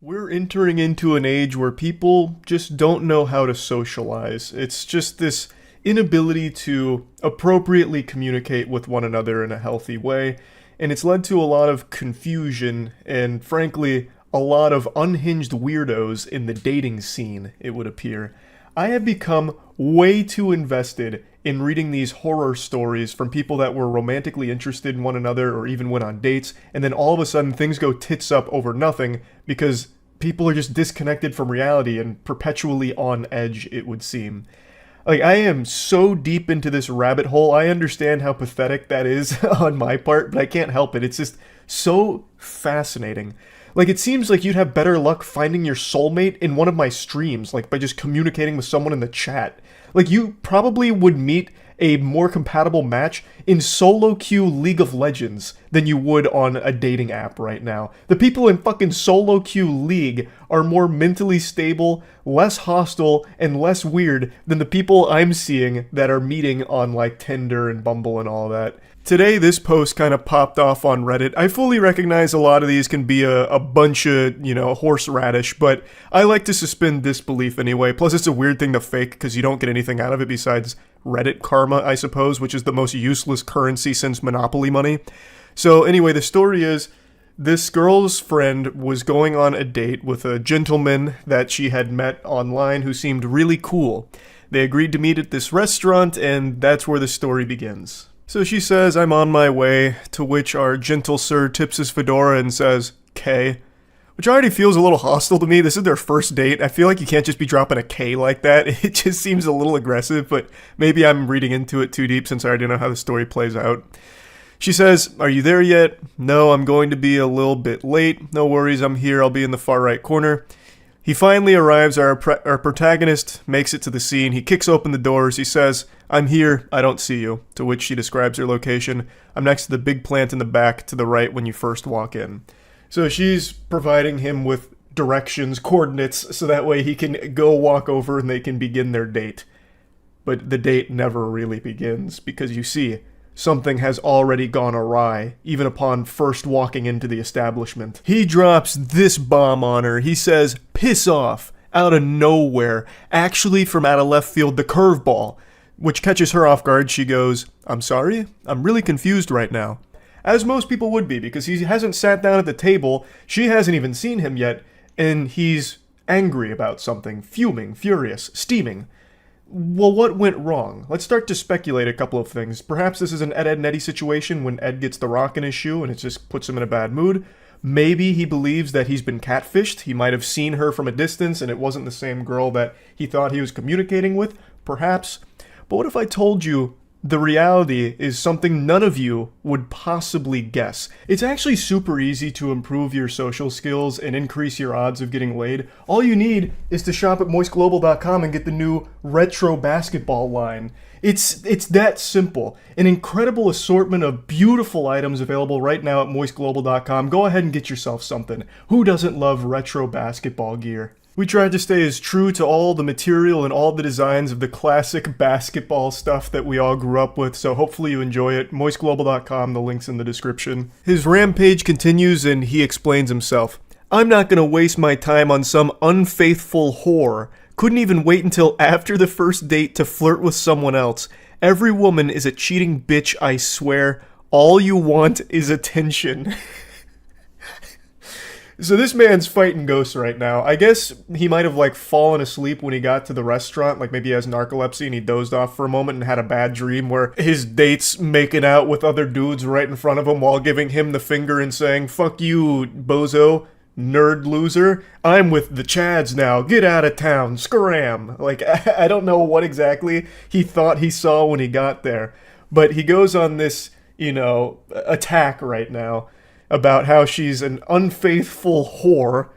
We're entering into an age where people just don't know how to socialize. It's just this inability to appropriately communicate with one another in a healthy way, and it's led to a lot of confusion and, frankly, a lot of unhinged weirdos in the dating scene, it would appear. I have become way too invested in reading these horror stories from people that were romantically interested in one another or even went on dates, and then all of a sudden things go tits up over nothing because people are just disconnected from reality and perpetually on edge, it would seem. Like, I am so deep into this rabbit hole, I understand how pathetic that is on my part, but I can't help it. It's just so fascinating. Like, it seems like you'd have better luck finding your soulmate in one of my streams, like by just communicating with someone in the chat. Like, you probably would meet a more compatible match in solo queue League of Legends than you would on a dating app right now. The people in fucking solo queue League are more mentally stable, less hostile, and less weird than the people I'm seeing that are meeting on like Tinder and Bumble and all that. Today, this post kind of popped off on Reddit. I fully recognize a lot of these can be a bunch of, horseradish, but I like to suspend disbelief anyway. Plus, it's a weird thing to fake because you don't get anything out of it besides Reddit karma, I suppose, which is the most useless currency since Monopoly money. So anyway, the story is this girl's friend was going on a date with a gentleman that she had met online who seemed really cool. They agreed to meet at this restaurant, and that's where the story begins. So she says, "I'm on my way," to which our gentle sir tips his fedora and says, "K," which already feels a little hostile to me. This is their first date. I feel like you can't just be dropping a K like that. It just seems a little aggressive, but maybe I'm reading into it too deep since I already know how the story plays out. She says, "Are you there yet?" "No, I'm going to be a little bit late." "No worries, I'm here. I'll be in the far right corner." He finally arrives. Our protagonist makes it to the scene. He kicks open the doors. He says, "I'm here. I don't see you." To which she describes her location. "I'm next to the big plant in the back to the right when you first walk in." So she's providing him with directions, coordinates, so that way he can go walk over and they can begin their date. But the date never really begins because, you see, something has already gone awry, even upon first walking into the establishment. He drops this bomb on her. He says, "Piss off," out of nowhere. Actually, from out of left field, the curveball, which catches her off guard. She goes, "I'm sorry? I'm really confused right now." As most people would be, because he hasn't sat down at the table, she hasn't even seen him yet, and he's angry about something, fuming, furious, steaming. Well, what went wrong? Let's start to speculate a couple of things. Perhaps this is an Ed, Edd n Eddy situation when Ed gets the rock in his shoe and it just puts him in a bad mood. Maybe he believes that he's been catfished. He might have seen her from a distance and it wasn't the same girl that he thought he was communicating with. Perhaps. But what if I told you the reality is something none of you would possibly guess? It's actually super easy to improve your social skills and increase your odds of getting laid. All you need is to shop at moistglobal.com and get the new retro basketball line. It's that simple. An incredible assortment of beautiful items available right now at moistglobal.com. Go ahead and get yourself something. Who doesn't love retro basketball gear? We tried to stay as true to all the material and all the designs of the classic basketball stuff that we all grew up with, so hopefully you enjoy it. moistglobal.com, the link's in the description. His rampage continues and he explains himself. "I'm not gonna waste my time on some unfaithful whore. Couldn't even wait until after the first date to flirt with someone else. Every woman is a cheating bitch, I swear. All you want is attention." So this man's fighting ghosts right now. I guess he might have fallen asleep when he got to the restaurant. Like maybe he has narcolepsy and he dozed off for a moment and had a bad dream where his date's making out with other dudes right in front of him while giving him the finger and saying, "Fuck you, bozo, nerd loser. I'm with the Chads now. Get out of town. Scram." I don't know what exactly he thought he saw when he got there. But he goes on this, attack right now about how she's an unfaithful whore,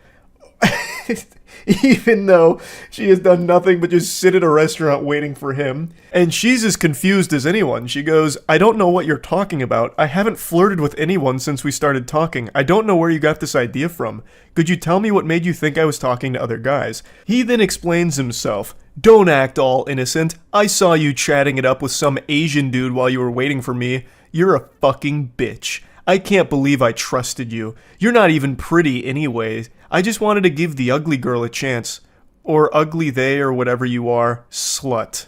even though she has done nothing but just sit at a restaurant waiting for him. And she's as confused as anyone. She goes, "I don't know what you're talking about. I haven't flirted with anyone since we started talking. I don't know where you got this idea from. Could you tell me what made you think I was talking to other guys?" He then explains himself. "Don't act all innocent. I saw you chatting it up with some Asian dude while you were waiting for me. You're a fucking bitch. I can't believe I trusted you. You're not even pretty anyways. I just wanted to give the ugly girl a chance. Or ugly they or whatever you are, slut.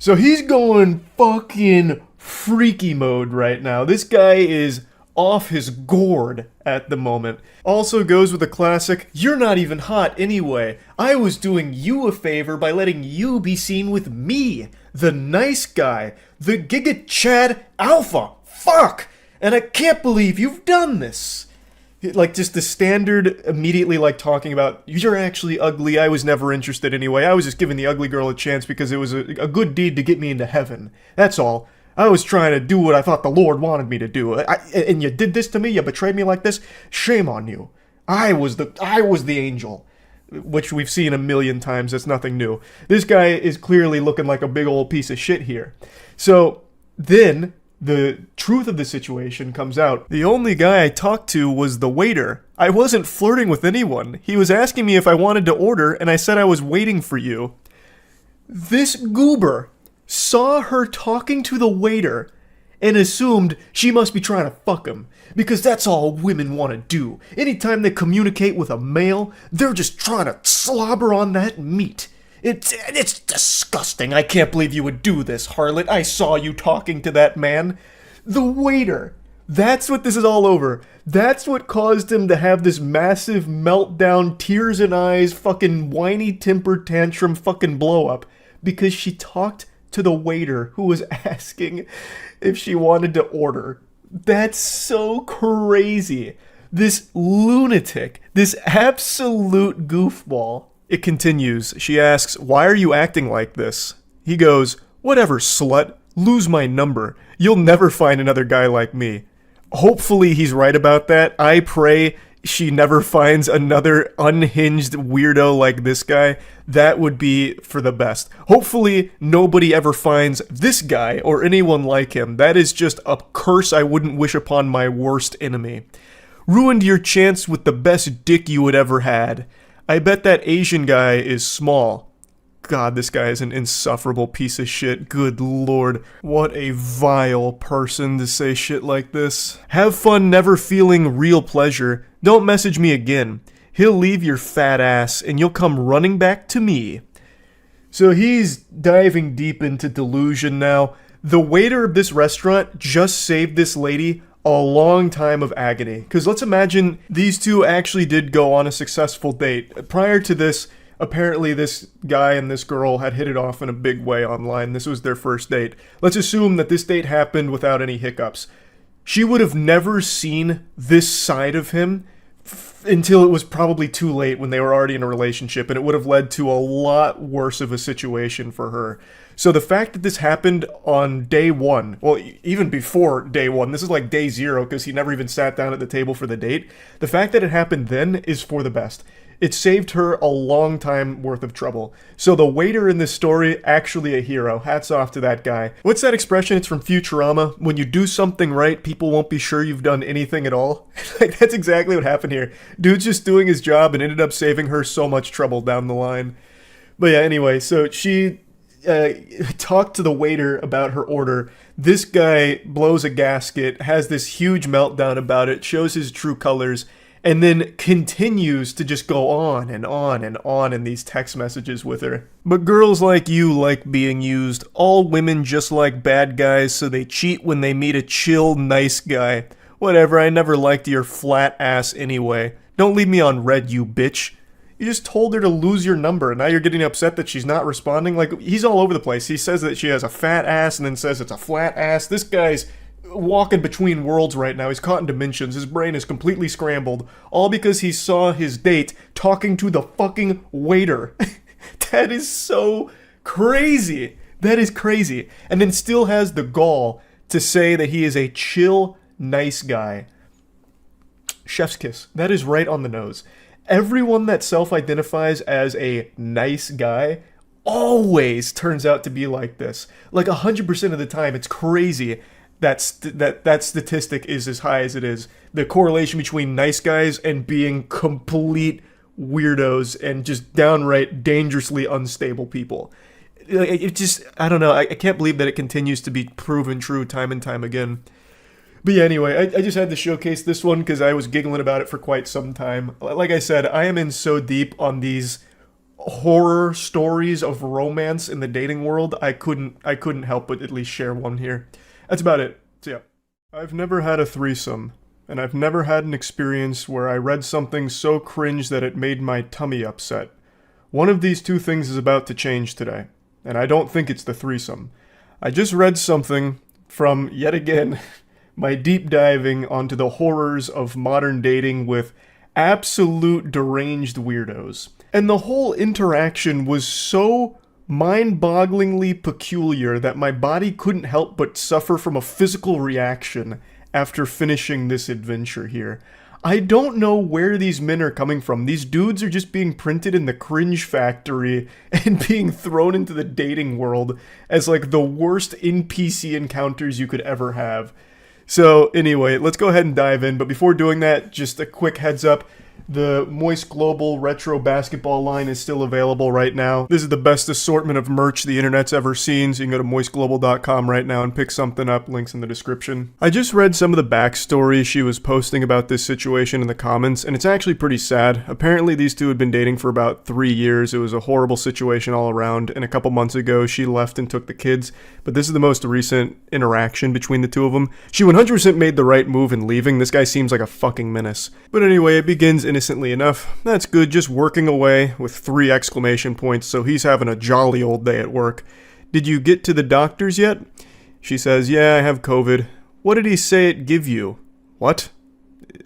So he's going fucking freaky mode right now. This guy is off his gourd at the moment. Also goes with the classic, you're not even hot anyway. I was doing you a favor by letting you be seen with me, the nice guy, the Giga Chad Alpha. Fuck! And I can't believe you've done this. Like, just the standard, immediately, like, talking about, you're actually ugly, I was never interested anyway, I was just giving the ugly girl a chance because it was a good deed to get me into heaven. That's all. I was trying to do what I thought the Lord wanted me to do. And you did this to me, you betrayed me like this? Shame on you. I was the angel. Which we've seen a million times, that's nothing new. This guy is clearly looking like a big old piece of shit here. So, then the truth of the situation comes out. The only guy I talked to was the waiter. I wasn't flirting with anyone. He was asking me if I wanted to order, and I said I was waiting for you. This goober saw her talking to the waiter and assumed she must be trying to fuck him. Because that's all women want to do. Anytime they communicate with a male, they're just trying to slobber on that meat. It's disgusting. I can't believe you would do this, harlot. I saw you talking to that man. The waiter. That's what this is all over. That's what caused him to have this massive meltdown, tears in eyes, fucking whiny temper tantrum fucking blow up. Because she talked to the waiter who was asking if she wanted to order. That's so crazy. This lunatic. This absolute goofball. It continues. She asks, why are you acting like this? He goes, whatever, slut. Lose my number. You'll never find another guy like me. Hopefully he's right about that. I pray she never finds another unhinged weirdo like this guy. That would be for the best. Hopefully nobody ever finds this guy or anyone like him. That is just a curse I wouldn't wish upon my worst enemy. Ruined your chance with the best dick you had ever had. I bet that Asian guy is small. God, this guy is an insufferable piece of shit. Good lord. What a vile person to say shit like this. Have fun never feeling real pleasure. Don't message me again. He'll leave your fat ass and you'll come running back to me. So he's diving deep into delusion now. The waiter of this restaurant just saved this lady a long time of agony. Because let's imagine these two actually did go on a successful date. Prior to this, apparently this guy and this girl had hit it off in a big way online. This was their first date. Let's assume that this date happened without any hiccups. She would have never seen this side of him until it was probably too late when they were already in a relationship, and it would have led to a lot worse of a situation for her. So the fact that this happened on day one, well, even before day one, this is like day zero because he never even sat down at the table for the date. The fact that it happened then is for the best. It saved her a long time worth of trouble. So the waiter in this story, actually a hero. Hats off to that guy. What's that expression? It's from Futurama. When you do something right, people won't be sure you've done anything at all. Like, that's exactly what happened here. Dude's just doing his job and ended up saving her so much trouble down the line. But yeah, anyway, so she talked to the waiter about her order. This guy blows a gasket, has this huge meltdown about it, shows his true colors, and then continues to just go on and on and on in these text messages with her. But girls like you like being used. All women just like bad guys, so they cheat when they meet a chill, nice guy. Whatever, I never liked your flat ass anyway. Don't leave me on red, you bitch. You just told her to lose your number, and now you're getting upset that she's not responding? Like, he's all over the place. He says that she has a fat ass and then says it's a flat ass. This guy's walking between worlds right now. He's caught in dimensions. His brain is completely scrambled. All because he saw his date talking to the fucking waiter. That is so crazy. That is crazy. And then still has the gall to say that he is a chill, nice guy. Chef's kiss. That is right on the nose. Everyone that self-identifies as a nice guy always turns out to be like this. Like 100% of the time. It's crazy. That statistic is as high as it is. The correlation between nice guys and being complete weirdos and just downright dangerously unstable people. It just, I don't know, I can't believe that it continues to be proven true time and time again. But yeah, anyway, I just had to showcase this one because I was giggling about it for quite some time. Like I said, I am in so deep on these horror stories of romance in the dating world. I couldn't help but at least share one here. That's about it. So yeah. I've never had a threesome, and I've never had an experience where I read something so cringe that it made my tummy upset. One of these two things is about to change today, and I don't think it's the threesome. I just read something from, yet again, my deep diving onto the horrors of modern dating with absolute deranged weirdos. And the whole interaction was so mind-bogglingly peculiar that my body couldn't help but suffer from a physical reaction after finishing this adventure here. I don't know where these men are coming from. These dudes are just being printed in the cringe factory and being thrown into the dating world as like the worst NPC encounters you could ever have. So anyway, let's go ahead and dive in. But before doing that, just a quick heads up. The Moist Global Retro Basketball line is still available right now. This is the best assortment of merch the internet's ever seen, so you can go to moistglobal.com right now and pick something up. Links in the description. I just read some of the backstory she was posting about this situation in the comments, and it's actually pretty sad. Apparently these two had been dating for about 3 years. It was a horrible situation all around, and a couple months ago she left and took the kids. But this is the most recent interaction between the two of them. She 100% made the right move in leaving. This guy seems like a fucking menace. But anyway, it begins innocently enough. That's good, just working away with 3 exclamation points, so he's having a jolly old day at work. Did you get to the doctors yet? She says, yeah, I have COVID. What did he say it give you? What?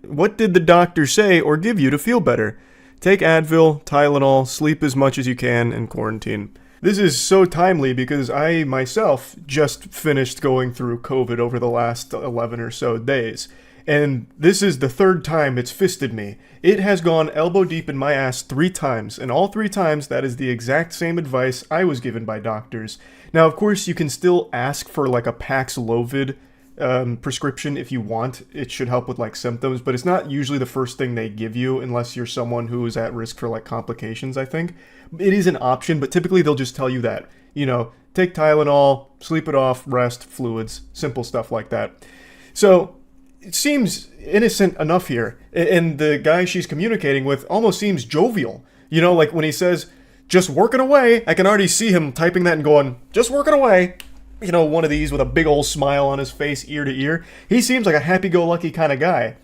What did the doctor say or give you to feel better? Take Advil, Tylenol, sleep as much as you can, and quarantine. This is so timely because I myself just finished going through COVID over the last 11 or so days. And this is the 3rd time it's fisted me. It has gone elbow deep in my ass 3 times, and all 3 times that is the exact same advice I was given by doctors. Now, of course, you can still ask for like a Paxlovid prescription if you want. It should help with like symptoms, but it's not usually the first thing they give you unless you're someone who is at risk for like complications, I think. It is an option, but typically they'll just tell you that. You know, take Tylenol, sleep it off, rest, fluids, simple stuff like that. So it seems innocent enough here, and the guy she's communicating with almost seems jovial. You know, like when he says, just working away, I can already see him typing that and going, just working away. You know, one of these with a big old smile on his face, ear to ear. He seems like a happy-go-lucky kind of guy.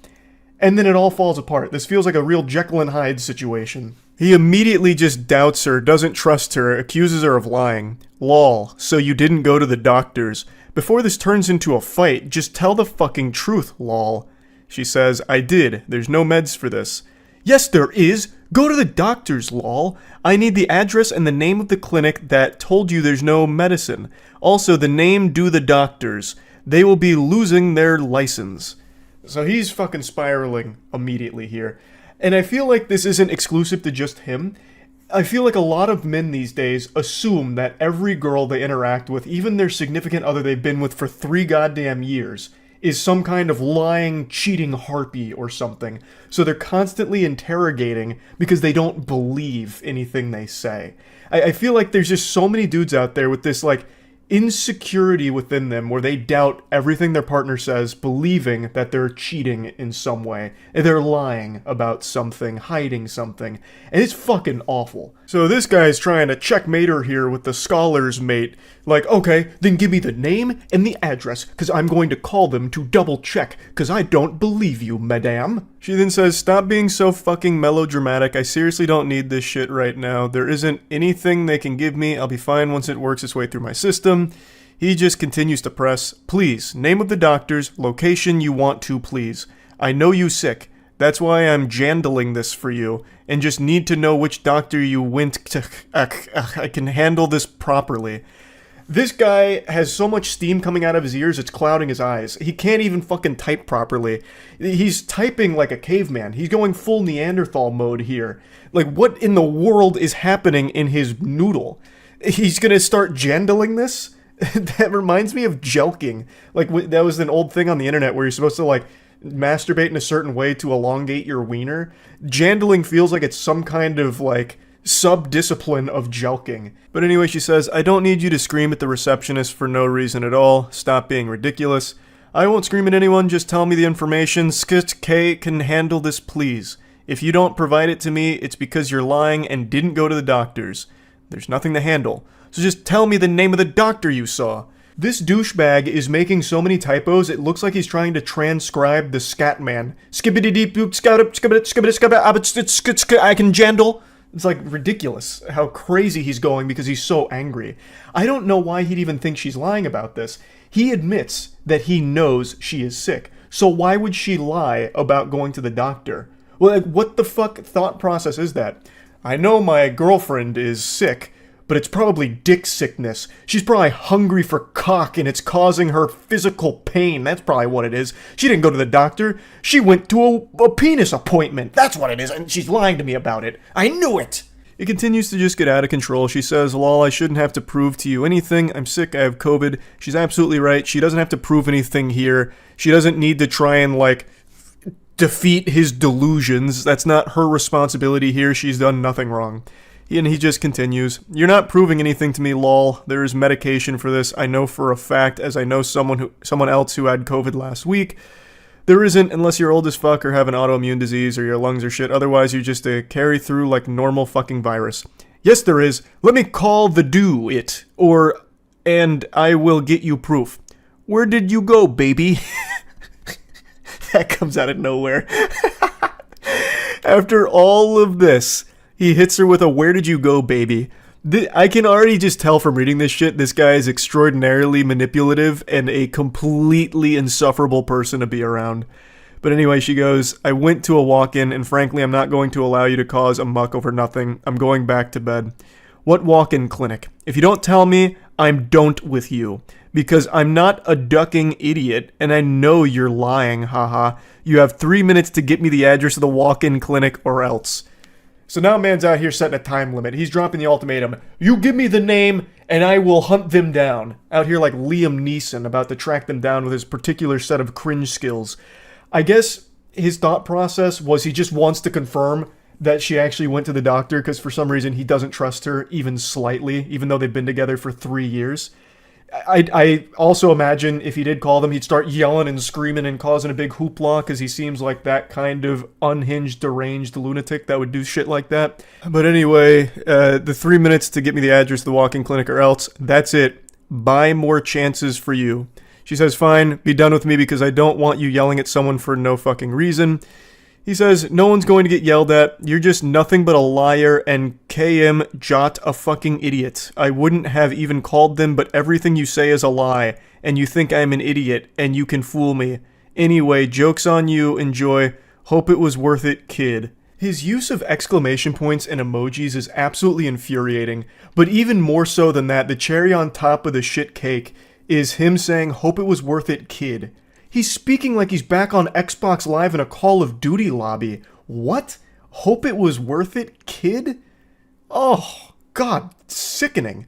And then it all falls apart. This feels like a real Jekyll and Hyde situation. He immediately just doubts her, doesn't trust her, accuses her of lying. Lol, so you didn't go to the doctors. Before this turns into a fight, just tell the fucking truth, lol. She says, I did. There's no meds for this. Yes, there is. Go to the doctors, lol. I need the address and the name of the clinic that told you there's no medicine. Also, the name do the doctors. They will be losing their license. So he's fucking spiraling immediately here. And I feel like this isn't exclusive to just him. I feel like a lot of men these days assume that every girl they interact with, even their significant other they've been with for 3 goddamn years, is some kind of lying, cheating harpy or something. So they're constantly interrogating because they don't believe anything they say. I feel like there's just so many dudes out there with this, like, insecurity within them where they doubt everything their partner says, believing that they're cheating in some way. They're lying about something, hiding something, and it's fucking awful. So this guy's trying to checkmate her here with the scholar's mate. Like, okay, then give me the name and the address, because I'm going to call them to double check, because I don't believe you, madame. She then says, stop being so fucking melodramatic. I seriously don't need this shit right now. There isn't anything they can give me. I'll be fine once it works its way through my system. He just continues to press, please, name of the doctors, location you want to, please. I know you sick. That's why I'm jandling this for you, and just need to know which doctor you went to. I can handle this properly. This guy has so much steam coming out of his ears, it's clouding his eyes. He can't even fucking type properly. He's typing like a caveman. He's going full Neanderthal mode here. Like, what in the world is happening in his noodle? He's gonna start jandling this? That reminds me of jelking. Like, that was an old thing on the internet where you're supposed to, like, masturbate in a certain way to elongate your wiener. Jandling feels like it's some kind of, like, sub-discipline of jelking. But anyway, she says, I don't need you to scream at the receptionist for no reason at all. Stop being ridiculous. I won't scream at anyone, just tell me the information. Skit K can handle this, please. If you don't provide it to me, it's because you're lying and didn't go to the doctors. There's nothing to handle. So just tell me the name of the doctor you saw. This douchebag is making so many typos, it looks like he's trying to transcribe the Scatman. I can jandle. It's like ridiculous how crazy he's going because he's so angry. I don't know why he'd even think she's lying about this. He admits that he knows she is sick. So why would she lie about going to the doctor? Well, like, what the fuck thought process is that? I know my girlfriend is sick, but it's probably dick sickness. She's probably hungry for cock and it's causing her physical pain. That's probably what it is. She didn't go to the doctor. She went to a penis appointment. That's what it is, and she's lying to me about it. I knew it! It continues to just get out of control. She says, lol, I shouldn't have to prove to you anything. I'm sick, I have COVID. She's absolutely right. She doesn't have to prove anything here. She doesn't need to try and, like, defeat his delusions. That's not her responsibility here. She's done nothing wrong. And he just continues, you're not proving anything to me, lol. There is medication for this. I know for a fact, as I know someone else who had COVID last week. There isn't, unless you're old as fuck or have an autoimmune disease or your lungs are shit. Otherwise, you're just a carry through like normal fucking virus. Yes, there is. Let me call the do it. And I will get you proof. Where did you go, baby? That comes out of nowhere. After all of this, he hits her with a where did you go, baby? I can already just tell from reading this shit, this guy is extraordinarily manipulative and a completely insufferable person to be around. But anyway, she goes, I went to a walk-in, and frankly, I'm not going to allow you to cause a muck over nothing. I'm going back to bed. What walk-in clinic? If you don't tell me, I'm don't with you. Because I'm not a ducking idiot, and I know you're lying, haha. You have 3 minutes to get me the address of the walk-in clinic or else. So now man's out here setting a time limit. He's dropping the ultimatum. You give me the name, and I will hunt them down. Out here like Liam Neeson, about to track them down with his particular set of cringe skills. I guess his thought process was he just wants to confirm that she actually went to the doctor, because for some reason he doesn't trust her even slightly, even though they've been together for 3 years. I also imagine if he did call them, he'd start yelling and screaming and causing a big hoopla, because he seems like that kind of unhinged, deranged lunatic that would do shit like that. But anyway, the 3 minutes to get me the address of the walk-in clinic or else, that's it. Buy more chances for you. She says, fine, be done with me because I don't want you yelling at someone for no fucking reason. He says, no one's going to get yelled at. You're just nothing but a liar and KM Jot a fucking idiot. I wouldn't have even called them, but everything you say is a lie, and you think I'm an idiot, and you can fool me. Anyway, joke's on you, enjoy. Hope it was worth it, kid. His use of exclamation points and emojis is absolutely infuriating, but even more so than that, the cherry on top of the shit cake is him saying, hope it was worth it, kid. He's speaking like he's back on Xbox Live in a Call of Duty lobby. What? Hope it was worth it, kid? Oh, God, sickening.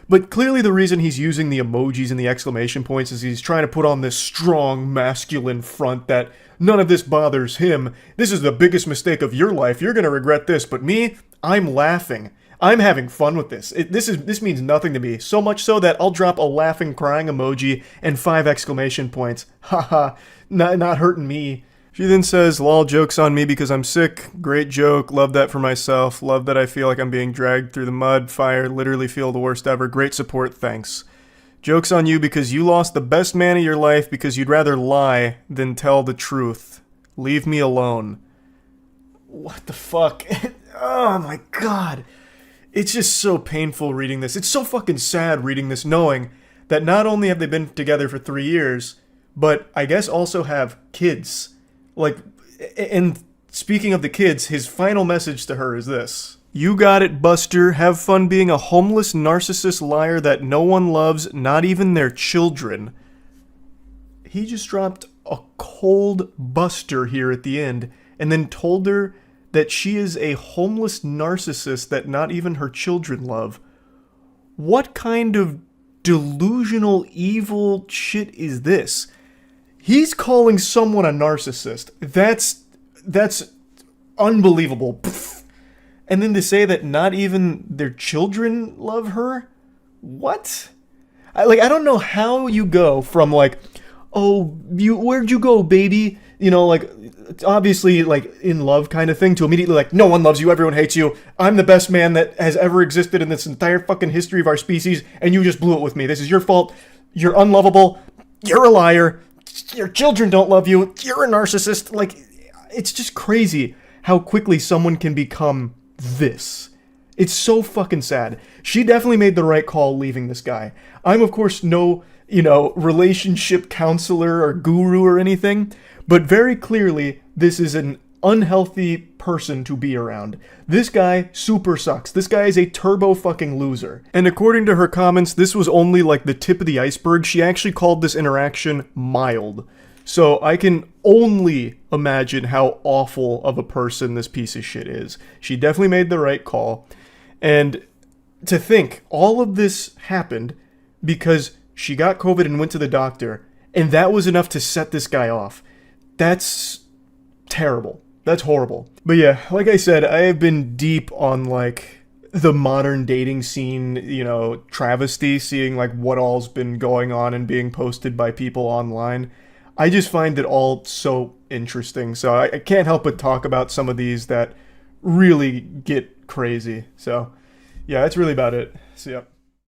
But clearly the reason he's using the emojis and the exclamation points is he's trying to put on this strong, masculine front that none of this bothers him. This is the biggest mistake of your life. You're going to regret this. But me, I'm laughing. I'm having fun with this. This means nothing to me. So much so that I'll drop a laughing, crying emoji and 5 exclamation points. Haha, not hurting me. She then says, lol, joke's on me because I'm sick. Great joke. Love that for myself. Love that I feel like I'm being dragged through the mud, fire, literally feel the worst ever. Great support, thanks. Joke's on you because you lost the best man of your life because you'd rather lie than tell the truth. Leave me alone. What the fuck? Oh my God. It's just so painful reading this. It's so fucking sad reading this, knowing that not only have they been together for 3 years, but I guess also have kids. Like, and speaking of the kids, his final message to her is this. You got it, Buster. Have fun being a homeless narcissist liar that no one loves, not even their children. He just dropped a cold Buster here at the end, and then told her that she is a homeless narcissist that not even her children love. What kind of delusional, evil shit is this? He's calling someone a narcissist. That's unbelievable. Pfft. And then to say that not even their children love her? What? I don't know how you go from like, oh, where'd you go, baby? You know, like, obviously, like, in love kind of thing, to immediately, like, no one loves you, everyone hates you, I'm the best man that has ever existed in this entire fucking history of our species, and you just blew it with me. This is your fault. You're unlovable. You're a liar. Your children don't love you. You're a narcissist. Like, it's just crazy how quickly someone can become this. It's so fucking sad. She definitely made the right call leaving this guy. I'm, of course, no, relationship counselor or guru or anything, but very clearly, this is an unhealthy person to be around. This guy super sucks. This guy is a turbo fucking loser. And according to her comments, this was only like the tip of the iceberg. She actually called this interaction mild. So I can only imagine how awful of a person this piece of shit is. She definitely made the right call. And to think, all of this happened because she got COVID and went to the doctor, and that was enough to set this guy off. That's terrible. That's horrible. But yeah, like I said, I have been deep on, like, the modern dating scene, travesty, seeing, like, what all's been going on and being posted by people online. I just find it all so interesting, so I can't help but talk about some of these that really get crazy. So, yeah, that's really about it. So, yeah.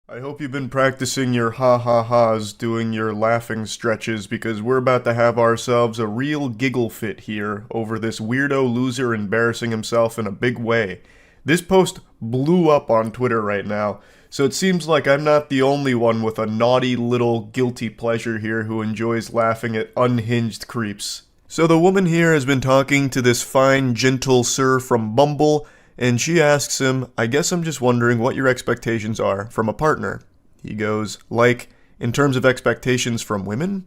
I hope you've been practicing your ha-ha-has, doing your laughing stretches, because we're about to have ourselves a real giggle fit here over this weirdo loser embarrassing himself in a big way. This post blew up on Twitter right now, so it seems like I'm not the only one with a naughty little guilty pleasure here who enjoys laughing at unhinged creeps. So the woman here has been talking to this fine, gentle sir from Bumble, and she asks him, I guess I'm just wondering what your expectations are from a partner. He goes, like, in terms of expectations from women?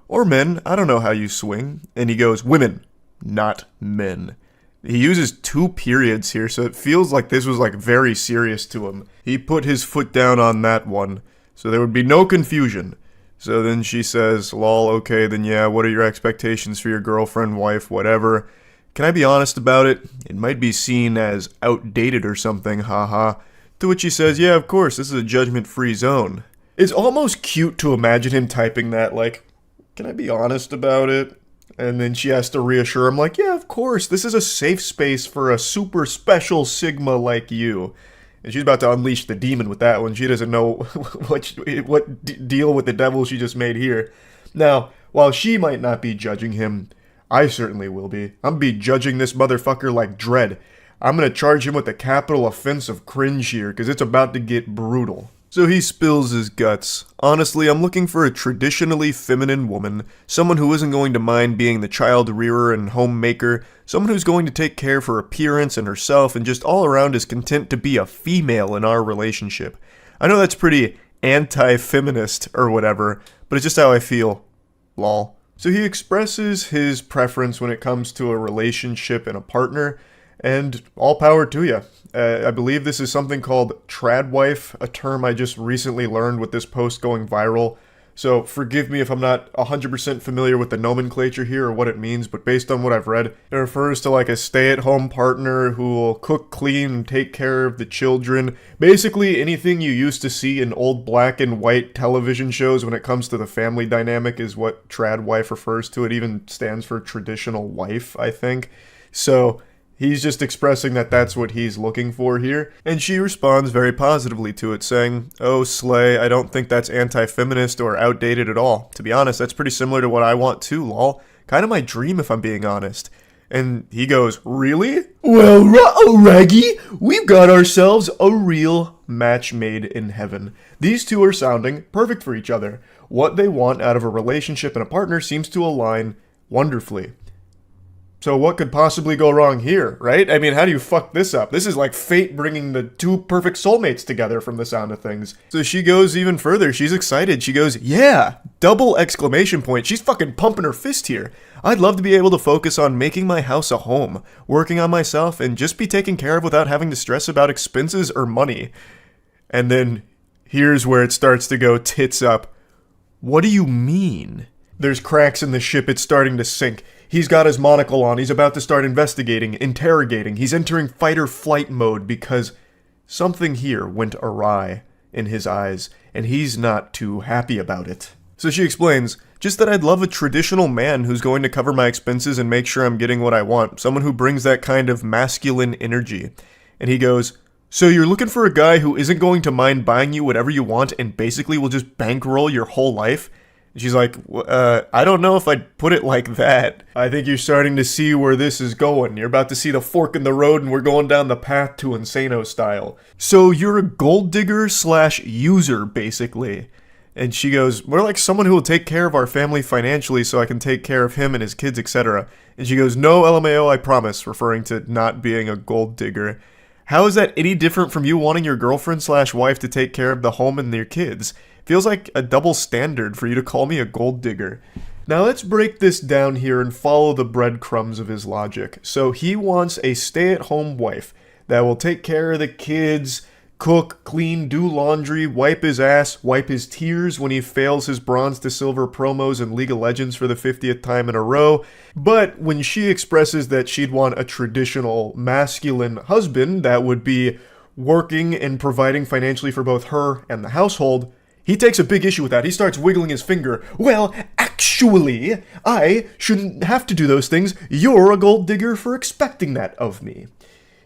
Or men, I don't know how you swing. And he goes, women, not men. He uses 2 periods here, so it feels like this was, like, very serious to him. He put his foot down on that one, so there would be no confusion. So then she says, lol, okay, then yeah, what are your expectations for your girlfriend, wife, whatever? Can I be honest about it? It might be seen as outdated or something, haha. To which he says, yeah, of course, this is a judgment-free zone. It's almost cute to imagine him typing that, like, can I be honest about it? And then she has to reassure him, like, yeah, of course, this is a safe space for a super special Sigma like you. And she's about to unleash the demon with that one. She doesn't know what deal with the devil she just made here. Now, while she might not be judging him, I certainly will be. I'm be judging this motherfucker like dread. I'm gonna charge him with the capital offense of cringe here, because it's about to get brutal. So he spills his guts. Honestly, I'm looking for a traditionally feminine woman, someone who isn't going to mind being the child rearer and homemaker, someone who's going to take care of her appearance and herself and just all around is content to be a female in our relationship. I know that's pretty anti-feminist or whatever, but it's just how I feel. Lol. So he expresses his preference when it comes to a relationship and a partner, and all power to you. I believe this is something called tradwife, a term I just recently learned with this post going viral. So forgive me if I'm not 100% familiar with the nomenclature here or what it means, but based on what I've read, it refers to like a stay-at-home partner who will cook, clean, and take care of the children. Basically anything you used to see in old black and white television shows when it comes to the family dynamic is what tradwife refers to. It even stands for traditional wife, I think. So he's just expressing that that's what he's looking for here, and she responds very positively to it, saying, oh, slay, I don't think that's anti-feminist or outdated at all. To be honest, that's pretty similar to what I want too, lol. Kind of my dream, if I'm being honest. And he goes, really? Well, Raggy, we've got ourselves a real match made in heaven. These two are sounding perfect for each other. What they want out of a relationship and a partner seems to align wonderfully. So what could possibly go wrong here, right? I mean, how do you fuck this up? This is like fate bringing the two perfect soulmates together from the sound of things. So she goes even further. She's excited. She goes, yeah, double exclamation point. She's fucking pumping her fist here. I'd love to be able to focus on making my house a home, working on myself, and just be taken care of without having to stress about expenses or money. And then here's where it starts to go tits up. What do you mean? There's cracks in the ship. It's starting to sink. He's got his monocle on. He's about to start investigating, interrogating. He's entering fight-or-flight mode because something here went awry in his eyes, and he's not too happy about it. So she explains, Just that I'd love a traditional man who's going to cover my expenses and make sure I'm getting what I want. Someone who brings that kind of masculine energy. And he goes, so you're looking for a guy who isn't going to mind buying you whatever you want and basically will just bankroll your whole life? And she's like, I don't know if I'd put it like that. I think you're starting to see where this is going. You're about to see the fork in the road and we're going down the path to Insano style. So you're a gold digger / user, basically. And she goes, we're like someone who will take care of our family financially so I can take care of him and his kids, etc. And she goes, no, LMAO, I promise, referring to not being a gold digger. How is that any different from you wanting your girlfriend / wife to take care of the home and their kids? Feels like a double standard for you to call me a gold digger. Now let's break this down here and follow the breadcrumbs of his logic. So he wants a stay-at-home wife that will take care of the kids, cook, clean, do laundry, wipe his ass, wipe his tears when he fails his bronze to silver promos in League of Legends for the 50th time in a row. But when she expresses that she'd want a traditional masculine husband that would be working and providing financially for both her and the household, he takes a big issue with that. He starts wiggling his finger. Well, actually, I shouldn't have to do those things. You're a gold digger for expecting that of me.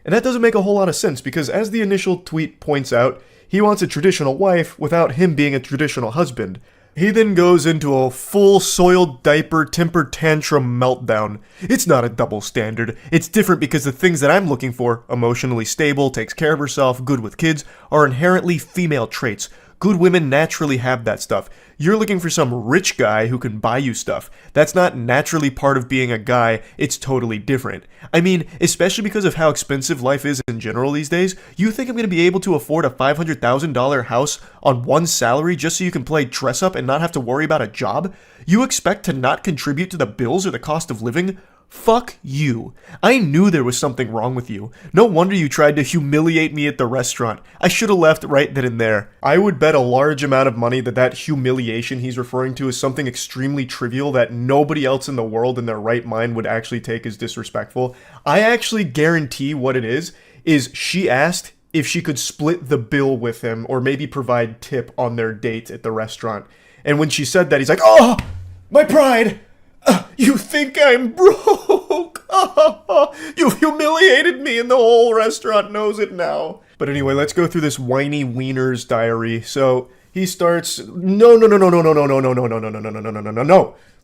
And that doesn't make a whole lot of sense because as the initial tweet points out, he wants a traditional wife without him being a traditional husband. He then goes into a full soiled diaper temper tantrum meltdown. It's not a double standard. It's different because the things that I'm looking for, emotionally stable, takes care of herself, good with kids, are inherently female traits. Good women naturally have that stuff. You're looking for some rich guy who can buy you stuff. That's not naturally part of being a guy, it's totally different. I mean, especially because of how expensive life is in general these days, you think I'm going to be able to afford a $500,000 house on one salary just so you can play dress up and not have to worry about a job? You expect to not contribute to the bills or the cost of living? Fuck you. I knew there was something wrong with you. No wonder you tried to humiliate me at the restaurant. I should have left right then and there. I would bet a large amount of money that that humiliation he's referring to is something extremely trivial that nobody else in the world in their right mind would actually take as disrespectful. I actually guarantee what it is she asked if she could split the bill with him or maybe provide tip on their date at the restaurant. And when she said that, he's like, oh, my pride! You think I'm broke? You've humiliated me and the whole restaurant knows it now. But anyway, let's go through this whiny wiener's diary. So he starts, no.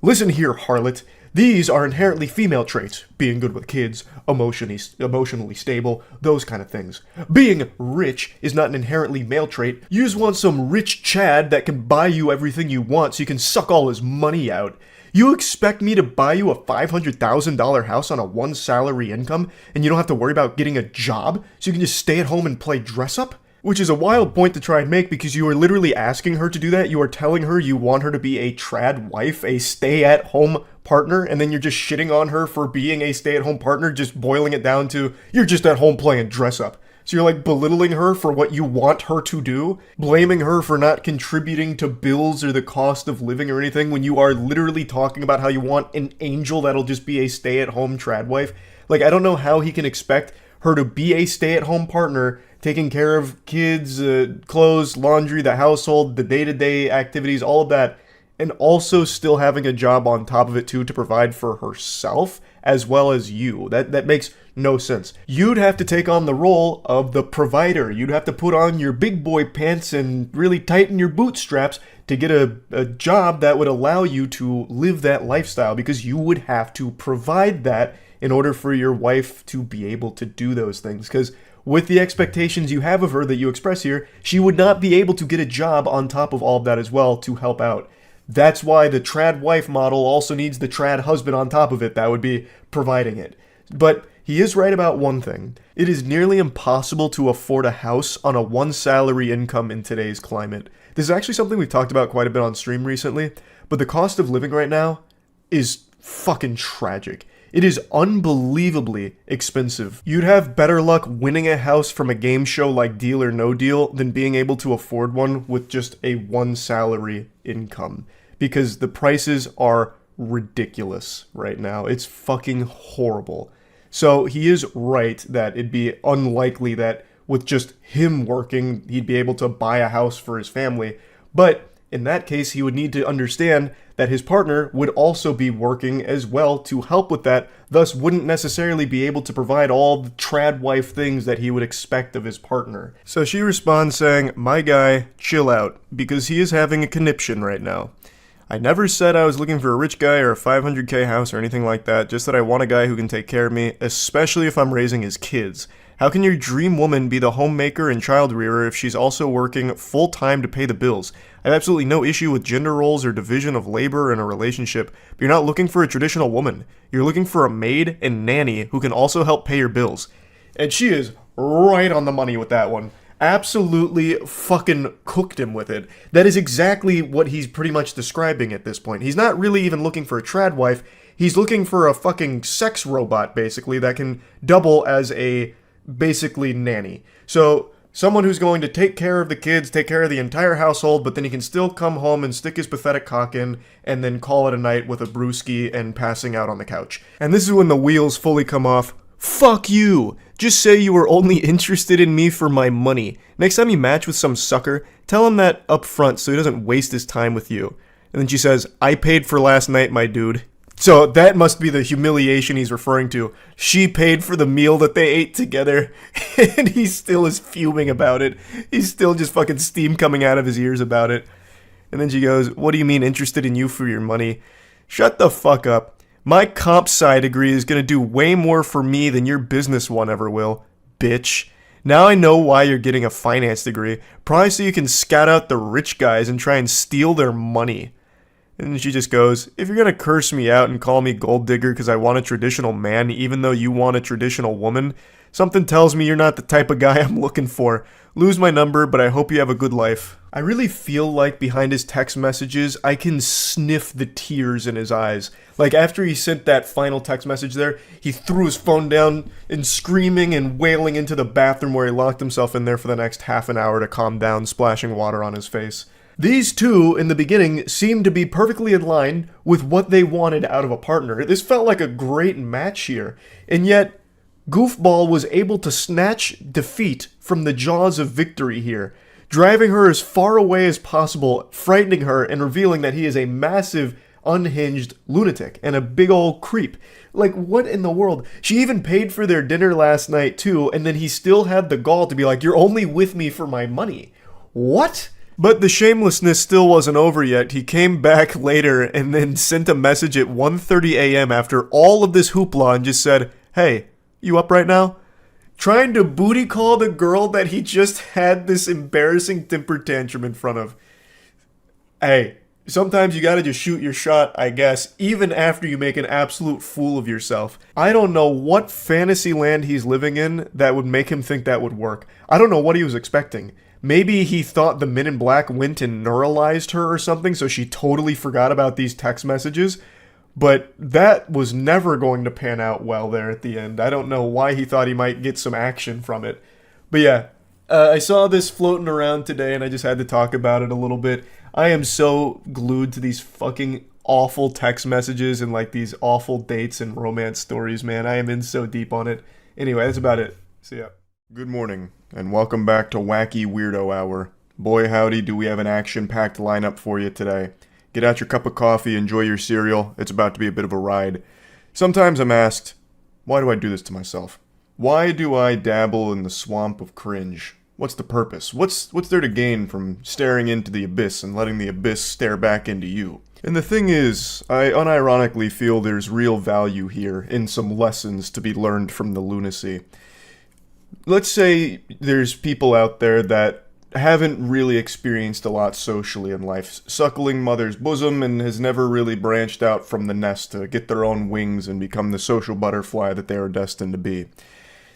Listen here, harlot. These are inherently female traits. Being good with kids, emotionally stable, those kind of things. Being rich is not an inherently male trait. You just want some rich Chad that can buy you everything you want so you can suck all his money out. You expect me to buy you a $500,000 house on a one salary income and you don't have to worry about getting a job so you can just stay at home and play dress up? Which is a wild point to try and make because you are literally asking her to do that. You are telling her you want her to be a trad wife, a stay-at-home partner, and then you're just shitting on her for being a stay-at-home partner, just boiling it down to, you're just at home playing dress up. So you're like belittling her for what you want her to do, blaming her for not contributing to bills or the cost of living or anything when you are literally talking about how you want an angel that'll just be a stay-at-home trad wife. Like, I don't know how he can expect her to be a stay-at-home partner, taking care of kids, clothes, laundry, the household, the day-to-day activities, all of that, and also still having a job on top of it too to provide for herself as well as you. That makes no sense. You'd have to take on the role of the provider. You'd have to put on your big boy pants and really tighten your bootstraps to get a job that would allow you to live that lifestyle because you would have to provide that in order for your wife to be able to do those things. Because with the expectations you have of her that you express here, she would not be able to get a job on top of all of that as well to help out. That's why the trad wife model also needs the trad husband on top of it that would be providing it. But he is right about one thing. It is nearly impossible to afford a house on a one salary income in today's climate. This is actually something we've talked about quite a bit on stream recently, but the cost of living right now is fucking tragic. It is unbelievably expensive. You'd have better luck winning a house from a game show like Deal or No Deal than being able to afford one with just a one salary income. Because the prices are ridiculous right now. It's fucking horrible. So he is right that it'd be unlikely that with just him working, he'd be able to buy a house for his family. But In that case, he would need to understand that his partner would also be working as well to help with that, thus wouldn't necessarily be able to provide all the trad wife things that he would expect of his partner. So she responds saying, "My guy, chill out, because he is having a conniption right now. I never said I was looking for a rich guy or a 500k house or anything like that, just that I want a guy who can take care of me, especially if I'm raising his kids. How can your dream woman be the homemaker and child rearer if she's also working full-time to pay the bills? I have absolutely no issue with gender roles or division of labor in a relationship, but you're not looking for a traditional woman. You're looking for a maid and nanny who can also help pay your bills." And she is right on the money with that one. Absolutely fucking cooked him with it. That is exactly what he's pretty much describing at this point. He's not really even looking for a trad wife. He's looking for a fucking sex robot, basically, that can double as a, basically, nanny. So, someone who's going to take care of the kids, take care of the entire household, but then he can still come home and stick his pathetic cock in, and then call it a night with a brewski and passing out on the couch. And this is when the wheels fully come off. Fuck you! Just say you were only interested in me for my money. Next time you match with some sucker, tell him that up front so he doesn't waste his time with you. And then she says, "I paid for last night, my dude." So that must be the humiliation he's referring to. She paid for the meal that they ate together, and he still is fuming about it. He's still just fucking steam coming out of his ears about it. And then she goes, "What do you mean interested in you for your money? Shut the fuck up. My comp sci degree is gonna do way more for me than your business one ever will, bitch. Now I know why you're getting a finance degree. Probably so you can scout out the rich guys and try and steal their money." And she just goes, "If you're gonna curse me out and call me gold digger because I want a traditional man even though you want a traditional woman, something tells me you're not the type of guy I'm looking for. Lose my number, but I hope you have a good life." I really feel like behind his text messages, I can sniff the tears in his eyes. Like after he sent that final text message there, he threw his phone down and screaming and wailing into the bathroom where he locked himself in there for the next half an hour to calm down, splashing water on his face. These two, in the beginning, seemed to be perfectly in line with what they wanted out of a partner. This felt like a great match here. And yet, Goofball was able to snatch defeat from the jaws of victory here, driving her as far away as possible, frightening her, and revealing that he is a massive, unhinged lunatic and a big old creep. Like, what in the world? She even paid for their dinner last night, too, and then he still had the gall to be like, "You're only with me for my money." What? But the shamelessness still wasn't over yet. He came back later and then sent a message at 1:30 a.m. after all of this hoopla and just said, "Hey, you up right now?" Trying to booty call the girl that he just had this embarrassing temper tantrum in front of. Hey, sometimes you gotta just shoot your shot, I guess, even after you make an absolute fool of yourself. I don't know what fantasy land he's living in that would make him think that would work. I don't know what he was expecting. Maybe he thought the Men in Black went and neuralized her or something, so she totally forgot about these text messages. But that was never going to pan out well there at the end. I don't know why he thought he might get some action from it. But yeah, I saw this floating around today and I just had to talk about it a little bit. I am so glued to these fucking awful text messages and like these awful dates and romance stories, man. I am in so deep on it. Anyway, that's about it. See ya. Good morning, and welcome back to Wacky Weirdo Hour. Boy howdy, do we have an action-packed lineup for you today. Get out your cup of coffee, enjoy your cereal. It's about to be a bit of a ride. Sometimes I'm asked, why do I do this to myself? Why do I dabble in the swamp of cringe? What's the purpose? What's there to gain from staring into the abyss and letting the abyss stare back into you? And the thing is, I unironically feel there's real value here in some lessons to be learned from the lunacy. Let's say there's people out there that haven't really experienced a lot socially in life, suckling mother's bosom, and has never really branched out from the nest to get their own wings and become the social butterfly that they are destined to be.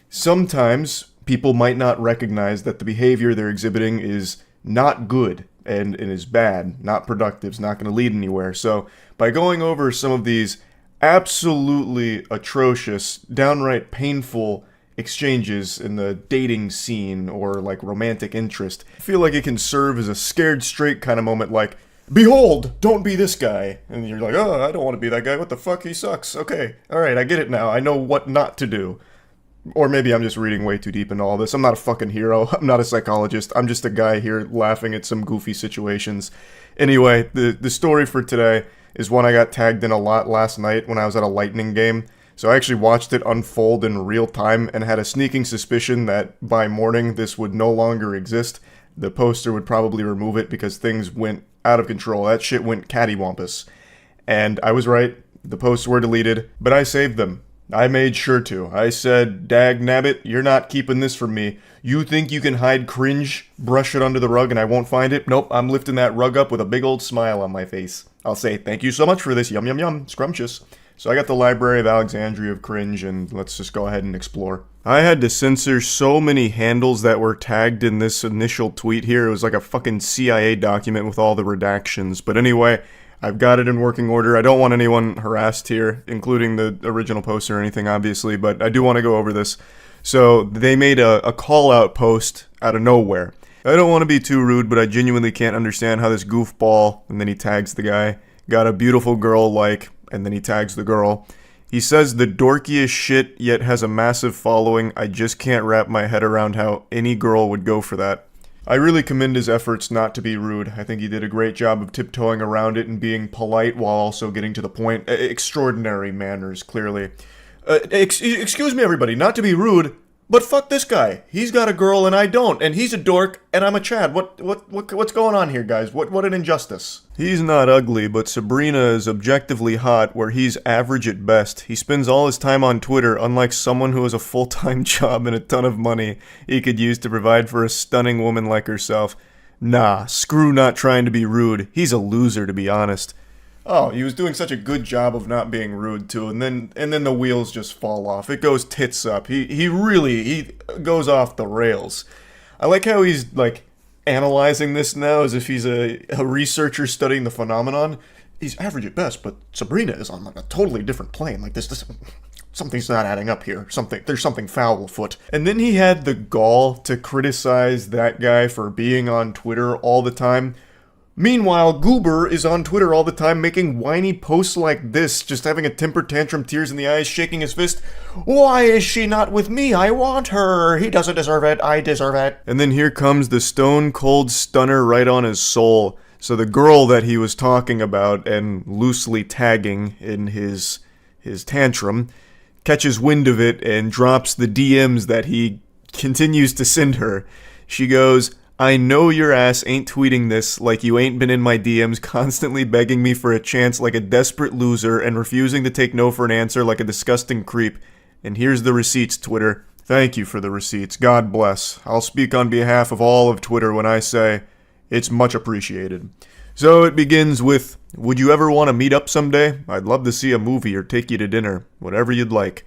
Sometimes people might not recognize that the behavior they're exhibiting is not good and is bad, not productive, is not going to lead anywhere. So by going over some of these absolutely atrocious, downright painful exchanges in the dating scene or like romantic interest, I feel like it can serve as a scared straight kind of moment, like, behold, don't be this guy. And you're like, oh, I don't want to be that guy. What the fuck? He sucks. Okay. All right. I get it now. I know what not to do. Or maybe I'm just reading way too deep into all this. I'm not a fucking hero. I'm not a psychologist. I'm just a guy here laughing at some goofy situations. Anyway, the story for today is one I got tagged in a lot last night when I was at a Lightning game. So I actually watched it unfold in real time and had a sneaking suspicion that by morning this would no longer exist. The poster would probably remove it because things went out of control. That shit went cattywampus. And I was right. The posts were deleted, but I saved them. I made sure to. I said, dag nabbit, you're not keeping this from me. You think you can hide cringe, brush it under the rug, and I won't find it? Nope, I'm lifting that rug up with a big old smile on my face. I'll say, thank you so much for this, yum yum yum, scrumptious. So I got the Library of Alexandria of Cringe, and let's just go ahead and explore. I had to censor so many handles that were tagged in this initial tweet here. It was like a fucking CIA document with all the redactions. But anyway, I've got it in working order. I don't want anyone harassed here, including the original poster or anything, obviously, but I do want to go over this. So they made a call-out post out of nowhere. I don't want to be too rude, but I genuinely can't understand how this goofball, and then he tags the guy, got a beautiful girl like, and then he tags the girl. He says the dorkiest shit, yet has a massive following. I just can't wrap my head around how any girl would go for that. I really commend his efforts not to be rude. I think he did a great job of tiptoeing around it and being polite while also getting to the point. Extraordinary manners, clearly. Excuse me, everybody, not to be rude, but fuck this guy. He's got a girl and I don't, and he's a dork and I'm a Chad. What's going on here, guys? What an injustice. He's not ugly, but Sabrina is objectively hot, where he's average at best. He spends all his time on Twitter, unlike someone who has a full-time job and a ton of money he could use to provide for a stunning woman like herself. Nah, screw not trying to be rude. He's a loser, to be honest. Oh, he was doing such a good job of not being rude too, and then the wheels just fall off. It goes tits up. He really goes off the rails. I like how he's like analyzing this now as if he's a researcher studying the phenomenon. He's average at best, but Sabrina is on like a totally different plane. Like this something's not adding up here. There's something foul afoot. And then he had the gall to criticize that guy for being on Twitter all the time. Meanwhile, Goober is on Twitter all the time making whiny posts like this, just having a temper tantrum, tears in the eyes, shaking his fist. Why is she not with me? I want her. He doesn't deserve it. I deserve it. And then here comes the stone cold stunner right on his soul. So the girl that he was talking about and loosely tagging in his tantrum catches wind of it and drops the DMs that he continues to send her. She goes, I know your ass ain't tweeting this like you ain't been in my DMs constantly begging me for a chance like a desperate loser and refusing to take no for an answer like a disgusting creep. And here's the receipts, Twitter. Thank you for the receipts. God bless. I'll speak on behalf of all of Twitter when I say it's much appreciated. So it begins with, would you ever want to meet up someday? I'd love to see a movie or take you to dinner. Whatever you'd like.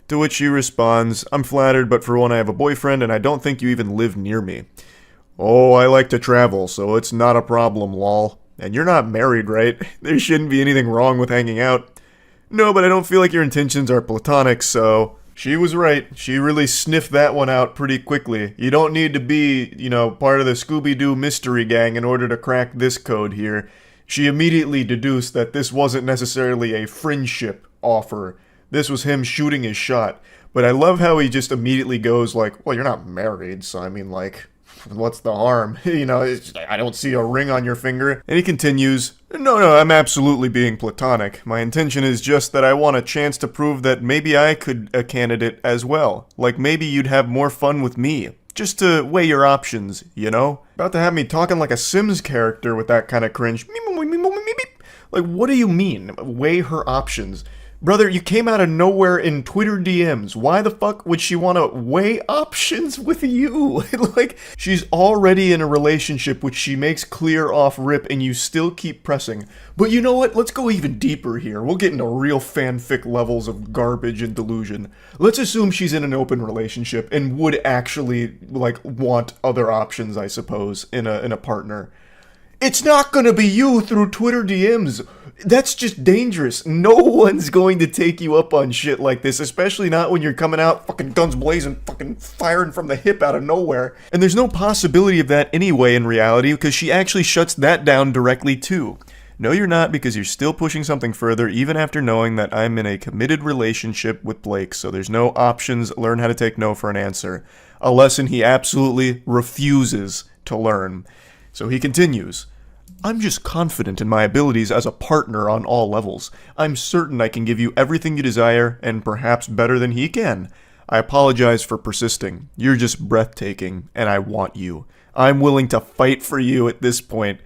To which she responds, I'm flattered, but for one I have a boyfriend and I don't think you even live near me. Oh, I like to travel, so it's not a problem, lol. And you're not married, right? There shouldn't be anything wrong with hanging out. No, but I don't feel like your intentions are platonic, so... She was right. She really sniffed that one out pretty quickly. You don't need to be, part of the Scooby-Doo mystery gang in order to crack this code here. She immediately deduced that this wasn't necessarily a friendship offer. This was him shooting his shot. But I love how he just immediately goes like, well, you're not married, so I mean, like... what's the harm? I don't see a ring on your finger. And he continues, No, I'm absolutely being platonic. My intention is just that I want a chance to prove that maybe I could a candidate as well. Like maybe you'd have more fun with me. Just to weigh your options, About to have me talking like a Sims character with that kind of cringe. Like, what do you mean, weigh her options? Brother, you came out of nowhere in Twitter DMs. Why the fuck would she want to weigh options with you? Like, she's already in a relationship which she makes clear off rip and you still keep pressing. But you know what? Let's go even deeper here. We'll get into real fanfic levels of garbage and delusion. Let's assume she's in an open relationship and would actually, want other options, I suppose, in a partner. It's not gonna be you through Twitter DMs. That's just dangerous. No one's going to take you up on shit like this, especially not when you're coming out fucking guns blazing, fucking firing from the hip out of nowhere. And there's no possibility of that anyway in reality, because she actually shuts that down directly too. No, you're not, because you're still pushing something further even after knowing that I'm in a committed relationship with Blake, so there's no options. Learn how to take no for an answer. A lesson he absolutely refuses to learn. So he continues. I'm just confident in my abilities as a partner on all levels. I'm certain I can give you everything you desire, and perhaps better than he can. I apologize for persisting. You're just breathtaking, and I want you. I'm willing to fight for you at this point.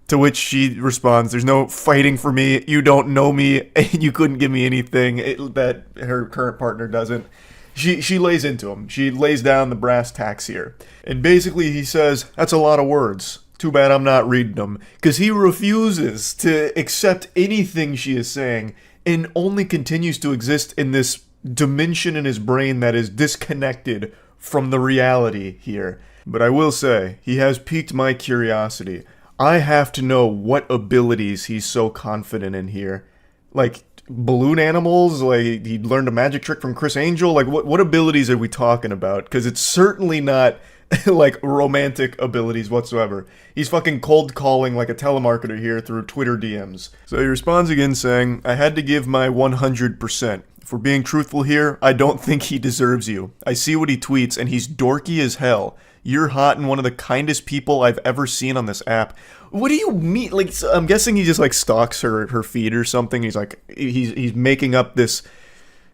To which she responds, there's no fighting for me. You don't know me, and you couldn't give me anything that her current partner doesn't. She lays into him. She lays down the brass tacks here. And basically he says, that's a lot of words. Too bad I'm not reading them. Because he refuses to accept anything she is saying and only continues to exist in this dimension in his brain that is disconnected from the reality here. But I will say, he has piqued my curiosity. I have to know what abilities he's so confident in here. Like, balloon animals? Like, he learned a magic trick from Chris Angel? Like, what abilities are we talking about? Because it's certainly not, like, romantic abilities whatsoever. He's fucking cold calling like a telemarketer here through Twitter DMs. So he responds again saying, I had to give my 100%. If we're being truthful here, I don't think he deserves you. I see what he tweets, and he's dorky as hell. You're hot and one of the kindest people I've ever seen on this app. What do you mean? Like, so I'm guessing he just like stalks her feed or something. He's like, he's making up this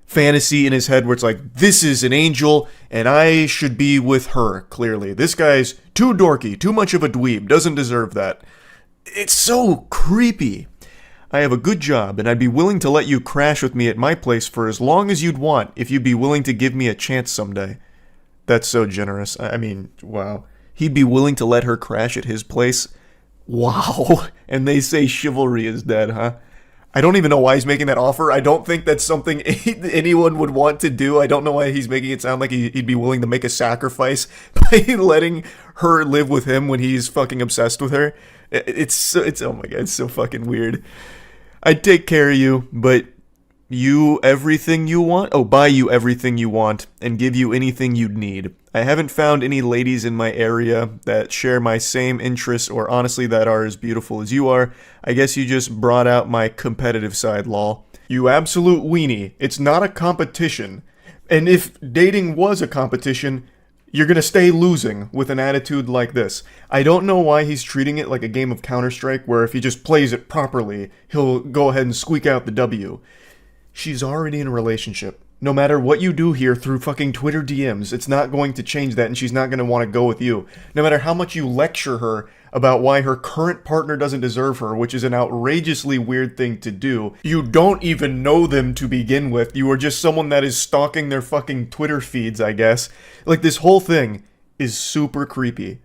fantasy in his head where it's like, this is an angel and I should be with her. Clearly, this guy's too dorky, too much of a dweeb, doesn't deserve that. It's so creepy. I have a good job and I'd be willing to let you crash with me at my place for as long as you'd want if you'd be willing to give me a chance someday. That's so generous. I mean, wow. He'd be willing to let her crash at his place? Wow. And they say chivalry is dead, huh? I don't even know why he's making that offer. I don't think that's something anyone would want to do. I don't know why he's making it sound like he'd be willing to make a sacrifice by letting her live with him when he's fucking obsessed with her. It's oh my god, it's so fucking weird. I'd take care of you, but you everything you want? Oh, buy you everything you want and give you anything you'd need. I haven't found any ladies in my area that share my same interests or honestly that are as beautiful as you are. I guess you just brought out my competitive side, lol. You absolute weenie. It's not a competition. And if dating was a competition, you're gonna stay losing with an attitude like this. I don't know why he's treating it like a game of Counter-Strike where if he just plays it properly, he'll go ahead and squeak out the W. She's already in a relationship. No matter what you do here through fucking Twitter DMs, it's not going to change that and she's not going to want to go with you. No matter how much you lecture her about why her current partner doesn't deserve her, which is an outrageously weird thing to do. You don't even know them to begin with. You are just someone that is stalking their fucking Twitter feeds, I guess. Like, this whole thing is super creepy.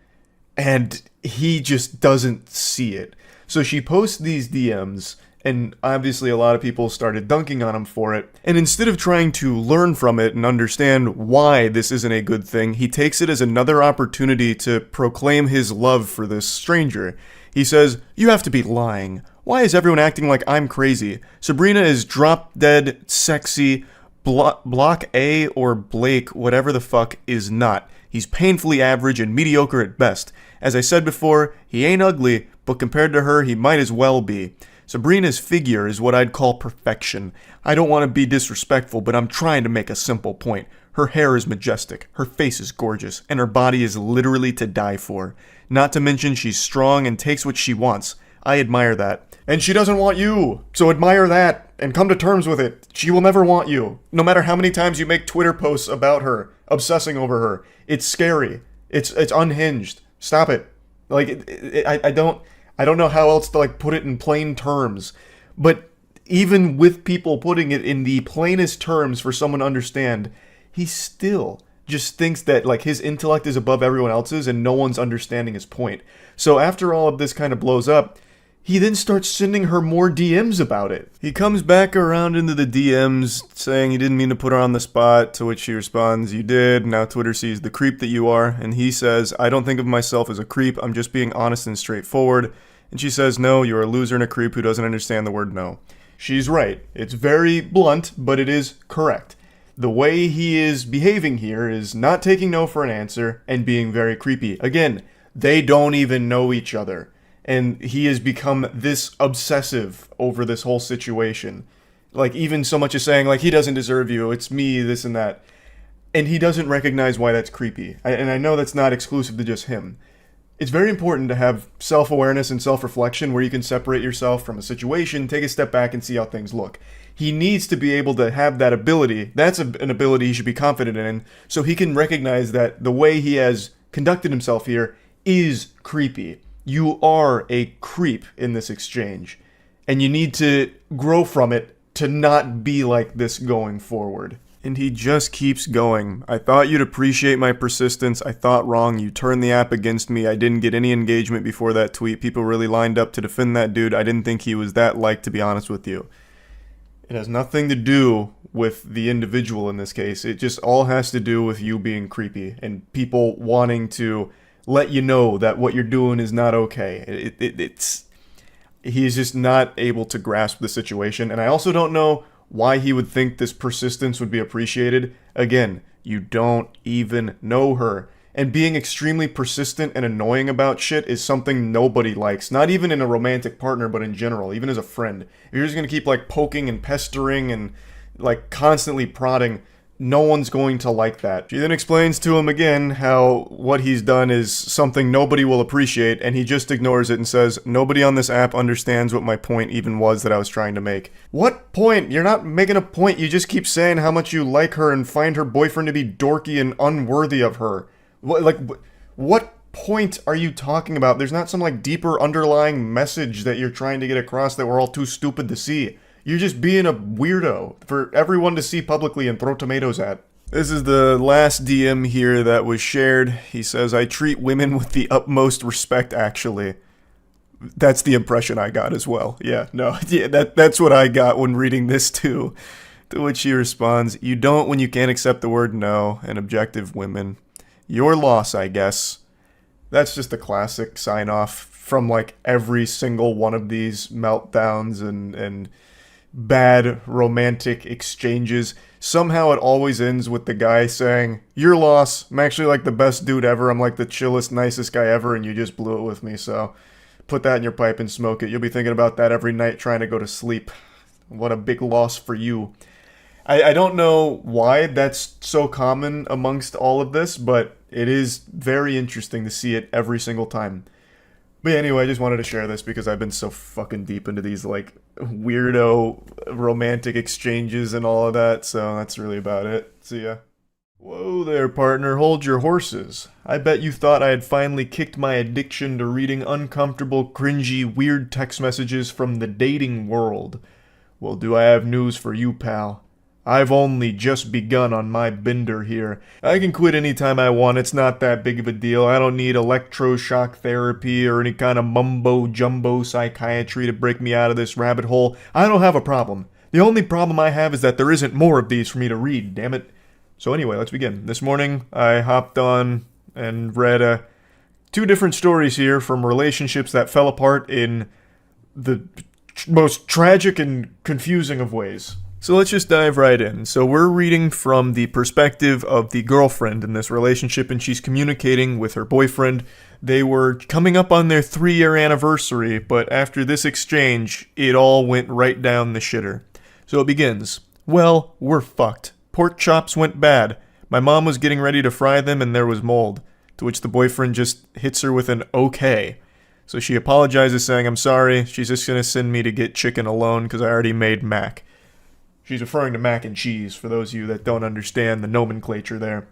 And he just doesn't see it. So she posts these DMs, and obviously a lot of people started dunking on him for it. And instead of trying to learn from it and understand why this isn't a good thing, he takes it as another opportunity to proclaim his love for this stranger. He says, "You have to be lying. Why is everyone acting like I'm crazy? Sabrina is drop-dead, sexy. Block A or Blake, whatever the fuck, is not. He's painfully average and mediocre at best. As I said before, he ain't ugly, but compared to her, he might as well be. Sabrina's figure is what I'd call perfection. I don't want to be disrespectful, but I'm trying to make a simple point. Her hair is majestic, her face is gorgeous, and her body is literally to die for. Not to mention she's strong and takes what she wants. I admire that. And she doesn't want you, so admire that, and come to terms with it. She will never want you. No matter how many times you make Twitter posts about her, obsessing over her. It's scary. It's unhinged. Stop it. Like, I don't know how else to like put it in plain terms. But even with people putting it in the plainest terms for someone to understand, he still just thinks that like his intellect is above everyone else's and no one's understanding his point. So after all of this kind of blows up, he then starts sending her more DMs about it. He comes back around into the DMs saying he didn't mean to put her on the spot, to which she responds, "You did, now Twitter sees the creep that you are." And he says, "I don't think of myself as a creep, I'm just being honest and straightforward." And she says, "No, you're a loser and a creep who doesn't understand the word no." She's right. It's very blunt, but it is correct. The way he is behaving here is not taking no for an answer and being very creepy. Again, they don't even know each other. And he has become this obsessive over this whole situation. Like, even so much as saying, like, he doesn't deserve you, it's me, this and that. And he doesn't recognize why that's creepy. And I know that's not exclusive to just him. It's very important to have self-awareness and self-reflection where you can separate yourself from a situation, take a step back, and see how things look. He needs to be able to have that ability. That's an ability he should be confident in, so he can recognize that the way he has conducted himself here is creepy. You are a creep in this exchange, and you need to grow from it to not be like this going forward. And he just keeps going. I thought you'd appreciate my persistence. I thought wrong. You turned the app against me. I didn't get any engagement before that tweet. People really lined up to defend that dude. I didn't think he was that liked, to be honest with you. It has nothing to do with the individual in this case. It just all has to do with you being creepy and people wanting to let you know that what you're doing is not okay. He's just not able to grasp the situation. And I also don't know why he would think this persistence would be appreciated. Again, you don't even know her. And being extremely persistent and annoying about shit is something nobody likes. Not even in a romantic partner, but in general, even as a friend. If you're just gonna keep, like, poking and pestering and, like, constantly prodding, no one's going to like that. She then explains to him again how what he's done is something nobody will appreciate, and he just ignores it and says, nobody on this app understands what my point even was that I was trying to make. What point? You're not making a point. You just keep saying how much you like her and find her boyfriend to be dorky and unworthy of her. What point are you talking about? There's not some, like, deeper underlying message that you're trying to get across that we're all too stupid to see. You're just being a weirdo for everyone to see publicly and throw tomatoes at. This is the last DM here that was shared. He says, I treat women with the utmost respect, actually. That's the impression I got as well. Yeah, no, yeah, that's what I got when reading this too. To which he responds, you don't when you can't accept the word no, and objective women. Your loss, I guess. That's just a classic sign-off from, like, every single one of these meltdowns and bad romantic exchanges. Somehow it always ends with the guy saying, your loss, I'm actually, like, the best dude ever, I'm, like, the chillest, nicest guy ever, and you just blew it with me, so put that in your pipe and smoke it. You'll be thinking about that every night trying to go to sleep. What a big loss for you. I don't know why that's so common amongst all of this, but it is very interesting to see it every single time. But anyway, I just wanted to share this because I've been so fucking deep into these, like, weirdo romantic exchanges and all of that, so that's really about it. See ya. Whoa there, partner, hold your horses. I bet you thought I had finally kicked my addiction to reading uncomfortable, cringy, weird text messages from the dating world. Well, do I have news for you, pal. I've only just begun on my bender here. I can quit anytime I want, it's not that big of a deal. I don't need electroshock therapy or any kind of mumbo-jumbo psychiatry to break me out of this rabbit hole. I don't have a problem. The only problem I have is that there isn't more of these for me to read, damn it. So anyway, let's begin. This morning, I hopped on and read two different stories here from relationships that fell apart in the most tragic and confusing of ways. So let's just dive right in. So we're reading from the perspective of the girlfriend in this relationship, and she's communicating with her boyfriend. They were coming up on their 3-year anniversary, but after this exchange, it all went right down the shitter. So it begins. Well, we're fucked. Pork chops went bad. My mom was getting ready to fry them and there was mold. To which the boyfriend just hits her with an okay. So she apologizes saying, I'm sorry, she's just gonna send me to get chicken alone because I already made mac. She's referring to mac and cheese, for those of you that don't understand the nomenclature there.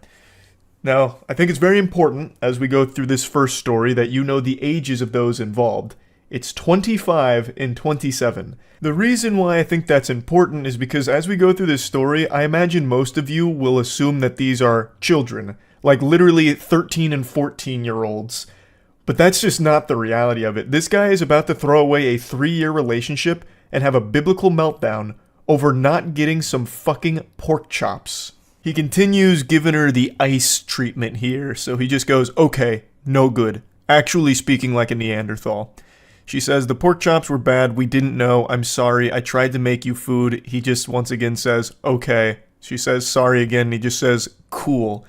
Now, I think it's very important, as we go through this first story, that you know the ages of those involved. It's 25 and 27. The reason why I think that's important is because as we go through this story, I imagine most of you will assume that these are children, like literally 13 and 14-year-olds. But that's just not the reality of it. This guy is about to throw away a 3-year relationship and have a biblical meltdown over not getting some fucking pork chops. He continues giving her the ice treatment here, so he just goes, okay, no good. Actually speaking like a Neanderthal. She says, the pork chops were bad, we didn't know, I'm sorry, I tried to make you food. He just once again says, okay. She says, sorry again, he just says, cool.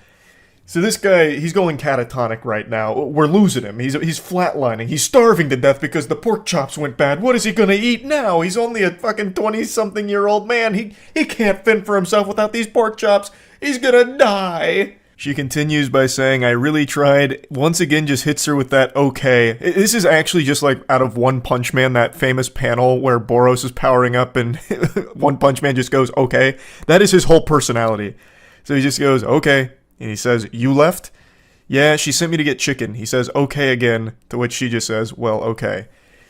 So this guy, he's going catatonic right now. We're losing him. He's flatlining. He's starving to death because the pork chops went bad. What is he gonna eat now? He's only a fucking 20-something-year-old man. He can't fend for himself without these pork chops. He's gonna die. She continues by saying, I really tried. Once again, just hits her with that okay. This is actually just like out of One Punch Man, that famous panel where Boros is powering up and One Punch Man just goes, okay. That is his whole personality. So he just goes, okay. And he says, you left? Yeah, she sent me to get chicken. He says, okay again, to which she just says, well, okay.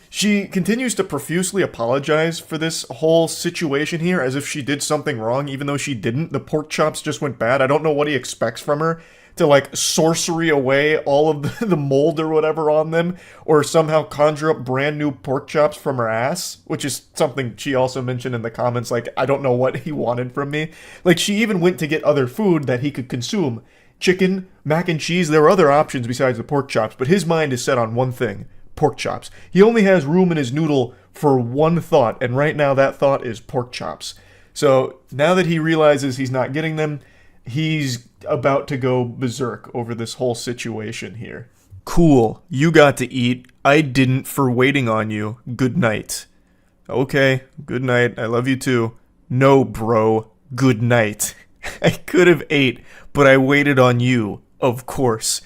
She continues to profusely apologize for this whole situation here as if she did something wrong, even though she didn't. The pork chops just went bad. I don't know what he expects from her, to like sorcery away all of the mold or whatever on them, or somehow conjure up brand new pork chops from her ass, which is something she also mentioned in the comments, like, I don't know what he wanted from me. Like, she even went to get other food that he could consume. Chicken, mac and cheese, there were other options besides the pork chops, but his mind is set on one thing. Pork chops. He only has room in his noodle for one thought, and right now that thought is pork chops. So now that he realizes he's not getting them, he's about to go berserk over this whole situation here. Cool, you got to eat. I didn't for waiting on you. Good night. Okay, good night. I love you too. No, bro. Good night. I could have ate, but I waited on you, of course.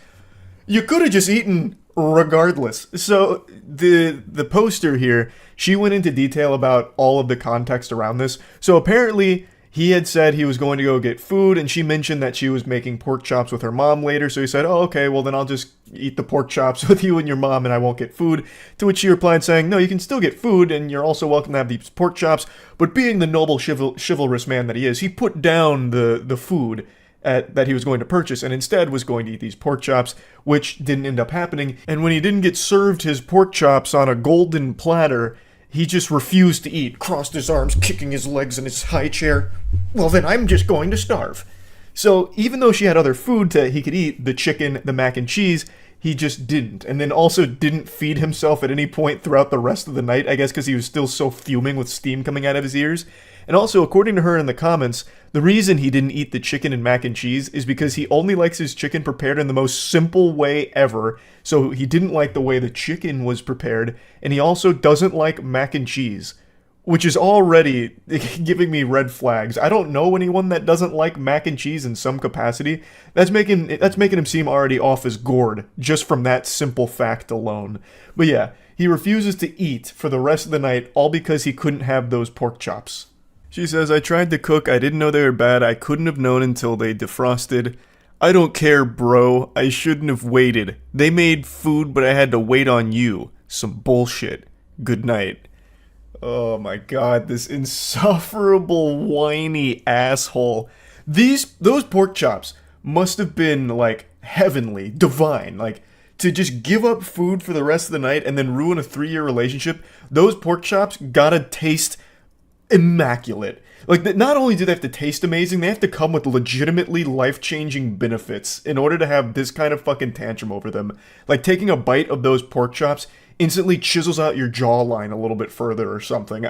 You could have just eaten regardless. So the poster here, she went into detail about all of the context around this. So apparently he had said he was going to go get food, and she mentioned that she was making pork chops with her mom later. So he said, oh, okay, well then I'll just eat the pork chops with you and your mom and I won't get food. To which she replied saying, no, you can still get food and you're also welcome to have these pork chops. But being the noble chivalrous man that he is, he put down the food that he was going to purchase and instead was going to eat these pork chops, which didn't end up happening. And when he didn't get served his pork chops on a golden platter, he just refused to eat, crossed his arms, kicking his legs in his high chair. Well, then I'm just going to starve. So even though she had other food he could eat, the chicken, the mac and cheese, he just didn't. And then also didn't feed himself at any point throughout the rest of the night, I guess because he was still so fuming with steam coming out of his ears. And also, according to her in the comments, the reason he didn't eat the chicken and mac and cheese is because he only likes his chicken prepared in the most simple way ever. So he didn't like the way the chicken was prepared, and he also doesn't like mac and cheese, which is already giving me red flags. I don't know anyone that doesn't like mac and cheese in some capacity. That's making him seem already off his gourd, just from that simple fact alone. But yeah, he refuses to eat for the rest of the night, all because he couldn't have those pork chops. She says, I tried to cook, I didn't know they were bad, I couldn't have known until they defrosted. I don't care, bro, I shouldn't have waited. They made food, but I had to wait on you. Some bullshit. Good night. Oh my god, this insufferable, whiny asshole. Those pork chops must have been, like, heavenly, divine, like, to just give up food for the rest of the night and then ruin a 3-year relationship. Those pork chops gotta taste immaculate. Like, not only do they have to taste amazing, they have to come with legitimately life-changing benefits in order to have this kind of fucking tantrum over them. Like, taking a bite of those pork chops instantly chisels out your jawline a little bit further or something.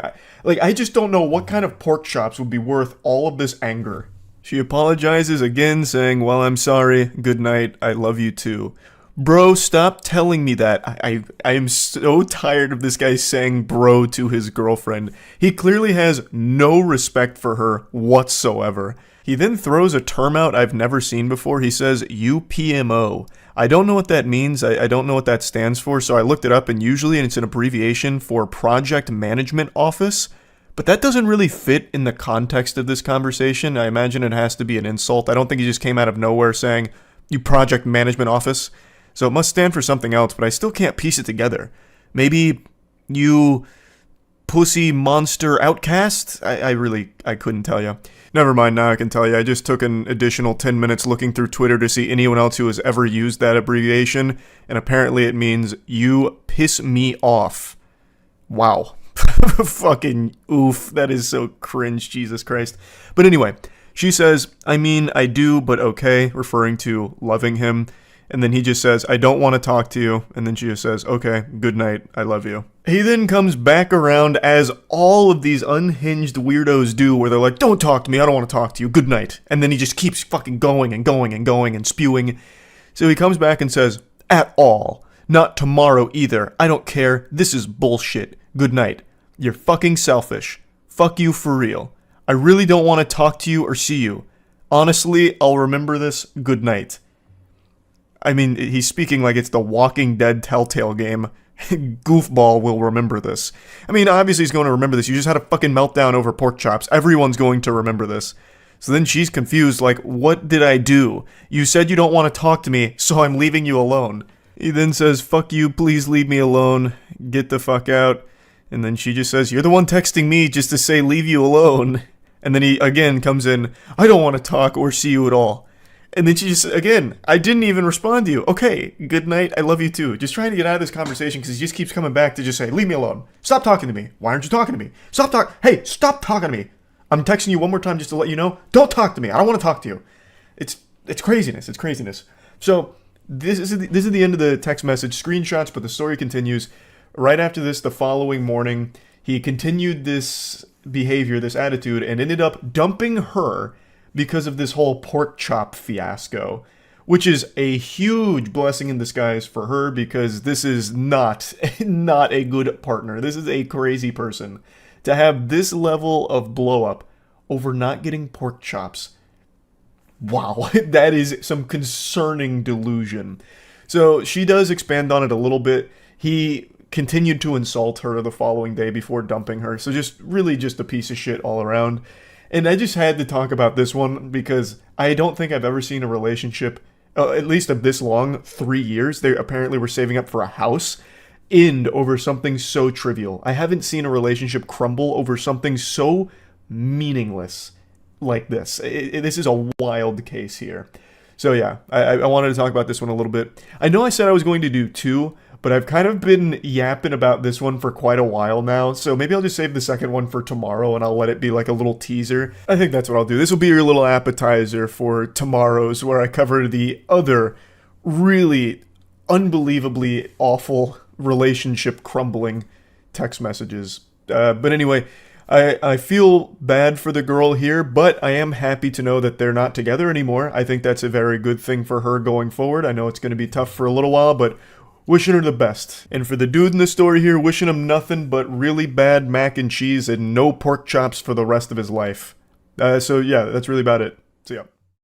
I just don't know what kind of pork chops would be worth all of this anger. She apologizes again, saying, well, I'm sorry, good night, I love you too. Bro, stop telling me that. I am so tired of this guy saying bro to his girlfriend. He clearly has no respect for her whatsoever. He then throws a term out I've never seen before. He says UPMO. I don't know what that means. I don't know what that stands for, so I looked it up, and usually it's an abbreviation for Project Management Office. But that doesn't really fit in the context of this conversation. I imagine it has to be an insult. I don't think he just came out of nowhere saying, you Project Management Office. So it must stand for something else, but I still can't piece it together. Maybe you pussy monster outcast? I couldn't tell you. Never mind, now I can tell you. I just took an additional 10 minutes looking through Twitter to see anyone else who has ever used that abbreviation, and apparently it means you piss me off. Wow. Fucking oof. That is so cringe, Jesus Christ. But anyway, she says, I mean, I do, but okay, referring to loving him. And then he just says, I don't want to talk to you. And then she just says, okay, good night, I love you. He then comes back around as all of these unhinged weirdos do, where they're like, don't talk to me, I don't want to talk to you, good night. And then he just keeps fucking going and going and going and spewing. So he comes back and says, at all. Not tomorrow either. I don't care. This is bullshit. Good night. You're fucking selfish. Fuck you for real. I really don't want to talk to you or see you. Honestly, I'll remember this. Good night. I mean, he's speaking like it's the Walking Dead Telltale game. Goofball will remember this. I mean, obviously he's going to remember this. You just had a fucking meltdown over pork chops. Everyone's going to remember this. So then she's confused, like, what did I do? You said you don't want to talk to me, so I'm leaving you alone. He then says, fuck you, please leave me alone. Get the fuck out. And then she just says, you're the one texting me just to say leave you alone. And then he again comes in, I don't want to talk or see you at all. And then she just, again, I didn't even respond to you. Okay, good night, I love you too. Just trying to get out of this conversation because he just keeps coming back to just say, leave me alone. Stop talking to me. Why aren't you talking to me? Hey, stop talking to me. I'm texting you one more time just to let you know. Don't talk to me. I don't want to talk to you. It's craziness. It's craziness. So this is the end of the text message screenshots, but the story continues. Right after this, the following morning, he continued this behavior, this attitude, and ended up dumping her because of this whole pork chop fiasco, which is a huge blessing in disguise for her because this is not a good partner. This is a crazy person. To have this level of blow up over not getting pork chops, wow, that is some concerning delusion. So she does expand on it a little bit. He continued to insult her the following day before dumping her. So just really just a piece of shit all around. And I just had to talk about this one because I don't think I've ever seen a relationship, at least of this long, 3 years. They apparently were saving up for a house, end over something so trivial. I haven't seen a relationship crumble over something so meaningless like this. This is a wild case here. So yeah, I wanted to talk about this one a little bit. I know I said I was going to do 2, but I've kind of been yapping about this one for quite a while now, so maybe I'll just save the second one for tomorrow and I'll let it be like a little teaser. I think that's what I'll do. This will be your little appetizer for tomorrow's, where I cover the other really unbelievably awful relationship crumbling text messages. But anyway, I feel bad for the girl here, but I am happy to know that they're not together anymore. I think that's a very good thing for her going forward. I know it's going to be tough for a little while, but wishing her the best. And for the dude in the story here, wishing him nothing but really bad mac and cheese and no pork chops for the rest of his life. So yeah, that's really about it. So yeah.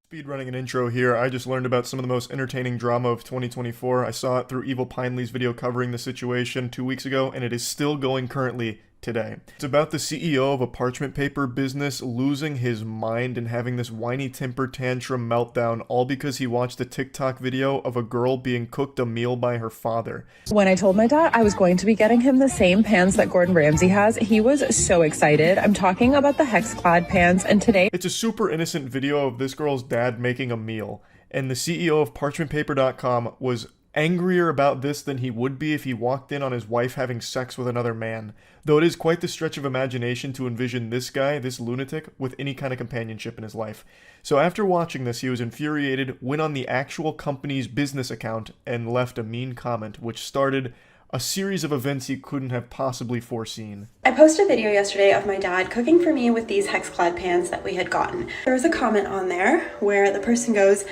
Speedrunning an intro here. I just learned about some of the most entertaining drama of 2024. I saw it through Evil Pinely's video covering the situation 2 weeks ago, and it is still going currently today. It's about the CEO of a parchment paper business losing his mind and having this whiny temper tantrum meltdown, all because he watched a TikTok video of a girl being cooked a meal by her father. When I told my dad I was going to be getting him the same pans that Gordon Ramsay has, he was so excited. I'm talking about the hex-clad pans, and today it's a super innocent video of this girl's dad making a meal, and the CEO of parchmentpaper.com was angrier about this than he would be if he walked in on his wife having sex with another man. Though it is quite the stretch of imagination to envision this guy, this lunatic, with any kind of companionship in his life. So after watching this, he was infuriated, went on the actual company's business account, and left a mean comment, which started a series of events he couldn't have possibly foreseen. I posted a video yesterday of my dad cooking for me with these hex-clad pans that we had gotten. There was a comment on there where the person goes,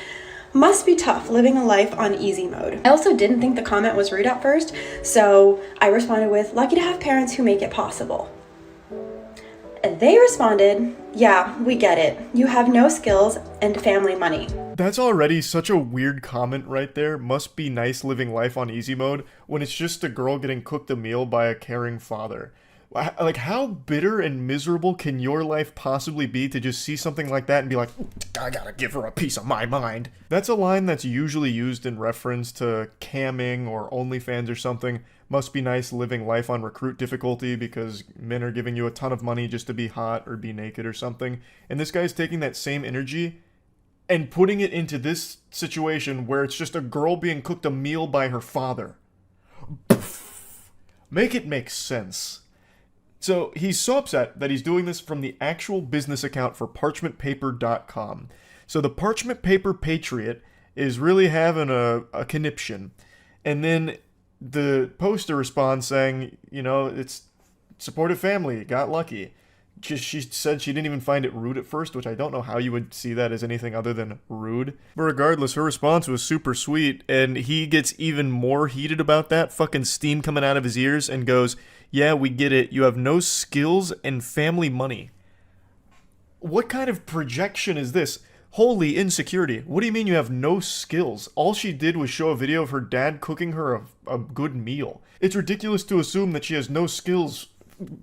"Must be tough living a life on easy mode." I also didn't think the comment was rude at first, so I responded with, "Lucky to have parents who make it possible." And they responded, "Yeah, we get it. You have no skills and family money." That's already such a weird comment right there. Must be nice living life on easy mode when it's just a girl getting cooked a meal by a caring father. Like, how bitter and miserable can your life possibly be to just see something like that and be like, I gotta give her a piece of my mind? That's a line that's usually used in reference to camming or OnlyFans or something. Must be nice living life on recruit difficulty because men are giving you a ton of money just to be hot or be naked or something. And this guy's taking that same energy and putting it into this situation where it's just a girl being cooked a meal by her father. Make it make sense. So he's so upset that he's doing this from the actual business account for parchmentpaper.com. So the Parchment Paper Patriot is really having a conniption. And then the poster responds saying, you know, it's supportive family, got lucky. She said she didn't even find it rude at first, which I don't know how you would see that as anything other than rude. But regardless, her response was super sweet, and he gets even more heated about that, fucking steam coming out of his ears, and goes, yeah, we get it, you have no skills and family money. What kind of projection is this? Holy insecurity. What do you mean you have no skills? All she did was show a video of her dad cooking her a good meal. It's ridiculous to assume that she has no skills.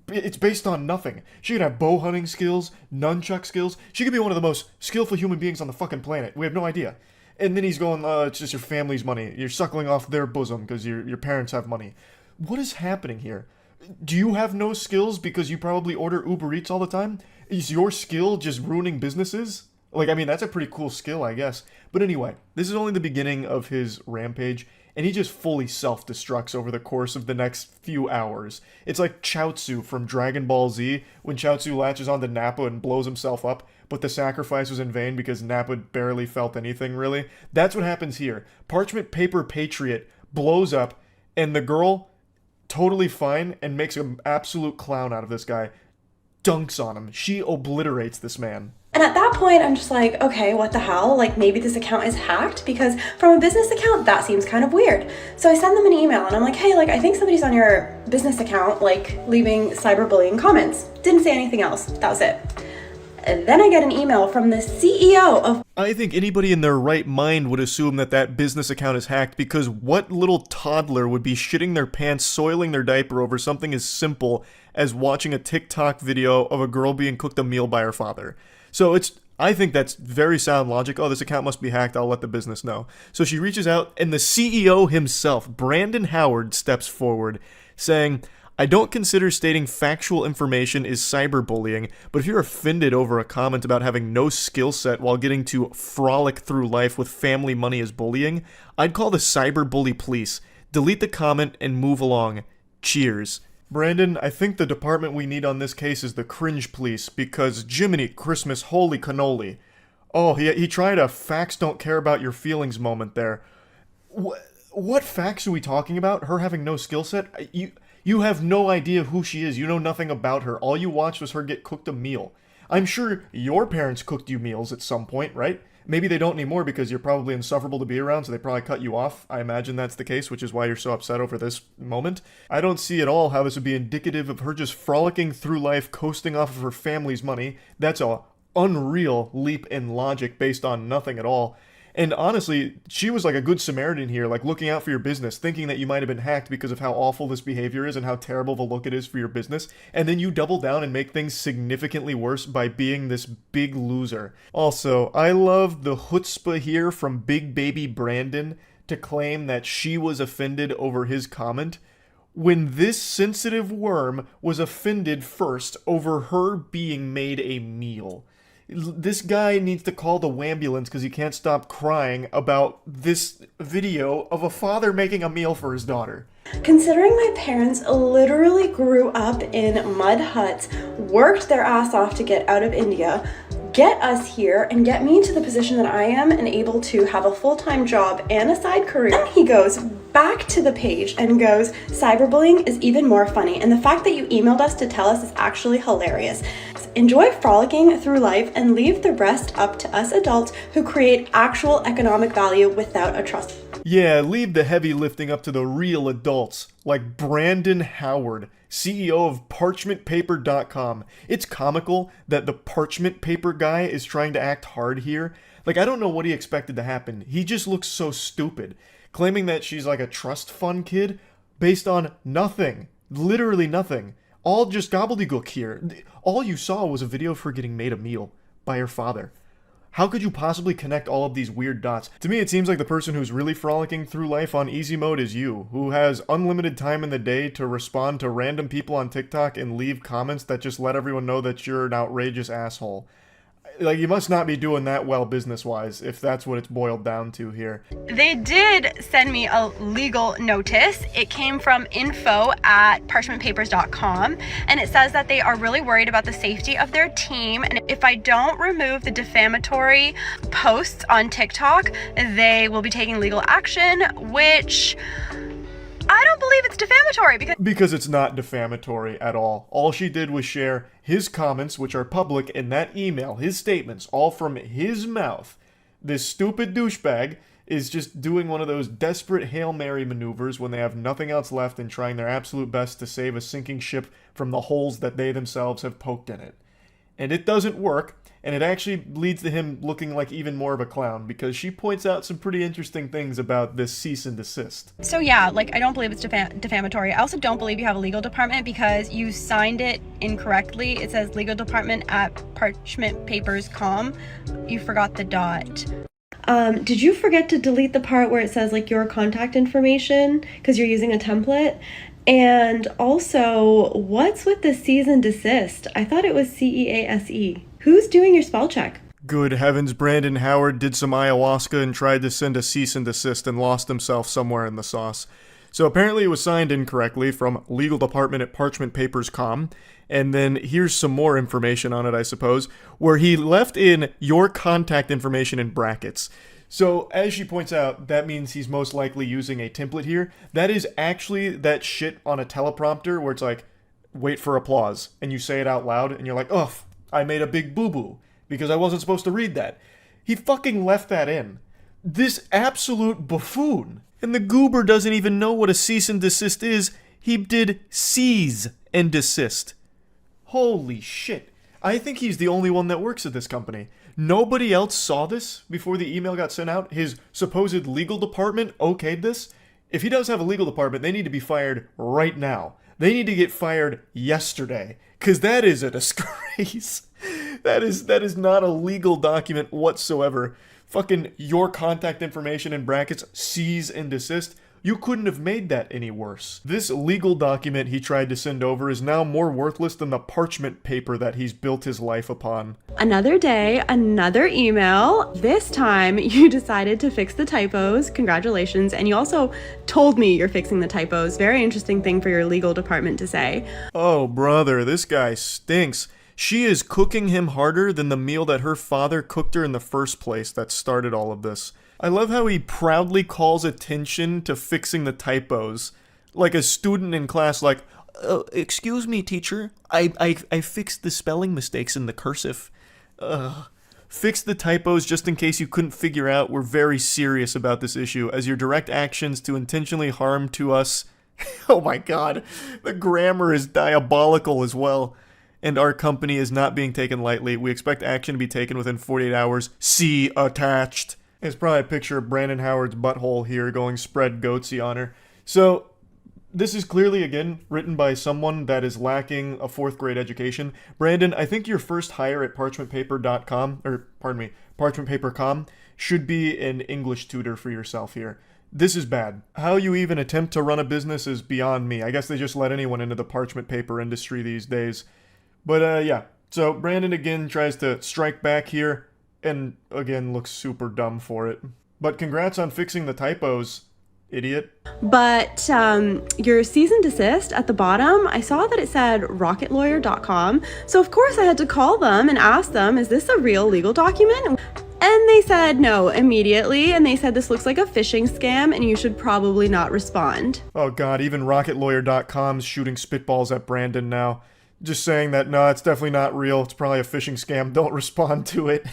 It's based on nothing. She could have bow hunting skills, nunchuck skills. She could be one of the most skillful human beings on the fucking planet. We have no idea. And then he's going, it's just your family's money. You're suckling off their bosom because your parents have money. What is happening here? Do you have no skills because you probably order Uber Eats all the time? Is your skill just ruining businesses? Like, I mean, that's a pretty cool skill, I guess. But anyway, this is only the beginning of his rampage, and he just fully self-destructs over the course of the next few hours. It's like Chaozu from Dragon Ball Z, when Chaozu latches onto Nappa and blows himself up, but the sacrifice was in vain because Nappa barely felt anything, really. That's what happens here. Parchment Paper Patriot blows up, and the girl, totally fine, and makes an absolute clown out of this guy. Dunks on him. She obliterates this man. And at that point, I'm just like, okay, what the hell? Like, maybe this account is hacked, because from a business account, that seems kind of weird. So I send them an email and I'm like, hey, like, I think somebody's on your business account, like, leaving cyberbullying comments. Didn't say anything else. That was it. And then I get an email from the CEO of... I think anybody in their right mind would assume that that business account is hacked, because what little toddler would be shitting their pants, soiling their diaper over something as simple as watching a TikTok video of a girl being cooked a meal by her father? So I think that's very sound logic. Oh, this account must be hacked. I'll let the business know. So she reaches out, and the CEO himself, Brandon Howard, steps forward, saying, I don't consider stating factual information is cyberbullying, but if you're offended over a comment about having no skill set while getting to frolic through life with family money as bullying, I'd call the cyberbully police. Delete the comment and move along. Cheers. Brandon, I think the department we need on this case is the cringe police, because Jiminy Christmas, holy cannoli. Oh, he tried a facts don't care about your feelings moment there. What facts are we talking about? Her having no skill set? You have no idea who she is. You know nothing about her. All you watched was her get cooked a meal. I'm sure your parents cooked you meals at some point, right? Maybe they don't anymore because you're probably insufferable to be around, so they probably cut you off. I imagine that's the case, which is why you're so upset over this moment. I don't see at all how this would be indicative of her just frolicking through life, coasting off of her family's money. That's a unreal leap in logic based on nothing at all. And honestly, she was like a good Samaritan here, like looking out for your business, thinking that you might have been hacked because of how awful this behavior is and how terrible the look it is for your business, and then you double down and make things significantly worse by being this big loser. Also, I love the chutzpah here from Big Baby Brandon to claim that she was offended over his comment, when this sensitive worm was offended first over her being made a meal. This guy needs to call the wambulance because he can't stop crying about this video of a father making a meal for his daughter. Considering my parents literally grew up in mud huts, worked their ass off to get out of India, get us here, and get me to the position that I am and able to have a full-time job and a side career. Then he goes back to the page and goes, cyberbullying is even more funny, and the fact that you emailed us to tell us is actually hilarious. Enjoy frolicking through life and leave the rest up to us adults who create actual economic value without a trust. Yeah, leave the heavy lifting up to the real adults, like Brandon Howard, CEO of parchmentpaper.com. It's comical that the parchment paper guy is trying to act hard here. Like, I don't know what he expected to happen. He just looks so stupid, claiming that she's like a trust fund kid based on nothing. Literally nothing. All just gobbledygook here. All you saw was a video of her getting made a meal by her father. How could you possibly connect all of these weird dots? To me, it seems like the person who's really frolicking through life on easy mode is you, who has unlimited time in the day to respond to random people on TikTok and leave comments that just let everyone know that you're an outrageous asshole. Like, you must not be doing that well business-wise, if that's what it's boiled down to here. They did send me a legal notice. It came from info@parchmentpapers.com, and it says that they are really worried about the safety of their team, and if I don't remove the defamatory posts on TikTok, they will be taking legal action, which I don't believe it's defamatory because it's not defamatory at all. All she did was share his comments, which are public, in that email, his statements, all from his mouth. This stupid douchebag is just doing one of those desperate Hail Mary maneuvers when they have nothing else left and trying their absolute best to save a sinking ship from the holes that they themselves have poked in it. And it doesn't work, and it actually leads to him looking like even more of a clown, because she points out some pretty interesting things about this cease and desist. So yeah, like, I don't believe it's defamatory. I also don't believe you have a legal department because you signed it incorrectly. It says legal department at parchmentpapers.com. You forgot the dot. Did you forget to delete the part where it says, like, your contact information because you're using a template? And also, what's with the cease and desist? I thought it was CEASE. Who's doing your spell check? Good heavens, Brandon Howard did some ayahuasca and tried to send a cease and desist and lost himself somewhere in the sauce. So apparently it was signed incorrectly from legal department at parchmentpapers.com. And then here's some more information on it, I suppose, where he left in your contact information in brackets. So, as she points out, that means he's most likely using a template here. That is actually that shit on a teleprompter where it's like, wait for applause, and you say it out loud, and you're like, ugh, I made a big boo-boo, because I wasn't supposed to read that. He fucking left that in. This absolute buffoon. And the goober doesn't even know what a cease and desist is. He did seize and desist. Holy shit. I think he's the only one that works at this company. Nobody else saw this before the email got sent out. His supposed legal department okayed this. If he does have a legal department, they need to be fired right now. They need to get fired yesterday, because that is a disgrace. That is not a legal document whatsoever. Fucking your contact information in brackets, cease and desist. You couldn't have made that any worse. This legal document he tried to send over is now more worthless than the parchment paper that he's built his life upon. Another day, another email. This time you decided to fix the typos. Congratulations. And you also told me you're fixing the typos. Very interesting thing for your legal department to say. Oh, brother, this guy stinks. She is cooking him harder than the meal that her father cooked her in the first place that started all of this. I love how he proudly calls attention to fixing the typos. Like a student in class, like, excuse me, teacher, I fixed the spelling mistakes in the cursive. Fix the typos just in case you couldn't figure out we're very serious about this issue, as your direct actions to intentionally harm to us. Oh my god, the grammar is diabolical as well. And our company is not being taken lightly. We expect action to be taken within 48 hours. See attached. It's probably a picture of Brandon Howard's butthole here going spread goatsy on her. So, this is clearly, again, written by someone that is lacking a 4th grade education. Brandon, I think your first hire at parchmentpaper.com should be an English tutor for yourself here. This is bad. How you even attempt to run a business is beyond me. I guess they just let anyone into the parchment paper industry these days. But, yeah. So, Brandon again tries to strike back here. And, again, looks super dumb for it. But congrats on fixing the typos, idiot. But your cease and desist at the bottom, I saw that it said rocketlawyer.com. So, of course, I had to call them and ask them, is this a real legal document? And they said no immediately. And they said this looks like a phishing scam and you should probably not respond. Oh, God, even rocketlawyer.com's shooting spitballs at Brandon now. Just saying that, no, it's definitely not real. It's probably a phishing scam. Don't respond to it.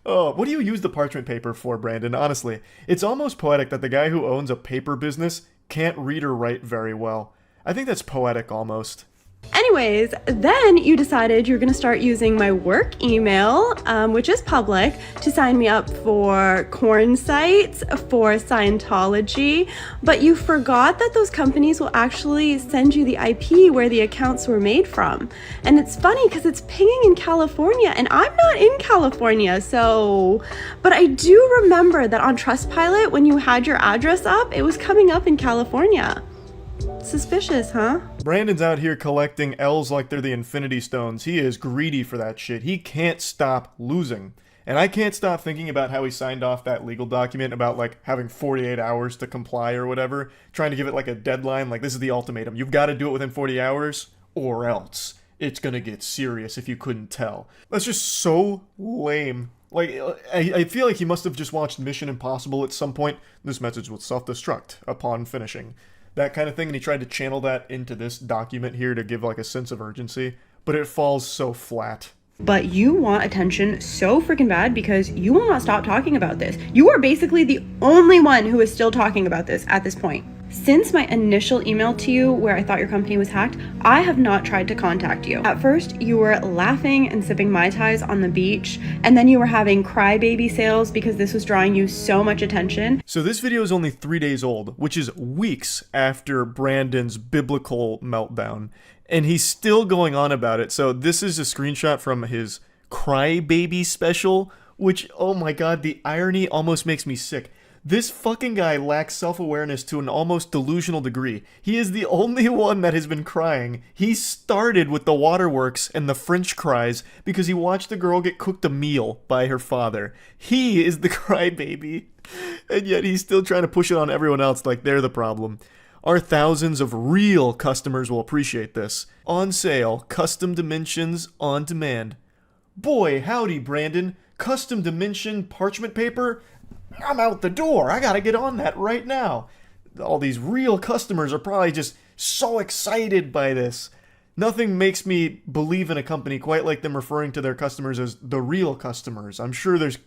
Oh, what do you use the parchment paper for, Brandon? Honestly, it's almost poetic that the guy who owns a paper business can't read or write very well. I think that's poetic almost. Anyways, then you decided you're going to start using my work email, which is public, to sign me up for corn sites, for Scientology, but you forgot that those companies will actually send you the IP where the accounts were made from. And it's funny because it's pinging in California, and I'm not in California, so... But I do remember that on Trustpilot, when you had your address up, it was coming up in California. Suspicious, huh? Brandon's out here collecting L's like they're the Infinity Stones. He is greedy for that shit. He can't stop losing. And I can't stop thinking about how he signed off that legal document about, like, having 48 hours to comply or whatever, trying to give it, like, a deadline. Like, this is the ultimatum. You've got to do it within 40 hours, or else it's gonna get serious if you couldn't tell. That's just so lame. Like, I feel like he must have just watched Mission Impossible at some point. This message will self-destruct upon finishing. That kind of thing, and he tried to channel that into this document here to give, like, a sense of urgency, but it falls so flat. But you want attention so freaking bad because you will not stop talking about this. You are basically the only one who is still talking about this at this point. Since my initial email to you where I thought your company was hacked, I have not tried to contact you. At first, you were laughing and sipping Mai Tais on the beach, and then you were having crybaby sales because this was drawing you so much attention. So this video is only 3 days old, which is weeks after Brandon's biblical meltdown, and he's still going on about it. So this is a screenshot from his crybaby special, which, oh my god, the irony almost makes me sick. This fucking guy lacks self-awareness to an almost delusional degree. He is the only one that has been crying. He started with the waterworks and the French cries because he watched the girl get cooked a meal by her father. He is the crybaby, and yet he's still trying to push it on everyone else like they're the problem. Our thousands of real customers will appreciate this. On sale, custom dimensions on demand. Boy, howdy, Brandon. Custom dimension parchment paper? I'm out the door. I gotta get on that right now. All these real customers are probably just so excited by this. Nothing makes me believe in a company quite like them referring to their customers as the real customers. I'm sure there's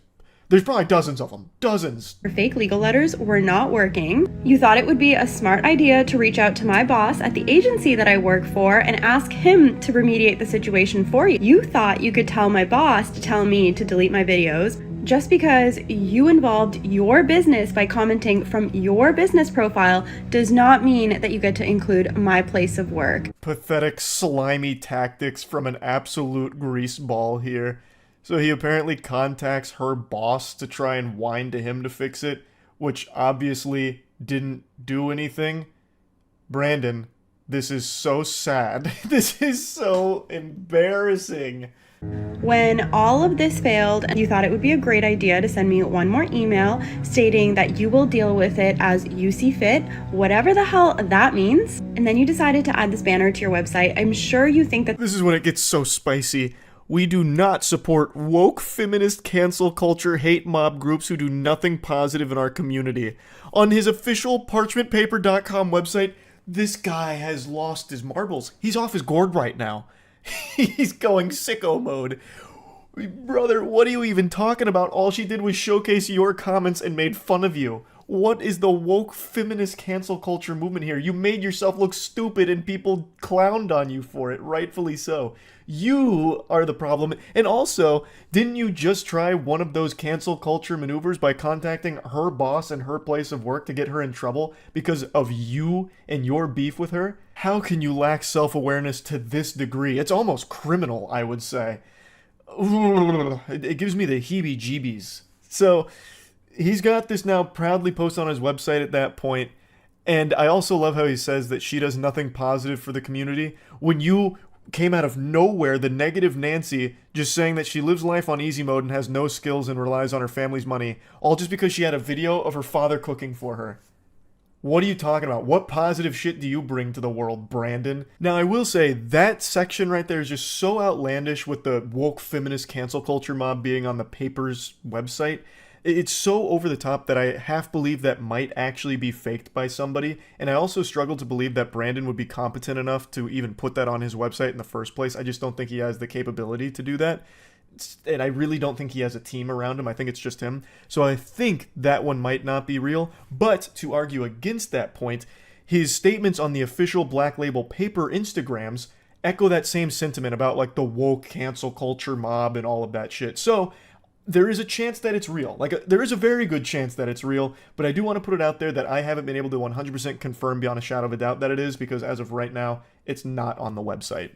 probably dozens of them. Dozens. Your fake legal letters were not working. You thought it would be a smart idea to reach out to my boss at the agency that I work for and ask him to remediate the situation for you. You thought you could tell my boss to tell me to delete my videos. Just because you involved your business by commenting from your business profile does not mean that you get to include my place of work. Pathetic, slimy tactics from an absolute greaseball here. So he apparently contacts her boss to try and whine to him to fix it, which obviously didn't do anything. Brandon, this is so sad. This is so embarrassing. When all of this failed, you thought it would be a great idea to send me one more email stating that you will deal with it as you see fit, whatever the hell that means. And then you decided to add this banner to your website. I'm sure you think that this is when it gets so spicy. We do not support woke feminist cancel culture hate mob groups who do nothing positive in our community. On his official parchmentpaper.com website, this guy has lost his marbles. He's off his gourd right now. He's going sicko mode. Brother, what are you even talking about? All she did was showcase your comments and made fun of you. What is the woke feminist cancel culture movement here? You made yourself look stupid and people clowned on you for it, rightfully so. You are the problem. And also, didn't you just try one of those cancel culture maneuvers by contacting her boss and her place of work to get her in trouble because of you and your beef with her? How can you lack self-awareness to this degree? It's almost criminal, I would say. It gives me the heebie-jeebies. So he's got this now proudly posted on his website at that point, and I also love how he says that she does nothing positive for the community. When you came out of nowhere, the negative Nancy just saying that she lives life on easy mode and has no skills and relies on her family's money, all just because she had a video of her father cooking for her. What are you talking about? What positive shit do you bring to the world, Brandon? Now, I will say, that section right there is just so outlandish with the woke feminist cancel culture mob being on the paper's website. It's so over the top that I half believe that might actually be faked by somebody, and I also struggle to believe that Brandon would be competent enough to even put that on his website in the first place. I just don't think he has the capability to do that. And I really don't think he has a team around him. I think it's just him. So I think that one might not be real. But to argue against that point, his statements on the official Black Label Paper Instagrams echo that same sentiment about like the woke cancel culture mob and all of that shit. So there is a chance that it's real. There is a very good chance that it's real, but I do want to put it out there that I haven't been able to 100% confirm beyond a shadow of a doubt that it is, because as of right now, it's not on the website.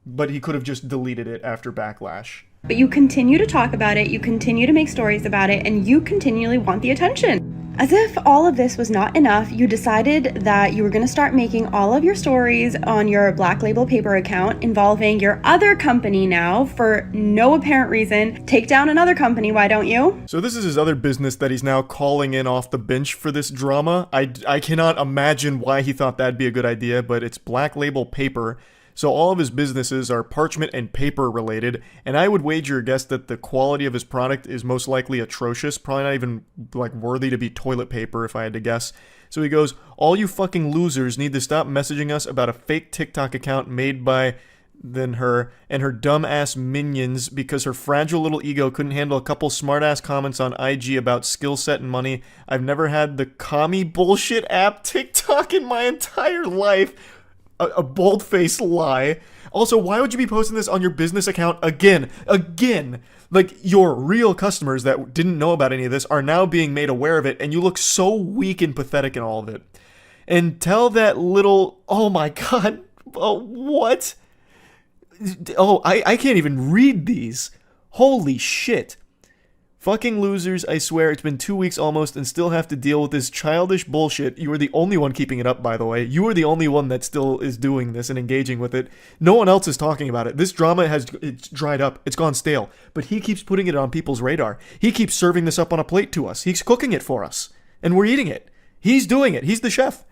But he could have just deleted it after backlash. But you continue to talk about it, you continue to make stories about it, and you continually want the attention. As if all of this was not enough, you decided that you were going to start making all of your stories on your Black Label Paper account involving your other company now for no apparent reason. Take down another company, why don't you? So this is his other business that he's now calling in off the bench for this drama. I cannot imagine why he thought that'd be a good idea, but it's Black Label Paper. So all of his businesses are parchment and paper related, and I would wager a guess that the quality of his product is most likely atrocious, probably not even like worthy to be toilet paper if I had to guess. So he goes, all you fucking losers need to stop messaging us about a fake TikTok account made by then her and her dumb-ass minions because her fragile little ego couldn't handle a couple smart-ass comments on IG about skill set and money. I've never had the commie bullshit app TikTok in my entire life. A bold-faced lie. Also, why would you be posting this on your business account again? Like, your real customers that didn't know about any of this are now being made aware of it, and you look so weak and pathetic in all of it. And tell that little... Oh my god. Oh, what? Oh, I can't even read these. Holy shit. Fucking losers, I swear, it's been 2 weeks almost and still have to deal with this childish bullshit. You are the only one keeping it up, by the way. You are the only one that still is doing this and engaging with it. No one else is talking about it. This drama it's dried up. It's gone stale. But he keeps putting it on people's radar. He keeps serving this up on a plate to us. He's cooking it for us. And we're eating it. He's doing it. He's the chef.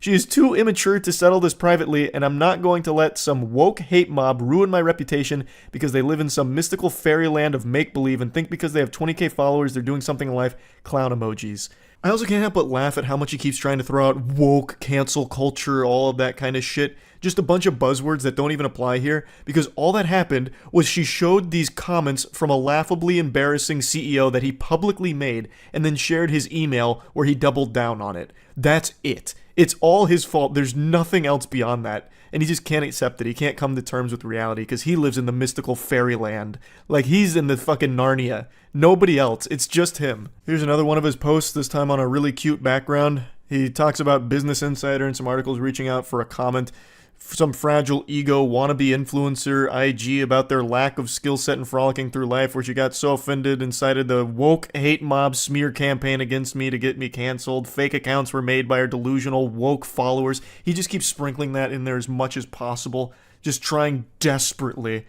She is too immature to settle this privately, and I'm not going to let some woke hate mob ruin my reputation because they live in some mystical fairyland of make-believe and think because they have 20k followers they're doing something in life. Clown emojis. I also can't help but laugh at how much he keeps trying to throw out woke, cancel culture, all of that kind of shit. Just a bunch of buzzwords that don't even apply here, because all that happened was she showed these comments from a laughably embarrassing CEO that he publicly made and then shared his email where he doubled down on it. That's it. It's all his fault. There's nothing else beyond that. And he just can't accept it. He can't come to terms with reality because he lives in the mystical fairyland. Like, he's in the fucking Narnia. Nobody else. It's just him. Here's another one of his posts, this time on a really cute background. He talks about Business Insider and some articles reaching out for a comment. Some fragile ego wannabe influencer IG about their lack of skill set and frolicking through life, where she got so offended and cited the woke hate mob smear campaign against me to get me canceled. Fake accounts were made by her delusional woke followers. He just keeps sprinkling that in there as much as possible, just trying desperately.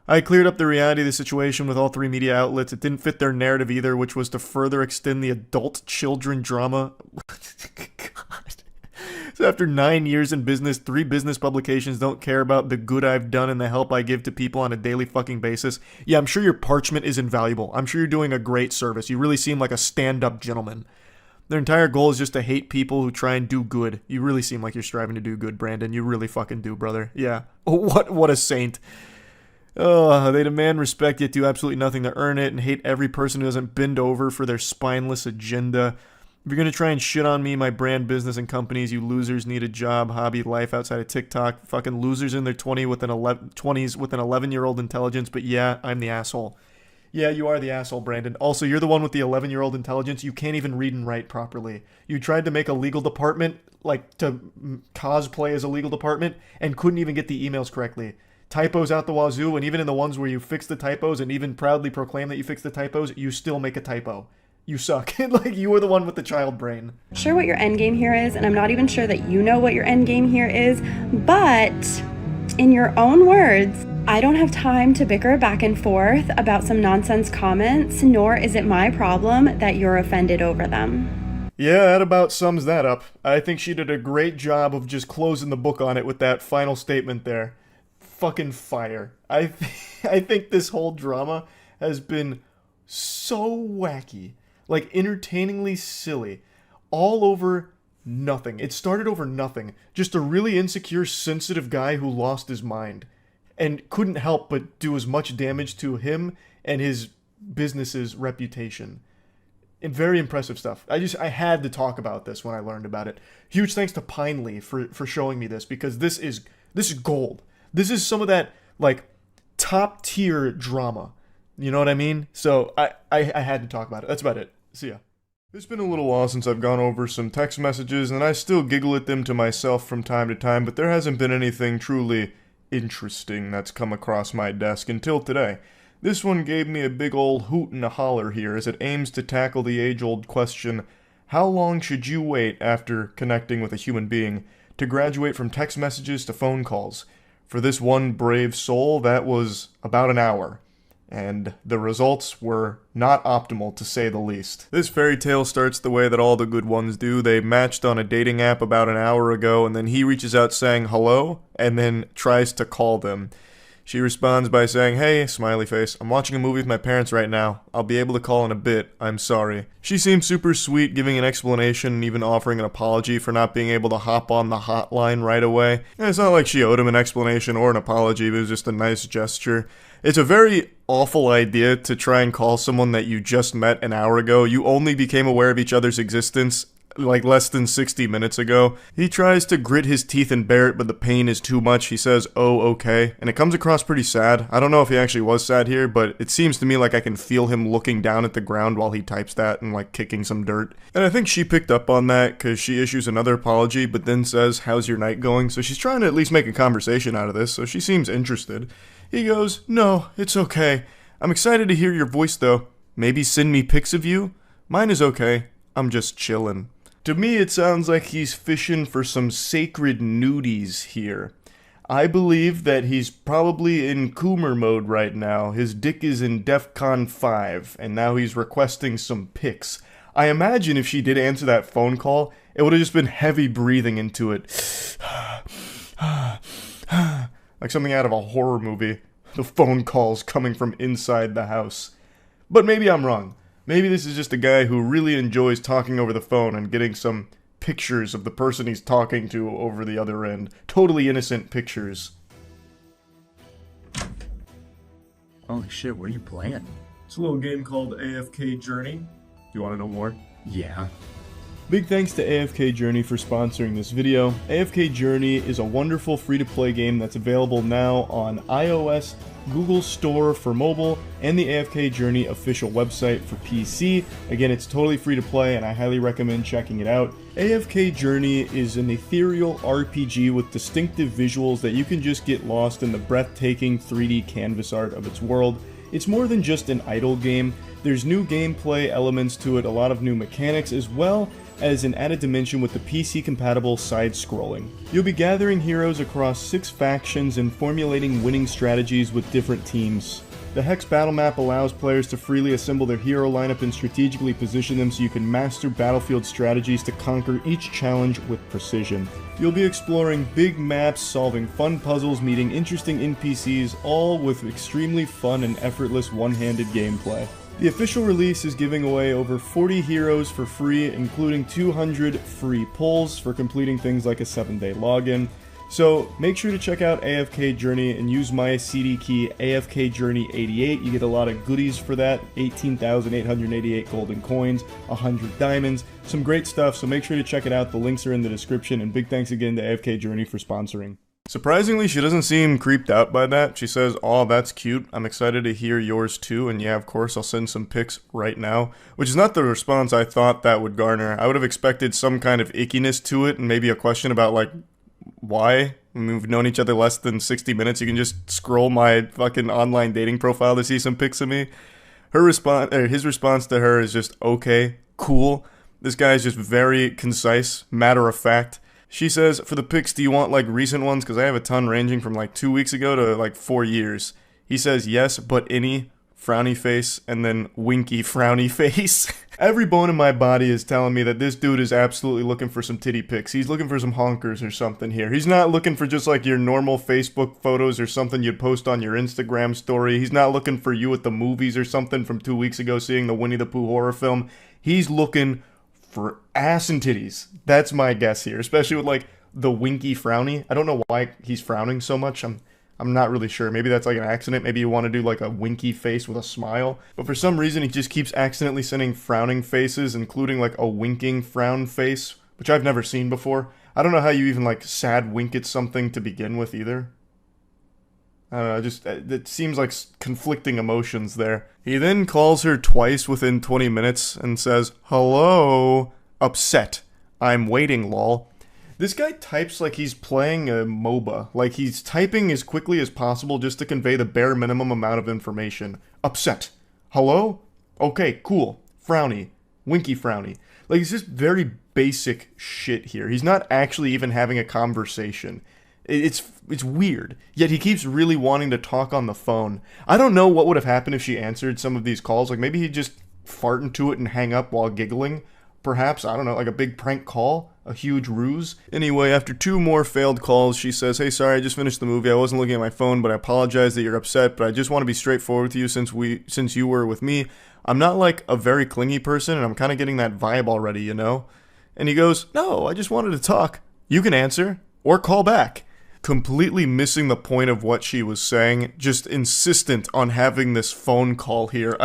I cleared up the reality of the situation with all three media outlets. It didn't fit their narrative either, which was to further extend the adult-children drama. God. So after 9 years in business, 3 business publications don't care about the good I've done and the help I give to people on a daily fucking basis. Yeah, I'm sure your parchment is invaluable. I'm sure you're doing a great service. You really seem like a stand-up gentleman. Their entire goal is just to hate people who try and do good. You really seem like you're striving to do good, Brandon. You really fucking do, brother. Yeah. What a saint. Oh, they demand respect yet do absolutely nothing to earn it and hate every person who doesn't bend over for their spineless agenda. If you're going to try and shit on me, my brand, business, and companies, you losers need a job, hobby, life outside of TikTok. Fucking losers in their 20s with an 11-year-old intelligence, but yeah, I'm the asshole. Yeah, you are the asshole, Brandon. Also, you're the one with the 11-year-old intelligence. You can't even read and write properly. You tried to make a legal department, like to cosplay as a legal department, and couldn't even get the emails correctly. Typos out the wazoo, and even in the ones where you fix the typos and even proudly proclaim that you fix the typos, you still make a typo. You suck. Like, you were the one with the child brain. Sure what your end game here is, and I'm not even sure that you know what your end game here is, but in your own words, I don't have time to bicker back and forth about some nonsense comments, nor is it my problem that you're offended over them. Yeah, that about sums that up. I think she did a great job of just closing the book on it with that final statement there. Fucking fire. I think this whole drama has been so wacky. Like, entertainingly silly. All over nothing. It started over nothing. Just a really insecure, sensitive guy who lost his mind. And couldn't help but do as much damage to him and his business's reputation. And very impressive stuff. I had to talk about this when I learned about it. Huge thanks to Pinely for showing me this, because this is gold. This is some of that, like, top tier drama. You know what I mean? So I had to talk about it. That's about it. See ya. It's been a little while since I've gone over some text messages, and I still giggle at them to myself from time to time, but there hasn't been anything truly interesting that's come across my desk until today. This one gave me a big old hoot and a holler here as it aims to tackle the age-old question, How long should you wait after connecting with a human being to graduate from text messages to phone calls? For this one brave soul, that was about an hour. And the results were not optimal, to say the least. This fairy tale starts the way that all the good ones do. They matched on a dating app about an hour ago, and then he reaches out saying hello, and then tries to call them. She responds by saying, "Hey, smiley face, I'm watching a movie with my parents right now. I'll be able to call in a bit. I'm sorry." She seems super sweet, giving an explanation and even offering an apology for not being able to hop on the hotline right away. And it's not like she owed him an explanation or an apology, but it was just a nice gesture. It's a very awful idea to try and call someone that you just met an hour ago. You only became aware of each other's existence like less than 60 minutes ago. He tries to grit his teeth and bear it, but the pain is too much. He says, "Oh, okay." And it comes across pretty sad. I don't know if he actually was sad here, but it seems to me like I can feel him looking down at the ground while he types that and like kicking some dirt. And I think she picked up on that because she issues another apology, but then says, "How's your night going?" So she's trying to at least make a conversation out of this, so she seems interested. He goes, "No, it's okay. I'm excited to hear your voice though. Maybe send me pics of you? Mine is okay. I'm just chillin'." To me, it sounds like he's fishing for some sacred nudies here. I believe that he's probably in Coomer mode right now. His dick is in DEFCON 5, and now he's requesting some pics. I imagine if she did answer that phone call, it would have just been heavy breathing into it. Like something out of a horror movie. The phone calls coming from inside the house. But maybe I'm wrong. Maybe this is just a guy who really enjoys talking over the phone and getting some pictures of the person he's talking to over the other end. Totally innocent pictures. Holy shit, what are you playing? It's a little game called AFK Journey. Do you want to know more? Yeah. Big thanks to AFK Journey for sponsoring this video. AFK Journey is a wonderful free-to-play game that's available now on iOS, Google Store for mobile, and the AFK Journey official website for PC. Again, it's totally free to play and I highly recommend checking it out. AFK Journey is an ethereal RPG with distinctive visuals that you can just get lost in the breathtaking 3D canvas art of its world. It's more than just an idle game. There's new gameplay elements to it, a lot of new mechanics, as well as an added dimension with the PC-compatible side-scrolling. You'll be gathering heroes across 6 factions and formulating winning strategies with different teams. The Hex battle map allows players to freely assemble their hero lineup and strategically position them so you can master battlefield strategies to conquer each challenge with precision. You'll be exploring big maps, solving fun puzzles, meeting interesting NPCs, all with extremely fun and effortless one-handed gameplay. The official release is giving away over 40 heroes for free, including 200 free pulls for completing things like a 7-day login. So make sure to check out AFK Journey and use my CD key AFK Journey 88. You get a lot of goodies for that, 18,888 golden coins, 100 diamonds, some great stuff, so make sure to check it out. The links are in the description, and big thanks again to AFK Journey for sponsoring. Surprisingly, she doesn't seem creeped out by that. She says, "Oh, that's cute. I'm excited to hear yours too, and yeah, of course, I'll send some pics right now." Which is not the response I thought that would garner. I would have expected some kind of ickiness to it, and maybe a question about, like, why? I mean, we've known each other less than 60 minutes. You can just scroll my fucking online dating profile to see some pics of me. His response to her is just, "Okay, cool." This guy is just very concise, matter of fact. She says, "For the pics, do you want like recent ones? Because I have a ton ranging from like 2 weeks ago to like 4 years. He says, "Yes, but any," frowny face, and then winky frowny face. Every bone in my body is telling me that this dude is absolutely looking for some titty pics. He's looking for some honkers or something here. He's not looking for just like your normal Facebook photos or something you'd post on your Instagram story. He's not looking for you at the movies or something from 2 weeks ago seeing the Winnie the Pooh horror film. He's looking for ass and titties. That's my guess here, especially with like the winky frowny. I don't know why he's frowning so much. I'm not really sure. Maybe that's like an accident. Maybe you want to do like a winky face with a smile. But for some reason, he just keeps accidentally sending frowning faces, including like a winking frown face, which I've never seen before. I don't know how you even like sad wink at something to begin with either. I don't know, just, it seems like conflicting emotions there. He then calls her twice within 20 minutes and says, "Hello, upset. I'm waiting, lol." This guy types like he's playing a MOBA. Like he's typing as quickly as possible just to convey the bare minimum amount of information. Upset. Hello? Okay, cool. Frowny. Winky frowny. Like, it's just very basic shit here. He's not actually even having a conversation. It's weird. Yet he keeps really wanting to talk on the phone. I don't know what would have happened if she answered some of these calls. Like, maybe he'd just fart into it and hang up while giggling. Perhaps, I don't know, like a big prank call? A huge ruse? Anyway, after 2 more failed calls, she says, "Hey, sorry, I just finished the movie. I wasn't looking at my phone, but I apologize that you're upset, but I just want to be straightforward with you since you were with me. I'm not like a very clingy person, and I'm kind of getting that vibe already, you know?" And he goes, "No, I just wanted to talk. You can answer, or call back." Completely missing the point of what she was saying, just insistent on having this phone call here.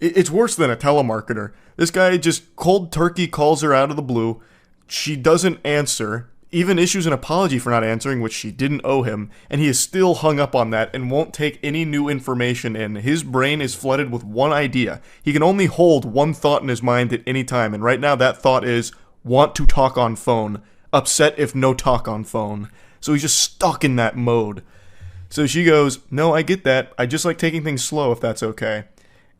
It's worse than a telemarketer. This guy just cold turkey calls her out of the blue. She doesn't answer, even issues an apology for not answering, which she didn't owe him, and he is still hung up on that and won't take any new information in. His brain is flooded with one idea. He can only hold one thought in his mind at any time, and right now that thought is, want to talk on phone. Upset if no talk on phone. So he's just stuck in that mode. So she goes, "No, I get that. I just like taking things slow if that's okay."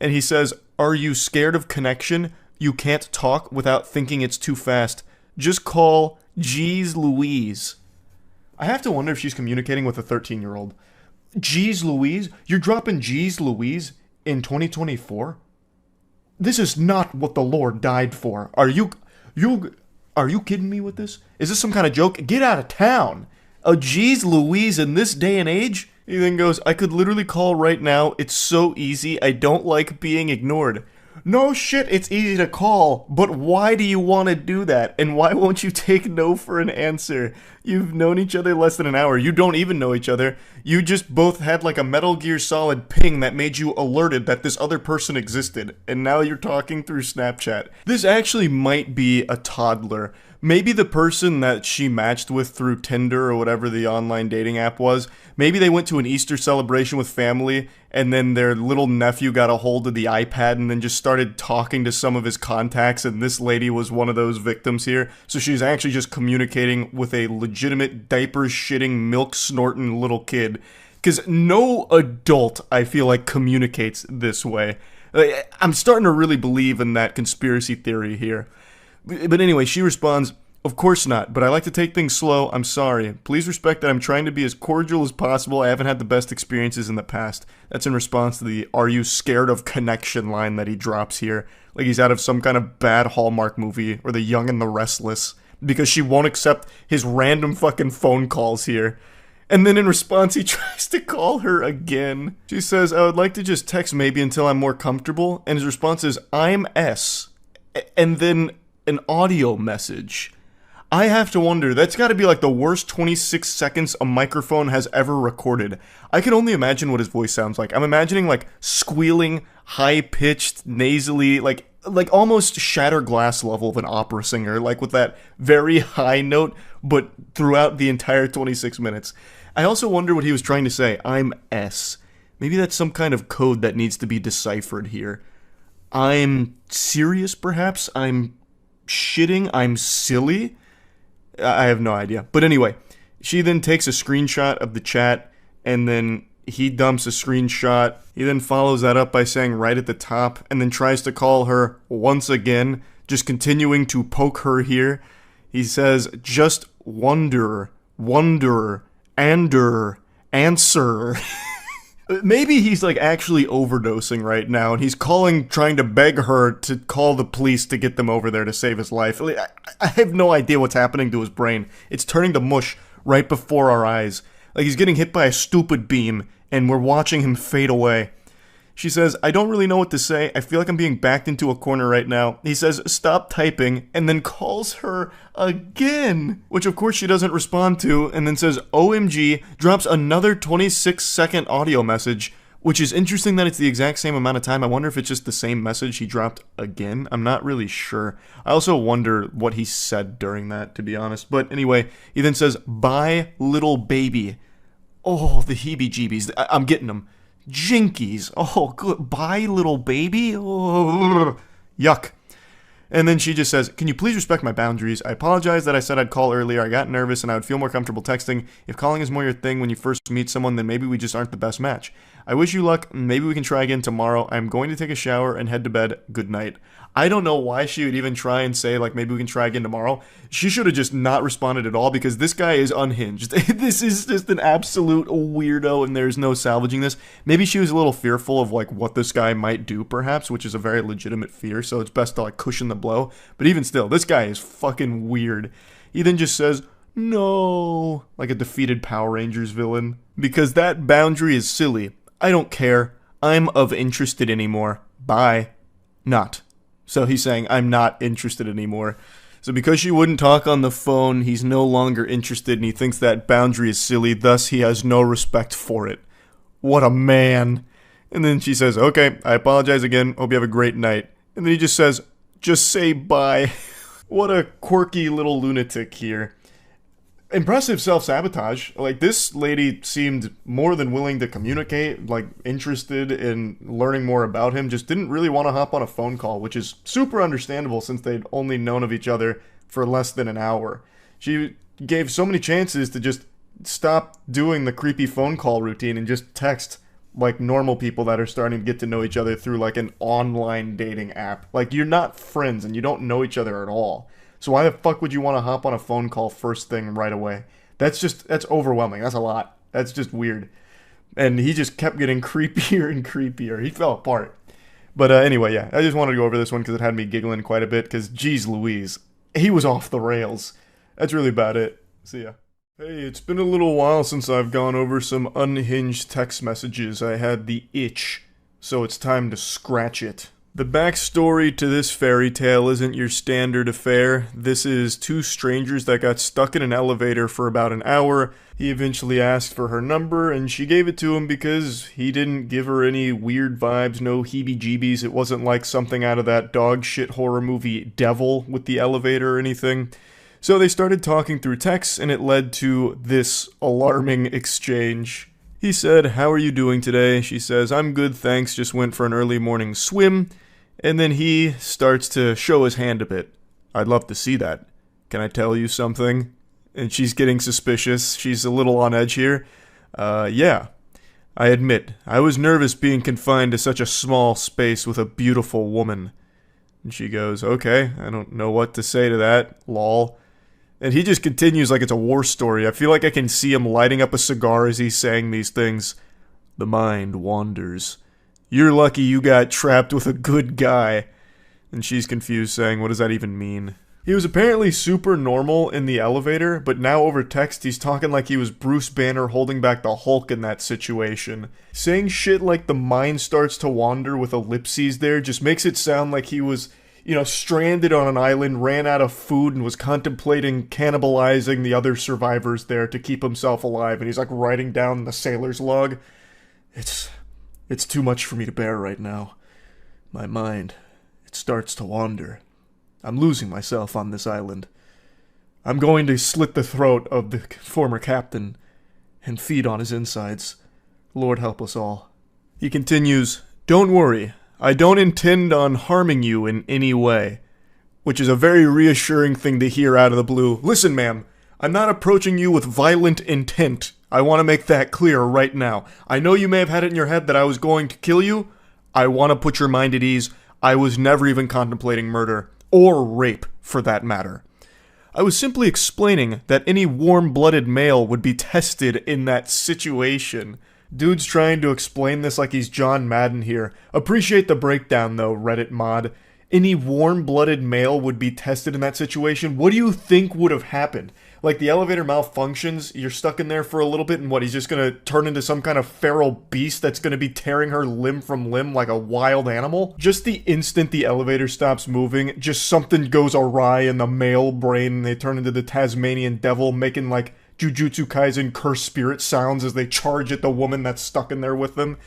And he says, "Are you scared of connection? You can't talk without thinking it's too fast. Just call Jeez Louise." I have to wonder if she's communicating with a 13-year-old. Jeez Louise? You're dropping Jeez Louise in 2024? This is not what the Lord died for. Are you kidding me with this? Is this some kind of joke? Get out of town. A Jeez Louise in this day and age? He then goes, "I could literally call right now. It's so easy. I don't like being ignored." No shit, it's easy to call, but why do you want to do that? And why won't you take no for an answer? You've known each other less than an hour. You don't even know each other. You just both had like a Metal Gear Solid ping that made you alerted that this other person existed, and now you're talking through Snapchat. This actually might be a toddler. Maybe the person that she matched with through Tinder or whatever the online dating app was, maybe they went to an Easter celebration with family, and then their little nephew got a hold of the iPad and then just started talking to some of his contacts, and this lady was one of those victims here. So she's actually just communicating with a legitimate diaper-shitting, milk-snorting little kid. Because no adult, I feel like, communicates this way. I'm starting to really believe in that conspiracy theory here. But anyway, she responds, "Of course not, but I like to take things slow. I'm sorry. Please respect that I'm trying to be as cordial as possible. I haven't had the best experiences in the past." That's in response to the "Are you scared of connection" line that he drops here. Like he's out of some kind of bad Hallmark movie, or The Young and the Restless. Because she won't accept his random fucking phone calls here. And then in response, he tries to call her again. She says, "I would like to just text maybe until I'm more comfortable." And his response is, "I'm S." And then an audio message. I have to wonder, that's got to be like the worst 26 seconds a microphone has ever recorded. I can only imagine what his voice sounds like. I'm imagining like squealing, high-pitched, nasally, like almost shatter glass level of an opera singer, like with that very high note, but throughout the entire 26 minutes. I also wonder what he was trying to say. I'm S. Maybe that's some kind of code that needs to be deciphered here. I'm serious, perhaps? I'm shitting? I'm silly? I have no idea. But anyway, she then takes a screenshot of the chat, and then he dumps a screenshot. He then follows that up by saying right at the top, and then tries to call her once again, just continuing to poke her here. He says, "Just wonder, answer." Maybe he's like actually overdosing right now, and he's trying to beg her to call the police to get them over there to save his life. I have no idea what's happening to his brain. It's turning to mush right before our eyes. Like he's getting hit by a stupid beam, and we're watching him fade away. She says, "I don't really know what to say. I feel like I'm being backed into a corner right now." He says, "Stop typing," and then calls her again, which of course she doesn't respond to, and then says, "OMG," drops another 26-second audio message, which is interesting that it's the exact same amount of time. I wonder if it's just the same message he dropped again. I'm not really sure. I also wonder what he said during that, to be honest. But anyway, he then says, "Bye, little baby." Oh, the heebie-jeebies. I'm getting them. Jinkies. Oh, good. Bye, little baby. Oh, yuck. And then she just says, "Can you please respect my boundaries? I apologize that I said I'd call earlier. I got nervous and I would feel more comfortable texting. If calling is more your thing when you first meet someone, then maybe we just aren't the best match. I wish you luck. Maybe we can try again tomorrow. I'm going to take a shower and head to bed. Good night." I don't know why she would even try and say, like, maybe we can try again tomorrow. She should have just not responded at all, because this guy is unhinged. This is just an absolute weirdo, and there's no salvaging this. Maybe she was a little fearful of, like, what this guy might do, perhaps, which is a very legitimate fear, so it's best to, like, cushion the blow. But even still, this guy is fucking weird. He then just says, no, like a defeated Power Rangers villain. Because that boundary is silly. I don't care. I'm of interested anymore. Bye. Not. So he's saying, I'm not interested anymore. So because she wouldn't talk on the phone, he's no longer interested, and he thinks that boundary is silly, thus he has no respect for it. What a man. And then she says, okay, I apologize again, hope you have a great night. And then he just says, just say bye. What a quirky little lunatic here. Impressive self-sabotage. Like, this lady seemed more than willing to communicate, like, interested in learning more about him, just didn't really want to hop on a phone call, which is super understandable since they'd only known of each other for less than an hour. She gave so many chances to just stop doing the creepy phone call routine and just text like normal people that are starting to get to know each other through like an online dating app. Like, you're not friends and you don't know each other at all. So why the fuck would you want to hop on a phone call first thing right away? That's overwhelming. That's a lot. That's just weird. And he just kept getting creepier and creepier. He fell apart. But anyway, yeah, I just wanted to go over this one because it had me giggling quite a bit because, geez Louise, he was off the rails. That's really about it. See ya. Hey, it's been a little while since I've gone over some unhinged text messages. I had the itch, so it's time to scratch it. The backstory to this fairy tale isn't your standard affair. This is two strangers that got stuck in an elevator for about an hour. He eventually asked for her number, and she gave it to him because he didn't give her any weird vibes, no heebie-jeebies. It wasn't like something out of that dog shit horror movie Devil with the elevator or anything. So they started talking through text, and it led to this alarming exchange. He said, "How are you doing today?" She says, "I'm good, thanks, just went for an early morning swim." And then he starts to show his hand a bit. "I'd love to see that. Can I tell you something?" And she's getting suspicious. She's a little on edge here. Yeah. I admit, I was nervous being confined to such a small space with a beautiful woman. And she goes, "Okay, I don't know what to say to that, lol." And he just continues like it's a war story. I feel like I can see him lighting up a cigar as he's saying these things. "The mind wanders. You're lucky you got trapped with a good guy." And she's confused, saying, "What does that even mean?" He was apparently super normal in the elevator, but now over text he's talking like he was Bruce Banner holding back the Hulk in that situation. Saying shit like the mind starts to wander with ellipses there just makes it sound like he was, stranded on an island, ran out of food, and was contemplating cannibalizing the other survivors there to keep himself alive, and he's like writing down the sailor's log. It's too much for me to bear right now. My mind, it starts to wander. I'm losing myself on this island. I'm going to slit the throat of the former captain and feed on his insides. Lord help us all. He continues, "Don't worry, I don't intend on harming you in any way." Which is a very reassuring thing to hear out of the blue. Listen, ma'am, I'm not approaching you with violent intent. I want to make that clear right now. I know you may have had it in your head that I was going to kill you. I want to put your mind at ease. I was never even contemplating murder. Or rape, for that matter. I was simply explaining that any warm-blooded male would be tested in that situation. Dude's trying to explain this like he's John Madden here. Appreciate the breakdown though, Reddit mod. Any warm-blooded male would be tested in that situation? What do you think would have happened? Like, the elevator malfunctions, you're stuck in there for a little bit, and what, he's just gonna turn into some kind of feral beast that's gonna be tearing her limb from limb like a wild animal? Just the instant the elevator stops moving, just something goes awry in the male brain, and they turn into the Tasmanian devil, making like Jujutsu Kaisen curse spirit sounds as they charge at the woman that's stuck in there with them.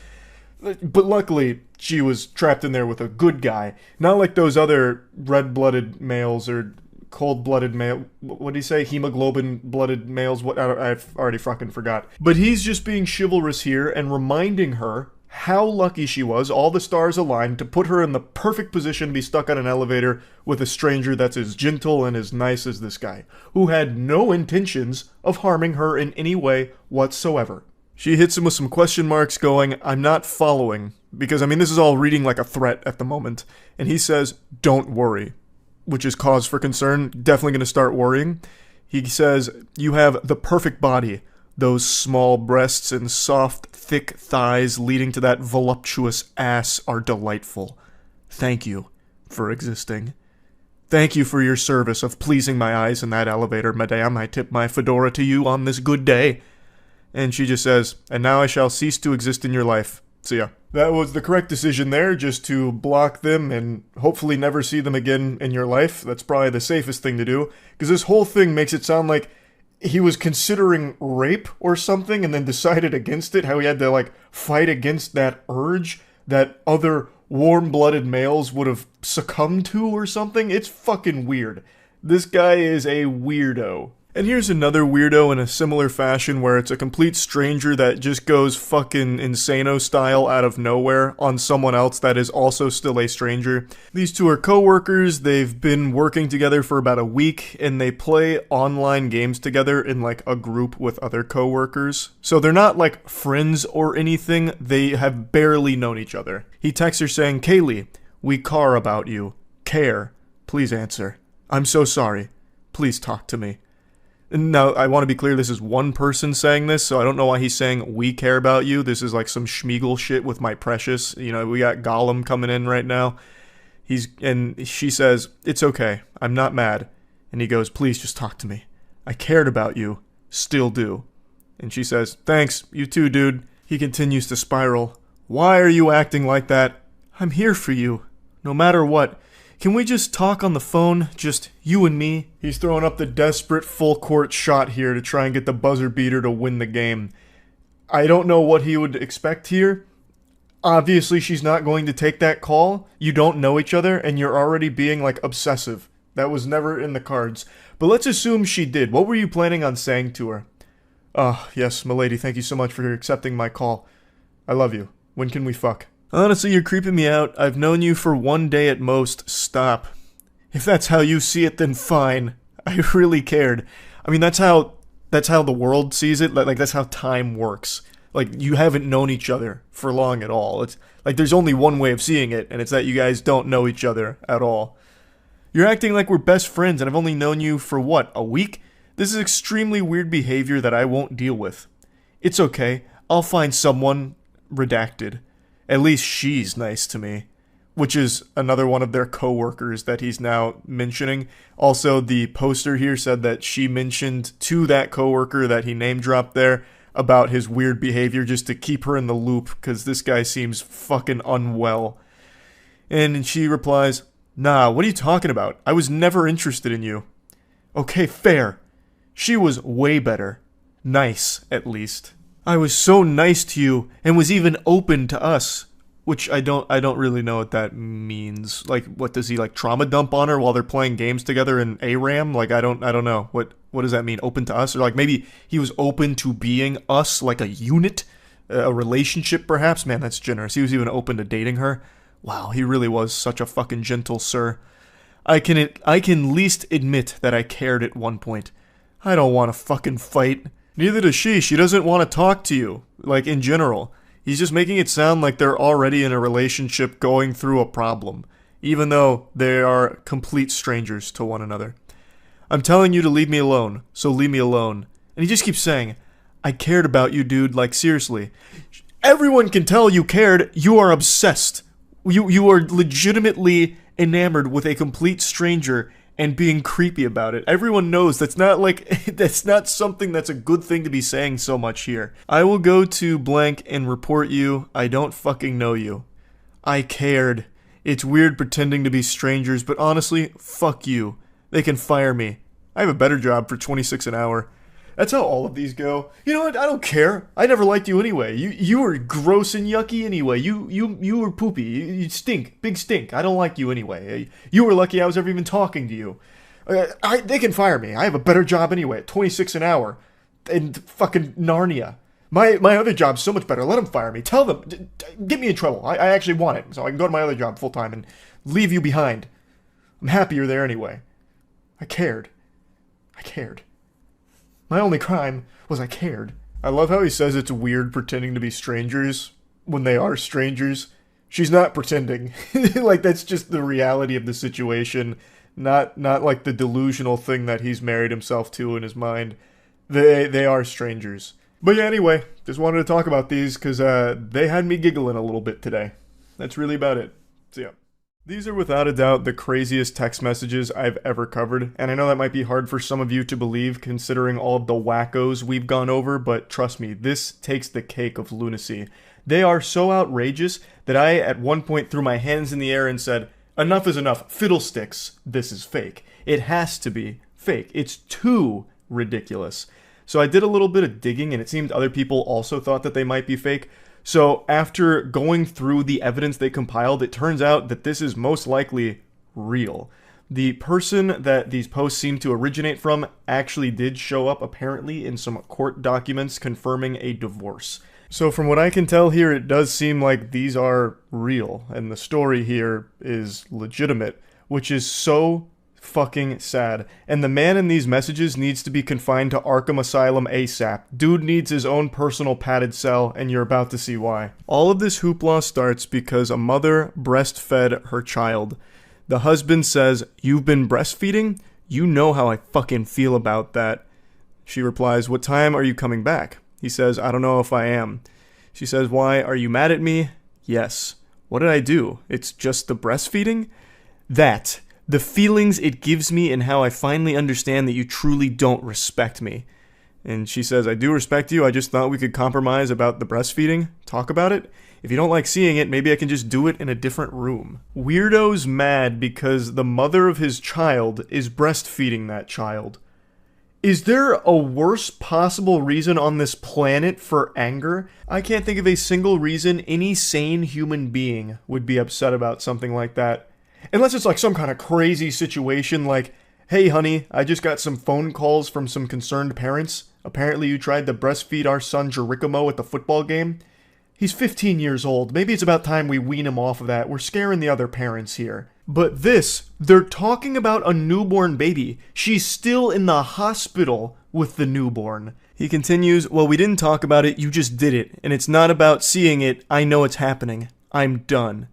But luckily, she was trapped in there with a good guy. Not like those other red-blooded males or cold-blooded male. What did he say? Hemoglobin-blooded males? What? I've already fucking forgot. But he's just being chivalrous here and reminding her how lucky she was, all the stars aligned, to put her in the perfect position to be stuck on an elevator with a stranger that's as gentle and as nice as this guy, who had no intentions of harming her in any way whatsoever. She hits him with some question marks going, I'm not following. Because, I mean, this is all reading like a threat at the moment. And he says, don't worry. Which is cause for concern. Definitely going to start worrying. He says, you have the perfect body. Those small breasts and soft, thick thighs leading to that voluptuous ass are delightful. Thank you for existing. Thank you for your service of pleasing my eyes in that elevator, madame. I tip my fedora to you on this good day. And she just says, and now I shall cease to exist in your life. See ya. That was the correct decision there, just to block them and hopefully never see them again in your life. That's probably the safest thing to do, because this whole thing makes it sound like he was considering rape or something and then decided against it, how he had to, like, fight against that urge that other warm-blooded males would have succumbed to or something. It's fucking weird. This guy is a weirdo. And here's another weirdo in a similar fashion where it's a complete stranger that just goes fucking insano style out of nowhere on someone else that is also still a stranger. These two are co-workers. They've been working together for about a week and they play online games together in like a group with other co-workers. So they're not like friends or anything. They have barely known each other. He texts her saying, Kaylee, we care about you. Care. Please answer. I'm so sorry. Please talk to me. Now, I want to be clear, this is one person saying this, so I don't know why he's saying, we care about you. This is like some Schmeagol shit with my precious. You know, we got Gollum coming in right now. And she says, it's okay. I'm not mad. And he goes, please just talk to me. I cared about you. Still do. And she says, thanks. You too, dude. He continues to spiral. Why are you acting like that? I'm here for you. No matter what. Can we just talk on the phone? Just you and me? He's throwing up the desperate full court shot here to try and get the buzzer beater to win the game. I don't know what he would expect here. Obviously, she's not going to take that call. You don't know each other, and you're already being, like, obsessive. That was never in the cards. But let's assume she did. What were you planning on saying to her? Yes, milady, thank you so much for accepting my call. I love you. When can we fuck? Honestly, you're creeping me out. I've known you for 1 day at most. Stop. If that's how you see it, then fine. I really cared. I mean, that's how the world sees it. Like, that's how time works. Like, you haven't known each other for long at all. It's like there's only one way of seeing it, and it's that you guys don't know each other at all. You're acting like we're best friends, and I've only known you for, what, a week? This is extremely weird behavior that I won't deal with. It's okay. I'll find someone redacted. At least she's nice to me. Which is another one of their co-workers that he's now mentioning. Also, the poster here said that she mentioned to that co-worker that he name-dropped there about his weird behavior just to keep her in the loop, because this guy seems fucking unwell. And she replies, nah, what are you talking about? I was never interested in you. Okay, fair. She was way better. Nice, at least. I was so nice to you, and was even open to us. Which I don't really know what that means. Like, what does he, like, trauma dump on her while they're playing games together in ARAM? Like, I don't know. What does that mean? Open to us? Or, like, maybe he was open to being us, like a unit? A relationship, perhaps? Man, that's generous. He was even open to dating her. Wow, he really was such a fucking gentle sir. I can least admit that I cared at one point. I don't want to fucking fight. Neither does she. She doesn't want to talk to you. Like, in general. He's just making it sound like they're already in a relationship going through a problem, even though they are complete strangers to one another. I'm telling you to leave me alone, so leave me alone. And he just keeps saying, I cared about you, dude, like, seriously. Everyone can tell you cared. You are obsessed. You are legitimately enamored with a complete stranger and being creepy about it. Everyone knows that's not something that's a good thing to be saying so much here. I will go to blank and report you. I don't fucking know you. I cared. It's weird pretending to be strangers, but honestly, fuck you. They can fire me. I have a better job for $26 an hour. That's how all of these go. You know what? I don't care. I never liked you anyway. You were gross and yucky anyway. You were poopy. You stink. Big stink. I don't like you anyway. You were lucky I was ever even talking to you. They can fire me. I have a better job anyway at $26 an hour. In fucking Narnia. My other job's so much better. Let them fire me. Tell them. Get me in trouble. I actually want it. So I can go to my other job full time and leave you behind. I'm happier there anyway. I cared. My only crime was I cared. I love how he says it's weird pretending to be strangers when they are strangers. She's not pretending. Like, that's just the reality of the situation, not like the delusional thing that he's married himself to in his mind. They are strangers. But yeah, anyway, just wanted to talk about these because they had me giggling a little bit today. That's really about it. So yeah. These are without a doubt the craziest text messages I've ever covered, and I know that might be hard for some of you to believe considering all of the wackos we've gone over, but trust me, this takes the cake of lunacy. They are so outrageous that I at one point threw my hands in the air and said, enough is enough, fiddlesticks, this is fake. It has to be fake. It's too ridiculous. So I did a little bit of digging, and it seemed other people also thought that they might be fake. So after going through the evidence they compiled, it turns out that this is most likely real. The person that these posts seem to originate from actually did show up apparently in some court documents confirming a divorce. So from what I can tell here, it does seem like these are real, and the story here is legitimate, which is so fucking sad. And the man in these messages needs to be confined to Arkham Asylum ASAP. Dude needs his own personal padded cell, and you're about to see why. All of this hoopla starts because a mother breastfed her child. The husband says, "You've been breastfeeding? You know how I fucking feel about that." She replies, "What time are you coming back?" He says, "I don't know if I am." She says, "Why, are you mad at me?" "Yes." "What did I do? It's just the breastfeeding?" "That. The feelings it gives me and how I finally understand that you truly don't respect me." And she says, "I do respect you. I just thought we could compromise about the breastfeeding. Talk about it. If you don't like seeing it, maybe I can just do it in a different room." Weirdo's mad because the mother of his child is breastfeeding that child. Is there a worse possible reason on this planet for anger? I can't think of a single reason any sane human being would be upset about something like that. Unless it's like some kind of crazy situation like, "Hey honey, I just got some phone calls from some concerned parents. Apparently you tried to breastfeed our son Jerichomo at the football game. He's 15 years old. Maybe it's about time we wean him off of that. We're scaring the other parents here." But this, they're talking about a newborn baby. She's still in the hospital with the newborn. He continues, "Well, we didn't talk about it, you just did it. And it's not about seeing it, I know it's happening. I'm done."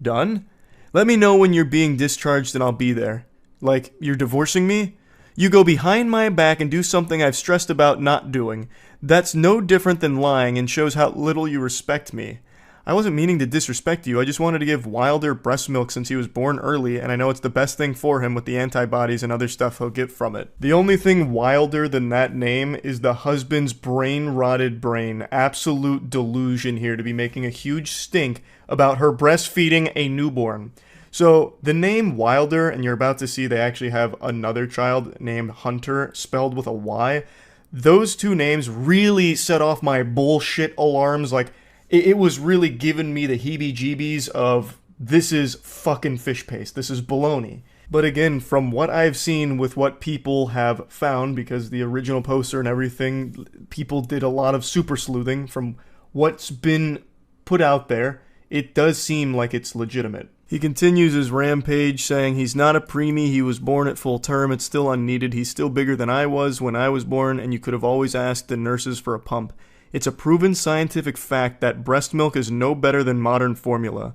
Done? "Let me know when you're being discharged and I'll be there." Like, you're divorcing me? You go behind my back and do something I've stressed about not doing. That's no different than lying and shows how little you respect me. I wasn't meaning to disrespect you, I just wanted to give Wilder breast milk since he was born early, and I know it's the best thing for him with the antibodies and other stuff he'll get from it. The only thing wilder than that name is the husband's brain-rotted brain. Absolute delusion here to be making a huge stink about her breastfeeding a newborn. So, the name Wilder, and you're about to see they actually have another child named Hunter, spelled with a Y. Those two names really set off my bullshit alarms. Like, it was really giving me the heebie-jeebies of, this is fucking fish paste. This is baloney. But again, from what I've seen with what people have found, because the original poster and everything, people did a lot of super sleuthing. From what's been put out there, it does seem like it's legitimate. He continues his rampage saying he's not a preemie, he was born at full term, it's still unneeded, he's still bigger than I was when I was born, and you could have always asked the nurses for a pump. It's a proven scientific fact that breast milk is no better than modern formula.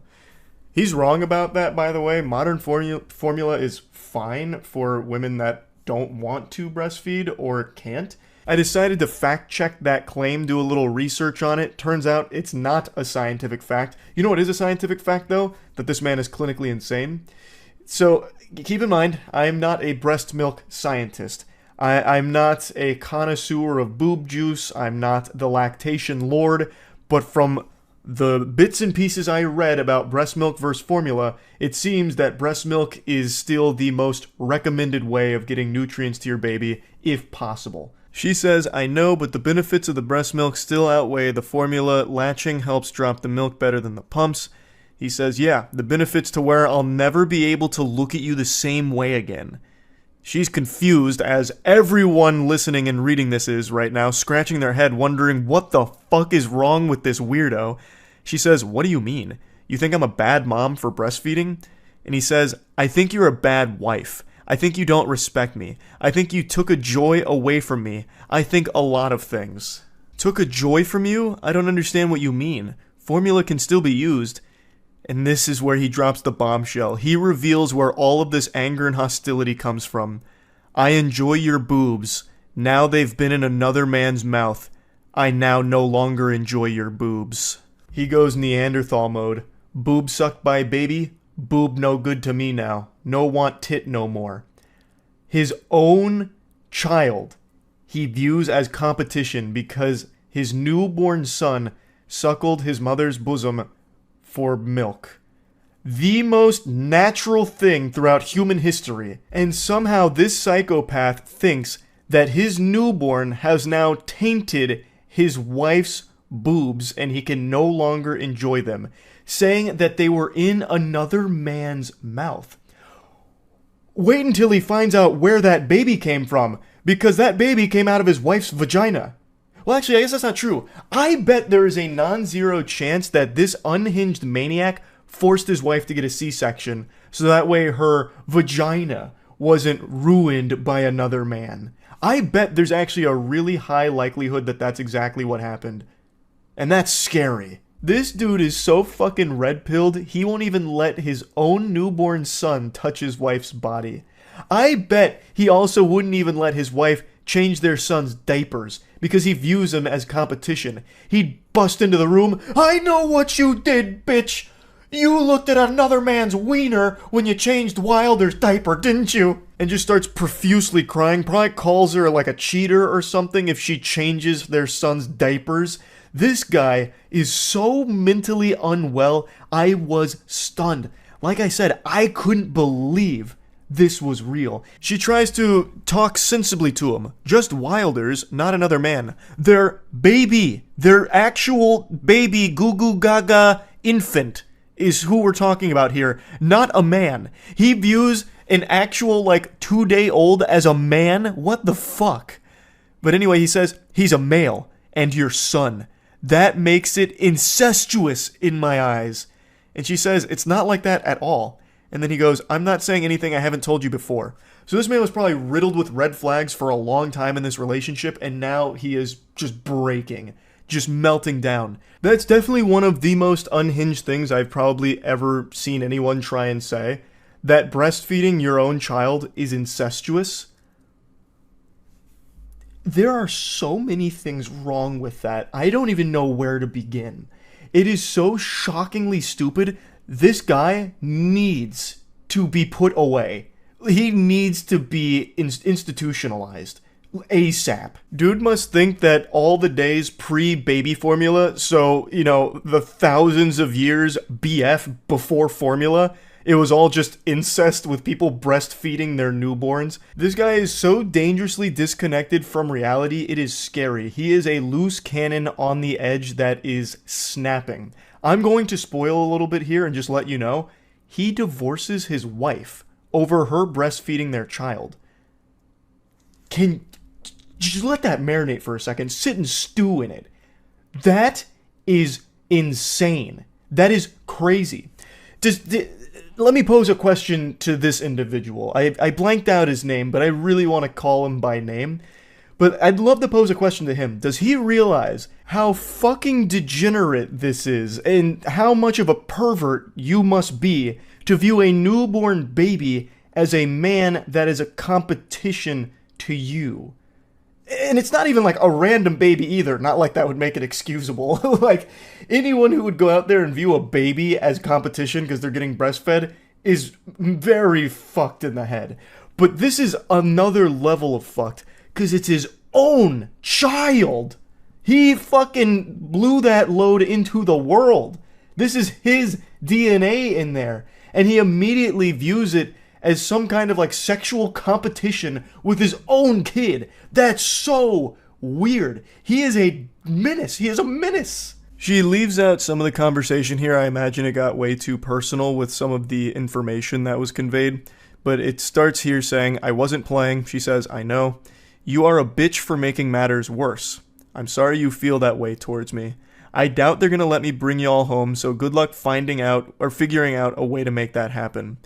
He's wrong about that, by the way. Modern formula is fine for women that don't want to breastfeed or can't. I decided to fact check that claim, do a little research on it. Turns out it's not a scientific fact. You know what is a scientific fact, though? That this man is clinically insane. So keep in mind, I am not a breast milk scientist. I'm not a connoisseur of boob juice. I'm not the lactation lord. But from the bits and pieces I read about breast milk versus formula, it seems that breast milk is still the most recommended way of getting nutrients to your baby, if possible. She says, I know, but the benefits of the breast milk still outweigh the formula. Latching helps drop the milk better than the pumps. He says, yeah, the benefits to where I'll never be able to look at you the same way again. She's confused, as everyone listening and reading this is right now, scratching their head wondering what the fuck is wrong with this weirdo. She says, what do you mean? You think I'm a bad mom for breastfeeding? And he says, I think you're a bad wife. I think you don't respect me. I think you took a joy away from me. I think a lot of things. Took a joy from you? I don't understand what you mean. Formula can still be used. And this is where he drops the bombshell. He reveals where all of this anger and hostility comes from. I enjoy your boobs. Now they've been in another man's mouth. I now no longer enjoy your boobs. He goes Neanderthal mode. Boob sucked by baby? Boob no good to me now. No want tit no more. His own child he views as competition because his newborn son suckled his mother's bosom for milk. The most natural thing throughout human history. And somehow this psychopath thinks that his newborn has now tainted his wife's boobs and he can no longer enjoy them, saying that they were in another man's mouth. Wait until he finds out where that baby came from, because that baby came out of his wife's vagina. Well, actually, I guess that's not true. I bet there is a non-zero chance that this unhinged maniac forced his wife to get a C-section, so that way her vagina wasn't ruined by another man. I bet there's actually a really high likelihood that that's exactly what happened. And that's scary. This dude is so fucking red-pilled, he won't even let his own newborn son touch his wife's body. I bet he also wouldn't even let his wife change their son's diapers, because he views them as competition. He'd bust into the room, I know what you did, bitch! You looked at another man's wiener when you changed Wilder's diaper, didn't you? And just starts profusely crying, probably calls her like a cheater or something if she changes their son's diapers. This guy is so mentally unwell, I was stunned. Like I said, I couldn't believe this was real. She tries to talk sensibly to him. Just Wilder's, not another man. Their baby, their actual baby goo goo gaga infant is who we're talking about here, not a man. He views an actual, 2-day-old as a man? What the fuck? But anyway, he says, he's a male, and your son. That makes it incestuous in my eyes. And she says, it's not like that at all. And then he goes, I'm not saying anything I haven't told you before. So this man was probably riddled with red flags for a long time in this relationship, and now he is just breaking, just melting down. That's definitely one of the most unhinged things I've probably ever seen anyone try and say. That breastfeeding your own child is incestuous. There are so many things wrong with that. I don't even know where to begin. It is so shockingly stupid. This guy needs to be put away. He needs to be institutionalized. ASAP. Dude must think that all the days pre-baby formula, so, the thousands of years BF before formula, it was all just incest with people breastfeeding their newborns. This guy is so dangerously disconnected from reality, it is scary. He is a loose cannon on the edge that is snapping. I'm going to spoil a little bit here and just let you know, he divorces his wife over her breastfeeding their child. Just let that marinate for a second. Sit and stew in it. That is insane. That is crazy. Let me pose a question to this individual. I blanked out his name, but I really want to call him by name. But I'd love to pose a question to him. Does he realize how fucking degenerate this is and how much of a pervert you must be to view a newborn baby as a man that is a competition to you? And it's not even like a random baby either. Not like that would make it excusable. Like, anyone who would go out there and view a baby as competition because they're getting breastfed is very fucked in the head. But this is another level of fucked because it's his own child. He fucking blew that load into the world. This is his DNA in there. And he immediately views it as some kind of sexual competition with his own kid. That's so weird. He is a menace. He is a menace. She leaves out some of the conversation here. I imagine it got way too personal with some of the information that was conveyed. But it starts here saying, I wasn't playing. She says, I know. You are a bitch for making matters worse. I'm sorry you feel that way towards me. I doubt they're gonna let me bring y'all home, so good luck finding out or figuring out a way to make that happen.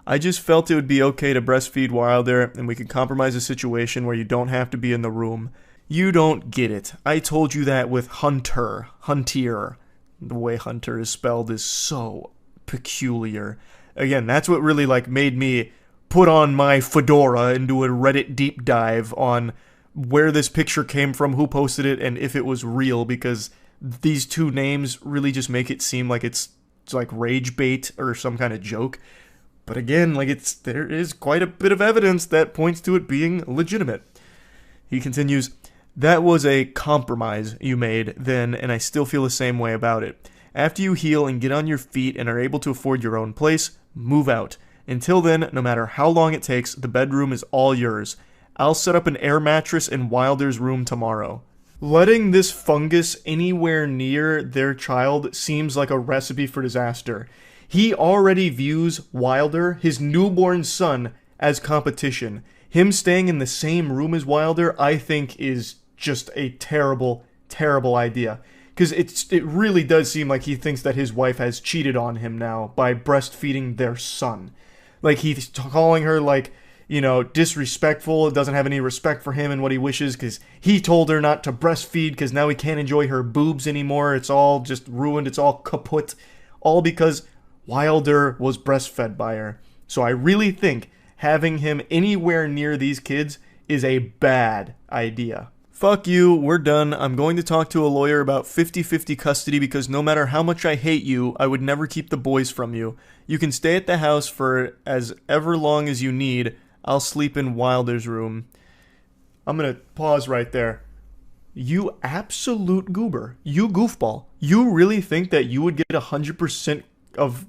I just felt it would be okay to breastfeed Wilder, and we could compromise a situation where you don't have to be in the room. You don't get it. I told you that with Hunter. Huntier. The way Hunter is spelled is so peculiar. Again, that's what really like made me put on my fedora and do a Reddit deep dive on where this picture came from, who posted it, and if it was real, because these two names really just make it seem like it's like rage bait or some kind of joke. But again, like there is quite a bit of evidence that points to it being legitimate. He continues, "That was a compromise you made then, and I still feel the same way about it. After you heal and get on your feet and are able to afford your own place, move out. Until then, no matter how long it takes, the bedroom is all yours. I'll set up an air mattress in Wilder's room tomorrow." Letting this fungus anywhere near their child seems like a recipe for disaster. He already views Wilder, his newborn son, as competition. Him staying in the same room as Wilder, I think, is just a terrible, terrible idea. Because it really does seem like he thinks that his wife has cheated on him now by breastfeeding their son. Like, he's calling her, like, you know, disrespectful, doesn't have any respect for him and what he wishes, because he told her not to breastfeed, because now he can't enjoy her boobs anymore. It's all just ruined. It's all kaput. All because Wilder was breastfed by her. So I really think having him anywhere near these kids is a bad idea. Fuck you, we're done. I'm going to talk to a lawyer about 50-50 custody because no matter how much I hate you, I would never keep the boys from you. You can stay at the house for as ever long as you need. I'll sleep in Wilder's room. I'm gonna pause right there. You absolute goober. You goofball. You really think that you would get 100% of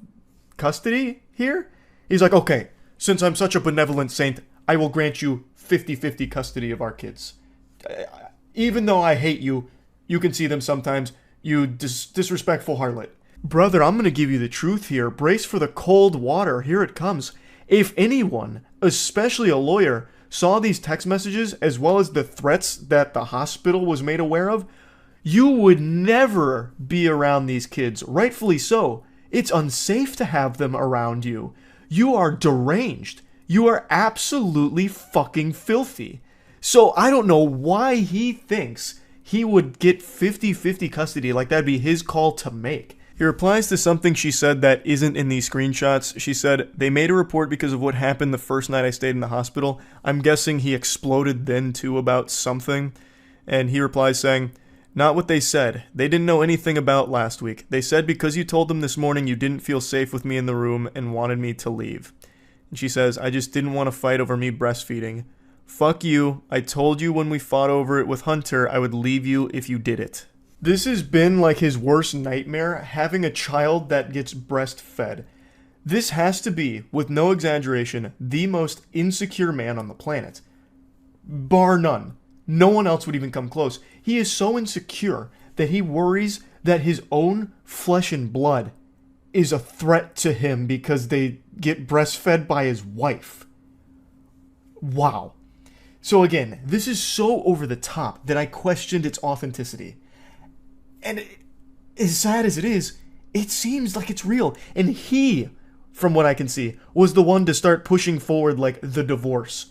custody here? He's like, okay, since I'm such a benevolent saint, I will grant you 50-50 custody of our kids. Even though I hate you, you can see them sometimes, you disrespectful harlot. Brother, I'm gonna give you the truth here. Brace for the cold water. Here it comes. If anyone, especially a lawyer, saw these text messages as well as the threats that the hospital was made aware of, you would never be around these kids. Rightfully so. It's unsafe to have them around you. You are deranged. You are absolutely fucking filthy. So I don't know why he thinks he would get 50-50 custody, like that'd be his call to make. He replies to something she said that isn't in these screenshots. She said, "They made a report because of what happened the first night I stayed in the hospital." I'm guessing he exploded then too about something. And he replies saying, "Not what they said. They didn't know anything about last week. They said because you told them this morning you didn't feel safe with me in the room and wanted me to leave." And she says, "I just didn't want to fight over me breastfeeding. Fuck you. I told you when we fought over it with Hunter I would leave you if you did it." This has been like his worst nightmare, having a child that gets breastfed. This has to be, with no exaggeration, the most insecure man on the planet. Bar none. No one else would even come close. He is so insecure that he worries that his own flesh and blood is a threat to him because they get breastfed by his wife. Wow. So again, this is so over the top that I questioned its authenticity. And as sad as it is, it seems like it's real. And he, from what I can see, was the one to start pushing forward, like, the divorce.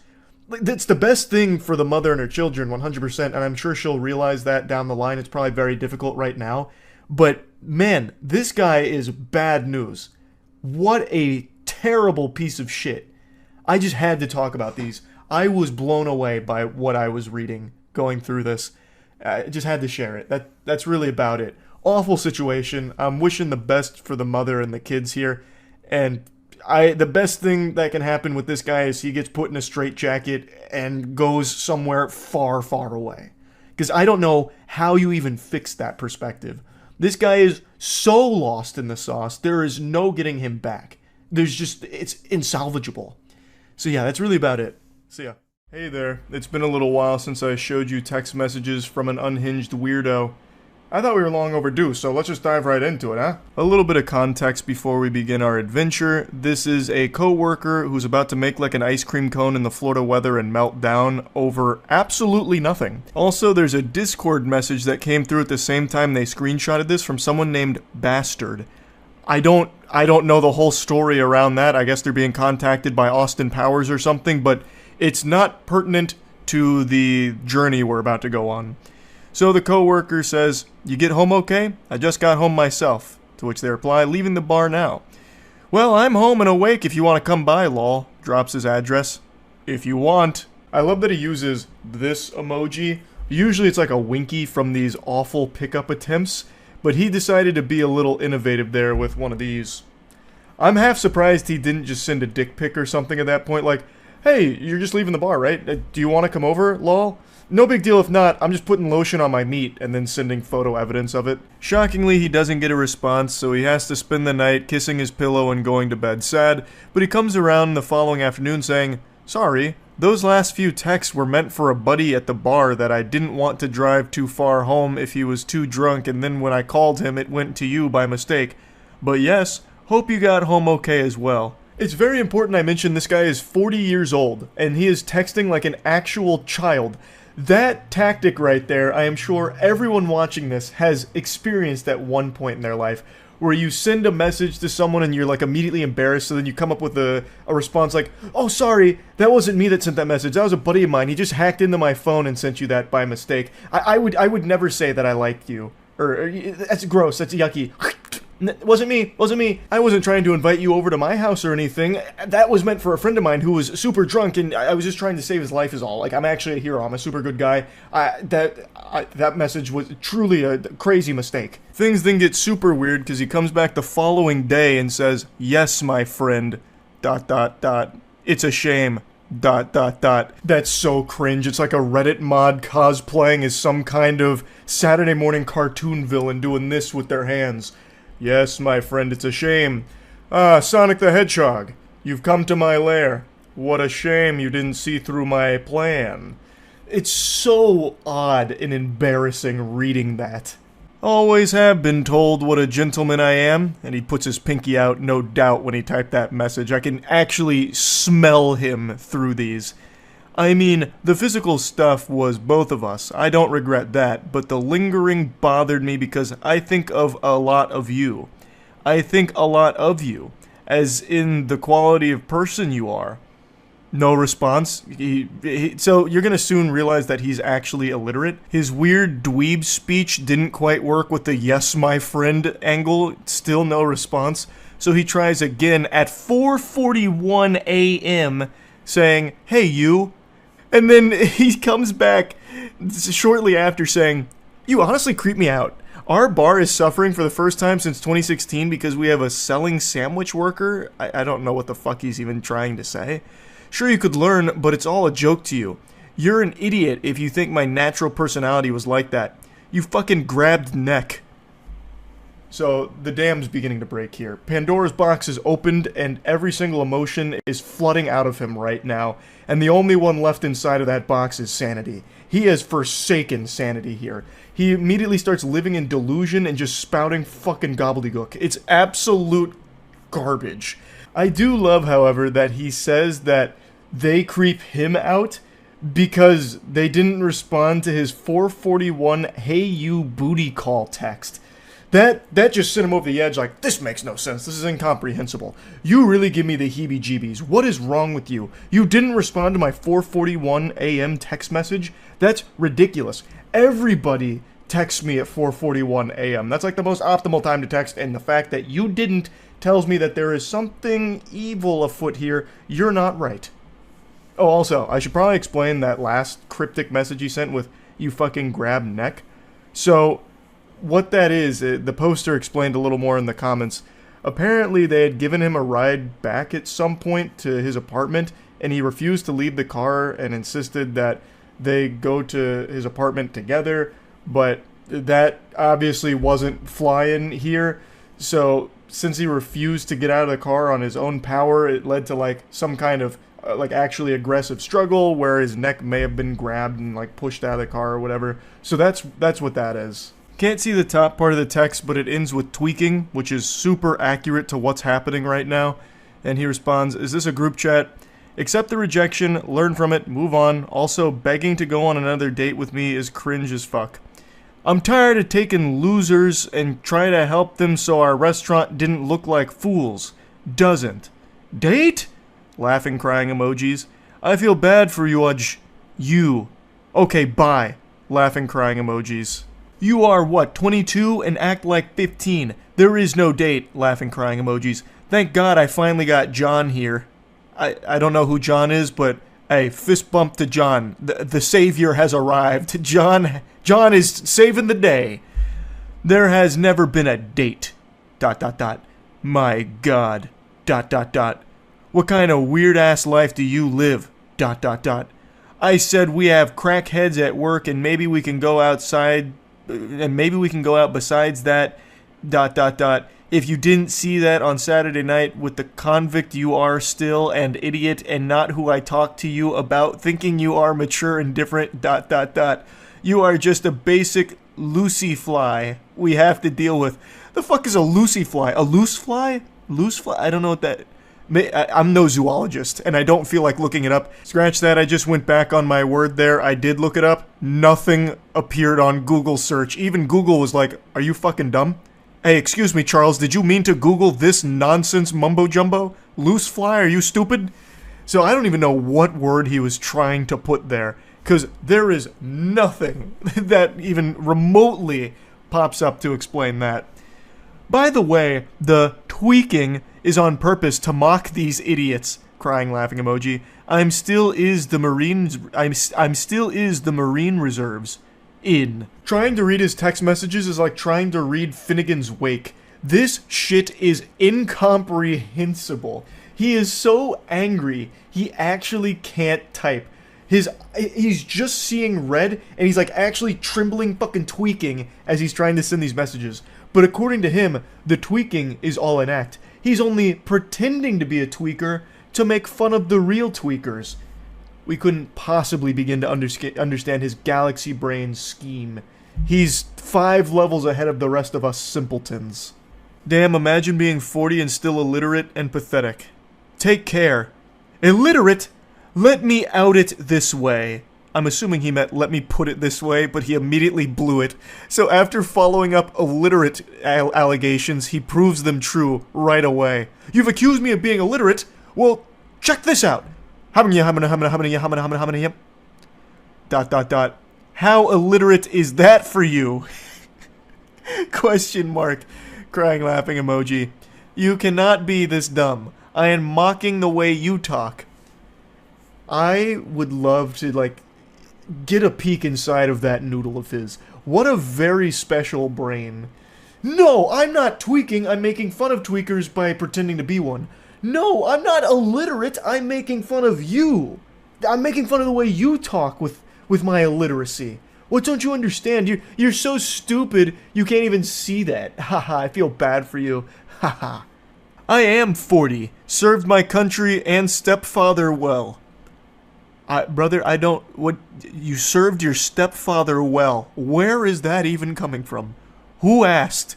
Like, that's the best thing for the mother and her children, 100%, and I'm sure she'll realize that down the line. It's probably very difficult right now. But, man, this guy is bad news. What a terrible piece of shit. I just had to talk about these. I was blown away by what I was reading going through this. I just had to share it. That's really about it. Awful situation. I'm wishing the best for the mother and the kids here. And the best thing that can happen with this guy is he gets put in a straitjacket and goes somewhere far, far away. Because I don't know how you even fix that perspective. This guy is so lost in the sauce, there is no getting him back. It's insalvageable. So yeah, that's really about it. See ya. Hey there, it's been a little while since I showed you text messages from an unhinged weirdo. I thought we were long overdue, so let's just dive right into it, huh? A little bit of context before we begin our adventure. This is a co-worker who's about to make like an ice cream cone in the Florida weather and melt down over absolutely nothing. Also, there's a Discord message that came through at the same time they screenshotted this from someone named Bastard. I don't know the whole story around that. I guess they're being contacted by Austin Powers or something, but it's not pertinent to the journey we're about to go on. So the coworker says, "You get home okay? I just got home myself." To which they reply, "Leaving the bar now." "Well, I'm home and awake if you want to come by, lol." Drops his address. "If you want." I love that he uses this emoji. Usually it's like a winky from these awful pickup attempts, but he decided to be a little innovative there with one of these. I'm half surprised he didn't just send a dick pic or something at that point, like, "Hey, you're just leaving the bar, right? Do you want to come over, lol?" No big deal if not, I'm just putting lotion on my meat and then sending photo evidence of it. Shockingly, he doesn't get a response, so he has to spend the night kissing his pillow and going to bed sad, but he comes around the following afternoon saying, "Sorry, those last few texts were meant for a buddy at the bar that I didn't want to drive too far home if he was too drunk, and then when I called him it went to you by mistake. But yes, hope you got home okay as well." It's very important I mention this guy is 40 years old, and he is texting like an actual child. That tactic right there, I am sure everyone watching this has experienced at one point in their life, where you send a message to someone and you're like immediately embarrassed, so then you come up with a response like, "Oh, sorry, that wasn't me that sent that message, that was a buddy of mine, he just hacked into my phone and sent you that by mistake. I would never say that I liked you." Or, "That's gross, that's yucky." Wasn't me. I wasn't trying to invite you over to my house or anything. That was meant for a friend of mine who was super drunk, and I was just trying to save his life is all. Like, I'm actually a hero. I'm a super good guy. That message was truly a crazy mistake. Things then get super weird because he comes back the following day and says, "Yes, my friend, ... It's a shame, ... That's so cringe. It's like a Reddit mod cosplaying as some kind of Saturday morning cartoon villain doing this with their hands. "Yes, my friend, it's a shame. Ah, Sonic the Hedgehog, you've come to my lair. What a shame you didn't see through my plan." It's so odd and embarrassing reading that. "Always have been told what a gentleman I am," and he puts his pinky out, no doubt, when he typed that message. I can actually smell him through these. I mean, the physical stuff was both of us, I don't regret that, but the lingering bothered me because I think of a lot of you. I think a lot of you, as in the quality of person you are. No response. So you're gonna soon realize that he's actually illiterate. His weird dweeb speech didn't quite work with the "yes, my friend" angle. Still no response. So he tries again at 4:41 a.m. saying, "Hey, you." And then he comes back shortly after saying, "You honestly creep me out. Our bar is suffering for the first time since 2016 because we have a selling sandwich worker." I don't know what the fuck he's even trying to say. "Sure, you could learn, but it's all a joke to you. You're an idiot if you think my natural personality was like that. You fucking grabbed neck." So the dam's beginning to break here. Pandora's box is opened and every single emotion is flooding out of him right now. And the only one left inside of that box is sanity. He has forsaken sanity here. He immediately starts living in delusion and just spouting fucking gobbledygook. It's absolute garbage. I do love, however, that he says that they creep him out because they didn't respond to his 441 "Hey you booty call" text. That just sent him over the edge like, this makes no sense, this is incomprehensible. You really give me the heebie-jeebies. What is wrong with you? You didn't respond to my 4:41 a.m. text message? That's ridiculous. Everybody texts me at 4:41 a.m. That's like the most optimal time to text, and the fact that you didn't tells me that there is something evil afoot here. You're not right. Oh, also, I should probably explain that last cryptic message he sent with "you fucking grab neck." So what that is, the poster explained a little more in the comments. Apparently they had given him a ride back at some point to his apartment, and he refused to leave the car and insisted that they go to his apartment together, but that obviously wasn't flying here. So since he refused to get out of the car on his own power, it led to like some kind of like actually aggressive struggle where his neck may have been grabbed and like pushed out of the car or whatever. So that's what that is. Can't see the top part of the text, but it ends with tweaking, which is super accurate to what's happening right now. And he responds, "Is this a group chat? Accept the rejection, learn from it, move on. Also, begging to go on another date with me is cringe as fuck. I'm tired of taking losers and try to help them so our restaurant didn't look like fools. Doesn't. Date?" Laughing, crying emojis. "I feel bad for you, You. Okay, bye. Laughing, crying emojis. You are what, 22 and act like 15. There is no date. Laughing, crying emojis. Thank God I finally got John here. I don't know who John is, but hey, fist bump to John. The savior has arrived. John is saving the day. There has never been a date. ... My God. ... What kind of weird ass life do you live? ... I said we have crackheads at work and maybe we can go outside and maybe we can go out besides that ... If you didn't see that on Saturday night with the convict you are still and idiot and not who I talked to you about thinking you are mature and different ... You are just a basic Lucy fly we have to deal with. The fuck is a Lucy fly? A loose fly? Loose fly? I don't know what that... I'm no zoologist, and I don't feel like looking it up. Scratch that, I just went back on my word there. I did look it up. Nothing appeared on Google search. Even Google was like, are you fucking dumb? Hey, excuse me, Charles, did you mean to Google this nonsense mumbo-jumbo? Loose fly, are you stupid? So I don't even know what word he was trying to put there, because there is nothing that even remotely pops up to explain that. By the way, the tweaking is on purpose to mock these idiots. Crying, laughing emoji. I'm still is the Marine Reserves. In. Trying to read his text messages is like trying to read Finnegan's Wake. This shit is incomprehensible. He is so angry, he actually can't type. He's just seeing red, and he's like actually trembling, fucking tweaking as he's trying to send these messages. But according to him, the tweaking is all an act. He's only pretending to be a tweaker to make fun of the real tweakers. We couldn't possibly begin to understand his galaxy brain scheme. He's 5 levels ahead of the rest of us simpletons. Damn, imagine being 40 and still illiterate and pathetic. Take care. Illiterate? Let me out it this way. I'm assuming he meant let me put it this way, but he immediately blew it. So after following up illiterate allegations, he proves them true right away. You've accused me of being illiterate? Well, check this out. How illiterate is that for you? Question mark. Crying, laughing emoji. You cannot be this dumb. I am mocking the way you talk. I would love to, like, get a peek inside of that noodle of his. What a very special brain. No, I'm not tweaking. I'm making fun of tweakers by pretending to be one. No, I'm not illiterate. I'm making fun of you. I'm making fun of the way you talk with my illiteracy. What don't you understand? You're so stupid, you can't even see that. Haha, I feel bad for you. Haha. I am 40. Served my country and stepfather well. Brother, I don't... What? You served your stepfather well. Where is that even coming from? Who asked?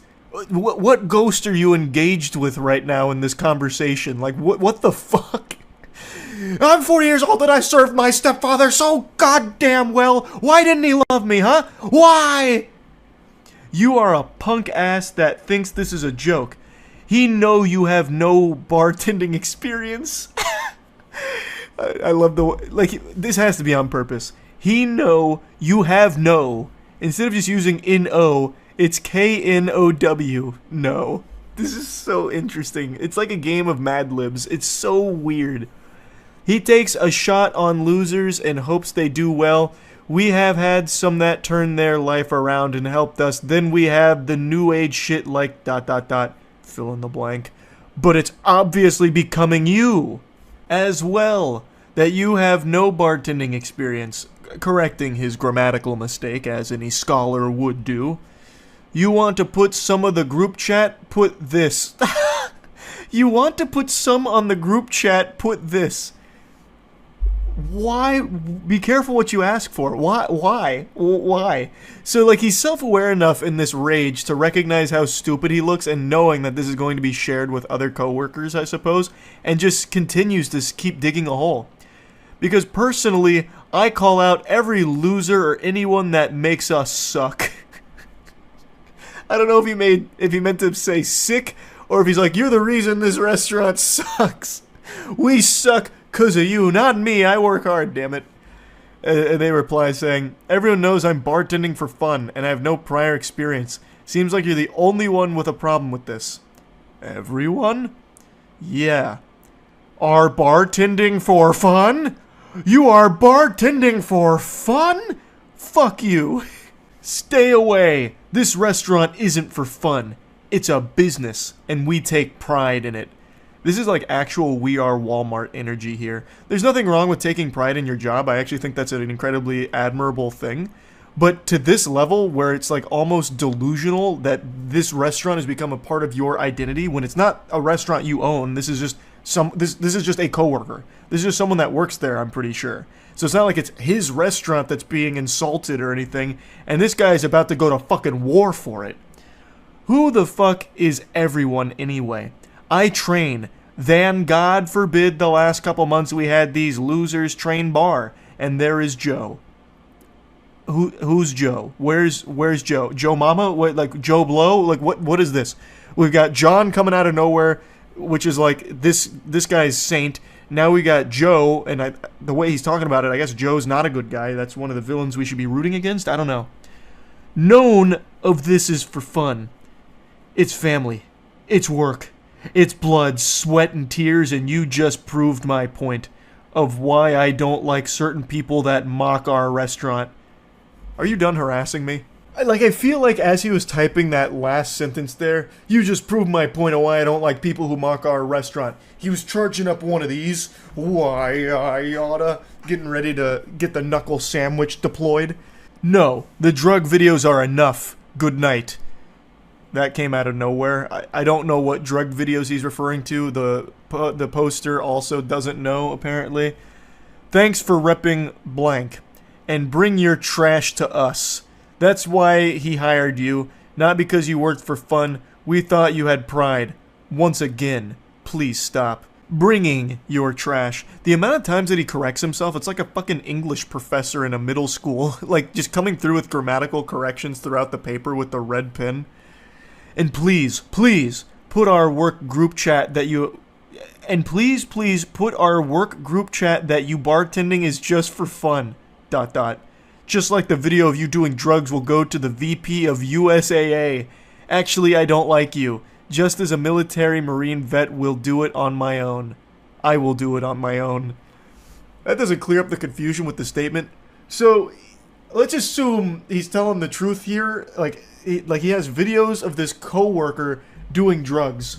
What ghost are you engaged with right now in this conversation? Like, what the fuck? I'm 40 years old and I served my stepfather so goddamn well. Why didn't he love me, huh? Why? You are a punk ass that thinks this is a joke. He know you have no bartending experience. I love the... Like, this has to be on purpose. He know you have no. Instead of just using N-O, it's K-N-O-W. No. This is so interesting. It's like a game of Mad Libs. It's so weird. He takes a shot on losers and hopes they do well. We have had some that turned their life around and helped us. Then we have the new age shit like ... Fill in the blank. But it's obviously becoming you as well. That you have no bartending experience. Correcting his grammatical mistake as any scholar would do. You want to put some of the group chat? Put this. You want to put some on the group chat? Put this. Why? Be careful what you ask for. Why? So, like, he's self-aware enough in this rage to recognize how stupid he looks and knowing that this is going to be shared with other coworkers, I suppose, and just continues to keep digging a hole. Because personally, I call out every loser or anyone that makes us suck. I don't know if he meant to say sick, or if he's like, you're the reason this restaurant sucks. We suck 'cause of you, not me. I work hard, damn it. And they reply saying, everyone knows I'm bartending for fun, and I have no prior experience. Seems like you're the only one with a problem with this. Everyone? Yeah. Are bartending for fun? You are bartending for fun? Fuck you. Stay away. This restaurant isn't for fun. It's a business, and we take pride in it. This is like actual We Are Walmart energy here. There's nothing wrong with taking pride in your job. I actually think that's an incredibly admirable thing. But to this level, where it's like almost delusional that this restaurant has become a part of your identity, when it's not a restaurant you own, this is just this is just a coworker. This is just someone that works there, I'm pretty sure. So it's not like it's his restaurant that's being insulted or anything, and this guy is about to go to fucking war for it. Who the fuck is everyone anyway? I train. Then, God forbid, the last couple months we had these losers train bar, and there is Joe. Who's Joe? Where's Joe? Joe Mama? What, like Joe Blow? Like what is this? We've got John coming out of nowhere, which is like this guy's saint. Now we got Joe, and the way he's talking about it, I guess Joe's not a good guy. That's one of the villains we should be rooting against. I don't know. None of this is for fun. It's family. It's work. It's blood, sweat, and tears, and you just proved my point of why I don't like certain people that mock our restaurant. Are you done harassing me? I feel like as he was typing that last sentence there, you just proved my point of why I don't like people who mock our restaurant. He was charging up one of these. Why I oughta. Getting ready to get the knuckle sandwich deployed. No, the drug videos are enough. Good night. That came out of nowhere. I don't know what drug videos he's referring to. The poster also doesn't know, apparently. Thanks for repping blank. And bring your trash to us. That's why he hired you, not because you worked for fun. We thought you had pride. Once again, please stop bringing your trash. The amount of times that he corrects himself, it's like a fucking English professor in a middle school. Like, just coming through with grammatical corrections throughout the paper with the red pen. And please, please, put our work group chat that you... And please, please, put our work group chat that you bartending is just for fun. ... Just like the video of you doing drugs will go to the VP of USAA. Actually, I don't like you. Just as a military Marine vet will do it on my own. I will do it on my own. That doesn't clear up the confusion with the statement. So, let's assume he's telling the truth here. Like he has videos of this coworker doing drugs.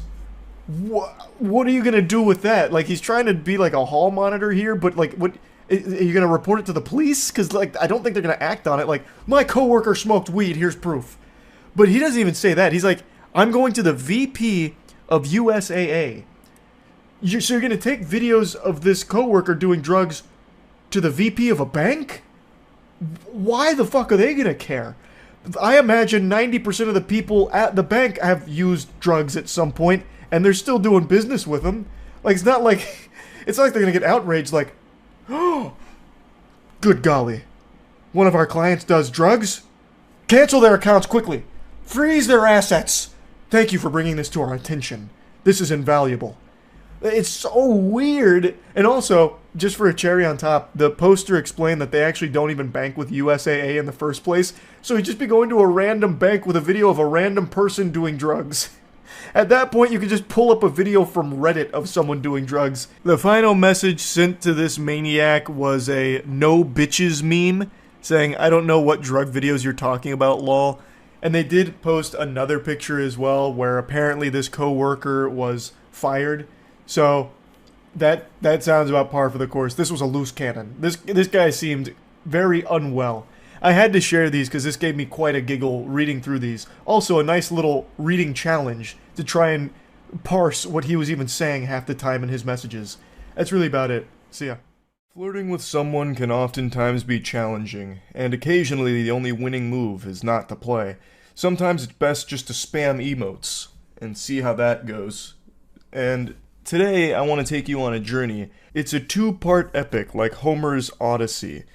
What are you gonna do with that? Like, he's trying to be like a hall monitor here, but like, what... Are you going to report it to the police? Because, like, I don't think they're going to act on it. Like, my coworker smoked weed, here's proof. But he doesn't even say that. He's like, I'm going to the VP of USAA. So you're going to take videos of this coworker doing drugs to the VP of a bank? Why the fuck are they going to care? I imagine 90% of the people at the bank have used drugs at some point, and they're still doing business with them. Like, it's not like they're going to get outraged, like, oh, good golly. One of our clients does drugs? Cancel their accounts quickly. Freeze their assets. Thank you for bringing this to our attention. This is invaluable. It's so weird. And also, just for a cherry on top, the poster explained that they actually don't even bank with USAA in the first place. So he'd just be going to a random bank with a video of a random person doing drugs. At that point, you could just pull up a video from Reddit of someone doing drugs. The final message sent to this maniac was a no bitches meme, saying, I don't know what drug videos you're talking about, lol. And they did post another picture as well, where apparently this coworker was fired. So, that sounds about par for the course. This was a loose cannon. This guy seemed very unwell. I had to share these because this gave me quite a giggle reading through these. Also, a nice little reading challenge to try and parse what he was even saying half the time in his messages. That's really about it. See ya. Flirting with someone can oftentimes be challenging, and occasionally the only winning move is not to play. Sometimes it's best just to spam emotes and see how that goes. And today I want to take you on a journey. It's a two-part epic like Homer's Odyssey,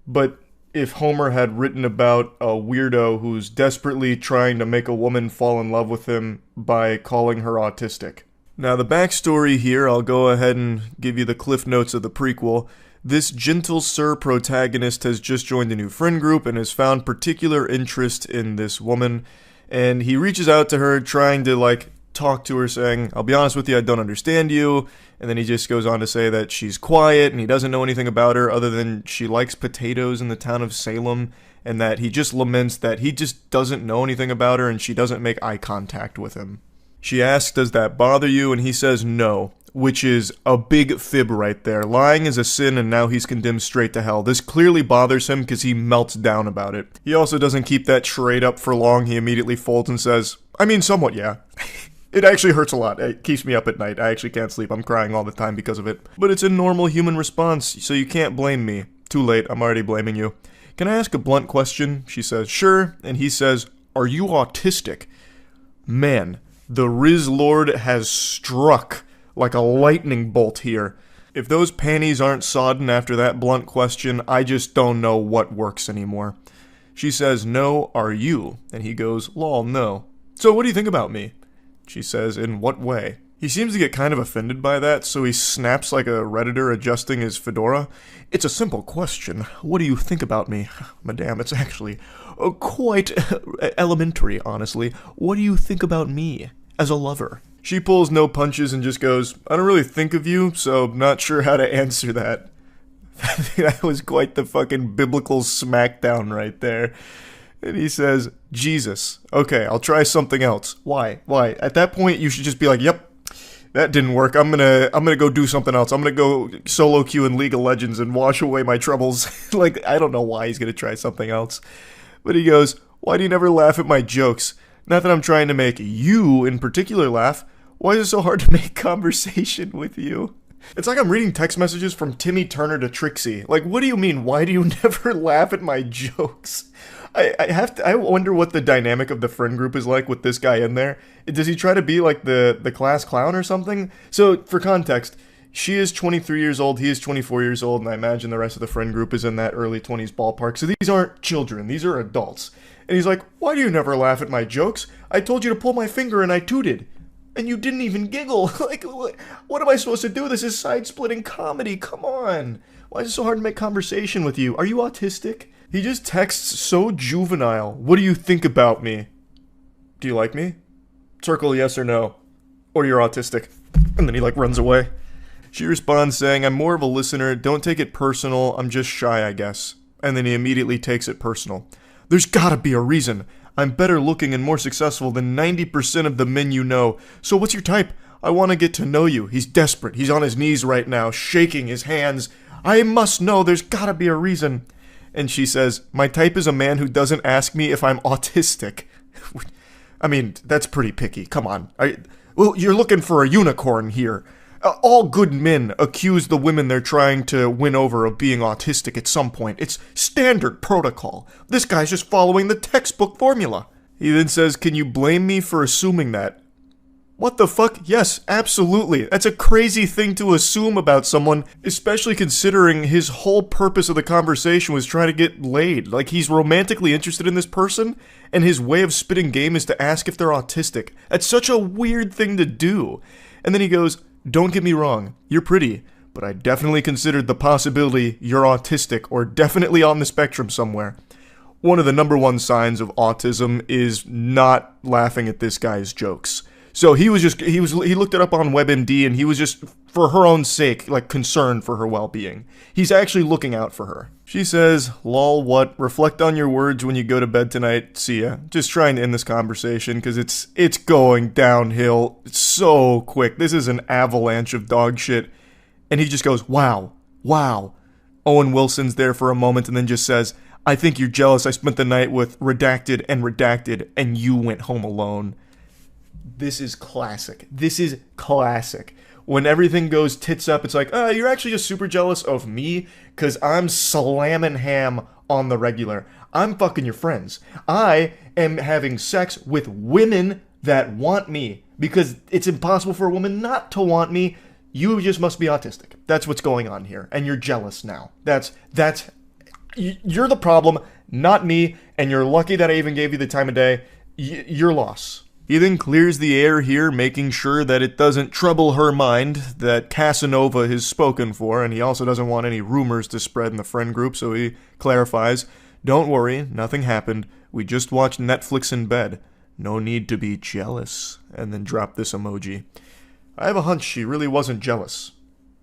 but if Homer had written about a weirdo who's desperately trying to make a woman fall in love with him by calling her autistic. Now, the backstory here, I'll go ahead and give you the cliff notes of the prequel. This gentle sir protagonist has just joined a new friend group and has found particular interest in this woman, and he reaches out to her trying to, like, talk to her, saying, I'll be honest with you, I don't understand you. And then he just goes on to say that she's quiet and he doesn't know anything about her other than she likes potatoes in the town of Salem, and that he just laments that he just doesn't know anything about her and she doesn't make eye contact with him. She asks, does that bother you? And he says no, which is a big fib right there. Lying is a sin and now he's condemned straight to hell. This clearly bothers him because he melts down about it. He also doesn't keep that charade up for long. He immediately folds and says, I mean, somewhat, yeah. It actually hurts a lot. It keeps me up at night. I actually can't sleep. I'm crying all the time because of it. But it's a normal human response, so you can't blame me. Too late. I'm already blaming you. Can I ask a blunt question? She says, sure. And he says, are you autistic? Man, the Riz Lord has struck like a lightning bolt here. If those panties aren't sodden after that blunt question, I just don't know what works anymore. She says, no, are you? And he goes, lol, no. So what do you think about me? She says, in what way? He seems to get kind of offended by that, so he snaps like a Redditor adjusting his fedora. It's a simple question. What do you think about me? Madame, it's actually quite elementary, honestly. What do you think about me as a lover? She pulls no punches and just goes, I don't really think of you, so not sure how to answer that. That was quite the fucking biblical smackdown right there. And he says, Jesus, okay, I'll try something else. Why? At that point, you should just be like, yep, that didn't work. I'm gonna go do something else. I'm gonna go solo queue in League of Legends and wash away my troubles. Like, I don't know why he's gonna try something else. But he goes, why do you never laugh at my jokes? Not that I'm trying to make you in particular laugh. Why is it so hard to make conversation with you? It's like I'm reading text messages from Timmy Turner to Trixie. Like, what do you mean, why do you never laugh at my jokes? I wonder what the dynamic of the friend group is like with this guy in there. Does he try to be like the class clown or something? So, for context, she is 23 years old, he is 24 years old, and I imagine the rest of the friend group is in that early 20s ballpark. So these aren't children, these are adults. And he's like, why do you never laugh at my jokes? I told you to pull my finger and I tooted. And you didn't even giggle. Like, what am I supposed to do? This is side-splitting comedy, come on. Why is it so hard to make conversation with you? Are you autistic? He just texts so juvenile. What do you think about me? Do you like me? Circle yes or no. Or you're autistic. And then he like runs away. She responds saying, I'm more of a listener. Don't take it personal. I'm just shy, I guess. And then he immediately takes it personal. There's gotta be a reason. I'm better looking and more successful than 90% of the men you know. So what's your type? I want to get to know you. He's desperate. He's on his knees right now, shaking his hands. I must know. There's gotta be a reason. And she says, my type is a man who doesn't ask me if I'm autistic. I mean, that's pretty picky. Come on. Well, you're looking for a unicorn here. All good men accuse the women they're trying to win over of being autistic at some point. It's standard protocol. This guy's just following the textbook formula. He then says, can you blame me for assuming that? What the fuck? Yes, absolutely. That's a crazy thing to assume about someone, especially considering his whole purpose of the conversation was trying to get laid. Like, he's romantically interested in this person, and his way of spitting game is to ask if they're autistic. That's such a weird thing to do. And then he goes, don't get me wrong, you're pretty, but I definitely considered the possibility you're autistic or definitely on the spectrum somewhere. One of the number one signs of autism is not laughing at this guy's jokes. So he looked it up on WebMD and he was just, for her own sake, like concerned for her well-being. He's actually looking out for her. She says, lol, what? Reflect on your words when you go to bed tonight. See ya. Just trying to end this conversation because it's going downhill so quick. This is an avalanche of dog shit. And he just goes, wow. Owen Wilson's there for a moment and then just says, I think you're jealous I spent the night with redacted and you went home alone. This is classic. When everything goes tits up, it's like, you're actually just super jealous of me because I'm slamming ham on the regular. I'm fucking your friends. I am having sex with women that want me because it's impossible for a woman not to want me. You just must be autistic. That's what's going on here. And you're jealous now. You're the problem, not me. And you're lucky that I even gave you the time of day. Your loss. He then clears the air here, making sure that it doesn't trouble her mind that Casanova is spoken for, and he also doesn't want any rumors to spread in the friend group, so he clarifies, "Don't worry, nothing happened. We just watched Netflix in bed. No need to be jealous," and then drop this emoji. I have a hunch she really wasn't jealous.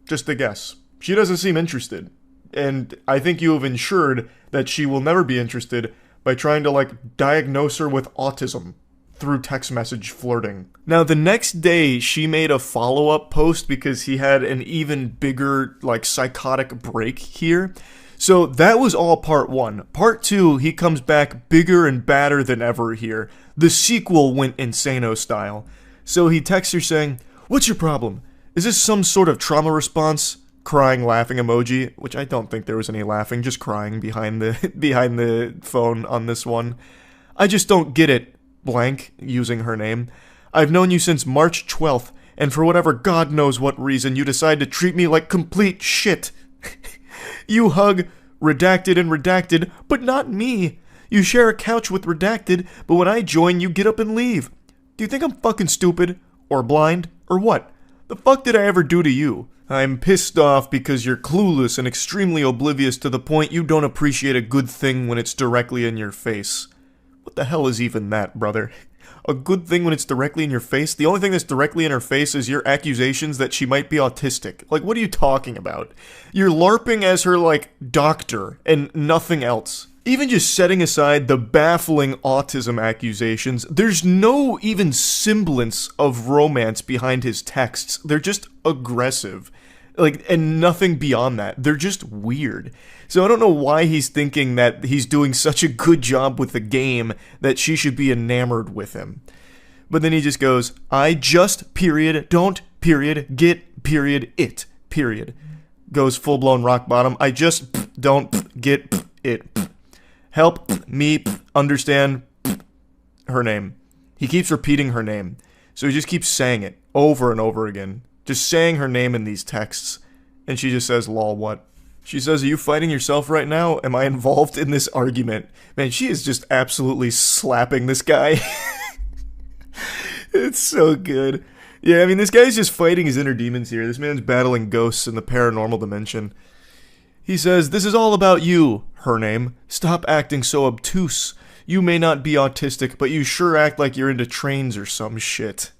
Just a guess. She doesn't seem interested. And I think you have ensured that she will never be interested by trying to, diagnose her with autism through text message flirting. Now, the next day, she made a follow-up post because he had an even bigger, psychotic break here. So that was all part 1. Part 2, he comes back bigger and badder than ever here. The sequel went insano style. So he texts her saying, "What's your problem? Is this some sort of trauma response?" Crying, laughing emoji, which I don't think there was any laughing, just crying behind the phone on this one. "I just don't get it, blank," using her name. "I've known you since March 12th, and for whatever God knows what reason, you decide to treat me like complete shit. You hug Redacted and Redacted, but not me. You share a couch with Redacted, but when I join, you get up and leave. Do you think I'm fucking stupid? Or blind? Or what? The fuck did I ever do to you? I'm pissed off because you're clueless and extremely oblivious to the point you don't appreciate a good thing when it's directly in your face." What the hell is even that, brother? A good thing when it's directly in your face? The only thing that's directly in her face is your accusations that she might be autistic. What are you talking about? You're LARPing as her, doctor, and nothing else. Even just setting aside the baffling autism accusations, there's no even semblance of romance behind his texts. They're just aggressive. And nothing beyond that. They're just weird. So I don't know why he's thinking that he's doing such a good job with the game that she should be enamored with him. But then he just goes, "I just, period, don't, period, get, period, it, period." Goes full-blown rock bottom. "I just don't get it. Help me understand her name." He keeps repeating her name. So he just keeps saying it over and over again. Just saying her name in these texts. And she just says, "Lol, what?" She says, "Are you fighting yourself right now? Am I involved in this argument?" Man, she is just absolutely slapping this guy. It's so good. Yeah, I mean, this guy's just fighting his inner demons here. This man's battling ghosts in the paranormal dimension. He says, "This is all about you," her name. "Stop acting so obtuse. You may not be autistic, but you sure act like you're into trains or some shit."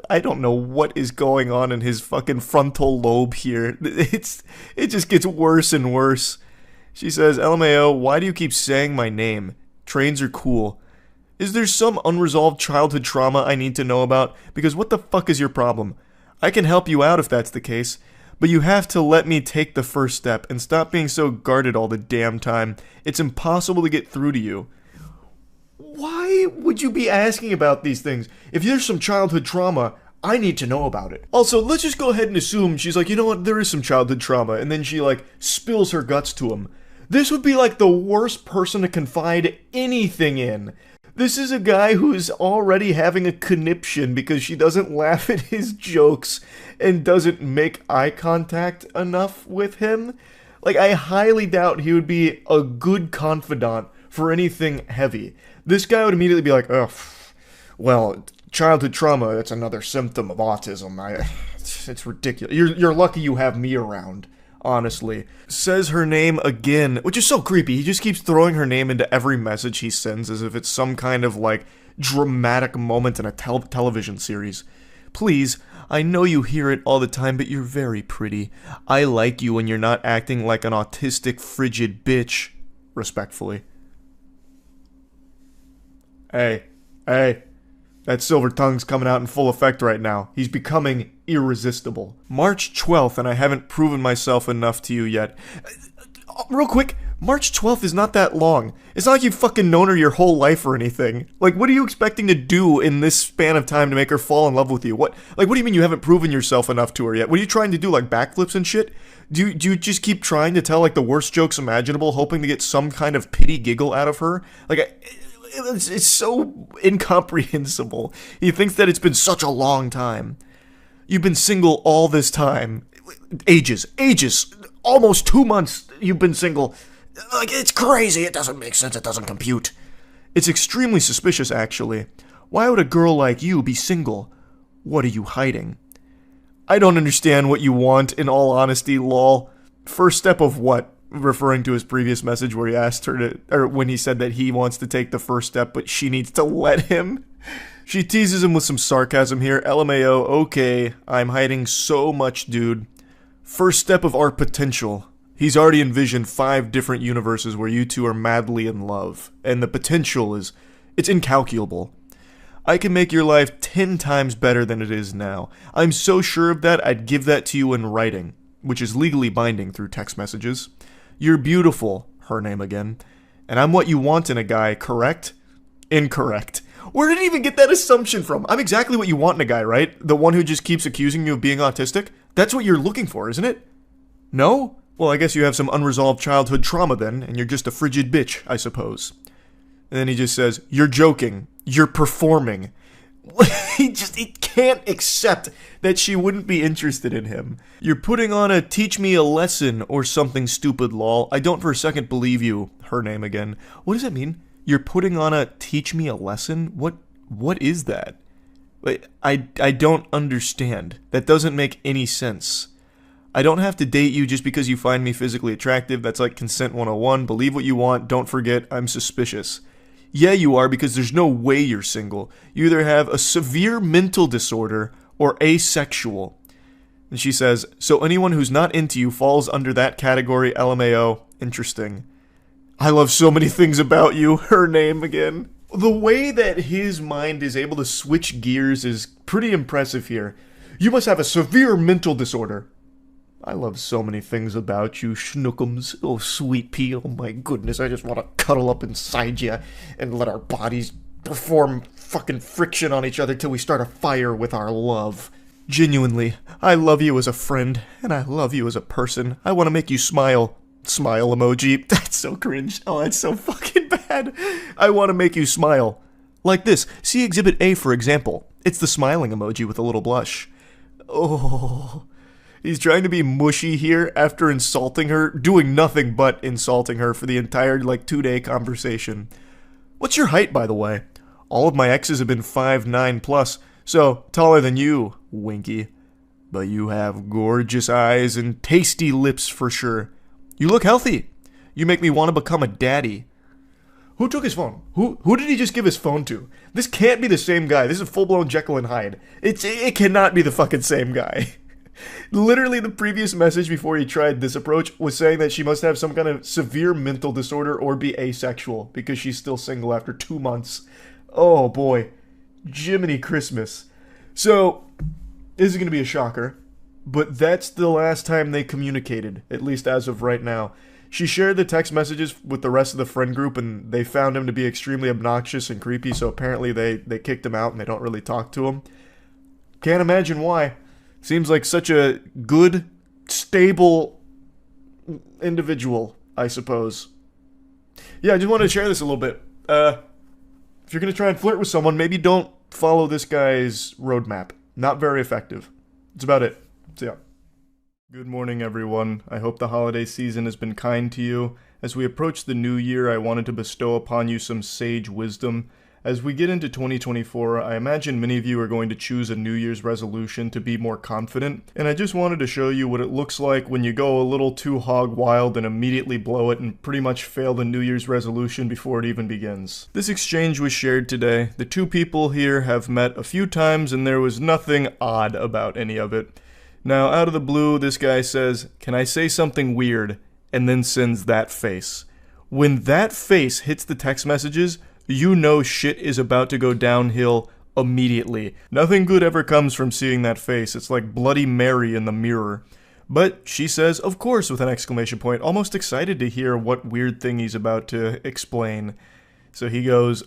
I don't know what is going on in his fucking frontal lobe here. It just gets worse and worse. She says, "LMAO, why do you keep saying my name? Trains are cool. Is there some unresolved childhood trauma I need to know about? Because what the fuck is your problem? I can help you out if that's the case, but you have to let me take the first step and stop being so guarded all the damn time. It's impossible to get through to you." Why would you be asking about these things? If there's some childhood trauma, I need to know about it. Also, let's just go ahead and assume she's like, "You know what, there is some childhood trauma," and then she, spills her guts to him. This would be, the worst person to confide anything in. This is a guy who's already having a conniption because she doesn't laugh at his jokes and doesn't make eye contact enough with him. I highly doubt he would be a good confidant for anything heavy. This guy would immediately be like, "Ugh, well, childhood trauma, it's another symptom of autism. It's ridiculous. You're lucky you have me around, honestly." Says her name again, which is so creepy. He just keeps throwing her name into every message he sends as if it's some kind of, dramatic moment in a television series. "Please, I know you hear it all the time, but you're very pretty. I like you when you're not acting like an autistic, frigid bitch. Respectfully." Hey, that silver tongue's coming out in full effect right now. He's becoming irresistible. March 12th, and I haven't proven myself enough to you yet. Real quick, March 12th is not that long. It's not like you've fucking known her your whole life or anything. What are you expecting to do in this span of time to make her fall in love with you? What do you mean you haven't proven yourself enough to her yet? What are you trying to do, backflips and shit? Do you just keep trying to tell, the worst jokes imaginable, hoping to get some kind of pity giggle out of her? It's so incomprehensible. He thinks that it's been such a long time. You've been single all this time. Ages. Almost 2 months you've been single. It's crazy. It doesn't make sense. It doesn't compute. It's extremely suspicious, actually. Why would a girl like you be single? What are you hiding? I don't understand what you want, in all honesty, lol. First step of what? Referring to his previous message where he asked her to, or when he said that he wants to take the first step, but she needs to let him. She teases him with some sarcasm here. LMAO, okay, I'm hiding so much, dude. First step of our potential. He's already envisioned 5 different universes where you two are madly in love, and the potential it's incalculable. I can make your life 10 times better than it is now. I'm so sure of that, I'd give that to you in writing, which is legally binding through text messages. You're beautiful, her name again, and I'm what you want in a guy, correct? Incorrect. Where did he even get that assumption from? I'm exactly what you want in a guy, right? The one who just keeps accusing you of being autistic? That's what you're looking for, isn't it? No? Well, I guess you have some unresolved childhood trauma then, and you're just a frigid bitch, I suppose. And then he just says, you're joking. You're performing. He can't accept that she wouldn't be interested in him. You're putting on a teach me a lesson or something stupid, lol. I don't for a second believe you. Her name again. What does that mean? You're putting on a teach me a lesson? What is that? I don't understand. That doesn't make any sense. I don't have to date you just because you find me physically attractive. That's like consent 101. Believe what you want. Don't forget, I'm suspicious. Yeah, you are, because there's no way you're single. You either have a severe mental disorder or asexual. And she says, so anyone who's not into you falls under that category, LMAO. Interesting. I love so many things about you. Her name again. The way that his mind is able to switch gears is pretty impressive here. You must have a severe mental disorder. I love so many things about you, Schnookums. Oh, sweet pea. Oh my goodness, I just want to cuddle up inside you and let our bodies perform fucking friction on each other till we start a fire with our love. Genuinely, I love you as a friend, and I love you as a person. I want to make you smile. Smile emoji. That's so cringe. Oh, that's so fucking bad. I want to make you smile. Like this. See Exhibit A, for example. It's the smiling emoji with a little blush. Oh... He's trying to be mushy here after insulting her, doing nothing but insulting her for the entire, 2-day conversation. What's your height, by the way? All of my exes have been 5'9 plus, so taller than you, Winky. But you have gorgeous eyes and tasty lips for sure. You look healthy. You make me want to become a daddy. Who took his phone? Who did he just give his phone to? This can't be the same guy. This is a full-blown Jekyll and Hyde. It cannot be the fucking same guy. Literally, the previous message before he tried this approach was saying that she must have some kind of severe mental disorder or be asexual because she's still single after 2 months. Oh boy. Jiminy Christmas. So, this is going to be a shocker, but that's the last time they communicated, at least as of right now. She shared the text messages with the rest of the friend group, and they found him to be extremely obnoxious and creepy, so apparently they kicked him out and they don't really talk to him. Can't imagine why. Seems like such a good, stable individual, I suppose. Yeah, I just wanted to share this a little bit. If you're going to try and flirt with someone, maybe don't follow this guy's roadmap. Not very effective. That's about it. See ya. Good morning, everyone. I hope the holiday season has been kind to you. As we approach the new year, I wanted to bestow upon you some sage wisdom. As we get into 2024, I imagine many of you are going to choose a New Year's resolution to be more confident, and I just wanted to show you what it looks like when you go a little too hog wild and immediately blow it and pretty much fail the New Year's resolution before it even begins. This exchange was shared today. The two people here have met a few times and there was nothing odd about any of it. Now, out of the blue, this guy says, "Can I say something weird?" and then sends that face. When that face hits the text messages, you know shit is about to go downhill immediately. Nothing good ever comes from seeing that face. It's like Bloody Mary in the mirror. But she says, of course, with an exclamation point, almost excited to hear what weird thing he's about to explain. So he goes,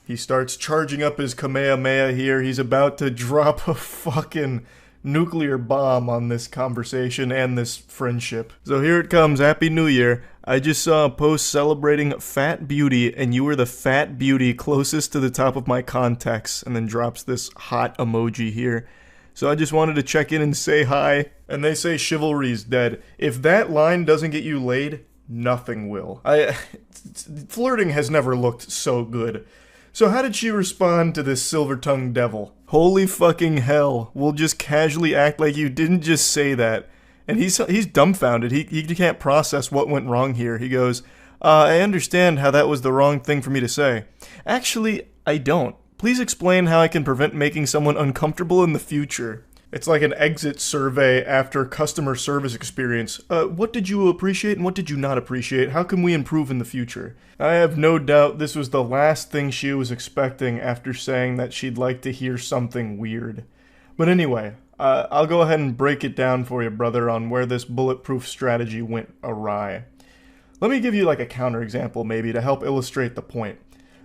He starts charging up his Kamehameha here. He's about to drop a fucking nuclear bomb on this conversation and this friendship. So here it comes. Happy New Year. I just saw a post celebrating fat beauty, and you were the fat beauty closest to the top of my contacts, and then drops this hot emoji here. So I just wanted to check in and say hi. And they say chivalry's dead. If that line doesn't get you laid, nothing will. Flirting has never looked so good. So how did she respond to this silver-tongued devil? Holy fucking hell, we'll just casually act like you didn't just say that. And he's dumbfounded. He can't process what went wrong here. He goes, I understand how that was the wrong thing for me to say. Actually, I don't. Please explain how I can prevent making someone uncomfortable in the future. It's like an exit survey after customer service experience. What did you appreciate and what did you not appreciate? How can we improve in the future? I have no doubt this was the last thing she was expecting after saying that she'd like to hear something weird. But anyway, I'll go ahead and break it down for you, brother, on where this bulletproof strategy went awry. Let me give you like a counterexample maybe to help illustrate the point.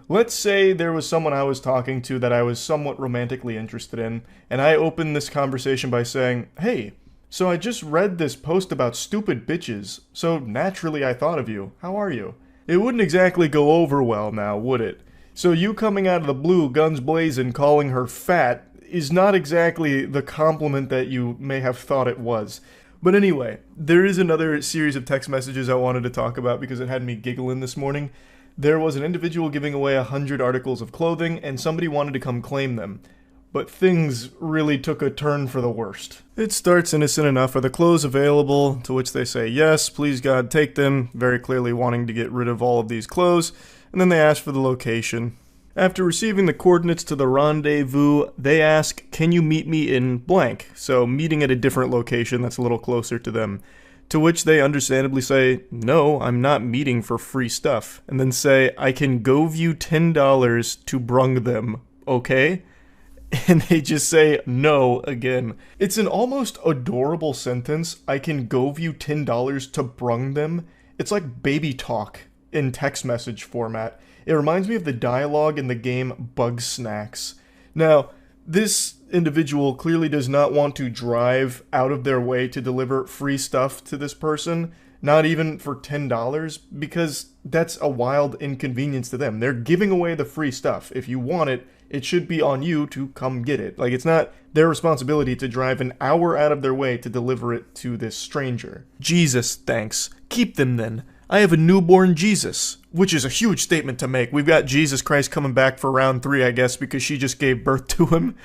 Let's say there was someone I was talking to that I was somewhat romantically interested in, and I opened this conversation by saying, hey, so I just read this post about stupid bitches, so naturally I thought of you. How are you? It wouldn't exactly go over well now, would it? So you coming out of the blue, guns blazing, calling her fat, is not exactly the compliment that you may have thought it was. But anyway, there is another series of text messages I wanted to talk about because it had me giggling this morning. There was an individual giving away 100 articles of clothing, and somebody wanted to come claim them. But things really took a turn for the worst. It starts innocent enough. Are the clothes available? To which they say, yes, please God, take them. Very clearly wanting to get rid of all of these clothes. And then they ask for the location. After receiving the coordinates to the rendezvous, they ask, can you meet me in blank? So meeting at a different location that's a little closer to them. To which they understandably say, no, I'm not meeting for free stuff. And then say, I can gove you $10 to brung them, okay? And they just say no again. It's an almost adorable sentence. I can gove you $10 to brung them. It's like baby talk in text message format. It reminds me of the dialogue in the game Bug Snacks. Now, this individual clearly does not want to drive out of their way to deliver free stuff to this person, not even for $10, because that's a wild inconvenience to them. They're giving away the free stuff. If you want it, it should be on you to come get it. Like, it's not their responsibility to drive an hour out of their way to deliver it to this stranger. Jesus, thanks. Keep them then. I have a newborn Jesus, which is a huge statement to make. We've got Jesus Christ coming back for round 3, I guess, because she just gave birth to him.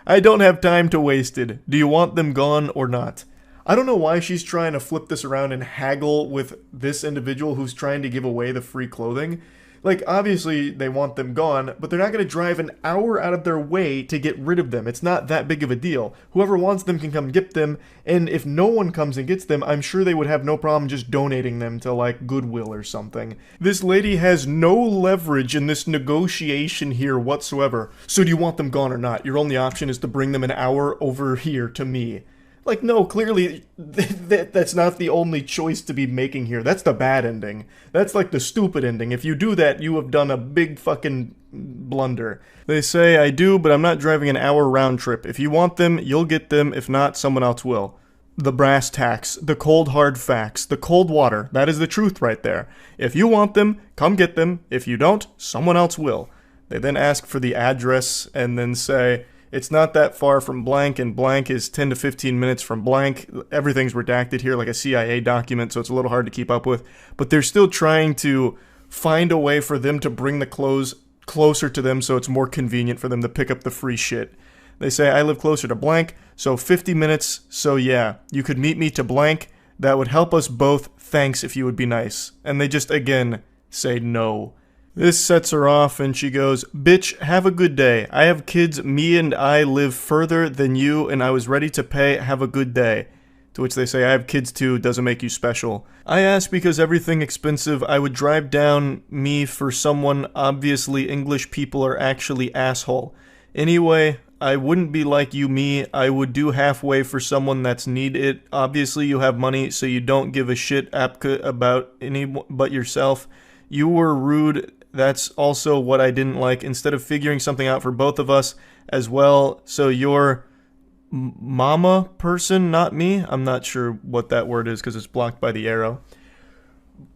I don't have time to waste it. Do you want them gone or not? I don't know why she's trying to flip this around and haggle with this individual who's trying to give away the free clothing. Like, obviously, they want them gone, but they're not going to drive an hour out of their way to get rid of them. It's not that big of a deal. Whoever wants them can come get them, and if no one comes and gets them, I'm sure they would have no problem just donating them to, like, Goodwill or something. This lady has no leverage in this negotiation here whatsoever. So do you want them gone or not? Your only option is to bring them an hour over here to me. Like, no, clearly, that's not the only choice to be making here. That's the bad ending. That's like the stupid ending. If you do that, you have done a big fucking blunder. They say, I do, but I'm not driving an hour round trip. If you want them, you'll get them. If not, someone else will. The brass tacks, the cold hard facts, the cold water. That is the truth right there. If you want them, come get them. If you don't, someone else will. They then ask for the address and then say, it's not that far from blank, and blank is 10 to 15 minutes from blank. Everything's redacted here like a CIA document, so it's a little hard to keep up with. But they're still trying to find a way for them to bring the clothes closer to them so it's more convenient for them to pick up the free shit. They say, I live closer to blank, so 50 minutes, so yeah, you could meet me to blank. That would help us both. Thanks if you would be nice. And they just, again, say no. This sets her off, and she goes, bitch, have a good day. I have kids, me and I live further than you, and I was ready to pay, have a good day. To which they say, I have kids too, doesn't make you special. I ask because everything expensive, I would drive down me for someone, obviously English people are actually asshole. Anyway, I wouldn't be like you me, I would do halfway for someone that's need it. Obviously you have money, so you don't give a shit apka about any but yourself. You were rude. That's also what I didn't like. Instead of figuring something out for both of us as well, so you're mama person, not me? I'm not sure what that word is because it's blocked by the arrow.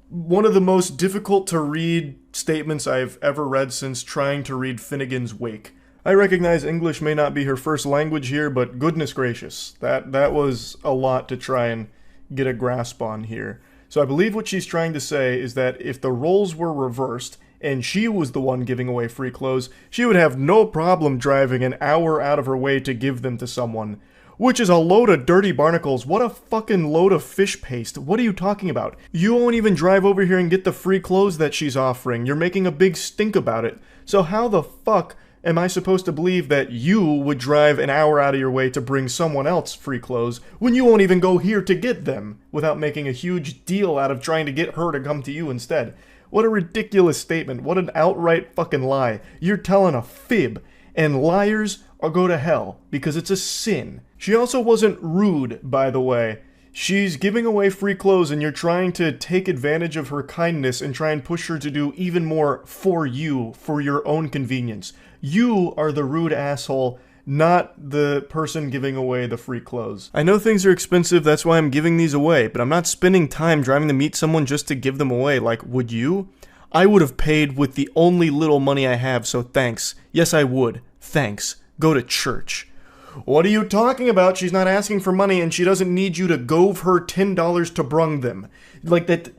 One of the most difficult to read statements I've ever read since trying to read Finnegan's Wake. I recognize English may not be her first language here, but goodness gracious, that was a lot to try and get a grasp on here. So I believe what she's trying to say is that if the roles were reversed, and she was the one giving away free clothes, she would have no problem driving an hour out of her way to give them to someone. Which is a load of dirty barnacles. What a fucking load of fish paste. What are you talking about? You won't even drive over here and get the free clothes that she's offering. You're making a big stink about it. So how the fuck am I supposed to believe that you would drive an hour out of your way to bring someone else free clothes when you won't even go here to get them without making a huge deal out of trying to get her to come to you instead? What a ridiculous statement. What an outright fucking lie. You're telling a fib. And liars or go to hell because it's a sin. She also wasn't rude, by the way. She's giving away free clothes and you're trying to take advantage of her kindness and try and push her to do even more for you, for your own convenience. You are the rude asshole, not the person giving away the free clothes. I know things are expensive, that's why I'm giving these away, but I'm not spending time driving to meet someone just to give them away. Like, would you? I would have paid with the only little money I have, so thanks. Yes, I would. Thanks. Go to church. What are you talking about? She's not asking for money and she doesn't need you to gove her $10 to brung them. Like that,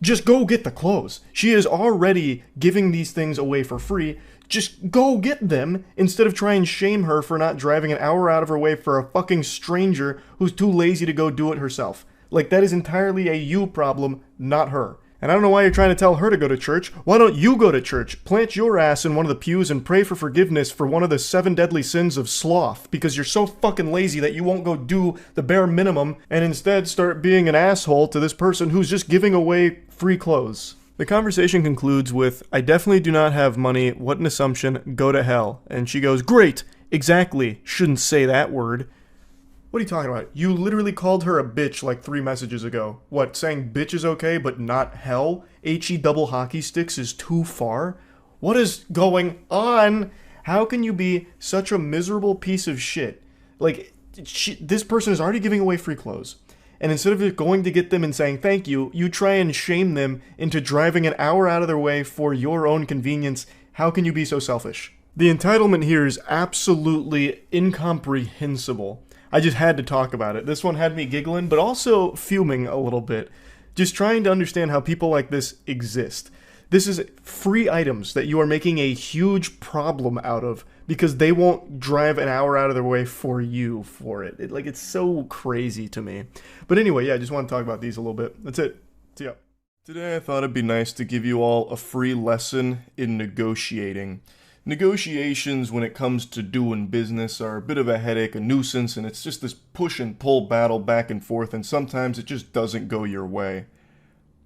just go get the clothes. She is already giving these things away for free. Just go get them instead of trying to shame her for not driving an hour out of her way for a fucking stranger who's too lazy to go do it herself. Like that is entirely a you problem, not her. And I don't know why you're trying to tell her to go to church. Why don't you go to church, plant your ass in one of the pews and pray for forgiveness for one of the 7 deadly sins of sloth, because you're so fucking lazy that you won't go do the bare minimum and instead start being an asshole to this person who's just giving away free clothes. The conversation concludes with, "I definitely do not have money. What an assumption. Go to hell." And she goes, "Great. Exactly. Shouldn't say that word." What are you talking about? You literally called her a bitch like 3 messages ago. What, saying bitch is okay, but not hell? HE double hockey sticks is too far? What is going on? How can you be such a miserable piece of shit? Like, this person is already giving away free clothes. And instead of going to get them and saying thank you, you try and shame them into driving an hour out of their way for your own convenience. How can you be so selfish? The entitlement here is absolutely incomprehensible. I just had to talk about it. This one had me giggling, but also fuming a little bit. Just trying to understand how people like this exist. This is free items that you are making a huge problem out of because they won't drive an hour out of their way for you for it. It's so crazy to me. But anyway, yeah, I just want to talk about these a little bit. That's it. See ya. Today I thought it'd be nice to give you all a free lesson in negotiating. Negotiations when it comes to doing business are a bit of a headache, a nuisance, and it's just this push and pull battle back and forth, and sometimes it just doesn't go your way.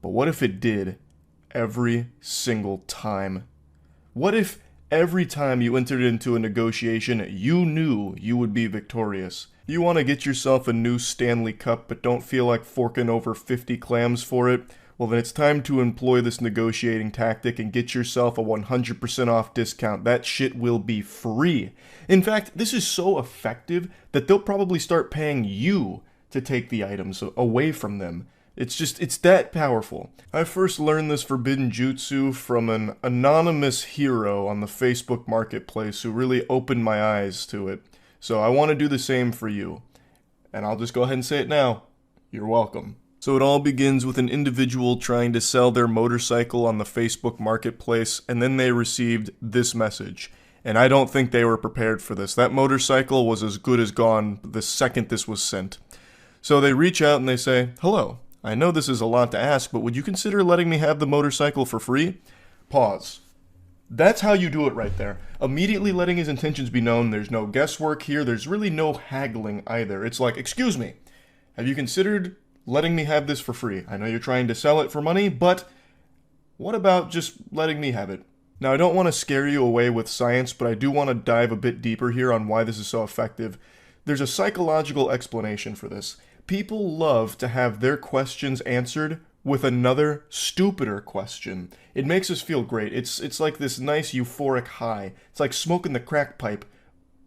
But what if it did? Every single time. What if every time you entered into a negotiation, you knew you would be victorious? You want to get yourself a new Stanley Cup, but don't feel like forking over 50 clams for it? Well, then it's time to employ this negotiating tactic and get yourself a 100% off discount. That shit will be free. In fact, this is so effective that they'll probably start paying you to take the items away from them. It's that powerful. I first learned this forbidden jutsu from an anonymous hero on the Facebook marketplace who really opened my eyes to it. So I want to do the same for you. And I'll just go ahead and say it now. You're welcome. So it all begins with an individual trying to sell their motorcycle on the Facebook marketplace, and then they received this message. And I don't think they were prepared for this. That motorcycle was as good as gone the second this was sent. So they reach out and they say, "Hello, I know this is a lot to ask, but would you consider letting me have the motorcycle for free?" Pause. That's how you do it right there. Immediately letting his intentions be known. There's no guesswork here. There's really no haggling either. It's like, "Excuse me, have you considered letting me have this for free? I know you're trying to sell it for money, but what about just letting me have it?" Now, I don't want to scare you away with science, but I do want to dive a bit deeper here on why this is so effective. There's a psychological explanation for this. People love to have their questions answered with another stupider question. It makes us feel great. It's like this nice euphoric high. It's like smoking the crack pipe,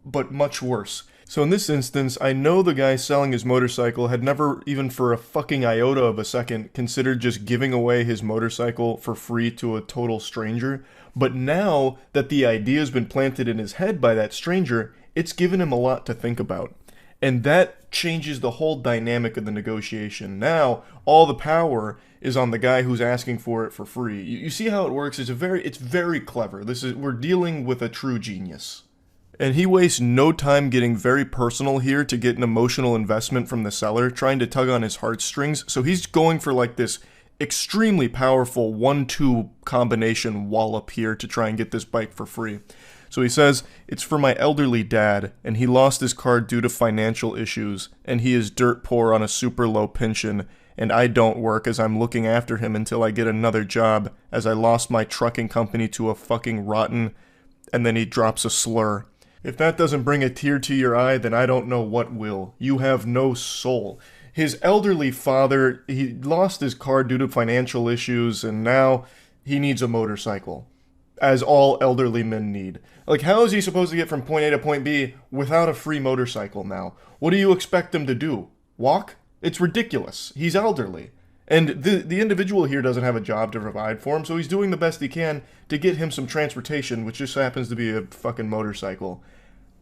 but much worse. So in this instance, I know the guy selling his motorcycle had never, even for a fucking iota of a second, considered just giving away his motorcycle for free to a total stranger. But now that the idea has been planted in his head by that stranger, it's given him a lot to think about. And that changes the whole dynamic of the negotiation. Now, all the power is on the guy who's asking for it for free. You see how it works? It's very clever. We're dealing with a true genius. And he wastes no time getting very personal here to get an emotional investment from the seller, trying to tug on his heartstrings. So he's going for like this extremely powerful 1-2 combination wallop here to try and get this bike for free. So he says, it's for my elderly dad, and he lost his car due to financial issues, and he is dirt poor on a super low pension, and I don't work as I'm looking after him until I get another job, as I lost my trucking company to a fucking rotten, and then he drops a slur. If that doesn't bring a tear to your eye, then I don't know what will. You have no soul. His elderly father, he lost his car due to financial issues, and now he needs a motorcycle. As all elderly men need. Like, how is he supposed to get from point A to point B without a free motorcycle now? What do you expect him to do? Walk? It's ridiculous. He's elderly. And the individual here doesn't have a job to provide for him, so he's doing the best he can to get him some transportation, which just happens to be a fucking motorcycle.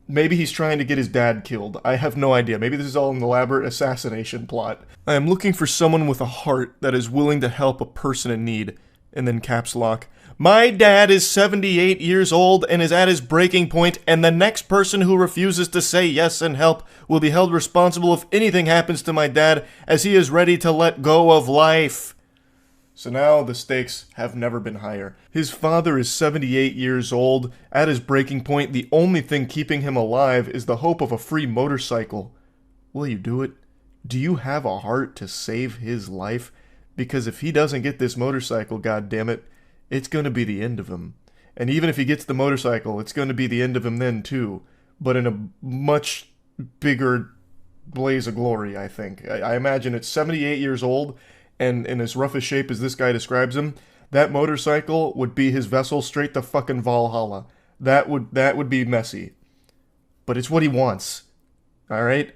Maybe he's trying to get his dad killed. I have no idea. Maybe this is all an elaborate assassination plot. I am looking for someone with a heart that is willing to help a person in need. And then caps lock. My dad is 78 years old and is at his breaking point, and the next person who refuses to say yes and help will be held responsible if anything happens to my dad, as he is ready to let go of life. So now the stakes have never been higher. His father is 78 years old. At his breaking point, the only thing keeping him alive is the hope of a free motorcycle. Will you do it? Do you have a heart to save his life? Because if he doesn't get this motorcycle, goddammit, it's going to be the end of him. And even if he gets the motorcycle, it's going to be the end of him then too. But in a much bigger blaze of glory, I think. I imagine it's 78 years old, and in as rough a shape as this guy describes him, that motorcycle would be his vessel straight to fucking Valhalla. That would be messy. But it's what he wants. Alright?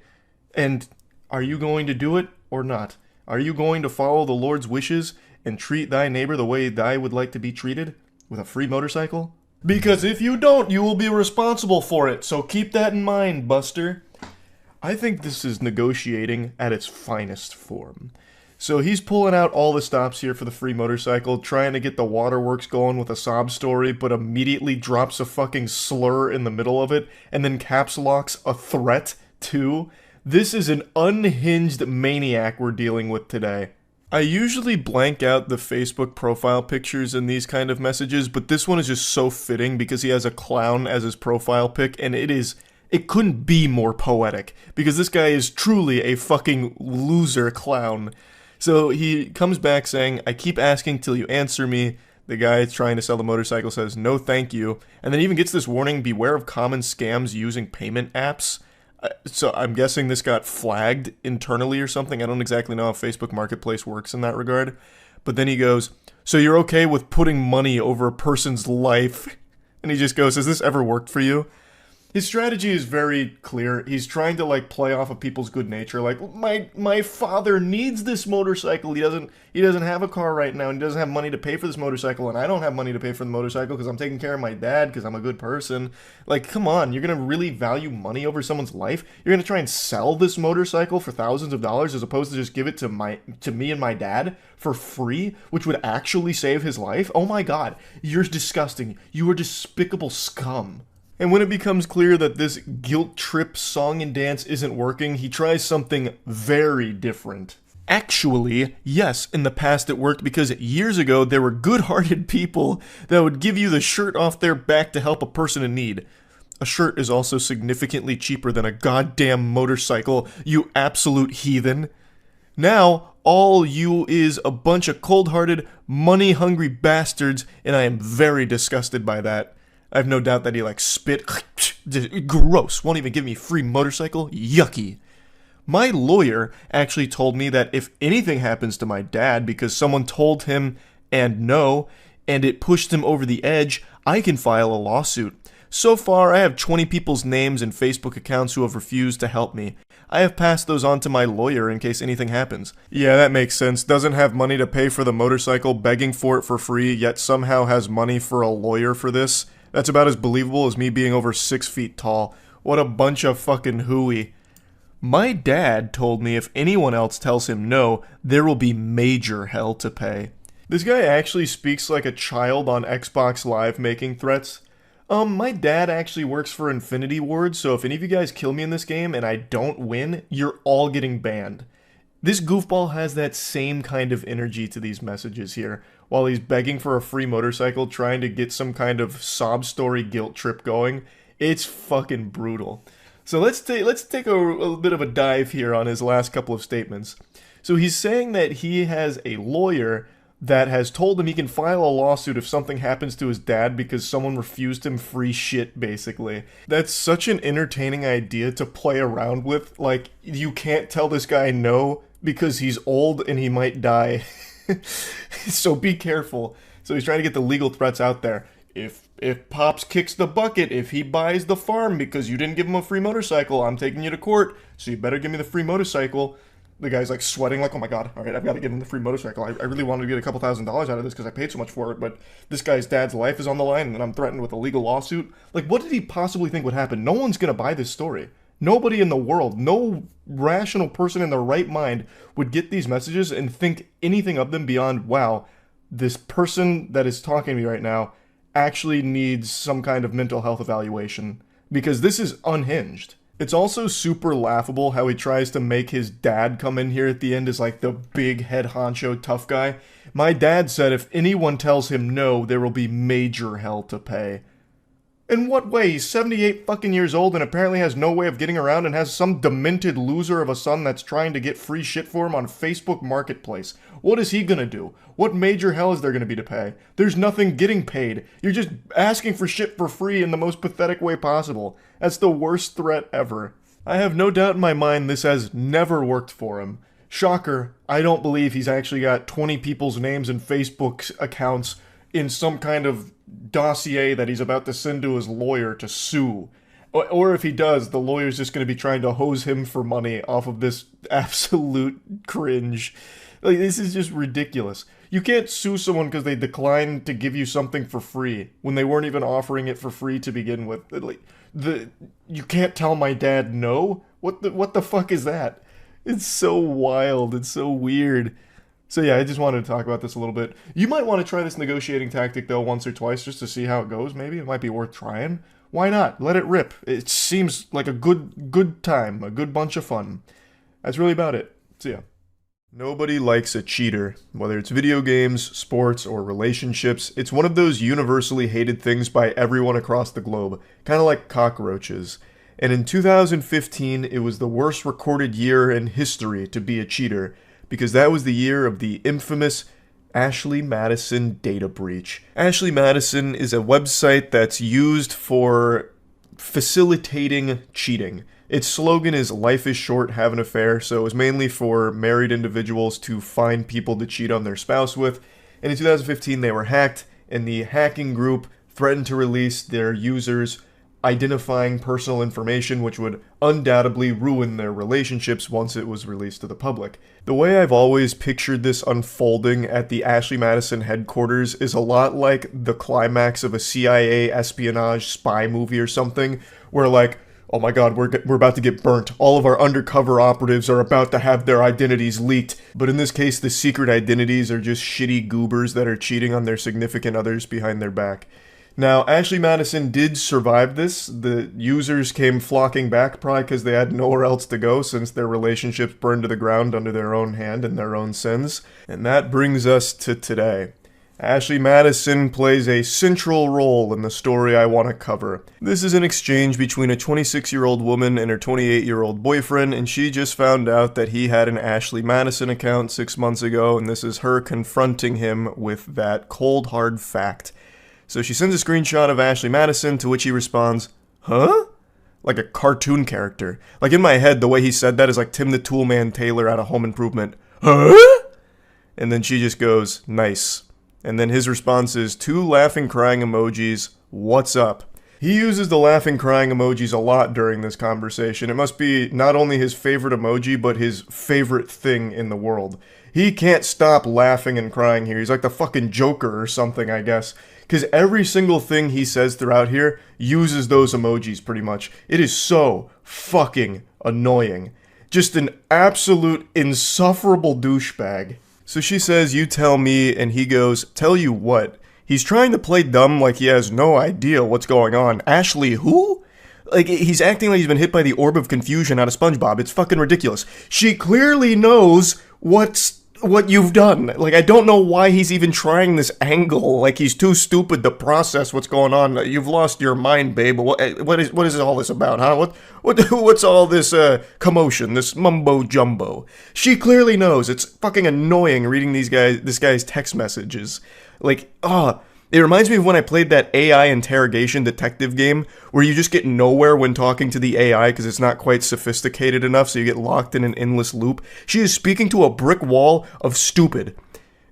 And are you going to do it or not? Are you going to follow the Lord's wishes and treat thy neighbor the way thy would like to be treated? With a free motorcycle? Because if you don't, you will be responsible for it, so keep that in mind, Buster. I think this is negotiating at its finest form. So he's pulling out all the stops here for the free motorcycle, trying to get the waterworks going with a sob story, but immediately drops a fucking slur in the middle of it, and then caps locks a threat, too. This is an unhinged maniac we're dealing with today. I usually blank out the Facebook profile pictures in these kind of messages, but this one is just so fitting because he has a clown as his profile pic, and it couldn't be more poetic, because this guy is truly a fucking loser clown. So he comes back saying, I keep asking till you answer me. The guy trying to sell the motorcycle says, no thank you, and then even gets this warning, beware of common scams using payment apps. So I'm guessing this got flagged internally or something. I don't exactly know how Facebook Marketplace works in that regard. But then he goes, so you're okay with putting money over a person's life? And he just goes, has this ever worked for you? His strategy is very clear. He's trying to like play off of people's good nature. Like, my father needs this motorcycle. He doesn't have a car right now, and he doesn't have money to pay for this motorcycle, and I don't have money to pay for the motorcycle because I'm taking care of my dad because I'm a good person. Like, come on, you're gonna really value money over someone's life? You're gonna try and sell this motorcycle for thousands of dollars as opposed to just give it to me and my dad for free, which would actually save his life? Oh my god, you're disgusting. You are despicable scum. And when it becomes clear that this guilt trip song and dance isn't working, he tries something very different. Actually, yes, in the past it worked because years ago there were good-hearted people that would give you the shirt off their back to help a person in need. A shirt is also significantly cheaper than a goddamn motorcycle, you absolute heathen. Now, all you is a bunch of cold-hearted, money-hungry bastards, and I am very disgusted by that. I have no doubt that he like spit. Gross. Won't even give me a free motorcycle. Yucky. My lawyer actually told me that if anything happens to my dad because someone told him and it pushed him over the edge, I can file a lawsuit. So far, I have 20 people's names and Facebook accounts who have refused to help me. I have passed those on to my lawyer in case anything happens. Yeah, that makes sense. Doesn't have money to pay for the motorcycle, begging for it for free, yet somehow has money for a lawyer for this. That's about as believable as me being over 6 feet tall. What a bunch of fucking hooey. My dad told me if anyone else tells him no, there will be major hell to pay. This guy actually speaks like a child on Xbox Live making threats. My dad actually works for Infinity Ward, so if any of you guys kill me in this game and I don't win, you're all getting banned. This goofball has that same kind of energy to these messages here, while he's begging for a free motorcycle, trying to get some kind of sob story guilt trip going. It's fucking brutal. So let's take a bit of a dive here on his last couple of statements. So he's saying that he has a lawyer that has told him he can file a lawsuit if something happens to his dad because someone refused him free shit, basically. That's such an entertaining idea to play around with. Like, you can't tell this guy no because he's old and he might die. So be careful. So he's trying to get the legal threats out there. If Pops kicks the bucket, if he buys the farm because you didn't give him a free motorcycle, I'm taking you to court, so you better give me the free motorcycle. The guy's like sweating, like, oh my god, alright, I've got to give him the free motorcycle. I really wanted to get a couple $1,000s out of this because I paid so much for it, but this guy's dad's life is on the line and I'm threatened with a legal lawsuit. Like, what did he possibly think would happen? No one's gonna buy this story. Nobody in the world, no rational person in their right mind would get these messages and think anything of them beyond, wow, this person that is talking to me right now actually needs some kind of mental health evaluation, because this is unhinged. It's also super laughable how he tries to make his dad come in here at the end as like the big head honcho tough guy. My dad said if anyone tells him no, there will be major hell to pay. In what way? He's 78 fucking years old and apparently has no way of getting around and has some demented loser of a son that's trying to get free shit for him on Facebook Marketplace. What is he gonna do? What major hell is there gonna be to pay? There's nothing getting paid. You're just asking for shit for free in the most pathetic way possible. That's the worst threat ever. I have no doubt in my mind this has never worked for him. Shocker, I don't believe he's actually got 20 people's names and Facebook accounts in some kind of dossier that he's about to send to his lawyer to sue. Or if he does, the lawyer's just going to be trying to hose him for money off of this absolute cringe. Like, this is just ridiculous. You can't sue someone because they declined to give you something for free when they weren't even offering it for free to begin with. Like, you can't tell my dad no? What the fuck is that? It's so wild. It's so weird. So yeah, I just wanted to talk about this a little bit. You might want to try this negotiating tactic though once or twice just to see how it goes. Maybe it might be worth trying. Why not? Let it rip. It seems like a good time, a good bunch of fun. That's really about it. So yeah. Nobody likes a cheater. Whether it's video games, sports, or relationships, it's one of those universally hated things by everyone across the globe. Kind of like cockroaches. And in 2015, it was the worst recorded year in history to be a cheater, because that was the year of the infamous Ashley Madison data breach. Ashley Madison is a website that's used for facilitating cheating. Its slogan is "Life is short, have an affair," so it was mainly for married individuals to find people to cheat on their spouse with. And in 2015, they were hacked, and the hacking group threatened to release their users' identifying personal information, which would undoubtedly ruin their relationships once it was released to the public. The way I've always pictured this unfolding at the Ashley Madison headquarters is a lot like the climax of a CIA espionage spy movie or something, where like, oh my god, we're about to get burnt. All of our undercover operatives are about to have their identities leaked. But in this case, the secret identities are just shitty goobers that are cheating on their significant others behind their back. Now, Ashley Madison did survive this. The users came flocking back, probably because they had nowhere else to go since their relationships burned to the ground under their own hand and their own sins. And that brings us to today. Ashley Madison plays a central role in the story I want to cover. This is an exchange between a 26-year-old woman and her 28-year-old boyfriend, and she just found out that he had an Ashley Madison account 6 months ago, and this is her confronting him with that cold, hard fact. So she sends a screenshot of Ashley Madison, to which he responds, "Huh?" Like a cartoon character. Like in my head, the way he said that is like Tim the Toolman Taylor out of Home Improvement. "Huh?" And then she just goes, "Nice." And then his response is 2 laughing crying emojis, "What's up?" He uses the laughing crying emojis a lot during this conversation. It must be not only his favorite emoji, but his favorite thing in the world. He can't stop laughing and crying here. He's like the fucking Joker or something, I guess. Because every single thing he says throughout here uses those emojis pretty much. It is so fucking annoying. Just an absolute insufferable douchebag. So she says, you tell me, and he goes, tell you what? He's trying to play dumb like he has no idea what's going on. Ashley who? Like, he's acting like he's been hit by the orb of confusion out of SpongeBob. It's fucking ridiculous. She clearly knows what you've done. Like, I don't know why he's even trying this angle. Like, he's too stupid to process what's going on. You've lost your mind, babe. What is all this about, huh? What's all this commotion, this mumbo jumbo? She clearly knows. It's fucking annoying reading this guy's text messages. Like, it reminds me of when I played that AI interrogation detective game where you just get nowhere when talking to the AI because it's not quite sophisticated enough, so you get locked in an endless loop. She is speaking to a brick wall of stupid.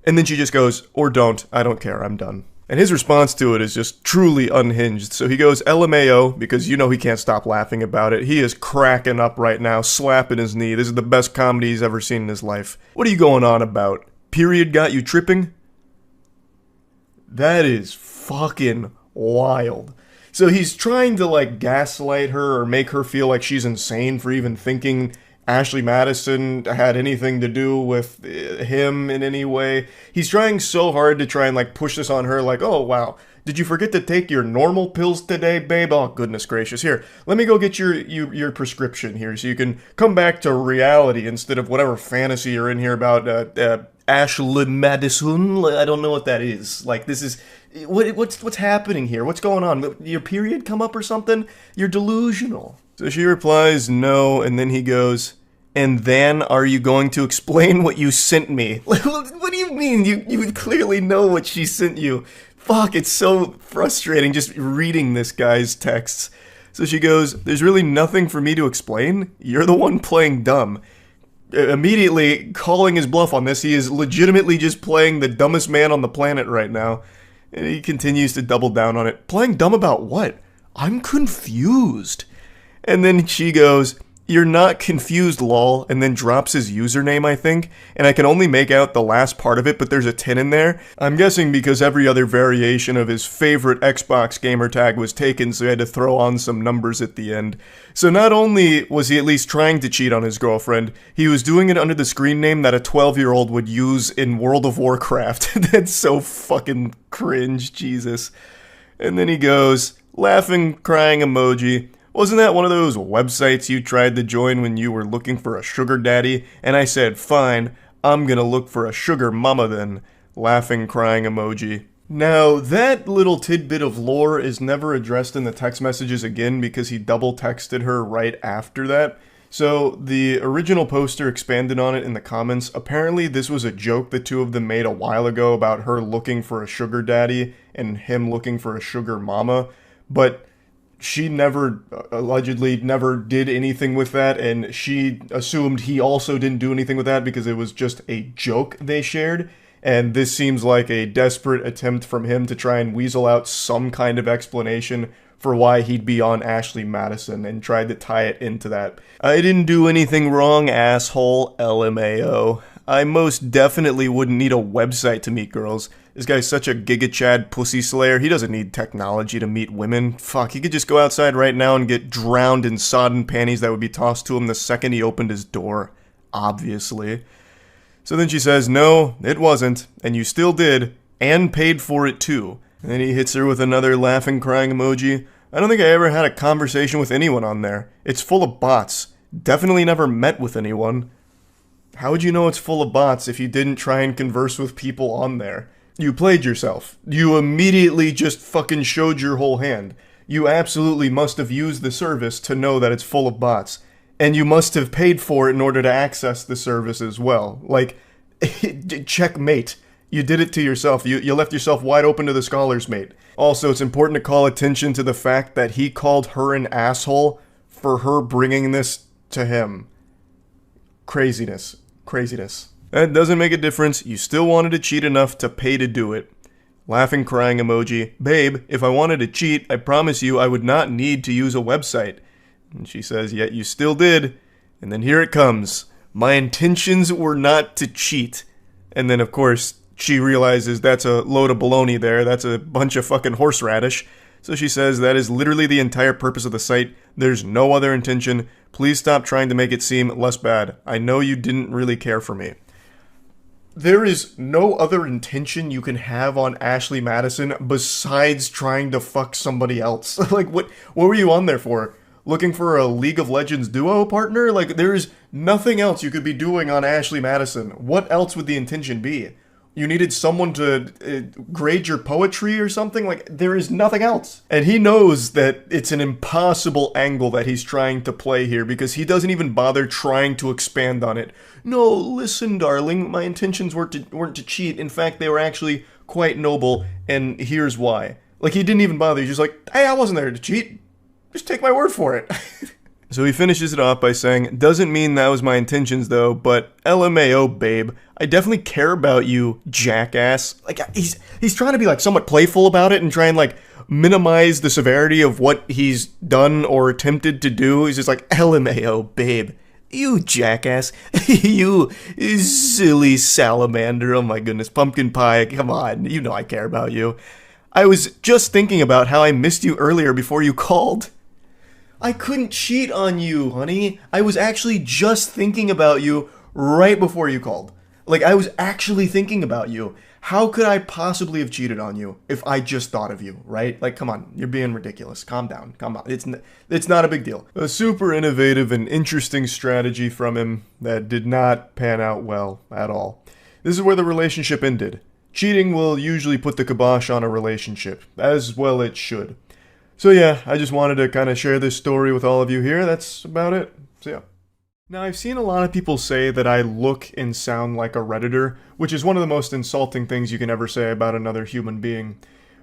And then she just goes, or don't, I don't care, I'm done. And his response to it is just truly unhinged. So he goes, LMAO, because you know he can't stop laughing about it. He is cracking up right now, slapping his knee. This is the best comedy he's ever seen in his life. What are you going on about? Period got you tripping? That is fucking wild. So he's trying to, like, gaslight her or make her feel like she's insane for even thinking Ashley Madison had anything to do with him in any way. He's trying so hard to try and, like, push this on her, like, oh, wow, did you forget to take your normal pills today, babe? Oh, goodness gracious. Here, let me go get your prescription here so you can come back to reality instead of whatever fantasy you're in here about, Ashley Madison. I don't know what that is. Like, this is what's happening here? What's going on? Your period come up or something? You're delusional. So she replies no, and then he goes, and then are you going to explain what you sent me? What do you mean? You clearly know what she sent you. Fuck, it's so frustrating just reading this guy's texts. So she goes, there's really nothing for me to explain. You're the one playing dumb. Immediately calling his bluff on this, he is legitimately just playing the dumbest man on the planet right now. And he continues to double down on it. Playing dumb about what? I'm confused. And then she goes, you're not confused, lol, and then drops his username, I think, and I can only make out the last part of it, but there's a 10 in there. I'm guessing because every other variation of his favorite Xbox gamer tag was taken, so he had to throw on some numbers at the end. So not only was he at least trying to cheat on his girlfriend, he was doing it under the screen name that a 12-year-old would use in World of Warcraft. That's so fucking cringe, Jesus. And then he goes, laughing, crying emoji. Wasn't that one of those websites you tried to join when you were looking for a sugar daddy? And I said, fine, I'm gonna look for a sugar mama then. Laughing, crying emoji. Now, that little tidbit of lore is never addressed in the text messages again because he double texted her right after that. So, the original poster expanded on it in the comments. Apparently, this was a joke the two of them made a while ago about her looking for a sugar daddy and him looking for a sugar mama. But she allegedly never did anything with that, and she assumed he also didn't do anything with that because it was just a joke they shared. And this seems like a desperate attempt from him to try and weasel out some kind of explanation for why he'd be on Ashley Madison and tried to tie it into that. I didn't do anything wrong, asshole, LMAO. I most definitely wouldn't need a website to meet girls. This guy's such a giga-chad pussy slayer, he doesn't need technology to meet women. Fuck, he could just go outside right now and get drowned in sodden panties that would be tossed to him the second he opened his door. Obviously. So then she says, no, it wasn't, and you still did, and paid for it too. And then he hits her with another laughing, crying emoji. I don't think I ever had a conversation with anyone on there. It's full of bots. Definitely never met with anyone. How would you know it's full of bots if you didn't try and converse with people on there? You played yourself. You immediately just fucking showed your whole hand. You absolutely must have used the service to know that it's full of bots. And you must have paid for it in order to access the service as well. Like, checkmate. You did it to yourself. You left yourself wide open to the scholars, mate. Also, it's important to call attention to the fact that he called her an asshole for her bringing this to him. Craziness. Craziness. That doesn't make a difference. You still wanted to cheat enough to pay to do it. Laughing, crying emoji. Babe, if I wanted to cheat, I promise you I would not need to use a website. And she says, yet you still did. And then here it comes. My intentions were not to cheat. And then, of course, she realizes that's a load of baloney there. That's a bunch of fucking horseradish. So she says, that is literally the entire purpose of the site. There's no other intention. Please stop trying to make it seem less bad. I know you didn't really care for me. There is no other intention you can have on Ashley Madison besides trying to fuck somebody else. Like, what were you on there for? Looking for a League of Legends duo partner? Like, there's nothing else you could be doing on Ashley Madison. What else would the intention be? You needed someone to grade your poetry or something? Like, there is nothing else. And he knows that it's an impossible angle that he's trying to play here because he doesn't even bother trying to expand on it. No, listen, darling, my intentions weren't to cheat. In fact, they were actually quite noble, and here's why. Like, he didn't even bother. He's just like, hey, I wasn't there to cheat. Just take my word for it. So he finishes it off by saying, doesn't mean that was my intentions though, but LMAO, babe. I definitely care about you, jackass. Like, he's trying to be like somewhat playful about it and try and like minimize the severity of what he's done or attempted to do. He's just like, LMAO, babe. You jackass. You silly salamander. Oh my goodness, pumpkin pie. Come on, you know I care about you. I was just thinking about how I missed you earlier before you called. I couldn't cheat on you, honey. I was actually just thinking about you right before you called. Like, I was actually thinking about you. How could I possibly have cheated on you if I just thought of you, right? Like, come on, you're being ridiculous. Calm down, calm down. It's not a big deal. A super innovative and interesting strategy from him that did not pan out well at all. This is where the relationship ended. Cheating will usually put the kibosh on a relationship, as well it should. So yeah, I just wanted to kind of share this story with all of you here. That's about it. So yeah. Now, I've seen a lot of people say that I look and sound like a Redditor, which is one of the most insulting things you can ever say about another human being.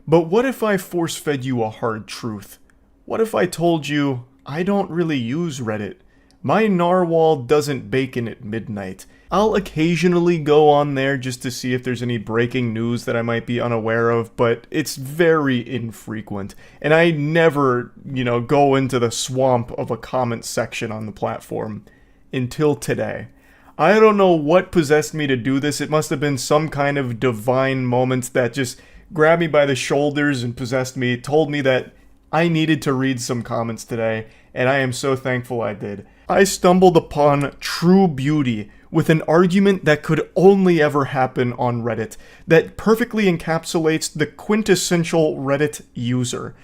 But what if I force-fed you a hard truth? What if I told you, I don't really use Reddit? My narwhal doesn't bacon at midnight. I'll occasionally go on there just to see if there's any breaking news that I might be unaware of, but it's very infrequent. And I never, go into the swamp of a comment section on the platform. Until today. I don't know what possessed me to do this. It must have been some kind of divine moment that just grabbed me by the shoulders and possessed me, told me that I needed to read some comments today, and I am so thankful I did. I stumbled upon true beauty with an argument that could only ever happen on Reddit, that perfectly encapsulates the quintessential Reddit user.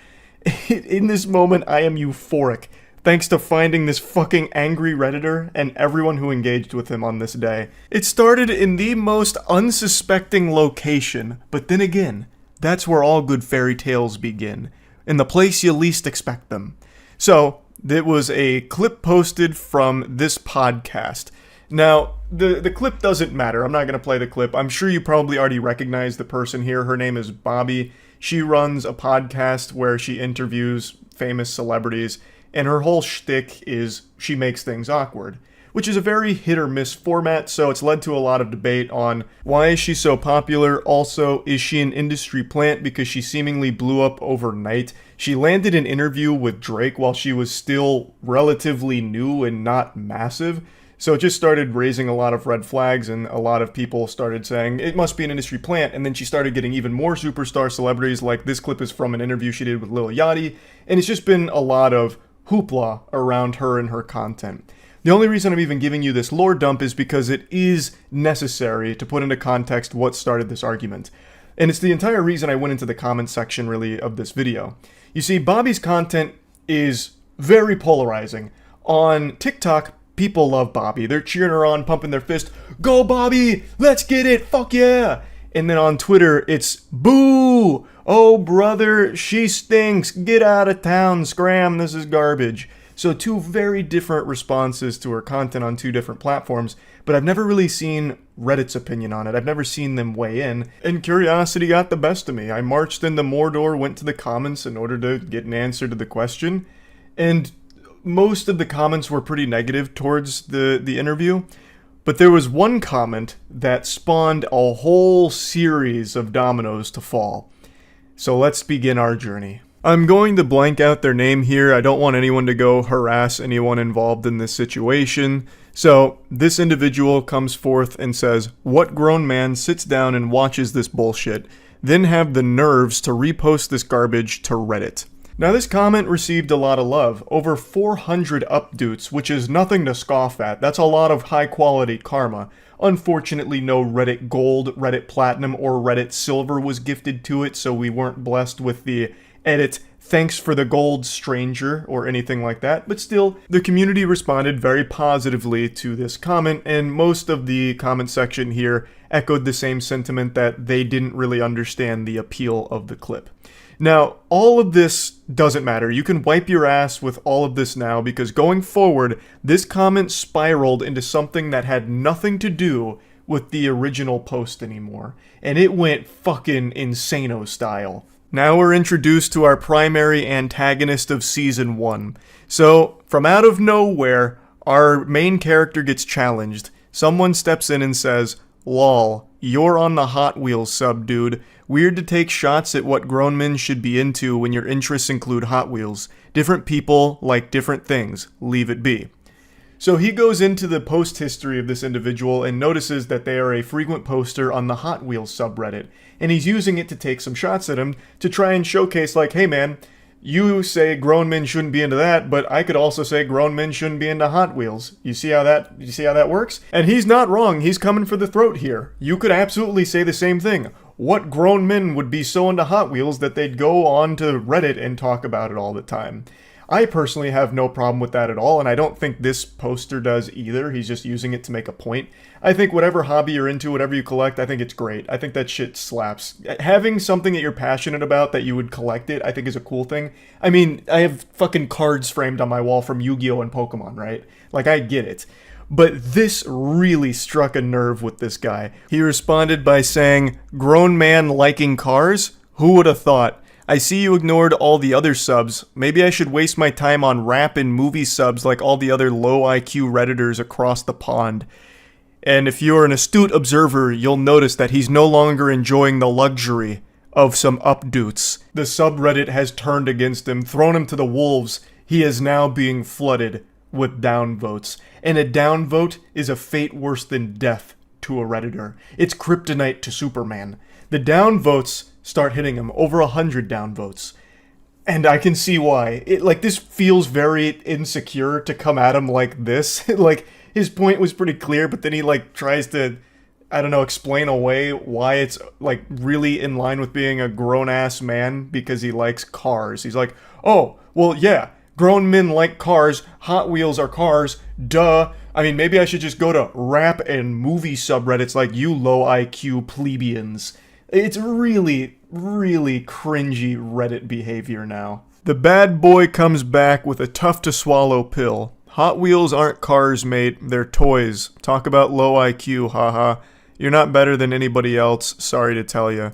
In this moment, I am euphoric, thanks to finding this fucking angry Redditor and everyone who engaged with him on this day. It started in the most unsuspecting location, but then again, that's where all good fairy tales begin, in the place you least expect them. So, it was a clip posted from this podcast. Now, the clip doesn't matter. I'm not going to play the clip. I'm sure you probably already recognize the person here. Her name is Bobby. She runs a podcast where she interviews famous celebrities, and her whole shtick is she makes things awkward, which is a very hit or miss format, so it's led to a lot of debate on why is she so popular. Also, is she an industry plant because she seemingly blew up overnight? She landed an interview with Drake while she was still relatively new and not massive, so it just started raising a lot of red flags, and a lot of people started saying it must be an industry plant, and then she started getting even more superstar celebrities. Like, this clip is from an interview she did with Lil Yachty, and it's just been a lot of hoopla around her and her content. The only reason I'm even giving you this lore dump is because it is necessary to put into context what started this argument. And it's the entire reason I went into the comment section, really, of this video. You see, Bobby's content is very polarizing. On TikTok, people love Bobby. They're cheering her on, pumping their fist. Go Bobby! Let's get it! Fuck yeah! And then on Twitter, it's boo! Oh brother, she stinks. Get out of town, scram, this is garbage. So two very different responses to her content on two different platforms, but I've never really seen Reddit's opinion on it. I've never seen them weigh in, and curiosity got the best of me. I marched into Mordor, went to the comments in order to get an answer to the question, and most of the comments were pretty negative towards the interview, but there was one comment that spawned a whole series of dominoes to fall. So let's begin our journey. I'm going to blank out their name here. I don't want anyone to go harass anyone involved in this situation. So this individual comes forth and says, "What grown man sits down and watches this bullshit? then have the nerves to repost this garbage to Reddit. Now this comment received a lot of love, over 400 upvotes, which is nothing to scoff at. That's a lot of high quality karma. Unfortunately, no Reddit Gold, Reddit Platinum, or Reddit Silver was gifted to it, so we weren't blessed with the edit "thanks for the gold, stranger," or anything like that, but still, the community responded very positively to this comment, and most of the comment section here echoed the same sentiment that they didn't really understand the appeal of the clip. Now, all of this doesn't matter. You can wipe your ass with all of this now, because going forward, this comment spiraled into something that had nothing to do with the original post anymore, and it went fucking insano style. Now we're introduced to our primary antagonist of Season 1. So, from out of nowhere, our main character gets challenged. Someone steps in and says, "Lol, you're on the Hot Wheels sub, dude. Weird to take shots at what grown men should be into when your interests include Hot Wheels. Different people like different things. Leave it be." So he goes into the post history of this individual and notices that they are a frequent poster on the Hot Wheels subreddit, and he's using it to take some shots at him to try and showcase, like, hey man, you say grown men shouldn't be into that, but I could also say grown men shouldn't be into Hot Wheels. You see how that works? And he's not wrong. He's coming for the throat here. You could absolutely say the same thing. What grown men would be so into Hot Wheels that they'd go on to Reddit and talk about it all the time? I personally have no problem with that at all, and I don't think this poster does either. He's just using it to make a point. I think whatever hobby you're into, whatever you collect, I think it's great. I think that shit slaps. Having something that you're passionate about that you would collect it, I think is a cool thing. I mean, I have fucking cards framed on my wall from Yu-Gi-Oh! And Pokemon, right? Like, I get it. But this really struck a nerve with this guy. He responded by saying, "Grown man liking cars? Who would have thought? I see you ignored all the other subs. Maybe I should waste my time on rap and movie subs like all the other low IQ Redditors across the pond." And if you're an astute observer, you'll notice that he's no longer enjoying the luxury of some updoots. The subreddit has turned against him, thrown him to the wolves. He is now being flooded with downvotes. And a downvote is a fate worse than death to a Redditor. It's kryptonite to Superman. The downvotes start hitting him, over 100 downvotes. And I can see why. This feels very insecure to come at him like this. His point was pretty clear, but then he, tries to, explain away why it's, really in line with being a grown-ass man because he likes cars. He's like, oh, well, yeah, grown men like cars, Hot Wheels are cars, duh. I mean, maybe I should just go to rap and movie subreddits like you low IQ plebeians. It's really, really cringy Reddit behavior now. The bad boy comes back with a tough-to-swallow pill. Hot Wheels aren't cars, mate. They're toys. Talk about low IQ, haha. You're not better than anybody else, sorry to tell you.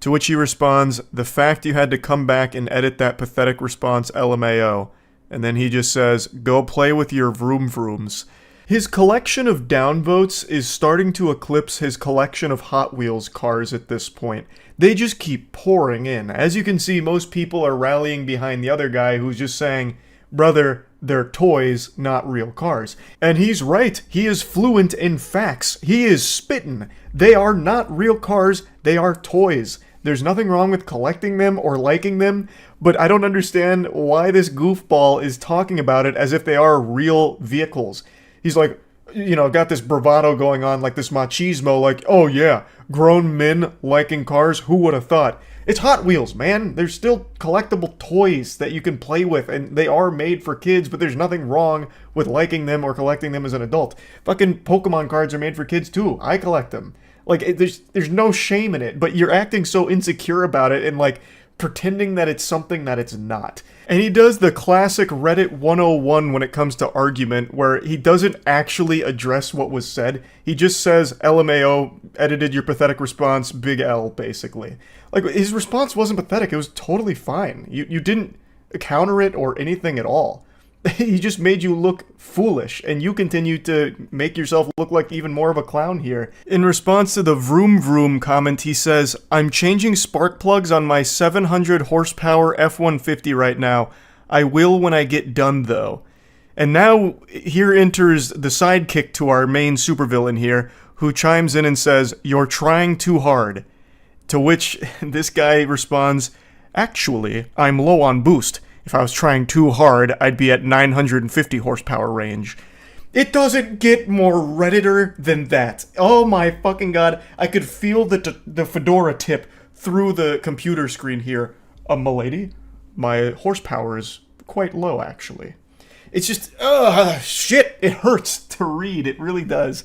To which he responds, "The fact you had to come back and edit that pathetic response, LMAO." And then he just says, "Go play with your vroom vrooms." His collection of downvotes is starting to eclipse his collection of Hot Wheels cars at this point. They just keep pouring in. As you can see, most people are rallying behind the other guy who's just saying, brother, they're toys, not real cars. And he's right. He is fluent in facts. He is spittin'. They are not real cars. They are toys. There's nothing wrong with collecting them or liking them, but I don't understand why this goofball is talking about it as if they are real vehicles. He's like, got this bravado going on, like this machismo, like, oh yeah, grown men liking cars, who would have thought? It's Hot Wheels, man. They're still collectible toys that you can play with, and they are made for kids, but there's nothing wrong with liking them or collecting them as an adult. Fucking Pokemon cards are made for kids too. I collect them. There's no shame in it, but you're acting so insecure about it and pretending that it's something that it's not. And he does the classic Reddit 101 when it comes to argument, where he doesn't actually address what was said. He just says, LMAO, edited your pathetic response, big L, basically. His response wasn't pathetic, it was totally fine. You didn't counter it or anything at all. He just made you look foolish, and you continue to make yourself look like even more of a clown here. In response to the vroom vroom comment, he says, "I'm changing spark plugs on my 700 horsepower F-150 right now. I will when I get done, though." And now, here enters the sidekick to our main supervillain here, who chimes in and says, "You're trying too hard." To which this guy responds, "Actually, I'm low on boost. If I was trying too hard, I'd be at 950 horsepower range." It doesn't get more Redditor than that. Oh my fucking god. I could feel the fedora tip through the computer screen here. Milady, my horsepower is quite low, actually. It's just, shit, it hurts to read. It really does.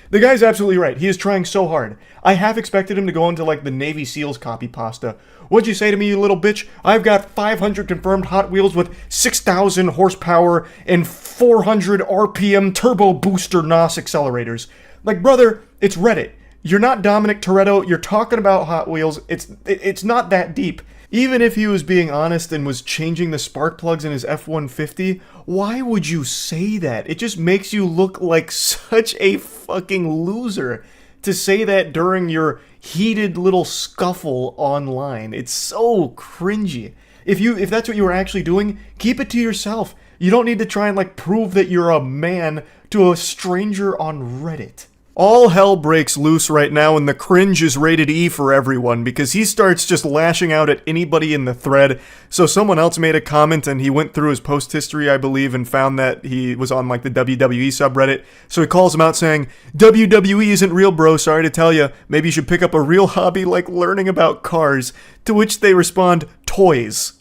The guy's absolutely right. He is trying so hard. I half expected him to go into, like, the Navy SEALs copy pasta. "What'd you say to me, you little bitch? I've got 500 confirmed Hot Wheels with 6,000 horsepower and 400 RPM turbo booster NOS accelerators." Like, brother, it's Reddit. You're not Dominic Toretto. You're talking about Hot Wheels. It's not that deep. Even if he was being honest and was changing the spark plugs in his F-150, why would you say that? It just makes you look like such a fucking loser to say that during your heated little scuffle online. It's so cringy. If that's what you were actually doing, keep it to yourself. You don't need to try and, like, prove that you're a man to a stranger on Reddit. All hell breaks loose right now, and the cringe is rated E for everyone, because he starts just lashing out at anybody in the thread. So someone else made a comment, and he went through his post history, I believe, and found that he was on, like, the WWE subreddit. So he calls him out saying, "WWE isn't real, bro, sorry to tell you. Maybe you should pick up a real hobby like learning about cars." To which they respond, "Toys."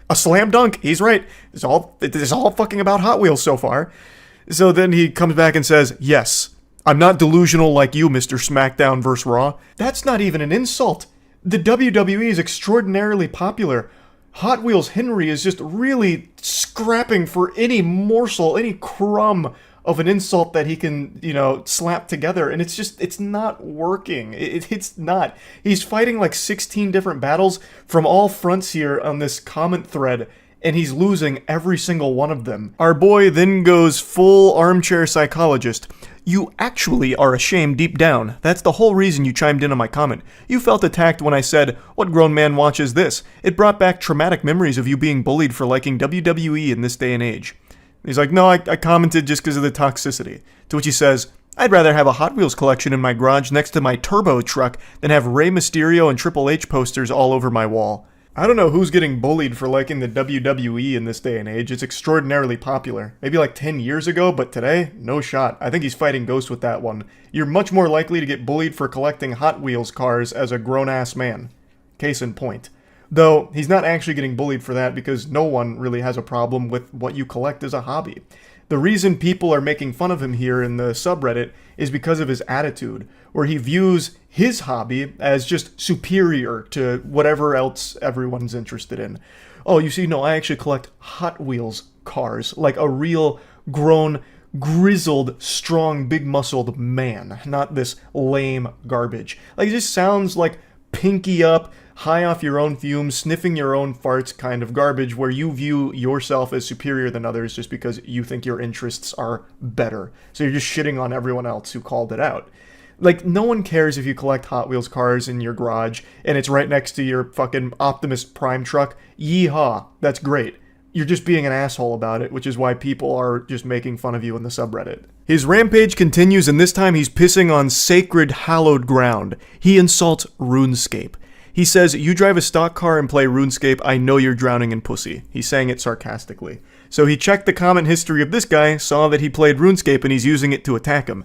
A slam dunk, he's right. It's all fucking about Hot Wheels so far. So then he comes back and says, "Yes, I'm not delusional like you, Mr. SmackDown vs. Raw." That's not even an insult. The WWE is extraordinarily popular. Hot Wheels Henry is just really scrapping for any morsel, any crumb of an insult that he can, slap together. And it's not working. It's not. He's fighting like 16 different battles from all fronts here on this comment thread, and he's losing every single one of them. Our boy then goes full armchair psychologist. "You actually are ashamed deep down. That's the whole reason you chimed in on my comment. You felt attacked when I said, 'What grown man watches this?' It brought back traumatic memories of you being bullied for liking WWE in this day and age." He's like, "No, I commented just because of the toxicity." To which he says, "I'd rather have a Hot Wheels collection in my garage next to my turbo truck than have Rey Mysterio and Triple H posters all over my wall." I don't know who's getting bullied for liking the WWE in this day and age. It's extraordinarily popular. Maybe like 10 years ago, but today, no shot. I think he's fighting ghosts with that one. You're much more likely to get bullied for collecting Hot Wheels cars as a grown-ass man. Case in point. Though, he's not actually getting bullied for that because no one really has a problem with what you collect as a hobby. The reason people are making fun of him here in the subreddit is because of his attitude, where he views his hobby as just superior to whatever else everyone's interested in. "Oh, you see, no, I actually collect Hot Wheels cars, like a real grown, grizzled, strong, big-muscled man, not this lame garbage." Like, it just sounds like pinky up, high off your own fumes, sniffing your own farts kind of garbage where you view yourself as superior than others just because you think your interests are better. So you're just shitting on everyone else who called it out. Like, no one cares if you collect Hot Wheels cars in your garage and it's right next to your fucking Optimus Prime truck. Yeehaw, that's great. You're just being an asshole about it, which is why people are just making fun of you in the subreddit. His rampage continues, and this time he's pissing on sacred, hallowed ground. He insults RuneScape. He says, "You drive a stock car and play RuneScape, I know you're drowning in pussy." He's saying it sarcastically. So he checked the comment history of this guy, saw that he played RuneScape, and he's using it to attack him.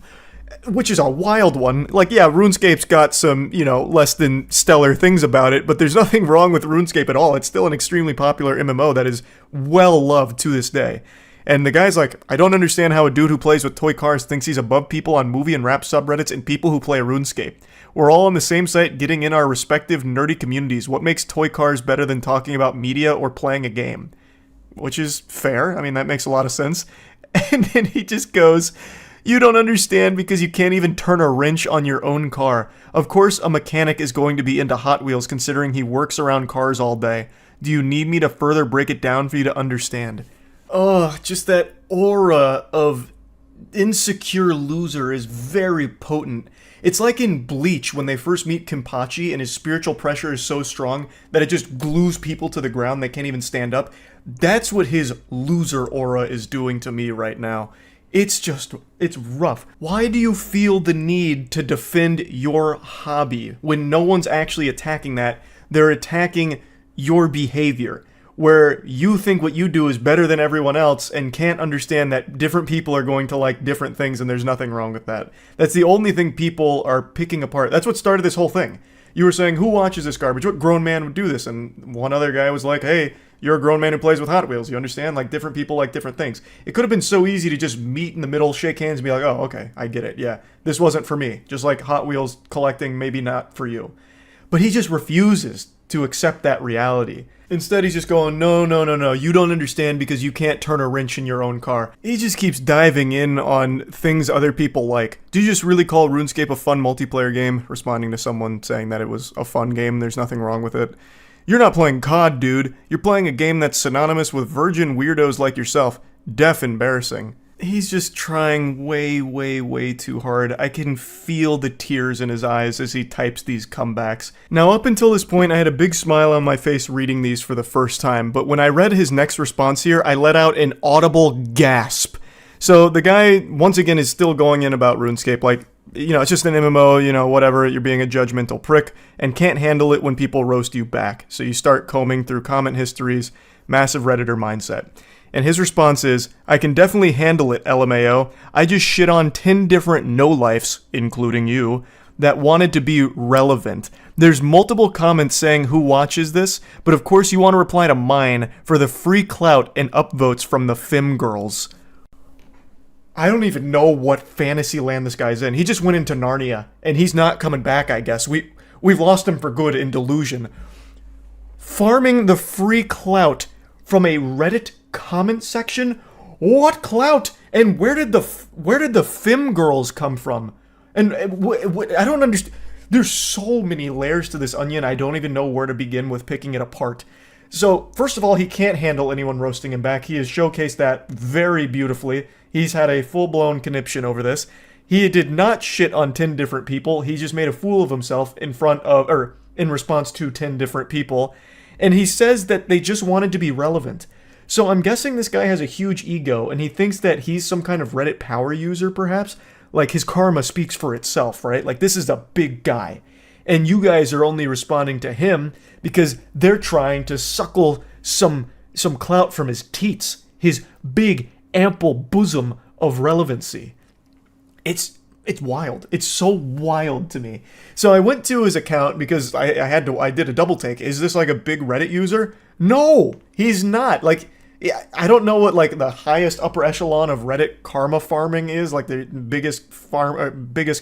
Which is a wild one. Like, yeah, RuneScape's got some, less than stellar things about it, but there's nothing wrong with RuneScape at all. It's still an extremely popular MMO that is well loved to this day. And the guy's like, "I don't understand how a dude who plays with toy cars thinks he's above people on movie and rap subreddits and people who play RuneScape. We're all on the same site getting in our respective nerdy communities. What makes toy cars better than talking about media or playing a game?" Which is fair. I mean, that makes a lot of sense. And then he just goes, "You don't understand because you can't even turn a wrench on your own car. Of course, a mechanic is going to be into Hot Wheels considering he works around cars all day. Do you need me to further break it down for you to understand?" Oh, just that aura of insecure loser is very potent. It's like in Bleach when they first meet Kenpachi and his spiritual pressure is so strong that it just glues people to the ground, they can't even stand up. That's what his loser aura is doing to me right now. It's rough. Why do you feel the need to defend your hobby when no one's actually attacking that? They're attacking your behavior, where you think what you do is better than everyone else and can't understand that different people are going to like different things and there's nothing wrong with that. That's the only thing people are picking apart. That's what started this whole thing. You were saying, who watches this garbage? What grown man would do this? And one other guy was like, hey, you're a grown man who plays with Hot Wheels. You understand? Like, different people like different things. It could have been so easy to just meet in the middle, shake hands, and be like, oh, okay, I get it. Yeah, this wasn't for me. Just like Hot Wheels collecting, maybe not for you. But he just refuses to accept that reality. Instead, he's just going, no, you don't understand because you can't turn a wrench in your own car. He just keeps diving in on things other people like. Do you just really call RuneScape a fun multiplayer game? Responding to someone saying that it was a fun game, there's nothing wrong with it. You're not playing COD, dude. You're playing a game that's synonymous with virgin weirdos like yourself. Deaf embarrassing. He's just trying way too hard. I can feel the tears in his eyes as he types these comebacks. Now, up until this point, I had a big smile on my face reading these for the first time, but when I read his next response here, I let out an audible gasp. So the guy, once again, is still going in about RuneScape, like, you know, it's just an MMO, you know, whatever, you're being a judgmental prick, and can't handle it when people roast you back. So you start combing through comment histories, massive Redditor mindset. And his response is, I can definitely handle it, LMAO. I just shit on 10 different no-lifes, including you, that wanted to be relevant. There's multiple comments saying who watches this, but of course you want to reply to mine for the free clout and upvotes from the Fem girls. I don't even know what fantasy land this guy's in. He just went into Narnia, and he's not coming back, I guess. We've lost him for good in delusion. Farming the free clout from a Reddit comment section? What clout? And where did the Fem girls come from? And I don't understand. There's so many layers to this onion, I don't even know where to begin with picking it apart. So, first of all, he can't handle anyone roasting him back. He has showcased that very beautifully. He's had a full-blown conniption over this. He did not shit on 10 different people. He just made a fool of himself in response to 10 different people. And he says that they just wanted to be relevant. So I'm guessing this guy has a huge ego, and he thinks that he's some kind of Reddit power user, perhaps? Like, his karma speaks for itself, right? Like, this is a big guy. And you guys are only responding to him because they're trying to suckle some clout from his teats, his big, ample bosom of relevancy. It's wild. It's so wild to me. So I went to his account because I did a double take. Is this like a big Reddit user? No, he's not. Like, I don't know what like the highest upper echelon of Reddit karma farming is, like the biggest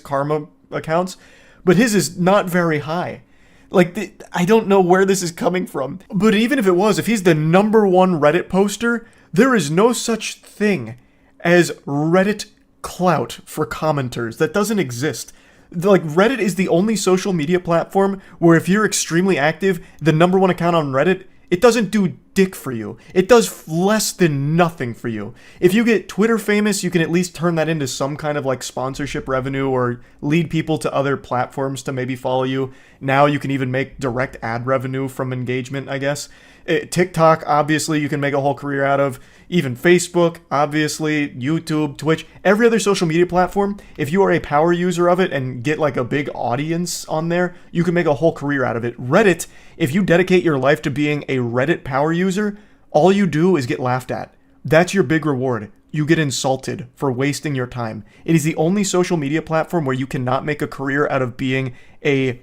karma accounts, but his is not very high. Like, I don't know where this is coming from. But even if it was, if he's the number one Reddit poster, there is no such thing as Reddit clout for commenters. That doesn't exist. Like, Reddit is the only social media platform where if you're extremely active, the number one account on Reddit, it doesn't do dick for you. It does less than nothing for you. If you get Twitter famous, you can at least turn that into some kind of like sponsorship revenue or lead people to other platforms to maybe follow you. Now you can even make direct ad revenue from engagement, I guess. TikTok, obviously, you can make a whole career out of. Even Facebook, obviously, YouTube, Twitch, every other social media platform, if you are a power user of it and get like a big audience on there, you can make a whole career out of it. Reddit, if you dedicate your life to being a Reddit power user, all you do is get laughed at. That's your big reward. You get insulted for wasting your time. It is the only social media platform where you cannot make a career out of being a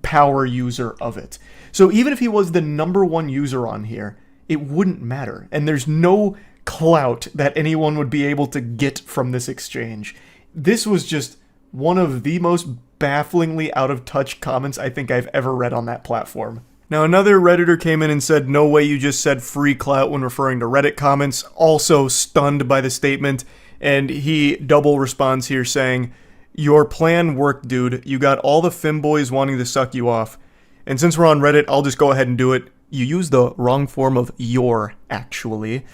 power user of it. So even if he was the number one user on here, it wouldn't matter. And there's no clout that anyone would be able to get from this exchange. This was just one of the most bafflingly out of touch comments I think I've ever read on that platform. Now, another Redditor came in and said, no way you just said free clout when referring to Reddit comments, also stunned by the statement, and he double responds here saying, your plan worked, dude. You got all the femboys wanting to suck you off. And since we're on Reddit, I'll just go ahead and do it. You used the wrong form of your, actually.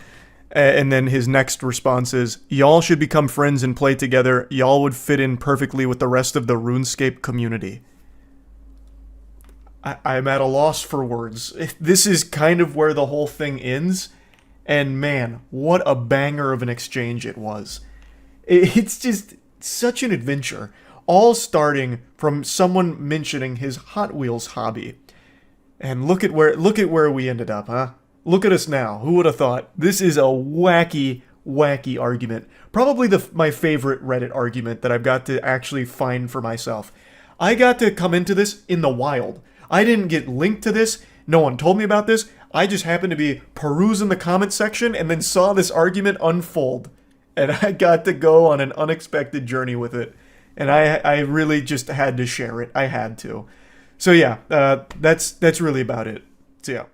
And then his next response is, y'all should become friends and play together. Y'all would fit in perfectly with the rest of the RuneScape community. I'm at a loss for words. This is kind of where the whole thing ends. And man, what a banger of an exchange it was. It's just such an adventure, all starting from someone mentioning his Hot Wheels hobby. And look at where we ended up, huh? Look at us now. Who would have thought? This is a wacky, wacky argument. Probably my favorite Reddit argument that I've got to actually find for myself. I got to come into this in the wild. I didn't get linked to this. No one told me about this. I just happened to be perusing the comment section and then saw this argument unfold. And I got to go on an unexpected journey with it. And I really just had to share it. I had to. So yeah, that's really about it. So yeah.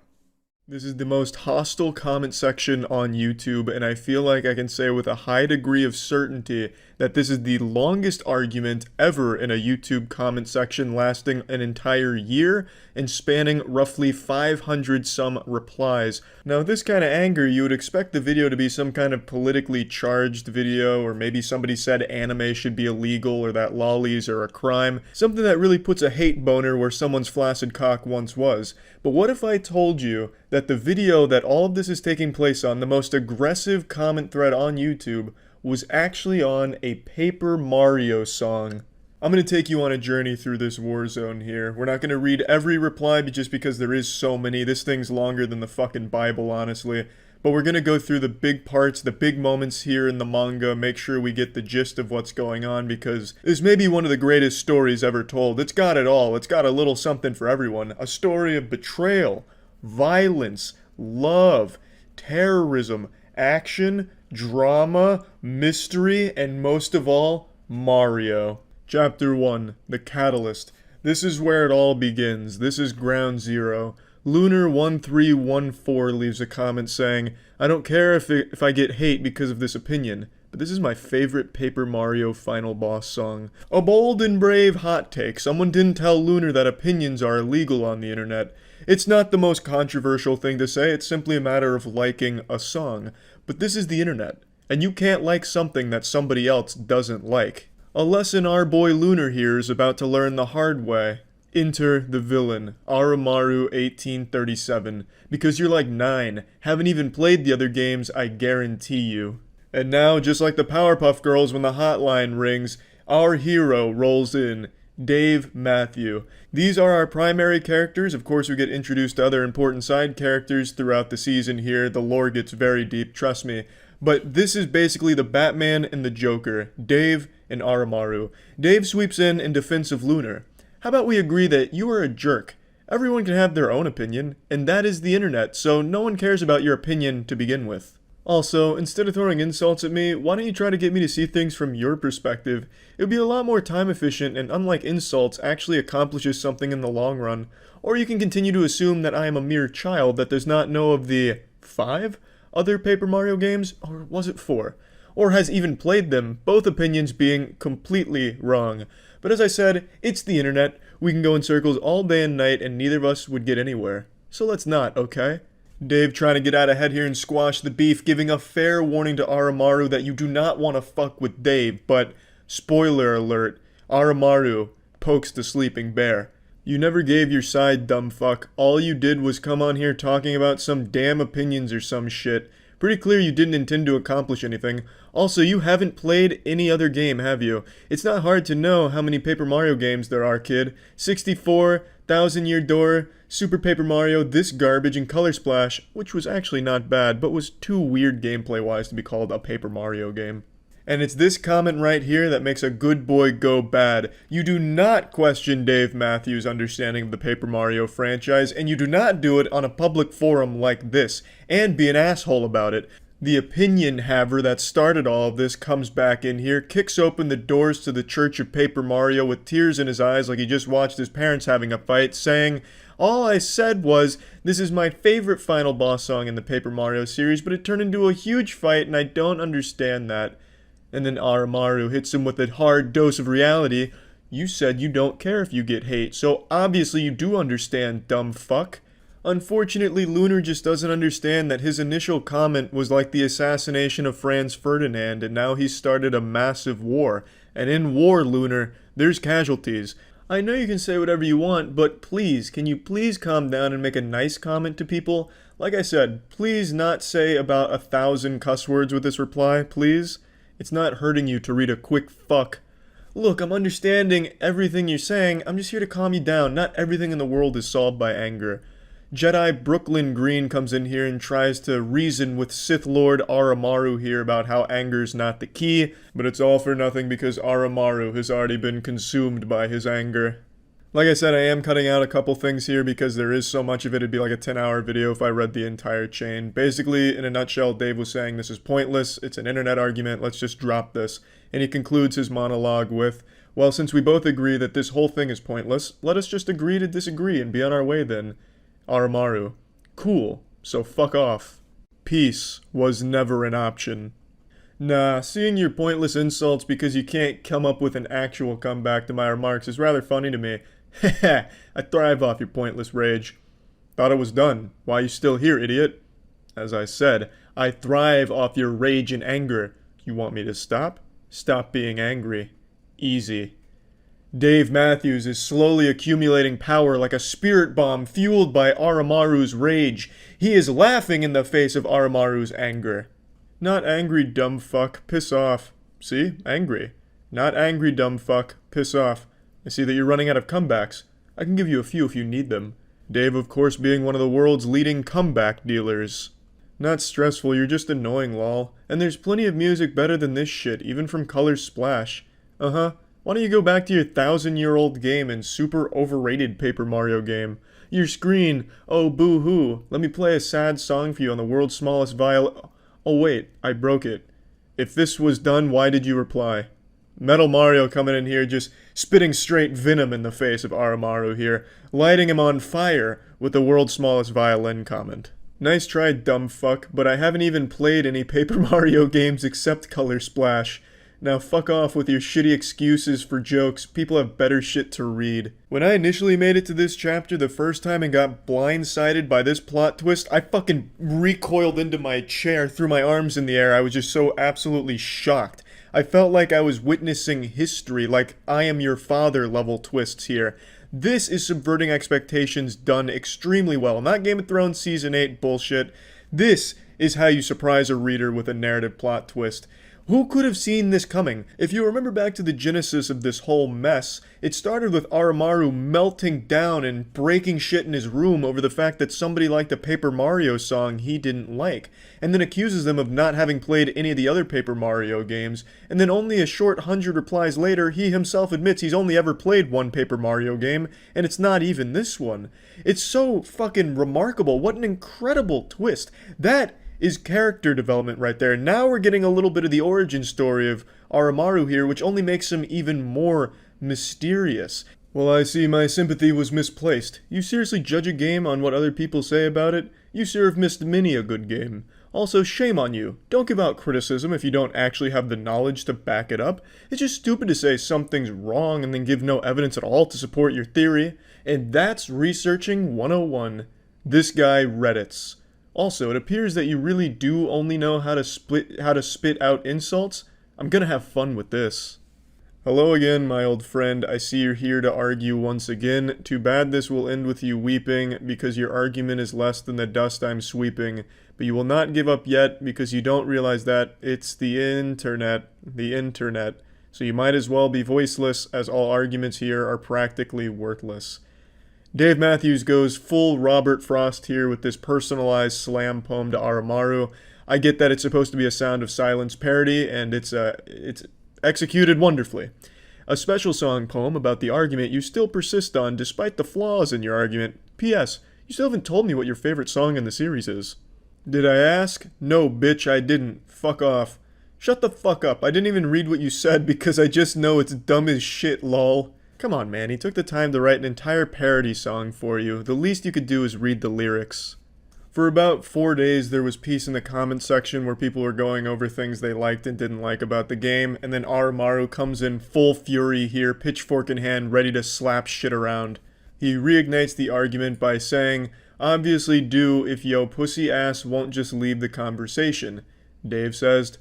This is the most hostile comment section on YouTube, and I feel like I can say with a high degree of certainty that this is the longest argument ever in a YouTube comment section, lasting an entire year and spanning roughly 500 some replies. Now, this kind of anger, you would expect the video to be some kind of politically charged video, or maybe somebody said anime should be illegal or that lollies are a crime, something that really puts a hate boner where someone's flaccid cock once was. But what if I told you that the video that all of this is taking place on, the most aggressive comment thread on YouTube, was actually on a Paper Mario song? I'm going to take you on a journey through this war zone here. We're not going to read every reply just because there is so many. This thing's longer than the fucking Bible, honestly. But we're going to go through the big parts, the big moments here in the manga, make sure we get the gist of what's going on, because this may be one of the greatest stories ever told. It's got it all. It's got a little something for everyone. A story of betrayal, violence, love, terrorism, action, drama, mystery, and most of all, Mario. Chapter 1, The Catalyst. This is where it all begins. This is ground zero. Lunar1314 leaves a comment saying, I don't care if I get hate because of this opinion, but this is my favorite Paper Mario final boss song. A bold and brave hot take. Someone didn't tell Lunar that opinions are illegal on the internet. It's not the most controversial thing to say, it's simply a matter of liking a song. But this is the internet, and you can't like something that somebody else doesn't like. A lesson our boy Lunar here is about to learn the hard way. Enter the villain, Aramaru 1837, because you're like 9, haven't even played the other games, I guarantee you. And now, just like the Powerpuff Girls when the hotline rings, our hero rolls in, Dave Matthew. These are our primary characters. Of course, we get introduced to other important side characters throughout the season here. The lore gets very deep, trust me. But this is basically the Batman and the Joker, Dave and Aramaru. Dave sweeps in defense of Lunar. How about we agree that you are a jerk? Everyone can have their own opinion, and that is the internet, so no one cares about your opinion to begin with. Also, instead of throwing insults at me, why don't you try to get me to see things from your perspective? It would be a lot more time efficient, and unlike insults, actually accomplishes something in the long run. Or you can continue to assume that I am a mere child that does not know of the 5 other Paper Mario games, or was it 4? Or has even played them, both opinions being completely wrong. But as I said, it's the internet. We can go in circles all day and night and neither of us would get anywhere. So let's not, okay? Dave trying to get out ahead here and squash the beef, giving a fair warning to Aramaru that you do not want to fuck with Dave, but spoiler alert, Aramaru pokes the sleeping bear. You never gave your side, dumb fuck. All you did was come on here talking about some damn opinions or some shit. Pretty clear you didn't intend to accomplish anything. Also, you haven't played any other game, have you? It's not hard to know how many Paper Mario games there are, kid. 64, Thousand Year Door, Super Paper Mario, this garbage, and Color Splash, which was actually not bad, but was too weird gameplay-wise to be called a Paper Mario game. And it's this comment right here that makes a good boy go bad. You do not question Dave Matthews' understanding of the Paper Mario franchise, and you do not do it on a public forum like this, and be an asshole about it. The opinion haver that started all of this comes back in here, kicks open the doors to the Church of Paper Mario with tears in his eyes like he just watched his parents having a fight, saying, all I said was, this is my favorite final boss song in the Paper Mario series, but it turned into a huge fight and I don't understand that. And then Aramaru hits him with a hard dose of reality. You said you don't care if you get hate, so obviously you do understand, dumb fuck. Unfortunately, Lunar just doesn't understand that his initial comment was like the assassination of Franz Ferdinand, and now he's started a massive war. And in war, Lunar, there's casualties. I know you can say whatever you want, but please, can you please calm down and make a nice comment to people? Like I said, please not say about 1,000 cuss words with this reply, please. It's not hurting you to read a quick fuck. Look, I'm understanding everything you're saying. I'm just here to calm you down. Not everything in the world is solved by anger. Jedi Brooklyn Green comes in here and tries to reason with Sith Lord Aramaru here about how anger's not the key, but it's all for nothing because Aramaru has already been consumed by his anger. Like I said, I am cutting out a couple things here because there is so much of it, it'd be like a 10-hour video if I read the entire chain. Basically, in a nutshell, Dave was saying this is pointless, it's an internet argument, let's just drop this. And he concludes his monologue with, well, since we both agree that this whole thing is pointless, let us just agree to disagree and be on our way then. Aramaru. Cool. So fuck off. Peace was never an option. Nah, seeing your pointless insults because you can't come up with an actual comeback to my remarks is rather funny to me. Heh, I thrive off your pointless rage. Thought it was done. Why you still here, idiot? As I said, I thrive off your rage and anger. You want me to stop? Stop being angry. Easy. Dave Matthews is slowly accumulating power like a spirit bomb fueled by Aramaru's rage. He is laughing in the face of Aramaru's anger. Not angry, dumb fuck. Piss off. See? Angry. Not angry, dumb fuck. Piss off. I see that you're running out of comebacks. I can give you a few if you need them. Dave, of course, being one of the world's leading comeback dealers. Not stressful, you're just annoying, lol. And there's plenty of music better than this shit, even from Color Splash. Uh-huh. Why don't you go back to your 1,000-year-old game and super overrated Paper Mario game? Your screen, oh boo-hoo, let me play a sad song for you on the world's smallest viol— Oh wait, I broke it. If this was done, why did you reply? Metal Mario coming in here just spitting straight venom in the face of Aramaru here, lighting him on fire with the world's smallest violin comment. Nice try, dumb fuck, but I haven't even played any Paper Mario games except Color Splash. Now fuck off with your shitty excuses for jokes, people have better shit to read. When I initially made it to this chapter the first time and got blindsided by this plot twist, I fucking recoiled into my chair, threw my arms in the air, I was just so absolutely shocked. I felt like I was witnessing history, like I Am Your Father level twists here. This is subverting expectations done extremely well, not Game of Thrones Season 8 bullshit. This is how you surprise a reader with a narrative plot twist. Who could have seen this coming? If you remember back to the genesis of this whole mess, it started with Aramaru melting down and breaking shit in his room over the fact that somebody liked a Paper Mario song he didn't like, and then accuses them of not having played any of the other Paper Mario games, and then only a short 100 replies later, he himself admits he's only ever played one Paper Mario game, and it's not even this one. It's so fucking remarkable. What an incredible twist. That is character development right there. Now we're getting a little bit of the origin story of Aramaru here, which only makes him even more mysterious. Well, I see my sympathy was misplaced. You seriously judge a game on what other people say about it? You sure have missed many a good game. Also, shame on you. Don't give out criticism if you don't actually have the knowledge to back it up. It's just stupid to say something's wrong and then give no evidence at all to support your theory. And that's researching 101. This guy Reddits. Also, it appears that you really do only know how to spit out insults. I'm gonna have fun with this. Hello again, my old friend. I see you're here to argue once again. Too bad this will end with you weeping, because your argument is less than the dust I'm sweeping. But you will not give up yet, because you don't realize that it's the internet. The internet. So you might as well be voiceless, as all arguments here are practically worthless. Dave Matthews goes full Robert Frost here with this personalized slam poem to Aramaru. I get that it's supposed to be a Sound of Silence parody, and it's executed wonderfully. A special song poem about the argument you still persist on despite the flaws in your argument. P.S. You still haven't told me what your favorite song in the series is. Did I ask? No, bitch, I didn't. Fuck off. Shut the fuck up. I didn't even read what you said because I just know it's dumb as shit, lol. Come on, man, he took the time to write an entire parody song for you. The least you could do is read the lyrics. For about 4 days, there was peace in the comments section where people were going over things they liked and didn't like about the game, and then Aramaru comes in full fury here, pitchfork in hand, ready to slap shit around. He reignites the argument by saying, obviously do if yo pussy ass won't just leave the conversation. Dave says,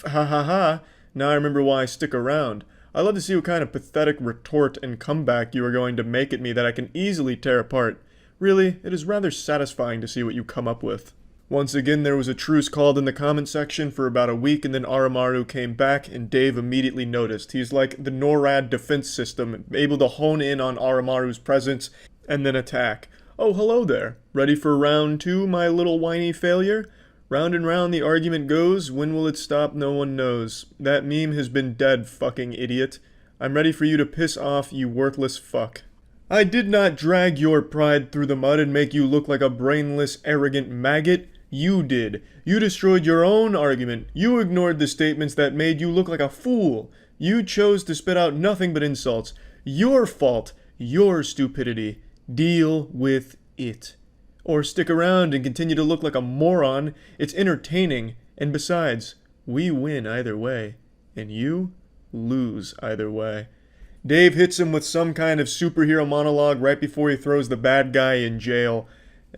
ha ha ha, now I remember why I stick around. I'd love to see what kind of pathetic retort and comeback you are going to make at me that I can easily tear apart. Really, it is rather satisfying to see what you come up with. Once again, there was a truce called in the comment section for about a week, and then Aramaru came back, and Dave immediately noticed. He's like the NORAD defense system, able to hone in on Aramaru's presence and then attack. Oh, hello there. Ready for round 2, my little whiny failure? Round and round the argument goes, when will it stop, no one knows. That meme has been dead, fucking idiot. I'm ready for you to piss off, you worthless fuck. I did not drag your pride through the mud and make you look like a brainless, arrogant maggot. You did. You destroyed your own argument. You ignored the statements that made you look like a fool. You chose to spit out nothing but insults. Your fault. Your stupidity. Deal with it. Or stick around and continue to look like a moron. It's entertaining. And besides, we win either way. And you lose either way. Dave hits him with some kind of superhero monologue right before he throws the bad guy in jail.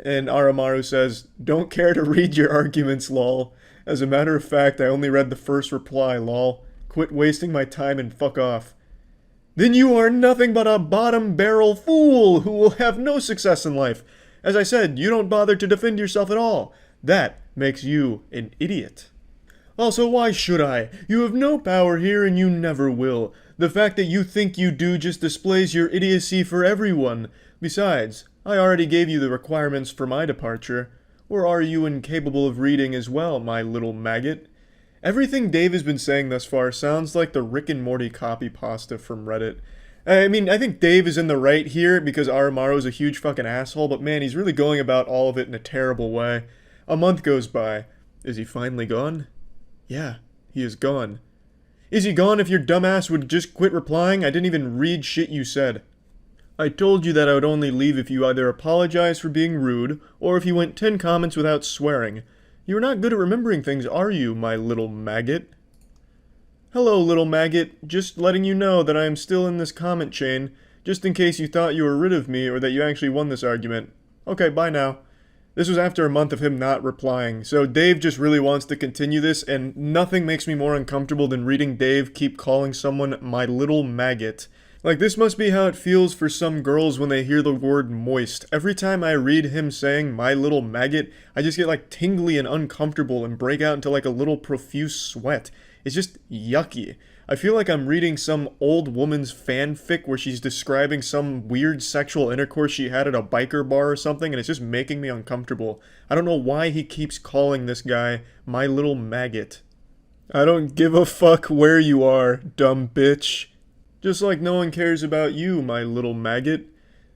And Aramaru says, "Don't care to read your arguments, lol. As a matter of fact, I only read the first reply, lol. Quit wasting my time and fuck off." "Then you are nothing but a bottom-barrel fool who will have no success in life. As I said, you don't bother to defend yourself at all. That makes you an idiot. Also, why should I? You have no power here and you never will. The fact that you think you do just displays your idiocy for everyone. Besides, I already gave you the requirements for my departure. Or are you incapable of reading as well, my little maggot?" Everything Dave has been saying thus far sounds like the Rick and Morty copy pasta from Reddit. I mean, I think Dave is in the right here because Aramaru is a huge fucking asshole, but man, he's really going about all of it in a terrible way. A month goes by. Is he finally gone? Yeah, he is gone. Is he gone if your dumbass would just quit replying? I didn't even read shit you said. I told you that I would only leave if you either apologized for being rude, or if you went 10 comments without swearing. You're not good at remembering things, are you, my little maggot? Hello, little maggot. Just letting you know that I am still in this comment chain, just in case you thought you were rid of me or that you actually won this argument. Okay, bye now. This was after a month of him not replying, so Dave just really wants to continue this, and nothing makes me more uncomfortable than reading Dave keep calling someone my little maggot. Like, this must be how it feels for some girls when they hear the word moist. Every time I read him saying my little maggot, I just get like tingly and uncomfortable and break out into like a little profuse sweat. It's just yucky. I feel like I'm reading some old woman's fanfic where she's describing some weird sexual intercourse she had at a biker bar or something, and it's just making me uncomfortable. I don't know why he keeps calling this guy my little maggot. I don't give a fuck where you are, dumb bitch. Just like no one cares about you, my little maggot.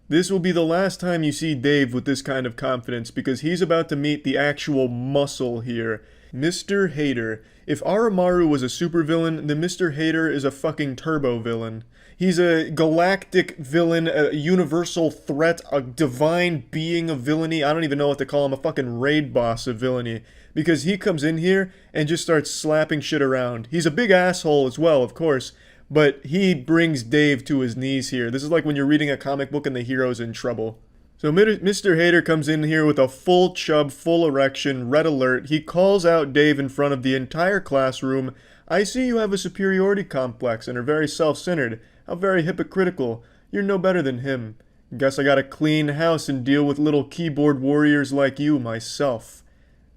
This will be the last time you see Dave with this kind of confidence, because he's about to meet the actual muscle here. Mr. Hater. If Aramaru was a supervillain, then Mr. Hater is a fucking turbo villain. He's a galactic villain, a universal threat, a divine being of villainy. I don't even know what to call him, a fucking raid boss of villainy. Because he comes in here and just starts slapping shit around. He's a big asshole as well, of course. But he brings Dave to his knees here. This is like when you're reading a comic book and the hero's in trouble. So Mr. Hater comes in here with a full chub, full erection, red alert. He calls out Dave in front of the entire classroom. "I see you have a superiority complex and are very self-centered. How very hypocritical. You're no better than him. Guess I gotta clean house and deal with little keyboard warriors like you myself."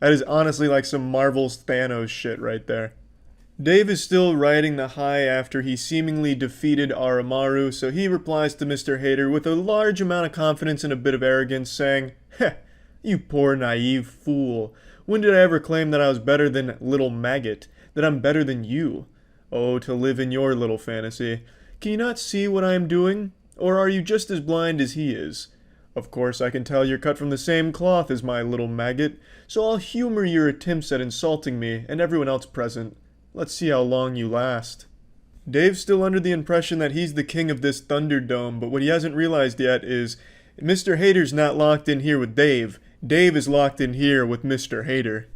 That is honestly like some Marvel's Thanos shit right there. Dave is still riding the high after he seemingly defeated Aramaru, so he replies to Mr. Hater with a large amount of confidence and a bit of arrogance, saying, "Heh, you poor naive fool. When did I ever claim that I was better than little maggot? That I'm better than you? Oh, to live in your little fantasy. Can you not see what I am doing? Or are you just as blind as he is? Of course I can tell you're cut from the same cloth as my little maggot, so I'll humor your attempts at insulting me and everyone else present. Let's see how long you last." Dave's still under the impression that he's the king of this Thunderdome, but what he hasn't realized yet is Mr. Hater's not locked in here with Dave. Dave is locked in here with Mr. Hater.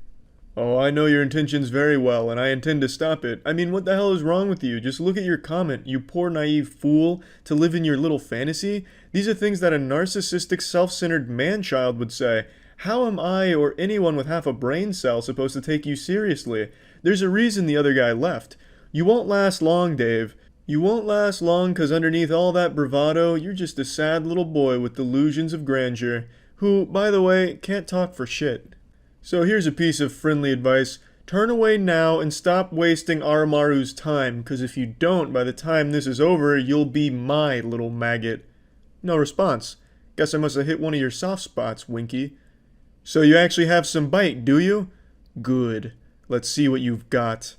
"Oh, I know your intentions very well, and I intend to stop it. I mean, what the hell is wrong with you? Just look at your comment, you poor naive fool, to live in your little fantasy. These are things that a narcissistic, self-centered man-child would say. How am I or anyone with half a brain cell supposed to take you seriously? There's a reason the other guy left. You won't last long, Dave. You won't last long because underneath all that bravado, you're just a sad little boy with delusions of grandeur, who, by the way, can't talk for shit." So here's a piece of friendly advice. Turn away now and stop wasting Aramaru's time, because if you don't, by the time this is over, you'll be my little maggot. No response. Guess I must have hit one of your soft spots, Winky. So you actually have some bite, do you? Good. Let's see what you've got.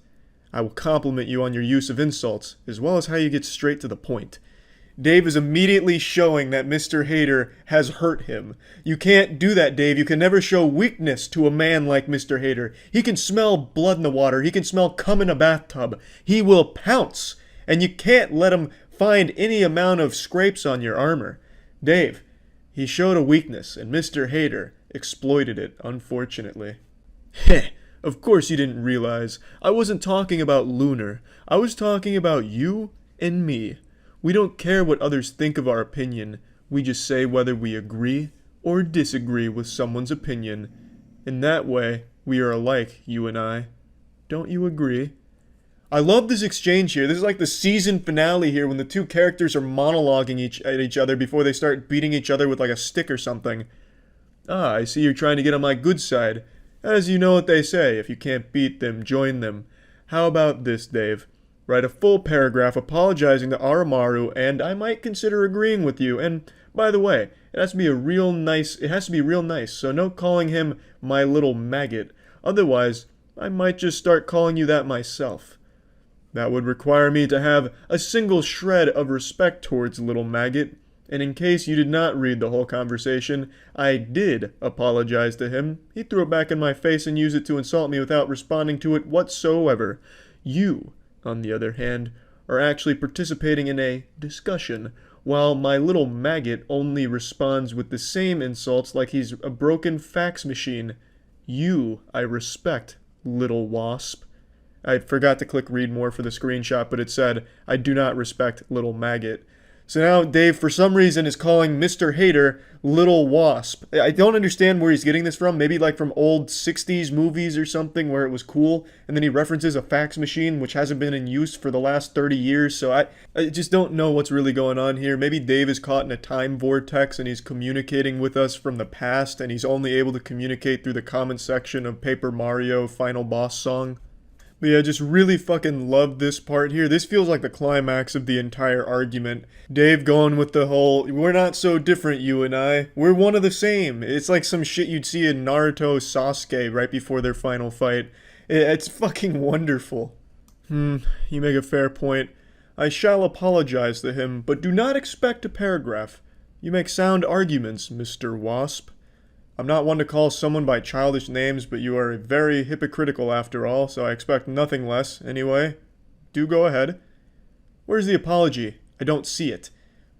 I will compliment you on your use of insults, as well as how you get straight to the point. Dave is immediately showing that Mr. Hater has hurt him. You can't do that, Dave. You can never show weakness to a man like Mr. Hater. He can smell blood in the water. He can smell cum in a bathtub. He will pounce, and you can't let him find any amount of scrapes on your armor. Dave, he showed a weakness, and Mr. Hater exploited it, unfortunately. Heh, of course you didn't realize. I wasn't talking about Lunar. I was talking about you and me. We don't care what others think of our opinion. We just say whether we agree or disagree with someone's opinion. In that way, we are alike, you and I. Don't you agree? I love this exchange here. This is like the season finale here when the two characters are monologuing at each other before they start beating each other with like a stick or something. Ah, I see you're trying to get on my good side. As you know what they say, if you can't beat them, join them. How about this, Dave? Write a full paragraph apologizing to Aramaru, and I might consider agreeing with you. And, by the way, it has to be real nice, so no calling him my little maggot. Otherwise, I might just start calling you that myself. That would require me to have a single shred of respect towards little maggot. And in case you did not read the whole conversation, I did apologize to him. He threw it back in my face and used it to insult me without responding to it whatsoever. You, on the other hand, are actually participating in a discussion, while my little maggot only responds with the same insults like he's a broken fax machine. You, I respect, little wasp. I forgot to click read more for the screenshot, but it said, I do not respect little maggot. So now Dave, for some reason, is calling Mr. Hater Little Wasp. I don't understand where he's getting this from. Maybe like from old 60s movies or something where it was cool. And then he references a fax machine which hasn't been in use for the last 30 years. So I just don't know what's really going on here. Maybe Dave is caught in a time vortex and he's communicating with us from the past. And he's only able to communicate through the comment section of Paper Mario Final Boss Song. But yeah, just really fucking love this part here. This feels like the climax of the entire argument. Dave going with the whole, we're not so different, you and I. We're one of the same. It's like some shit you'd see in Naruto Sasuke right before their final fight. It's fucking wonderful. You make a fair point. I shall apologize to him, but do not expect a paragraph. You make sound arguments, Mr. Wasp. I'm not one to call someone by childish names, but you are very hypocritical after all, so I expect nothing less. Anyway, do go ahead. Where's the apology? I don't see it.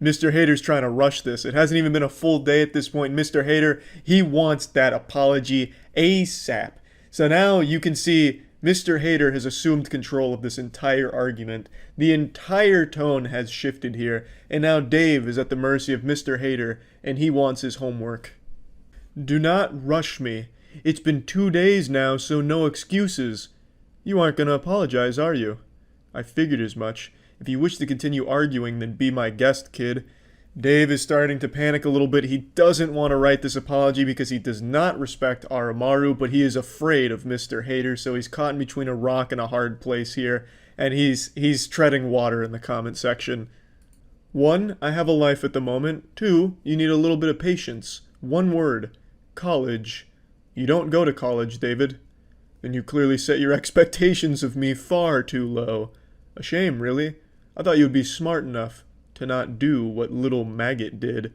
Mr. Hater's trying to rush this. It hasn't even been a full day at this point. Mr. Hater, he wants that apology ASAP. So now you can see Mr. Hater has assumed control of this entire argument. The entire tone has shifted here, and now Dave is at the mercy of Mr. Hater, and he wants his homework. Do not rush me. It's been 2 days now, so no excuses. You aren't going to apologize, are you? I figured as much. If you wish to continue arguing, then be my guest, kid. Dave is starting to panic a little bit. He doesn't want to write this apology because he does not respect Aramaru, but he is afraid of Mr. Hater, so he's caught in between a rock and a hard place here, and he's treading water in the comment section. 1, I have a life at the moment. 2, you need a little bit of patience. 1 word. College. You don't go to college, David. Then you clearly set your expectations of me far too low. A shame, really. I thought you would be smart enough to not do what little maggot did.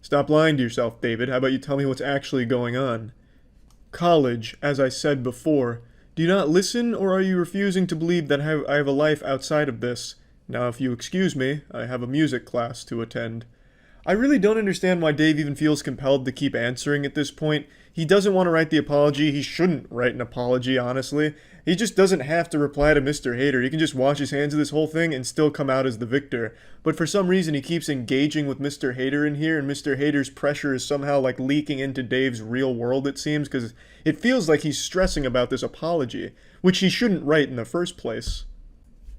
Stop lying to yourself, David. How about you tell me what's actually going on? College, as I said before. Do you not listen, or are you refusing to believe that I have a life outside of this? Now, if you excuse me, I have a music class to attend. I really don't understand why Dave even feels compelled to keep answering at this point. He doesn't want to write the apology. He shouldn't write an apology, honestly. He just doesn't have to reply to Mr. Hater. He can just wash his hands of this whole thing and still come out as the victor. But for some reason, he keeps engaging with Mr. Hater in here, and Mr. Hater's pressure is somehow like leaking into Dave's real world, it seems, because it feels like he's stressing about this apology, which he shouldn't write in the first place.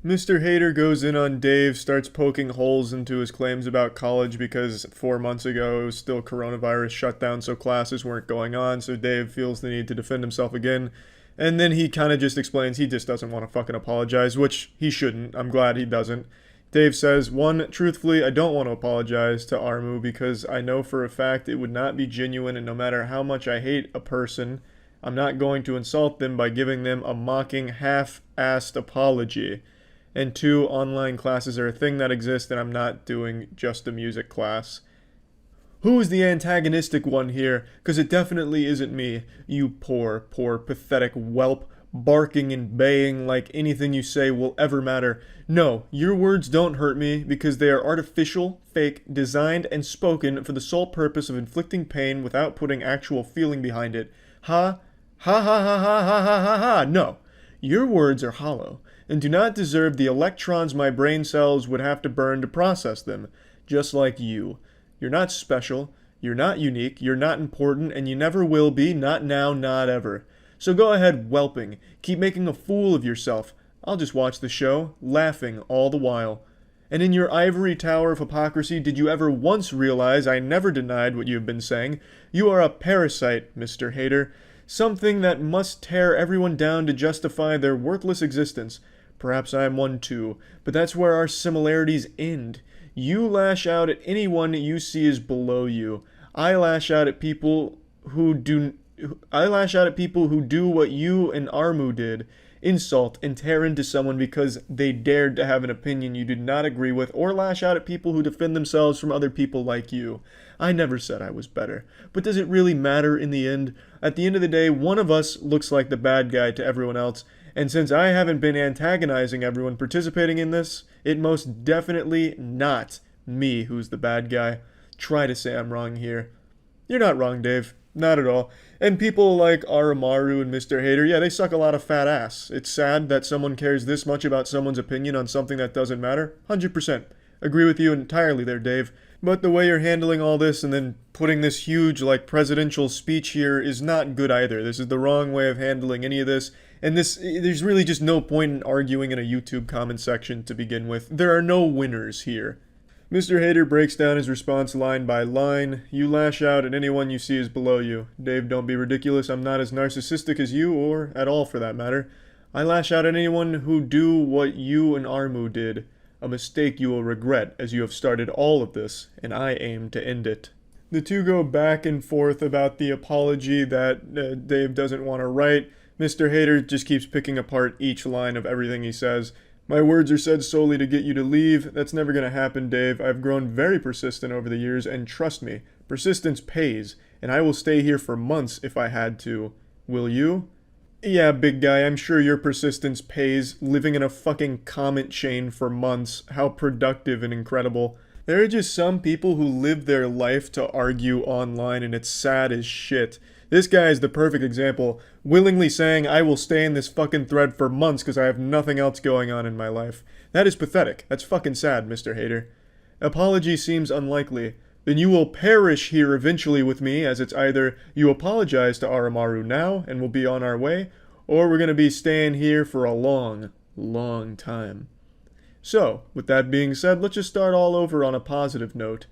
Mr. Hater goes in on Dave, starts poking holes into his claims about college because 4 months ago it was still coronavirus shutdown, so classes weren't going on, so Dave feels the need to defend himself again. And then he kind of just explains he just doesn't want to fucking apologize, which he shouldn't. I'm glad he doesn't. Dave says, 1, truthfully, I don't want to apologize to Armu because I know for a fact it would not be genuine, and no matter how much I hate a person, I'm not going to insult them by giving them a mocking, half-assed apology. And 2, online classes are a thing that exists, and I'm not doing just a music class. Who is the antagonistic one here? Because it definitely isn't me. You poor, pathetic whelp, barking and baying like anything you say will ever matter. No, your words don't hurt me because they are artificial, fake, designed, and spoken for the sole purpose of inflicting pain without putting actual feeling behind it. Ha ha ha ha ha ha ha ha ha. No, your words are hollow and do not deserve the electrons my brain cells would have to burn to process them, just like you. You're not special, you're not unique, you're not important, and you never will be, not now, not ever. So go ahead whelping, keep making a fool of yourself. I'll just watch the show, laughing all the while. And in your ivory tower of hypocrisy, did you ever once realize I never denied what you have been saying? You are a parasite, Mr. Hater. Something that must tear everyone down to justify their worthless existence. Perhaps I am one too, but that's where our similarities end. You lash out at anyone you see as below you. I lash out at people who do what you and Armu did. Insult and tear into someone because they dared to have an opinion you did not agree with, or lash out at people who defend themselves from other people like you. I never said I was better, but does it really matter in the end? At the end of the day, one of us looks like the bad guy to everyone else, and since I haven't been antagonizing everyone participating in this, it most definitely not me who's the bad guy. Try to say I'm wrong here. You're not wrong, Dave. Not at all. And people like Aramaru and Mr. Hater, yeah, they suck a lot of fat ass. It's sad that someone cares this much about someone's opinion on something that doesn't matter. 100%. Agree with you entirely there, Dave. But the way you're handling all this and then putting this huge, presidential speech here is not good either. This is the wrong way of handling any of this. And there's really just no point in arguing in a YouTube comment section to begin with. There are no winners here. Mr. Hater breaks down his response line by line. You lash out at anyone you see as below you. Dave, don't be ridiculous. I'm not as narcissistic as you, or at all for that matter. I lash out at anyone who do what you and Armu did. A mistake you will regret, as you have started all of this, and I aim to end it. The two go back and forth about the apology that Dave doesn't want to write. Mr. Hater just keeps picking apart each line of everything he says. My words are said solely to get you to leave. That's never going to happen, Dave. I've grown very persistent over the years, and trust me, persistence pays, and I will stay here for months if I had to. Will you? Yeah, big guy, I'm sure your persistence pays, living in a fucking comment chain for months. How productive and incredible. There are just some people who live their life to argue online, and it's sad as shit. This guy is the perfect example, willingly saying I will stay in this fucking thread for months because I have nothing else going on in my life. That is pathetic. That's fucking sad, Mr. Hater. Apology seems unlikely. Then you will perish here eventually with me, as it's either you apologize to Aramaru now and we'll be on our way, or we're gonna be staying here for a long, long time. So, with that being said, let's just start all over on a positive note.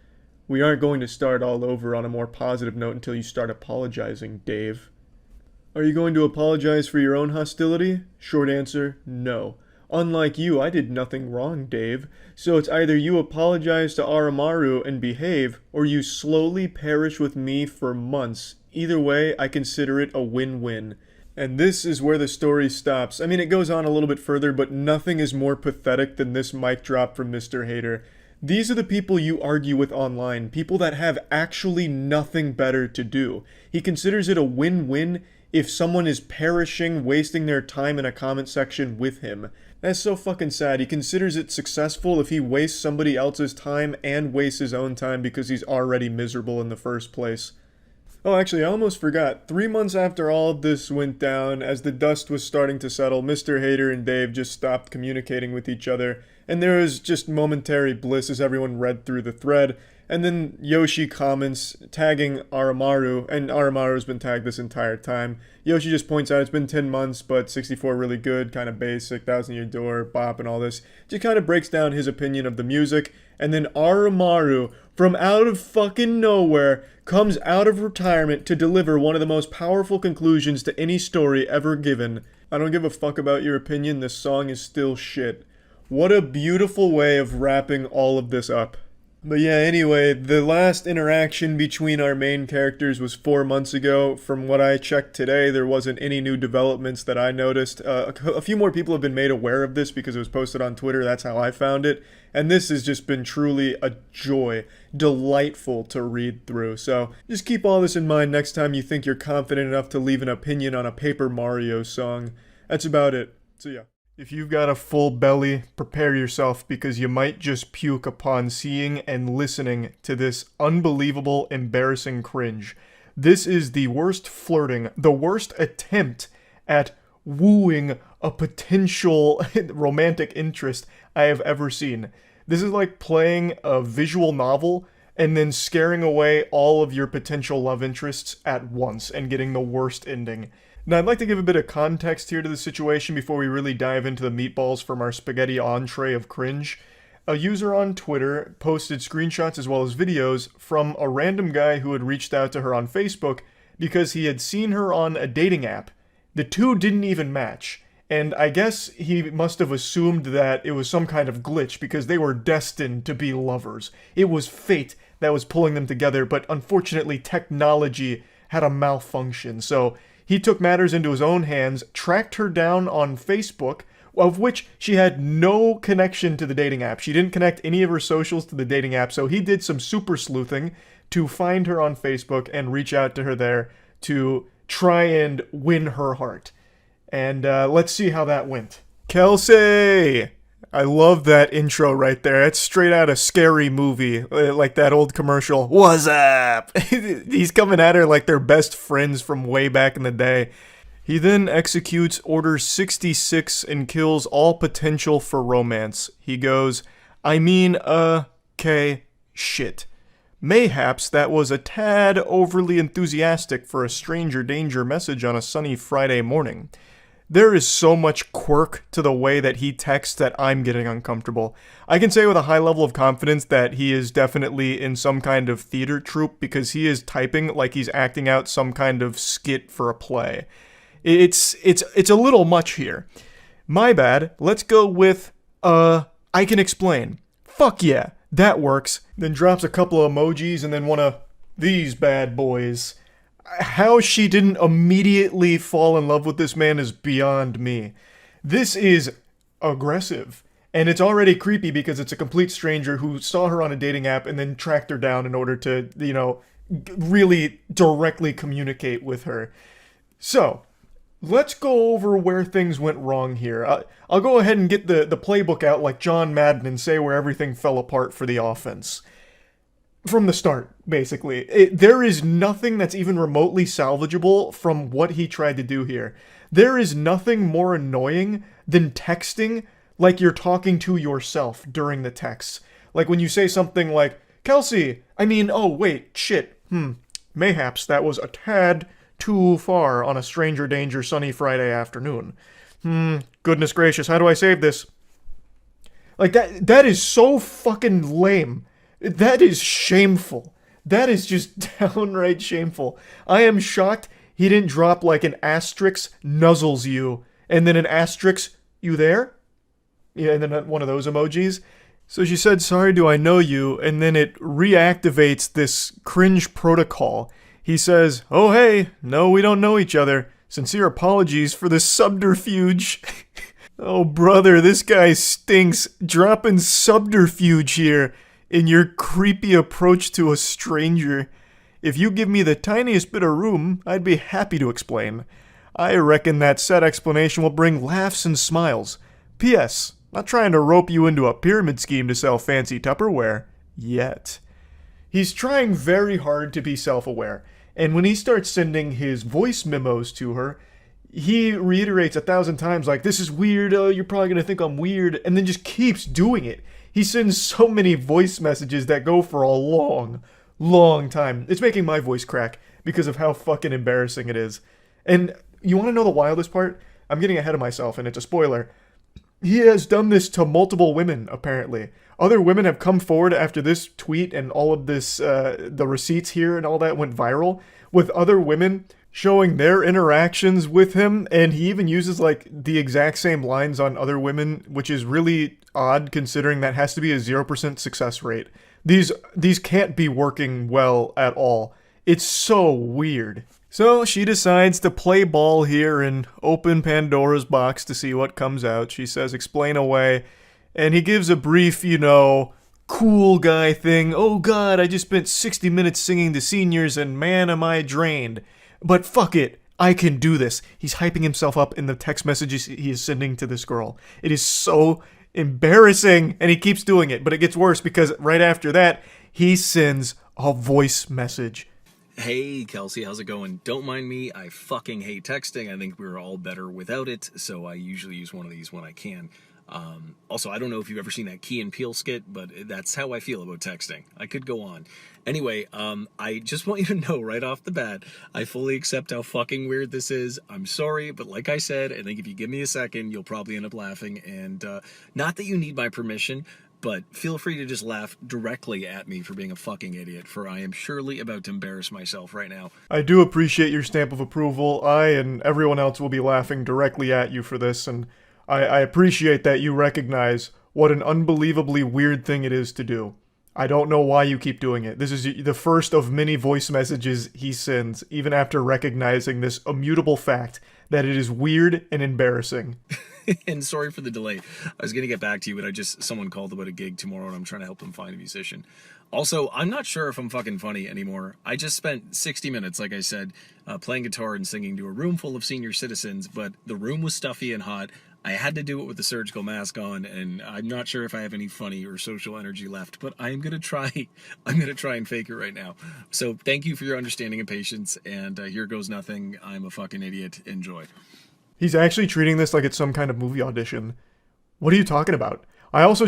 We aren't going to start all over on a more positive note until you start apologizing, Dave. Are you going to apologize for your own hostility? Short answer, no. Unlike you, I did nothing wrong, Dave. So it's either you apologize to Aramaru and behave, or you slowly perish with me for months. Either way, I consider it a win-win. And this is where the story stops. I mean, it goes on a little bit further, but nothing is more pathetic than this mic drop from Mr. Hater. These are the people you argue with online, people that have actually nothing better to do. He considers it a win-win if someone is perishing, wasting their time in a comment section with him. That's so fucking sad. He considers it successful if he wastes somebody else's time and wastes his own time because he's already miserable in the first place. Oh, actually, I almost forgot. 3 months after all of this went down, as the dust was starting to settle, Mr. Hater and Dave just stopped communicating with each other, and there was just momentary bliss as everyone read through the thread. And then Yoshi comments, tagging Aramaru, and Aramaru's been tagged this entire time. Yoshi just points out it's been 10 months, but 64 really good, kind of basic, Thousand Year Door, bop, and all this. Just kind of breaks down his opinion of the music. And then Aramaru, from out of fucking nowhere, comes out of retirement to deliver one of the most powerful conclusions to any story ever given. I don't give a fuck about your opinion, this song is still shit. What a beautiful way of wrapping all of this up. But yeah, anyway, the last interaction between our main characters was 4 months ago. From what I checked today, there wasn't any new developments that I noticed. A few more people have been made aware of this because it was posted on Twitter. That's how I found it. And this has just been truly a joy. Delightful to read through. So just keep all this in mind next time you think you're confident enough to leave an opinion on a Paper Mario song. That's about it. So yeah. If you've got a full belly, prepare yourself because you might just puke upon seeing and listening to this unbelievable, embarrassing cringe. This is the worst flirting, the worst attempt at wooing a potential romantic interest I have ever seen. This is like playing a visual novel and then scaring away all of your potential love interests at once and getting the worst ending. Now, I'd like to give a bit of context here to the situation before we really dive into the meatballs from our spaghetti entree of cringe. A user on Twitter posted screenshots as well as videos from a random guy who had reached out to her on Facebook because he had seen her on a dating app. The two didn't even match, and I guess he must have assumed that it was some kind of glitch because they were destined to be lovers. It was fate that was pulling them together, but unfortunately technology had a malfunction, so he took matters into his own hands, tracked her down on Facebook, of which she had no connection to the dating app. She didn't connect any of her socials to the dating app, so he did some super sleuthing to find her on Facebook and reach out to her there to try and win her heart. And let's see how that went. Kelsey! I love that intro right there. It's straight out of Scary Movie, like that old commercial. What's up? He's coming at her like they're best friends from way back in the day. He then executes Order 66 and kills all potential for romance. He goes, I mean, okay, shit. Mayhaps that was a tad overly enthusiastic for a stranger danger message on a sunny Friday morning. There is so much quirk to the way that he texts that I'm getting uncomfortable. I can say with a high level of confidence that he is definitely in some kind of theater troupe because he is typing like he's acting out some kind of skit for a play. It's a little much here. My bad. Let's go with, I can explain. Fuck yeah, that works. Then drops a couple of emojis and then one of these bad boys. How she didn't immediately fall in love with this man is beyond me. This is aggressive. And it's already creepy because it's a complete stranger who saw her on a dating app and then tracked her down in order to, really directly communicate with her. So, let's go over where things went wrong here. I'll go ahead and get the playbook out like John Madden and say where everything fell apart for the offense. From the start, basically. There is nothing that's even remotely salvageable from what he tried to do here. There is nothing more annoying than texting like you're talking to yourself during the texts. Like when you say something like, Kelsey, mayhaps that was a tad too far on a stranger danger sunny Friday afternoon. Goodness gracious, how do I save this? Like that is so fucking lame. That is shameful. That is just downright shameful. I am shocked he didn't drop like an asterisk nuzzles you, and then an asterisk, you there? Yeah, and then one of those emojis. So she said, sorry, do I know you? And then it reactivates this cringe protocol. He says, oh hey, no we don't know each other. Sincere apologies for this subterfuge. Oh brother, this guy stinks. Dropping subterfuge here in your creepy approach to a stranger. If you give me the tiniest bit of room, I'd be happy to explain. I reckon that said explanation will bring laughs and smiles. P.S. Not trying to rope you into a pyramid scheme to sell fancy Tupperware. Yet. He's trying very hard to be self-aware, and when he starts sending his voice memos to her, he reiterates 1,000 times, like, this is weird, you're probably gonna think I'm weird, and then just keeps doing it. He sends so many voice messages that go for a long, long time. It's making my voice crack because of how fucking embarrassing it is. And you want to know the wildest part? I'm getting ahead of myself, and it's a spoiler. He has done this to multiple women, apparently. Other women have come forward after this tweet and all of this, the receipts here and all that went viral, with other women showing their interactions with him, and he even uses, like, the exact same lines on other women, which is really odd considering that has to be a 0% success rate. These can't be working well at all. It's so weird. So she decides to play ball here and open Pandora's box to see what comes out. She says, explain away. And he gives a brief, cool guy thing. Oh god, I just spent 60 minutes singing to seniors and man am I drained. But fuck it, I can do this. He's hyping himself up in the text messages he is sending to this girl. It is so embarrassing, and he keeps doing it. But it gets worse because right after that, he sends a voice message. Hey, Kelsey, how's it going? Don't mind me, I fucking hate texting. I think we're all better without it, so I usually use one of these when I can. Also, I don't know if you've ever seen that Key and Peele skit, but that's how I feel about texting. I could go on. Anyway, I just want you to know right off the bat, I fully accept how fucking weird this is. I'm sorry, but like I said, I think if you give me a second, you'll probably end up laughing. And not that you need my permission, but feel free to just laugh directly at me for being a fucking idiot, for I am surely about to embarrass myself right now. I do appreciate your stamp of approval. I and everyone else will be laughing directly at you for this, and I appreciate that you recognize what an unbelievably weird thing it is to do. I don't know why you keep doing it. This is the first of many voice messages he sends, even after recognizing this immutable fact that it is weird and embarrassing. And sorry for the delay. I was going to get back to you, but someone called about a gig tomorrow and I'm trying to help them find a musician. Also, I'm not sure if I'm fucking funny anymore. I just spent 60 minutes, like I said, playing guitar and singing to a room full of senior citizens, but the room was stuffy and hot. I had to do it with a surgical mask on, and I'm not sure if I have any funny or social energy left, but I'm going to try. I'm going to try and fake it right now. So thank you for your understanding and patience, and here goes nothing. I'm a fucking idiot. Enjoy. He's actually treating this like it's some kind of movie audition. What are you talking about? I also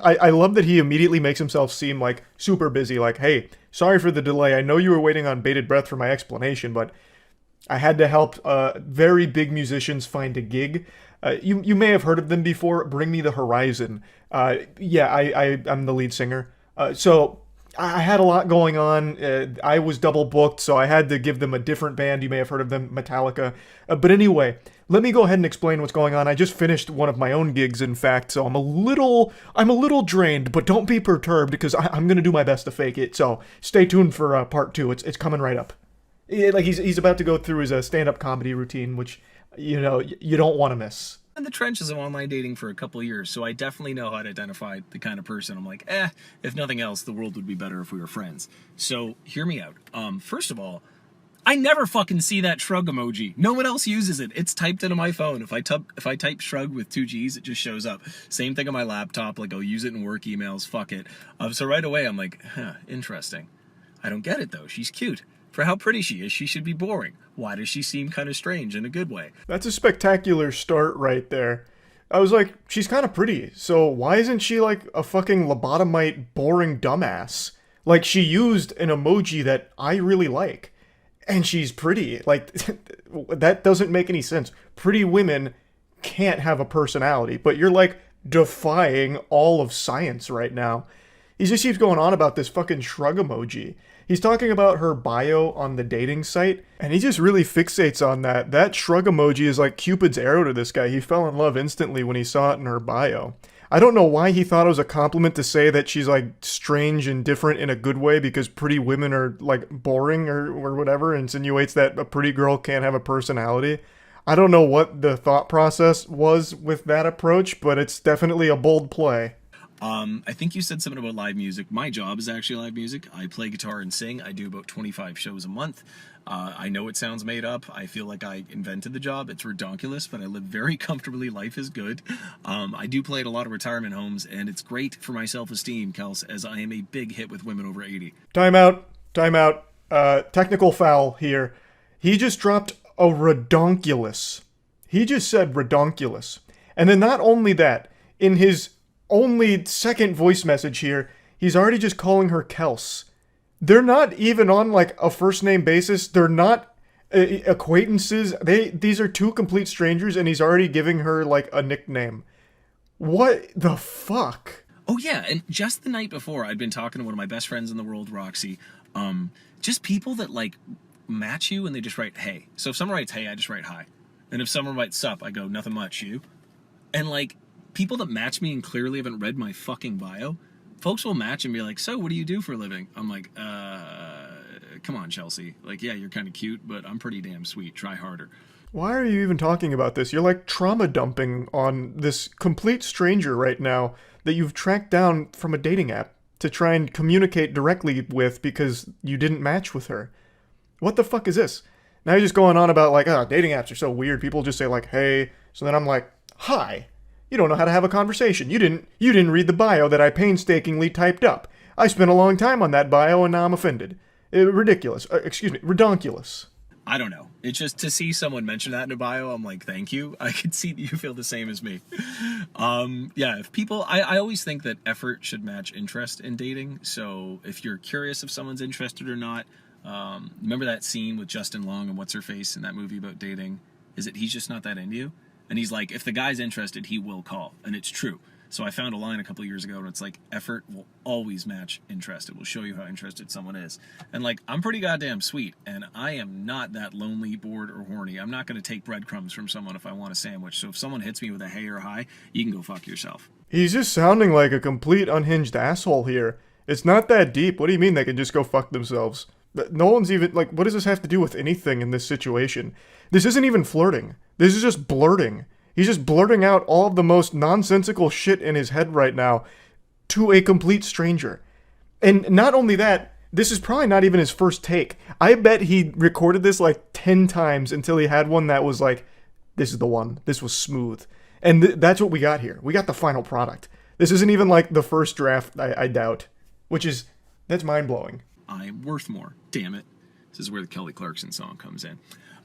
I love that he immediately makes himself seem like super busy, like, hey, sorry for the delay. I know you were waiting on bated breath for my explanation, but I had to help very big musicians find a gig. You may have heard of them before. Bring Me the Horizon. I'm the lead singer. So I had a lot going on. I was double booked, so I had to give them a different band. You may have heard of them, Metallica. But anyway, let me go ahead and explain what's going on. I just finished one of my own gigs, in fact, so I'm a little drained, but don't be perturbed because I'm gonna do my best to fake it. So stay tuned for part 2. It's coming right up. Like he's about to go through his stand-up comedy routine, which you don't want to miss. In the trenches of online dating for a couple of years, so I definitely know how to identify the kind of person I'm like, if nothing else, the world would be better if we were friends. So hear me out. First of all, I never fucking see that shrug emoji. No one else uses it. It's typed into my phone. If I type shrug with 2 G's, it just shows up. Same thing on my laptop. Like, I'll use it in work emails. Fuck it. So right away, I'm like, interesting. I don't get it, though. She's cute. For how pretty she is, she should be boring. Why does she seem kind of strange in a good way? That's a spectacular start right there. I was like, she's kind of pretty, so why isn't she like a fucking lobotomite boring dumbass? Like, she used an emoji that I really like. And she's pretty. Like, that doesn't make any sense. Pretty women can't have a personality, but you're like defying all of science right now. He just keeps going on about this fucking shrug emoji. He's talking about her bio on the dating site, and he just really fixates on that. That shrug emoji is like Cupid's arrow to this guy. He fell in love instantly when he saw it in her bio. I don't know why he thought it was a compliment to say that she's like strange and different in a good way because pretty women are like boring or whatever, insinuates that a pretty girl can't have a personality. I don't know what the thought process was with that approach, but it's definitely a bold play. I think you said something about live music. My job is actually live music. I play guitar and sing. I do about 25 shows a month. I know it sounds made up. I feel like I invented the job. It's redonkulous, but I live very comfortably. Life is good. I do play at a lot of retirement homes, and it's great for my self-esteem, Kels, as I am a big hit with women over 80. Time out. Technical foul here. He just dropped a redonkulous. He just said redonkulous. And then not only that, in his only second voice message here, he's already just calling her Kels. They're not even on like a first name basis. They're not acquaintances. These are two complete strangers, and he's already giving her like a nickname. What the fuck? Oh yeah, and just the night before, I'd been talking to one of my best friends in the world, Roxy. Just people that like match you and they just write hey. So if someone writes hey, I just write hi. And if someone writes sup, I go nothing much, you. And like people that match me and clearly haven't read my fucking bio, folks will match and be like, so what do you do for a living? I'm like, come on, Chelsea. Like, yeah, you're kind of cute, but I'm pretty damn sweet. Try harder. Why are you even talking about this? You're like trauma dumping on this complete stranger right now that you've tracked down from a dating app to try and communicate directly with because you didn't match with her. What the fuck is this? Now you're just going on about like, dating apps are so weird. People just say like, hey. So then I'm like, hi. You don't know how to have a conversation. You didn't read the bio that I painstakingly typed up. I spent a long time on that bio and now I'm offended. Ridiculous. Redonkulous. I don't know. It's just to see someone mention that in a bio, I'm like, thank you. I can see that you feel the same as me. Yeah, if people, I always think that effort should match interest in dating. So if you're curious if someone's interested or not, remember that scene with Justin Long and What's-Her-Face in that movie about dating? Is it he's just not that into you? And he's like, if the guy's interested, he will call. And it's true. So I found a line a couple of years ago and it's like, effort will always match interest. It will show you how interested someone is. And like, I'm pretty goddamn sweet and I am not that lonely, bored, or horny. I'm not going to take breadcrumbs from someone if I want a sandwich. So if someone hits me with a hey or hi, you can go fuck yourself. He's just sounding like a complete unhinged asshole here. It's not that deep. What do you mean they can just go fuck themselves? No one's even, like, what does this have to do with anything in this situation? This isn't even flirting. This is just blurting. He's just blurting out all of the most nonsensical shit in his head right now to a complete stranger. And not only that, this is probably not even his first take. I bet he recorded this like 10 times until he had one that was like, this is the one. This was smooth. And that's what we got here. We got the final product. This isn't even like the first draft, I doubt. That's mind-blowing. I'm worth more. Damn it. This is where the Kelly Clarkson song comes in.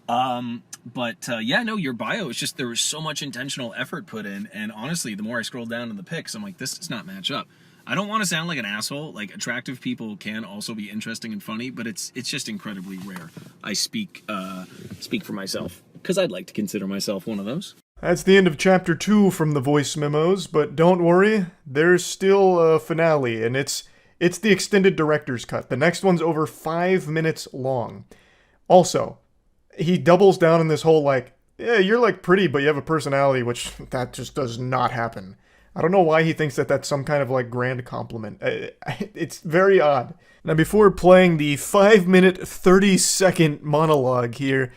Yeah, no, your bio is just, there was so much intentional effort put in. And honestly, the more I scroll down in the pics, I'm like, this does not match up. I don't want to sound like an asshole. Like, attractive people can also be interesting and funny, but it's just incredibly rare. I speak for myself because I'd like to consider myself one of those. That's the end of chapter 2 from the voice memos, but don't worry, there's still a finale, and it's the extended director's cut. The next one's over 5 minutes long. Also, he doubles down on this whole, like, yeah, you're, like, pretty, but you have a personality, which that just does not happen. I don't know why he thinks that that's some kind of, like, grand compliment. It's very odd. Now, before playing the 5-minute, 30-second monologue here,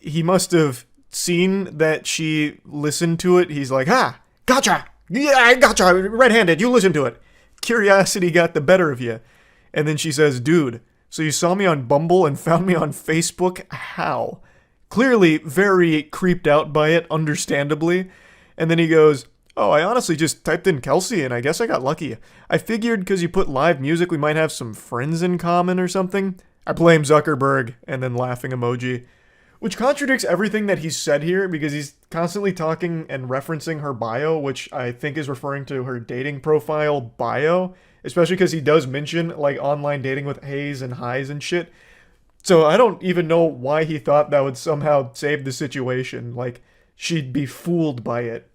he must have seen that she listened to it. He's like, gotcha! Yeah, I gotcha! Red-handed, you listen to it. Curiosity got the better of you. And then she says, dude, so you saw me on Bumble and found me on Facebook? How? Clearly very creeped out by it, understandably. And then he goes, oh, I honestly just typed in Kelsey and I guess I got lucky. I figured because you put live music we might have some friends in common or something. I blame Zuckerberg, and then laughing emoji. Which contradicts everything that he's said here because he's constantly talking and referencing her bio, which I think is referring to her dating profile bio. Especially because he does mention, like, online dating with hays and highs and shit. So I don't even know why he thought that would somehow save the situation. Like, she'd be fooled by it.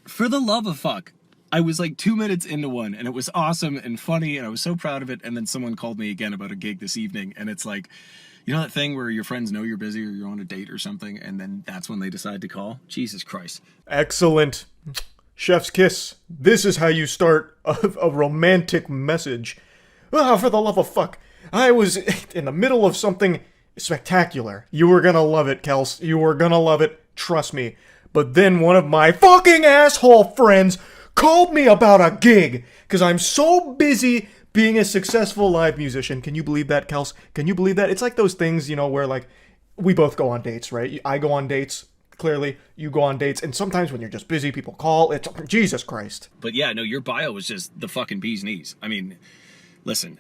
For the love of fuck. I was like 2 minutes into one, and it was awesome and funny, and I was so proud of it, and then someone called me again about a gig this evening, and it's like, you know that thing where your friends know you're busy or you're on a date or something, and then that's when they decide to call? Jesus Christ. Excellent. Chef's kiss. This is how you start a romantic message. For the love of fuck. I was in the middle of something spectacular. You were gonna love it, Kels. You were gonna love it. Trust me. But then one of my fucking asshole friends called me about a gig. Because I'm so busy being a successful live musician. Can you believe that, Kels? Can you believe that? It's like those things, you know, where like we both go on dates, right? I go on dates. Clearly, you go on dates, and sometimes when you're just busy, people call. It's Jesus Christ. But yeah, no, your bio was just the fucking bee's knees. I mean, listen,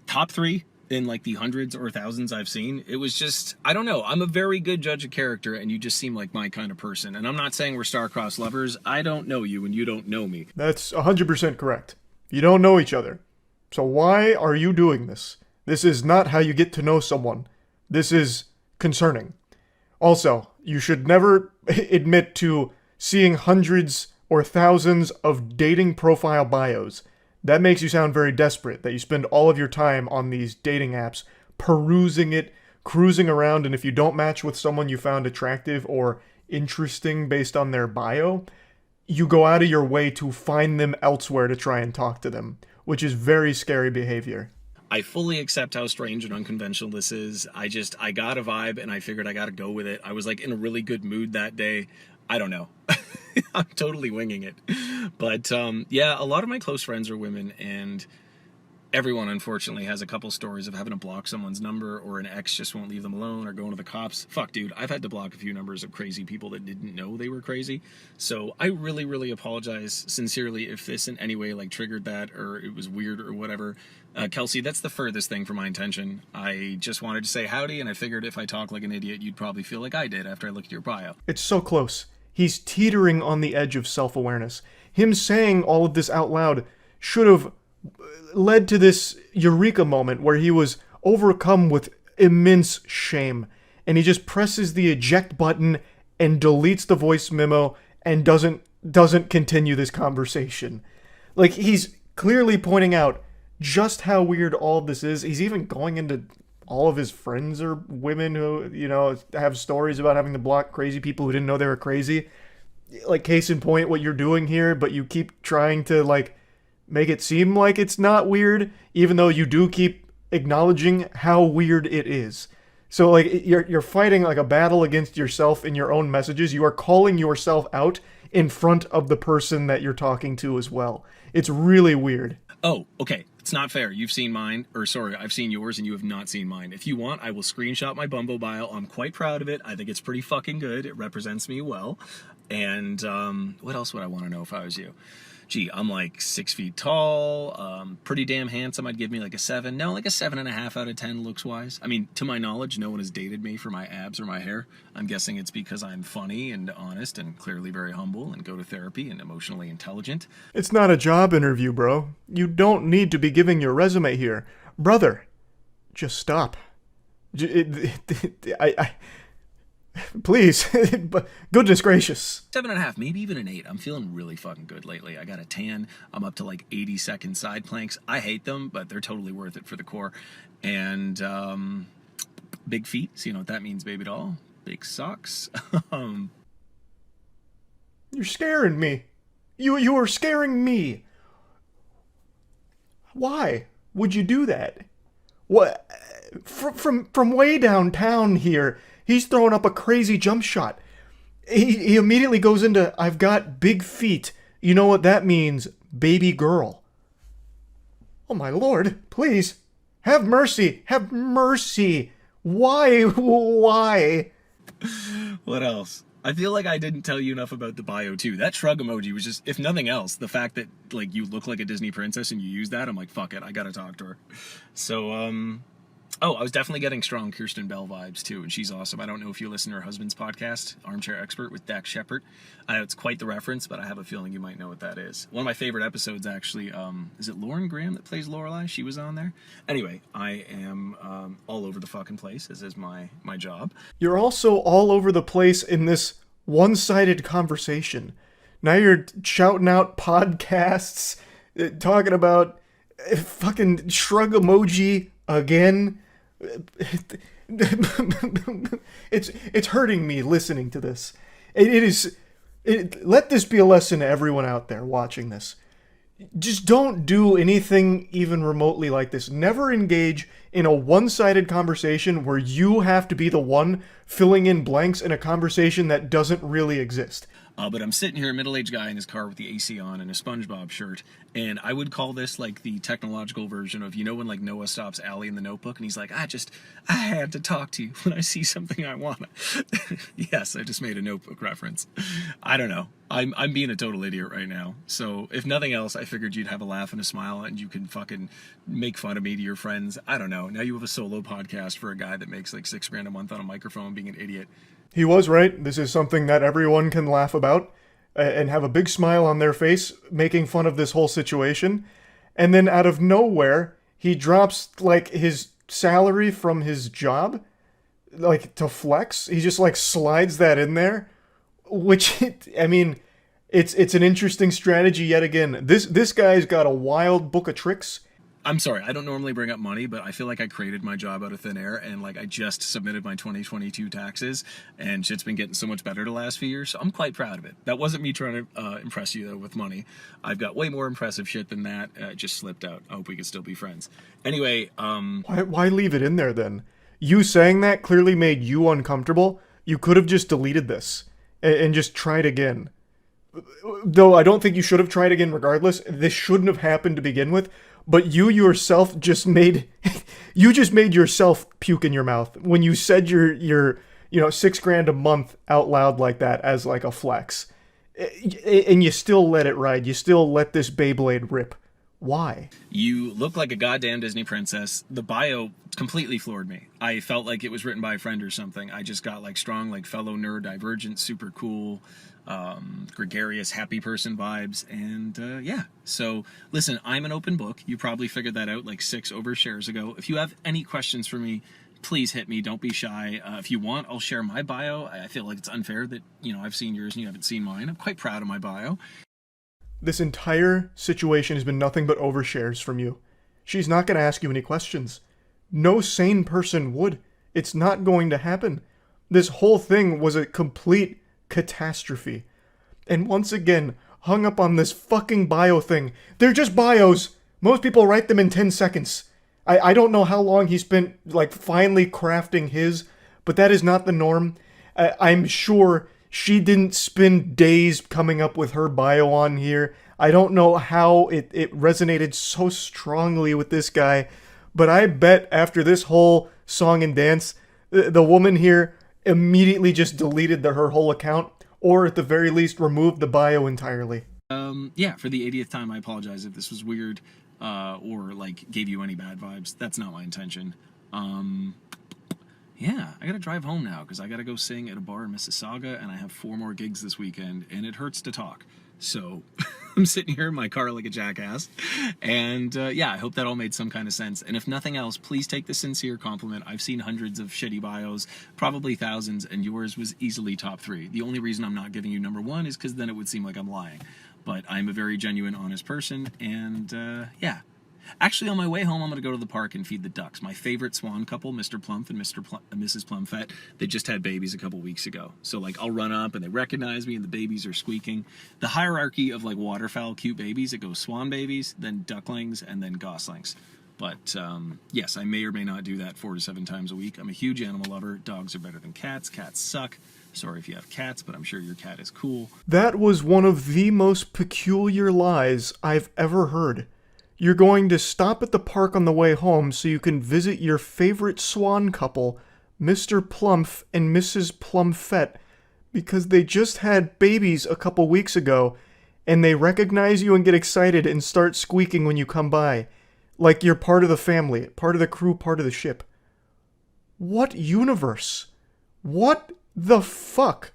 top 3, in like the hundreds or thousands I've seen. It was just, I don't know. I'm a very good judge of character, and you just seem like my kind of person. And I'm not saying we're star-crossed lovers. I don't know you, and you don't know me. That's 100% correct. You don't know each other. So why are you doing this? This is not how you get to know someone. This is concerning. Also, you should never admit to seeing hundreds or thousands of dating profile bios. That makes you sound very desperate, that you spend all of your time on these dating apps, perusing it, cruising around, and if you don't match with someone you found attractive or interesting based on their bio, you go out of your way to find them elsewhere to try and talk to them, which is very scary behavior. I fully accept how strange and unconventional this is. I got a vibe, and I figured I gotta go with it. I was like in a really good mood that day. I don't know. I'm totally winging it. But yeah, a lot of my close friends are women, and everyone unfortunately has a couple stories of having to block someone's number, or an ex just won't leave them alone, or going to the cops. Fuck, dude, I've had to block a few numbers of crazy people that didn't know they were crazy. So I really, really apologize sincerely if this in any way like triggered that, or it was weird or whatever. Kelsey, that's the furthest thing from my intention. I just wanted to say howdy, and I figured if I talk like an idiot, you'd probably feel like I did after I looked at your bio. It's so close. He's teetering on the edge of self-awareness. Him saying all of this out loud should have led to this eureka moment where he was overcome with immense shame, and he just presses the eject button and deletes the voice memo and doesn't continue this conversation. Like, he's clearly pointing out just how weird all of this is. He's even going into all of his friends are women who, you know, have stories about having to block crazy people who didn't know they were crazy. Like, case in point, what you're doing here, but you keep trying to, like, make it seem like it's not weird, even though you do keep acknowledging how weird it is. So, like, you're fighting, like, a battle against yourself in your own messages. You are calling yourself out in front of the person that you're talking to as well. It's really weird. Oh, okay. It's not fair. You've seen mine, or sorry, I've seen yours and you have not seen mine. If you want, I will screenshot my Bumble bio. I'm quite proud of it. I think it's pretty fucking good. It represents me well. And what else would I want to know if I was you? Gee, I'm like 6 feet tall, pretty damn handsome. I'd give me like a 7. No, like a 7.5 out of 10 looks wise. I mean, to my knowledge, no one has dated me for my abs or my hair. I'm guessing it's because I'm funny and honest and clearly very humble and go to therapy and emotionally intelligent. It's not a job interview, bro. You don't need to be giving your resume here. Brother, just stop. Please, goodness gracious. 7.5, maybe even an 8. I'm feeling really fucking good lately. I got a tan. I'm up to like 80-second side planks. I hate them, but they're totally worth it for the core. And big feet. So you know what that means, baby doll. Big socks. You're scaring me. You are scaring me. Why would you do that? What? From way downtown here, he's throwing up a crazy jump shot. He immediately goes into, I've got big feet. You know what that means, baby girl. Oh my lord, please. Have mercy. Have mercy. Why? Why? What else? I feel like I didn't tell you enough about the bio too. That shrug emoji was just, if nothing else, the fact that like you look like a Disney princess and you use that, I'm like, fuck it, I gotta talk to her. So, oh, I was definitely getting strong Kirsten Bell vibes too, and she's awesome. I don't know if you listen to her husband's podcast, Armchair Expert with Dax Shepard. I know it's quite the reference, but I have a feeling you might know what that is. One of my favorite episodes, actually, is it Lauren Graham that plays Lorelai? She was on there. Anyway, I am all over the fucking place, as is my job. You're also all over the place in this one-sided conversation. Now you're shouting out podcasts, talking about fucking shrug emoji again. It's hurting me listening to this. Let this be a lesson to everyone out there watching this. Just don't do anything even remotely like this. Never engage in a one-sided conversation where you have to be the one filling in blanks in a conversation that doesn't really exist. But I'm sitting here, a middle-aged guy in his car with the AC on and a SpongeBob shirt, and I would call this like the technological version of, you know, when like Noah stops Allie in the Notebook and he's like, I had to talk to you when I see something I want. Yes, I just made a Notebook reference. I don't know. I'm being a total idiot right now. So if nothing else, I figured you'd have a laugh and a smile and you can fucking make fun of me to your friends. I don't know. Now you have a solo podcast for a guy that makes like $6,000 a month on a microphone being an idiot. He was right. This is something that everyone can laugh about and have a big smile on their face, making fun of this whole situation. And then out of nowhere, he drops like his salary from his job, like to flex. He just like slides that in there, which, I mean, it's an interesting strategy yet again. This guy's got a wild book of tricks. I'm sorry, I don't normally bring up money, but I feel like I created my job out of thin air, and like I just submitted my 2022 taxes, and shit's been getting so much better the last few years, so I'm quite proud of it. That wasn't me trying to impress you, though, with money. I've got way more impressive shit than that. It just slipped out. I hope we can still be friends. Anyway, Why leave it in there, then? You saying that clearly made you uncomfortable. You could have just deleted this and just tried again. Though I don't think you should have tried again regardless. This shouldn't have happened to begin with. But you yourself just made yourself puke in your mouth when you said your $6,000 a month out loud like that as like a flex, and you still let it ride. You still let this Beyblade rip. Why? You look like a goddamn Disney princess. The bio completely floored me. I felt like it was written by a friend or something. I just got like strong, like fellow neurodivergent, super cool, gregarious, happy person vibes. And yeah, so listen, I'm an open book. You probably figured that out like 6 overshares ago. If you have any questions for me, please hit me. Don't be shy. If you want, I'll share my bio. I feel like it's unfair that, I've seen yours and you haven't seen mine. I'm quite proud of my bio. This entire situation has been nothing but overshares from you. She's not going to ask you any questions. No sane person would. It's not going to happen. This whole thing was a complete catastrophe. And once again, hung up on this fucking bio thing. They're just bios. Most people write them in 10 seconds. I don't know how long he spent, like, finally crafting his, but that is not the norm. I'm sure she didn't spend days coming up with her bio on here. I don't know how it resonated so strongly with this guy, but I bet after this whole song and dance, the woman here immediately just deleted her whole account, or at the very least removed the bio entirely. Yeah, for the 80th time, I apologize if this was weird, or like gave you any bad vibes. That's not my intention. Yeah, I gotta drive home now because I gotta go sing at a bar in Mississauga, and I have 4 more gigs this weekend, and it hurts to talk. So I'm sitting here in my car like a jackass, and yeah, I hope that all made some kind of sense. And if nothing else, please take the sincere compliment. I've seen hundreds of shitty bios, probably thousands, and yours was easily top 3. The only reason I'm not giving you number 1 is because then it would seem like I'm lying. But I'm a very genuine, honest person, and yeah. Actually, on my way home, I'm going to go to the park and feed the ducks. My favorite swan couple, Mr. Plump and Mrs. Plumfett, they just had babies a couple weeks ago. So, like, I'll run up and they recognize me and the babies are squeaking. The hierarchy of, like, waterfowl cute babies, it goes swan babies, then ducklings, and then goslings. But, yes, I may or may not do that 4 to 7 times a week. I'm a huge animal lover. Dogs are better than cats. Cats suck. Sorry if you have cats, but I'm sure your cat is cool. That was one of the most peculiar lies I've ever heard. You're going to stop at the park on the way home so you can visit your favorite swan couple, Mr. Plumph and Mrs. Plumfett, because they just had babies a couple weeks ago, and they recognize you and get excited and start squeaking when you come by, like you're part of the family, part of the crew, part of the ship. What universe? What the fuck?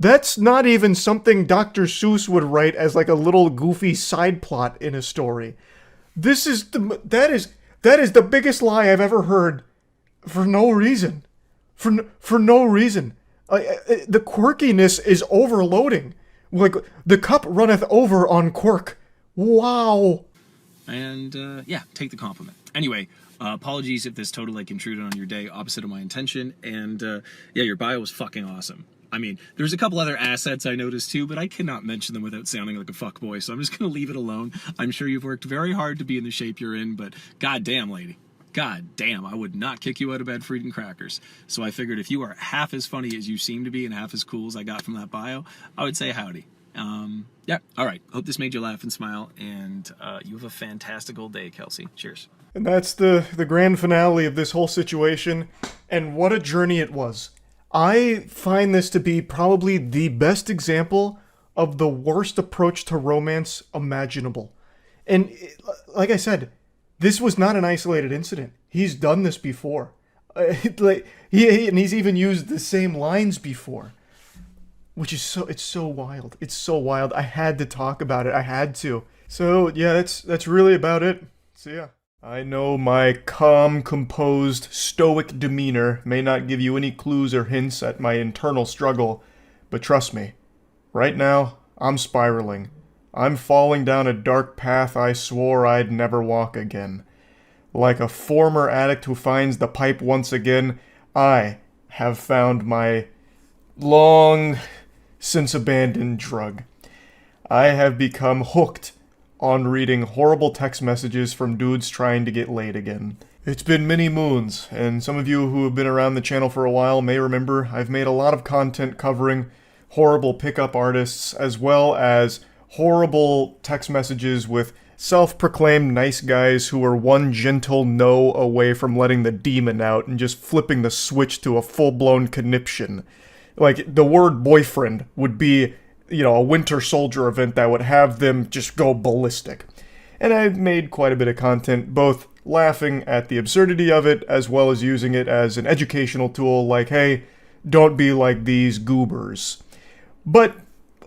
That's not even something Dr. Seuss would write as like a little goofy side plot in a story. That is the biggest lie I've ever heard, for no reason, for no reason. The quirkiness is overloading. Like the cup runneth over on quirk. Wow. And yeah, take the compliment. Anyway, apologies if this totally like intruded on your day, opposite of my intention. And yeah, your bio was fucking awesome. I mean, there's a couple other assets I noticed too, but I cannot mention them without sounding like a fuckboy, so I'm just going to leave it alone. I'm sure you've worked very hard to be in the shape you're in, but goddamn, lady. God damn, I would not kick you out of bed for eating crackers. So I figured if you are half as funny as you seem to be and half as cool as I got from that bio, I would say howdy. Yeah, all right. Hope this made you laugh and smile, and you have a fantastical day, Kelsey. Cheers. And that's the grand finale of this whole situation, and what a journey it was. I find this to be probably the best example of the worst approach to romance imaginable. And like I said, this was not an isolated incident. He's done this before. And he's even used the same lines before. Which is it's so wild. It's so wild. I had to talk about it. I had to. So yeah, that's really about it. So yeah. I know my calm, composed, stoic demeanor may not give you any clues or hints at my internal struggle, but trust me, right now, I'm spiraling. I'm falling down a dark path I swore I'd never walk again. Like a former addict who finds the pipe once again, I have found my long since abandoned drug. I have become hooked on reading horrible text messages from dudes trying to get laid again. It's been many moons, and some of you who have been around the channel for a while may remember I've made a lot of content covering horrible pickup artists, as well as horrible text messages with self-proclaimed nice guys who are one gentle no away from letting the demon out and just flipping the switch to a full-blown conniption. Like, the word boyfriend would be, a Winter Soldier event that would have them just go ballistic. And I've made quite a bit of content, both laughing at the absurdity of it, as well as using it as an educational tool, like, hey, don't be like these goobers. But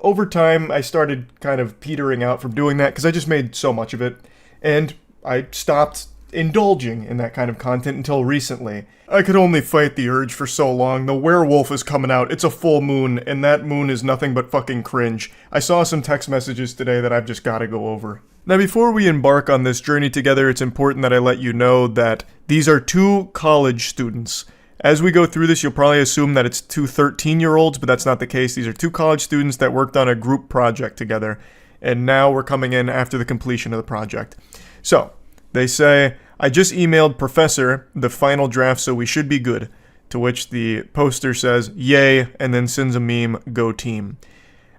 over time, I started kind of petering out from doing that, because I just made so much of it, and I stopped indulging in that kind of content until recently. I could only fight the urge for so long. The werewolf is coming out. It's a full moon, and that moon is nothing but fucking cringe. I saw some text messages today that I've just got to go over. Now, before we embark on this journey together, it's important that I let you know that these are two college students. As we go through this, you'll probably assume that it's two 13-year-olds, but that's not the case. These are two college students that worked on a group project together, and now we're coming in after the completion of the project. So, they say, I just emailed Professor the final draft, so we should be good. To which the poster says, yay, and then sends a meme, go team.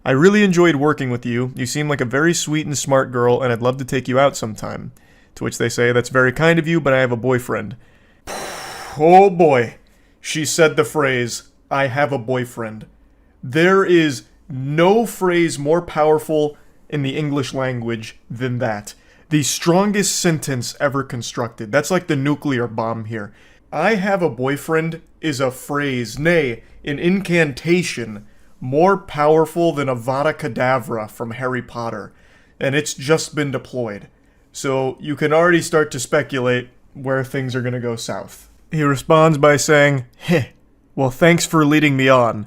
I really enjoyed working with you. You seem like a very sweet and smart girl, and I'd love to take you out sometime. To which they say, that's very kind of you, but I have a boyfriend. Oh boy. She said the phrase, I have a boyfriend. There is no phrase more powerful in the English language than that. The strongest sentence ever constructed. That's like the nuclear bomb here. I have a boyfriend is a phrase, nay, an incantation, more powerful than Avada Kedavra from Harry Potter. And it's just been deployed. So you can already start to speculate where things are going to go south. He responds by saying, heh, well thanks for leading me on.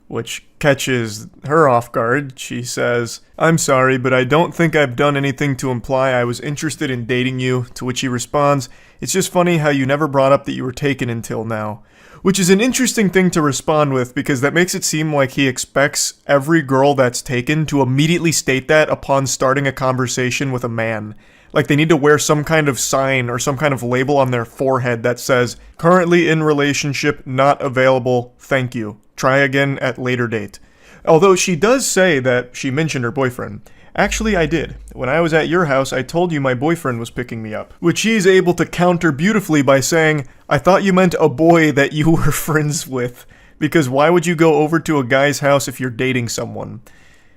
Which catches her off guard. She says, I'm sorry, but I don't think I've done anything to imply I was interested in dating you, to which he responds, it's just funny how you never brought up that you were taken until now. Which is an interesting thing to respond with, because that makes it seem like he expects every girl that's taken to immediately state that upon starting a conversation with a man. Like they need to wear some kind of sign or some kind of label on their forehead that says, currently in relationship, not available, thank you. Try again at later date. Although she does say that she mentioned her boyfriend. Actually, I did. When I was at your house, I told you my boyfriend was picking me up. Which he's able to counter beautifully by saying, I thought you meant a boy that you were friends with. Because why would you go over to a guy's house if you're dating someone?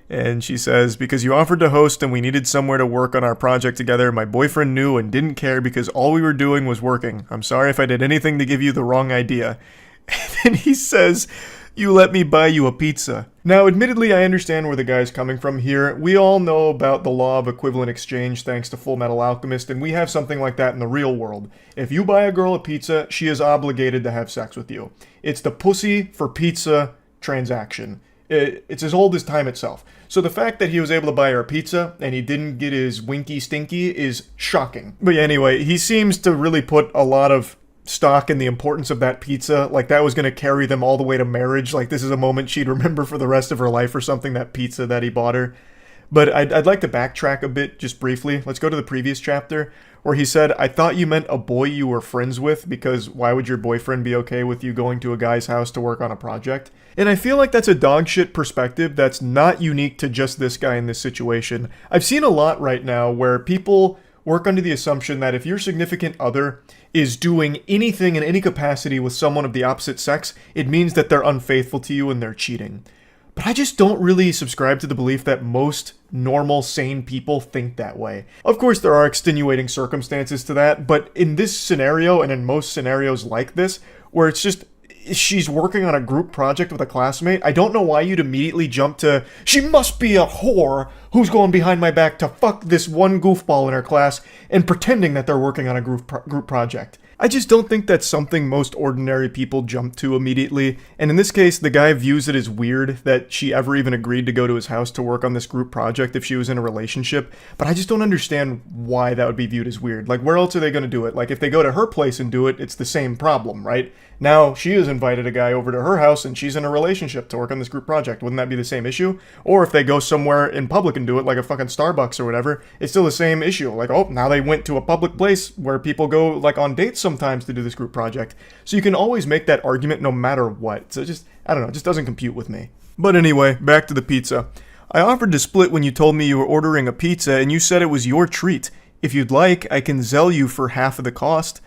And she says, because you offered to host and we needed somewhere to work on our project together, my boyfriend knew and didn't care because all we were doing was working. I'm sorry if I did anything to give you the wrong idea. And then he says, you let me buy you a pizza. Now, admittedly, I understand where the guy's coming from here. We all know about the law of equivalent exchange thanks to Full Metal Alchemist, and we have something like that in the real world. If you buy a girl a pizza, she is obligated to have sex with you. It's the pussy for pizza transaction. It's as old as time itself. So the fact that he was able to buy her a pizza and he didn't get his winky stinky is shocking. But yeah, anyway, he seems to really put a lot of stock in the importance of that pizza, like that was going to carry them all the way to marriage, like this is a moment she'd remember for the rest of her life or something, that pizza that he bought her. But I'd like to backtrack a bit just briefly. Let's go to the previous chapter where he said, I thought you meant a boy you were friends with, because why would your boyfriend be okay with you going to a guy's house to work on a project? And I feel like that's a dogshit perspective that's not unique to just this guy in this situation. I've seen a lot right now where people work under the assumption that if your significant other is doing anything in any capacity with someone of the opposite sex, it means that they're unfaithful to you and they're cheating. But I just don't really subscribe to the belief that most normal, sane people think that way. Of course, there are extenuating circumstances to that, but in this scenario, and in most scenarios like this, where it's just she's working on a group project with a classmate, I don't know why you'd immediately jump to, she must be a whore who's going behind my back to fuck this one goofball in her class and pretending that they're working on a group project. I just don't think that's something most ordinary people jump to immediately, and in this case, the guy views it as weird that she ever even agreed to go to his house to work on this group project if she was in a relationship, but I just don't understand why that would be viewed as weird. Like, where else are they going to do it? Like, if they go to her place and do it, it's the same problem, right? Now, she has invited a guy over to her house and she's in a relationship to work on this group project. Wouldn't that be the same issue? Or if they go somewhere in public and do it, like a fucking Starbucks or whatever, it's still the same issue. Like, oh, now they went to a public place where people go, like, on dates sometimes to do this group project. So you can always make that argument no matter what. So just, I don't know, it just doesn't compute with me. But anyway, back to the pizza. I offered to split when you told me you were ordering a pizza and you said it was your treat. If you'd like, I can Zelle you for half of the cost.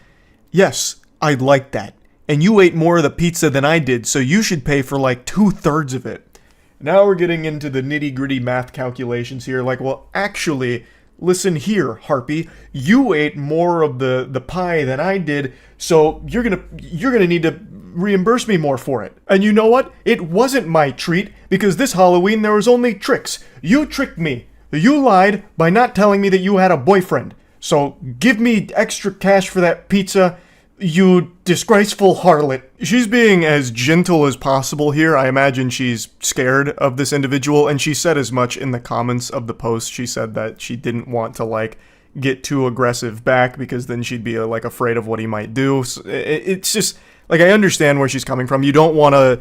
Yes, I'd like that. And you ate more of the pizza than I did, so you should pay for like 2/3 of it. Now we're getting into the nitty-gritty math calculations here. Like, well, actually, listen here, Harpy. You ate more of the pie than I did, so you're gonna need to reimburse me more for it. And you know what? It wasn't my treat, because this Halloween there was only tricks. You tricked me. You lied by not telling me that you had a boyfriend. So give me extra cash for that pizza, you disgraceful harlot. She's being as gentle as possible here. I imagine she's scared of this individual, and she said as much in the comments of the post. She said that she didn't want to, like, get too aggressive back because then she'd be, like, afraid of what he might do. So it's just, like, I understand where she's coming from. You don't want to,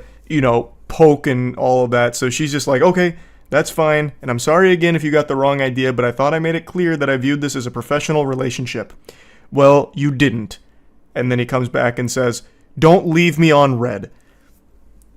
poke and all of that. So she's just like, okay, that's fine. And I'm sorry again if you got the wrong idea, but I thought I made it clear that I viewed this as a professional relationship. Well, you didn't. And then he comes back and says, don't leave me on red.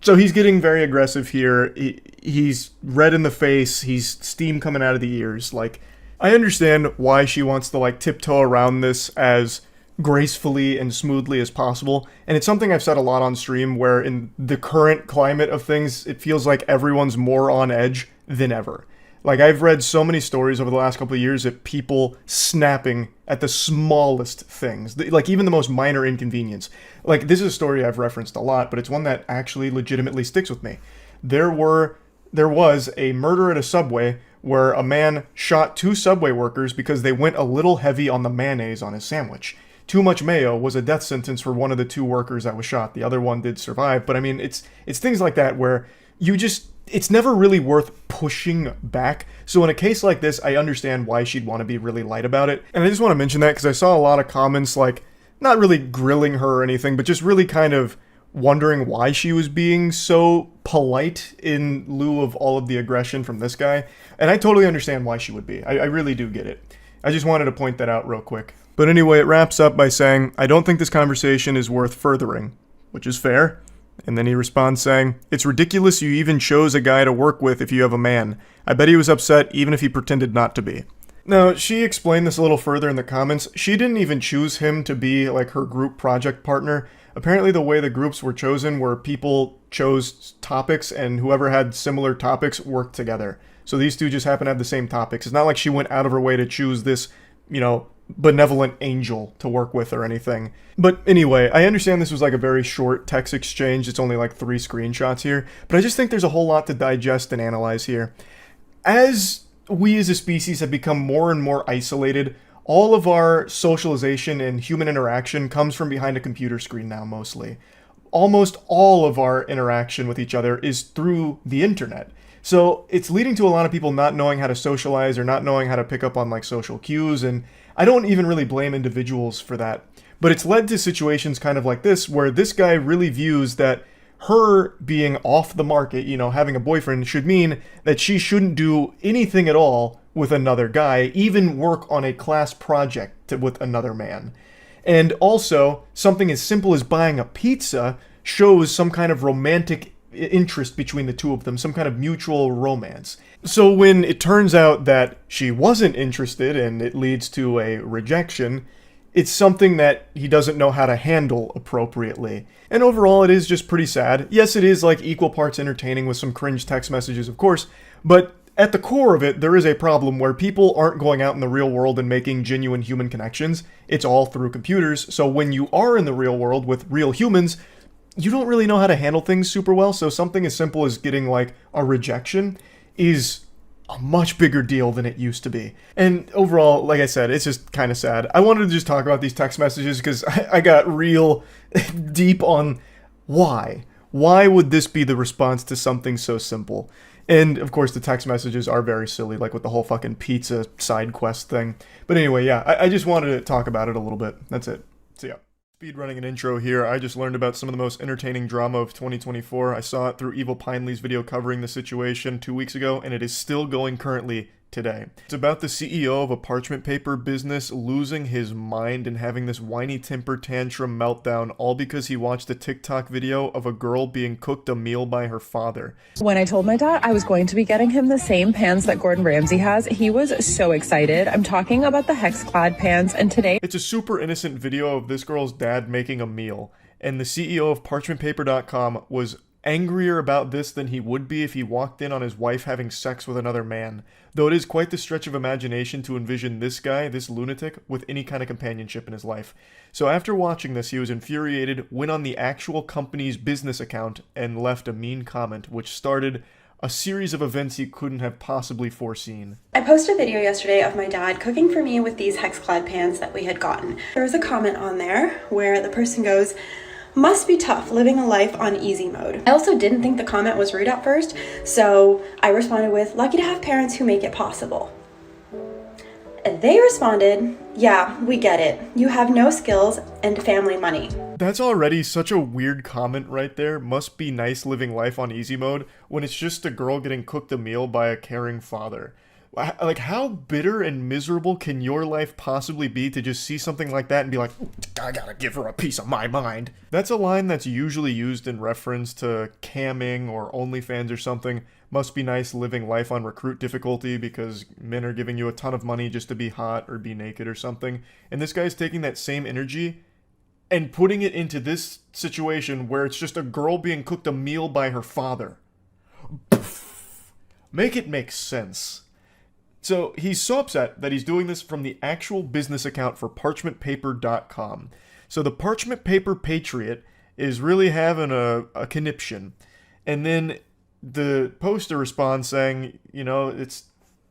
So he's getting very aggressive here. He's red in the face. He's steam coming out of the ears. Like, I understand why she wants to, like, tiptoe around this as gracefully and smoothly as possible. And it's something I've said a lot on stream, where in the current climate of things, it feels like everyone's more on edge than ever. Like, I've read so many stories over the last couple of years of people snapping at the smallest things, like even the most minor inconvenience. Like, this is a story I've referenced a lot, but it's one that actually legitimately sticks with me. There was a murder at a Subway where a man shot 2 Subway workers because they went a little heavy on the mayonnaise on his sandwich. Too much mayo was a death sentence for one of the 2 workers that was shot. The other one did survive, but I mean, it's things like that where it's never really worth pushing back. So in a case like this, I understand why she'd want to be really light about it. And I just want to mention that because I saw a lot of comments, like, not really grilling her or anything, but just really kind of wondering why she was being so polite in lieu of all of the aggression from this guy. And I totally understand why she would be. I really do get it. I just wanted to point that out real quick. But anyway, it wraps up by saying, I don't think this conversation is worth furthering, which is fair. And then he responds saying, it's ridiculous you even chose a guy to work with if you have a man. I bet he was upset even if he pretended not to be. Now, she explained this a little further in the comments. She didn't even choose him to be, like, her group project partner. Apparently the way the groups were chosen were people chose topics, and whoever had similar topics worked together. So these two just happen to have the same topics. It's not like she went out of her way to choose this, benevolent angel to work with or anything. But anyway, I understand this was like a very short text exchange. It's only like 3 screenshots here, but I just think there's a whole lot to digest and analyze here. As we as a species have become more and more isolated, all of our socialization and human interaction comes from behind a computer screen now, mostly. Almost all of our interaction with each other is through the internet. So it's leading to a lot of people not knowing how to socialize or not knowing how to pick up on, like, social cues, and I don't even really blame individuals for that. But it's led to situations kind of like this, where this guy really views that her being off the market, having a boyfriend, should mean that she shouldn't do anything at all with another guy, even work on a class project with another man. And also, something as simple as buying a pizza shows some kind of romantic interest between the two of them, some kind of mutual romance. So when it turns out that she wasn't interested and it leads to a rejection, it's something that he doesn't know how to handle appropriately. And overall, it is just pretty sad. Yes, it is like equal parts entertaining with some cringe text messages, of course, but at the core of it, there is a problem where people aren't going out in the real world and making genuine human connections. It's all through computers. So when you are in the real world with real humans, you don't really know how to handle things super well. So something as simple as getting like a rejection is a much bigger deal than it used to be. And overall, like I said, it's just kind of sad. I wanted to just talk about these text messages because I got real deep on why. Why would this be the response to something so simple? And of course, the text messages are very silly, like with the whole fucking pizza side quest thing. But anyway, yeah, I just wanted to talk about it a little bit. That's it. See ya. Speedrunning an intro here. I just learned about some of the most entertaining drama of 2024. I saw it through Evil Pineley's video covering the situation 2 weeks ago, and it is still going currently today. It's about the CEO of a parchment paper business losing his mind and having this whiny temper tantrum meltdown, all because he watched a TikTok video of a girl being cooked a meal by her father. When I told my dad I was going to be getting him the same pans that Gordon Ramsay has, he was so excited. I'm talking about the hex-clad pans, and today it's a super innocent video of this girl's dad making a meal, and the CEO of parchmentpaper.com was angrier about this than he would be if he walked in on his wife having sex with another man. Though it is quite the stretch of imagination to envision this guy, this lunatic, with any kind of companionship in his life. So after watching this, he was infuriated, went on the actual company's business account, and left a mean comment, which started a series of events he couldn't have possibly foreseen. I posted a video yesterday of my dad cooking for me with these hex-clad pans that we had gotten. There was a comment on there where the person goes, "Must be tough living a life on easy mode." I also didn't think the comment was rude at first, so I responded with, "Lucky to have parents who make it possible." And they responded, "Yeah, we get it. You have no skills and family money." That's already such a weird comment right there. Must be nice living life on easy mode when it's just a girl getting cooked a meal by a caring father. Like, how bitter and miserable can your life possibly be to just see something like that and be like, I gotta give her a piece of my mind? That's a line that's usually used in reference to camming or OnlyFans or something. Must be nice living life on recruit difficulty because men are giving you a ton of money just to be hot or be naked or something. And this guy's taking that same energy and putting it into this situation where it's just a girl being cooked a meal by her father. Make it make sense. So he's so upset that he's doing this from the actual business account for parchmentpaper.com. So the Parchment Paper Patriot is really having a conniption. And then the poster responds saying, it's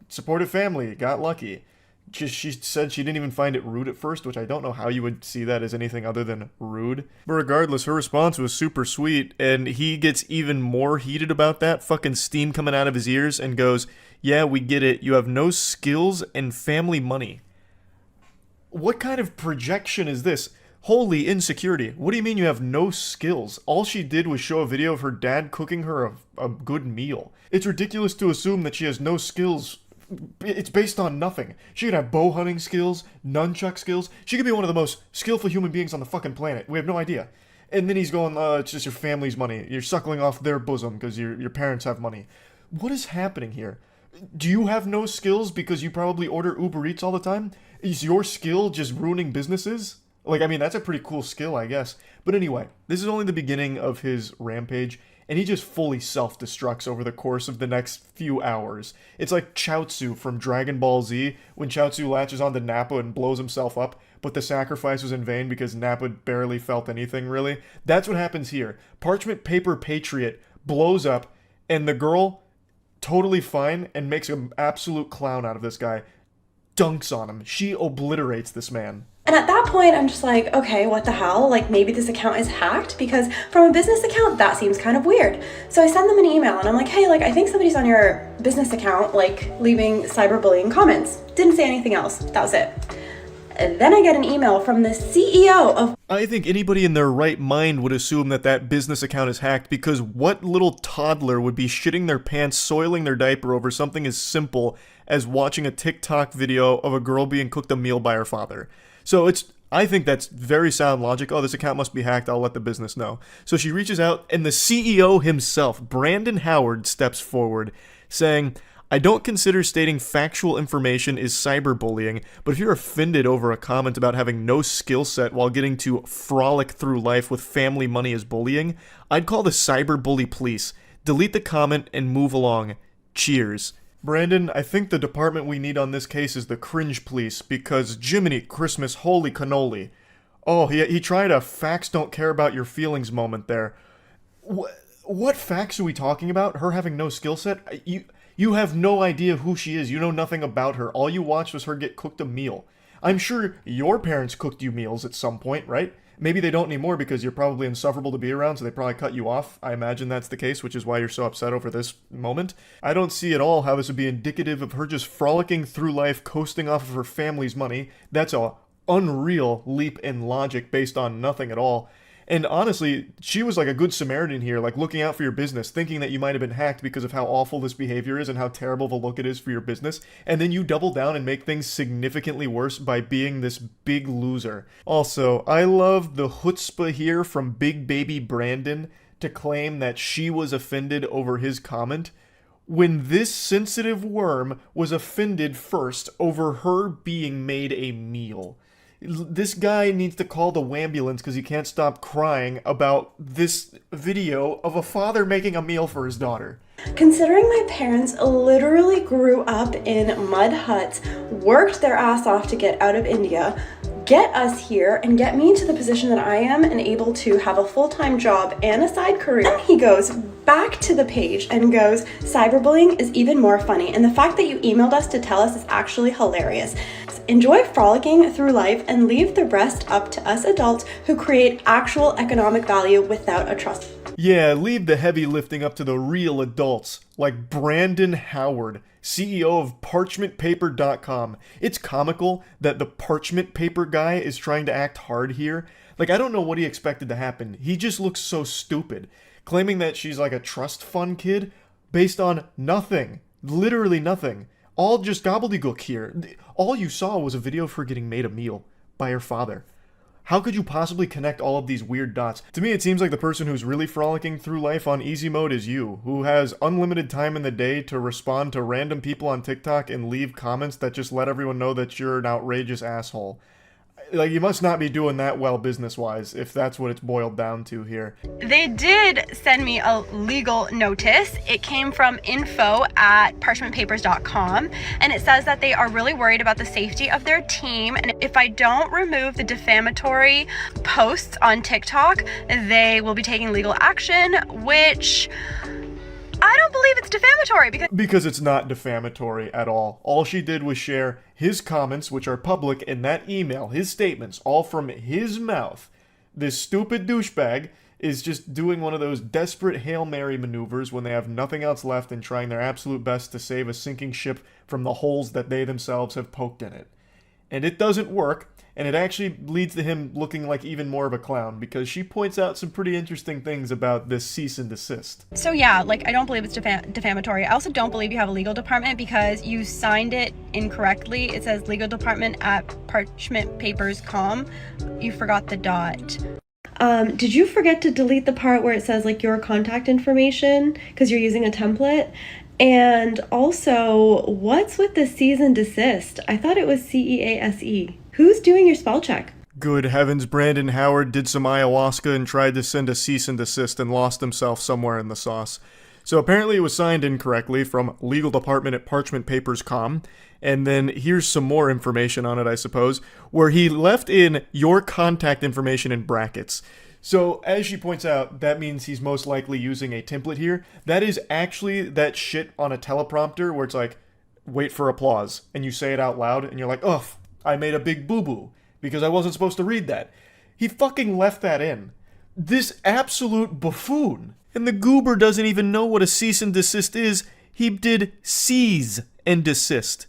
supportive family, got lucky. She said she didn't even find it rude at first, which I don't know how you would see that as anything other than rude. But regardless, her response was super sweet, and he gets even more heated about that, fucking steam coming out of his ears, and goes, "Yeah, we get it. You have no skills and family money." What kind of projection is this? Holy insecurity. What do you mean you have no skills? All she did was show a video of her dad cooking her a good meal. It's ridiculous to assume that she has no skills. It's based on nothing. She could have bow hunting skills, nunchuck skills. She could be one of the most skillful human beings on the fucking planet. We have no idea. And then he's going, it's just your family's money. You're suckling off their bosom because your parents have money. What is happening here? Do you have no skills because you probably order Uber Eats all the time? Is your skill just ruining businesses? That's a pretty cool skill, I guess. But anyway, this is only the beginning of his rampage, and he just fully self-destructs over the course of the next few hours. It's like Chaozu from Dragon Ball Z, when Chaozu latches onto Nappa and blows himself up, but the sacrifice was in vain because Nappa barely felt anything, really. That's what happens here. Parchment Paper Patriot blows up, and the girl, totally fine, and makes an absolute clown out of this guy. Dunks on him. She obliterates this man. And at that point, I'm just like, okay, what the hell? Like, maybe this account is hacked, because from a business account, that seems kind of weird. So I send them an email and I'm like, hey, I think somebody's on your business account, leaving cyberbullying comments. Didn't say anything else. That was it. And then I get an email from the CEO of I think anybody in their right mind would assume that that business account is hacked, because what little toddler would be shitting their pants, soiling their diaper over something as simple as watching a TikTok video of a girl being cooked a meal by her father? So I think that's very sound logic. Oh, this account must be hacked. I'll let the business know. So she reaches out, and the CEO himself, Brandon Howard, steps forward saying, I don't consider stating factual information is cyberbullying, but if you're offended over a comment about having no skill set while getting to frolic through life with family money as bullying, I'd call the cyberbully police. Delete the comment and move along. Cheers. Brandon, I think the department we need on this case is the cringe police, because Jiminy Christmas, holy cannoli. Oh, he tried a facts don't care about your feelings moment there. What facts are we talking about? Her having no skill set? You have no idea who she is. You know nothing about her. All you watched was her get cooked a meal. I'm sure your parents cooked you meals at some point, right? Maybe they don't anymore because you're probably insufferable to be around, so they probably cut you off. I imagine that's the case, which is why you're so upset over this moment. I don't see at all how this would be indicative of her just frolicking through life, coasting off of her family's money. That's a unreal leap in logic based on nothing at all. And honestly, she was like a good Samaritan here, like looking out for your business, thinking that you might have been hacked because of how awful this behavior is and how terrible of a look it is for your business. And then you double down and make things significantly worse by being this big loser. Also, I love the chutzpah here from Big Baby Brandon to claim that she was offended over his comment, when this sensitive worm was offended first over her being made a meal. This guy needs to call the wambulance because he can't stop crying about this video of a father making a meal for his daughter. Considering my parents literally grew up in mud huts, worked their ass off to get out of India, get us here, and get me into the position that I am and able to have a full-time job and a side career. Then he goes back to the page and goes, cyberbullying is even more funny, and the fact that you emailed us to tell us is actually hilarious. Enjoy frolicking through life and leave the rest up to us adults who create actual economic value without a trust. Yeah, leave the heavy lifting up to the real adults, like Brandon Howard, CEO of parchmentpaper.com. It's comical that the parchment paper guy is trying to act hard here. Like, I don't know what he expected to happen. He just looks so stupid, claiming that she's like a trust fund kid based on nothing. Literally nothing. All just gobbledygook here. All you saw was a video of her getting made a meal by her father. How could you possibly connect all of these weird dots? To me, it seems like the person who's really frolicking through life on easy mode is you, who has unlimited time in the day to respond to random people on TikTok and leave comments that just let everyone know that you're an outrageous asshole. Like, you must not be doing that well business-wise, if that's what it's boiled down to here. They did send me a legal notice. It came from info@parchmentpapers.com, and it says that they are really worried about the safety of their team, and if I don't remove the defamatory posts on TikTok, they will be taking legal action, which I don't believe it's defamatory because it's not defamatory at all. All she did was share his comments, which are public, in that email, his statements, all from his mouth. This stupid douchebag is just doing one of those desperate Hail Mary maneuvers when they have nothing else left and trying their absolute best to save a sinking ship from the holes that they themselves have poked in it. And it doesn't work, and it actually leads to him looking like even more of a clown, because she points out some pretty interesting things about this cease and desist. So yeah, like, I don't believe it's defamatory. I also don't believe you have a legal department because you signed it incorrectly. It says legal department at parchmentpapers.com. You forgot the dot. Did you forget to delete the part where it says like your contact information because you're using a template? And also, what's with the cease and desist? I thought it was CEASE. Who's doing your spell check? Good heavens, Brandon Howard did some ayahuasca and tried to send a cease and desist and lost himself somewhere in the sauce. So apparently it was signed incorrectly from legal department at parchmentpapers.com. And then here's some more information on it, I suppose, where he left in your contact information in brackets. So, as she points out, that means he's most likely using a template here. That is actually that shit on a teleprompter where it's like, wait for applause, and you say it out loud, and you're like, ugh, I made a big boo-boo, because I wasn't supposed to read that. He fucking left that in. This absolute buffoon. And the goober doesn't even know what a cease and desist is. He did seize and desist.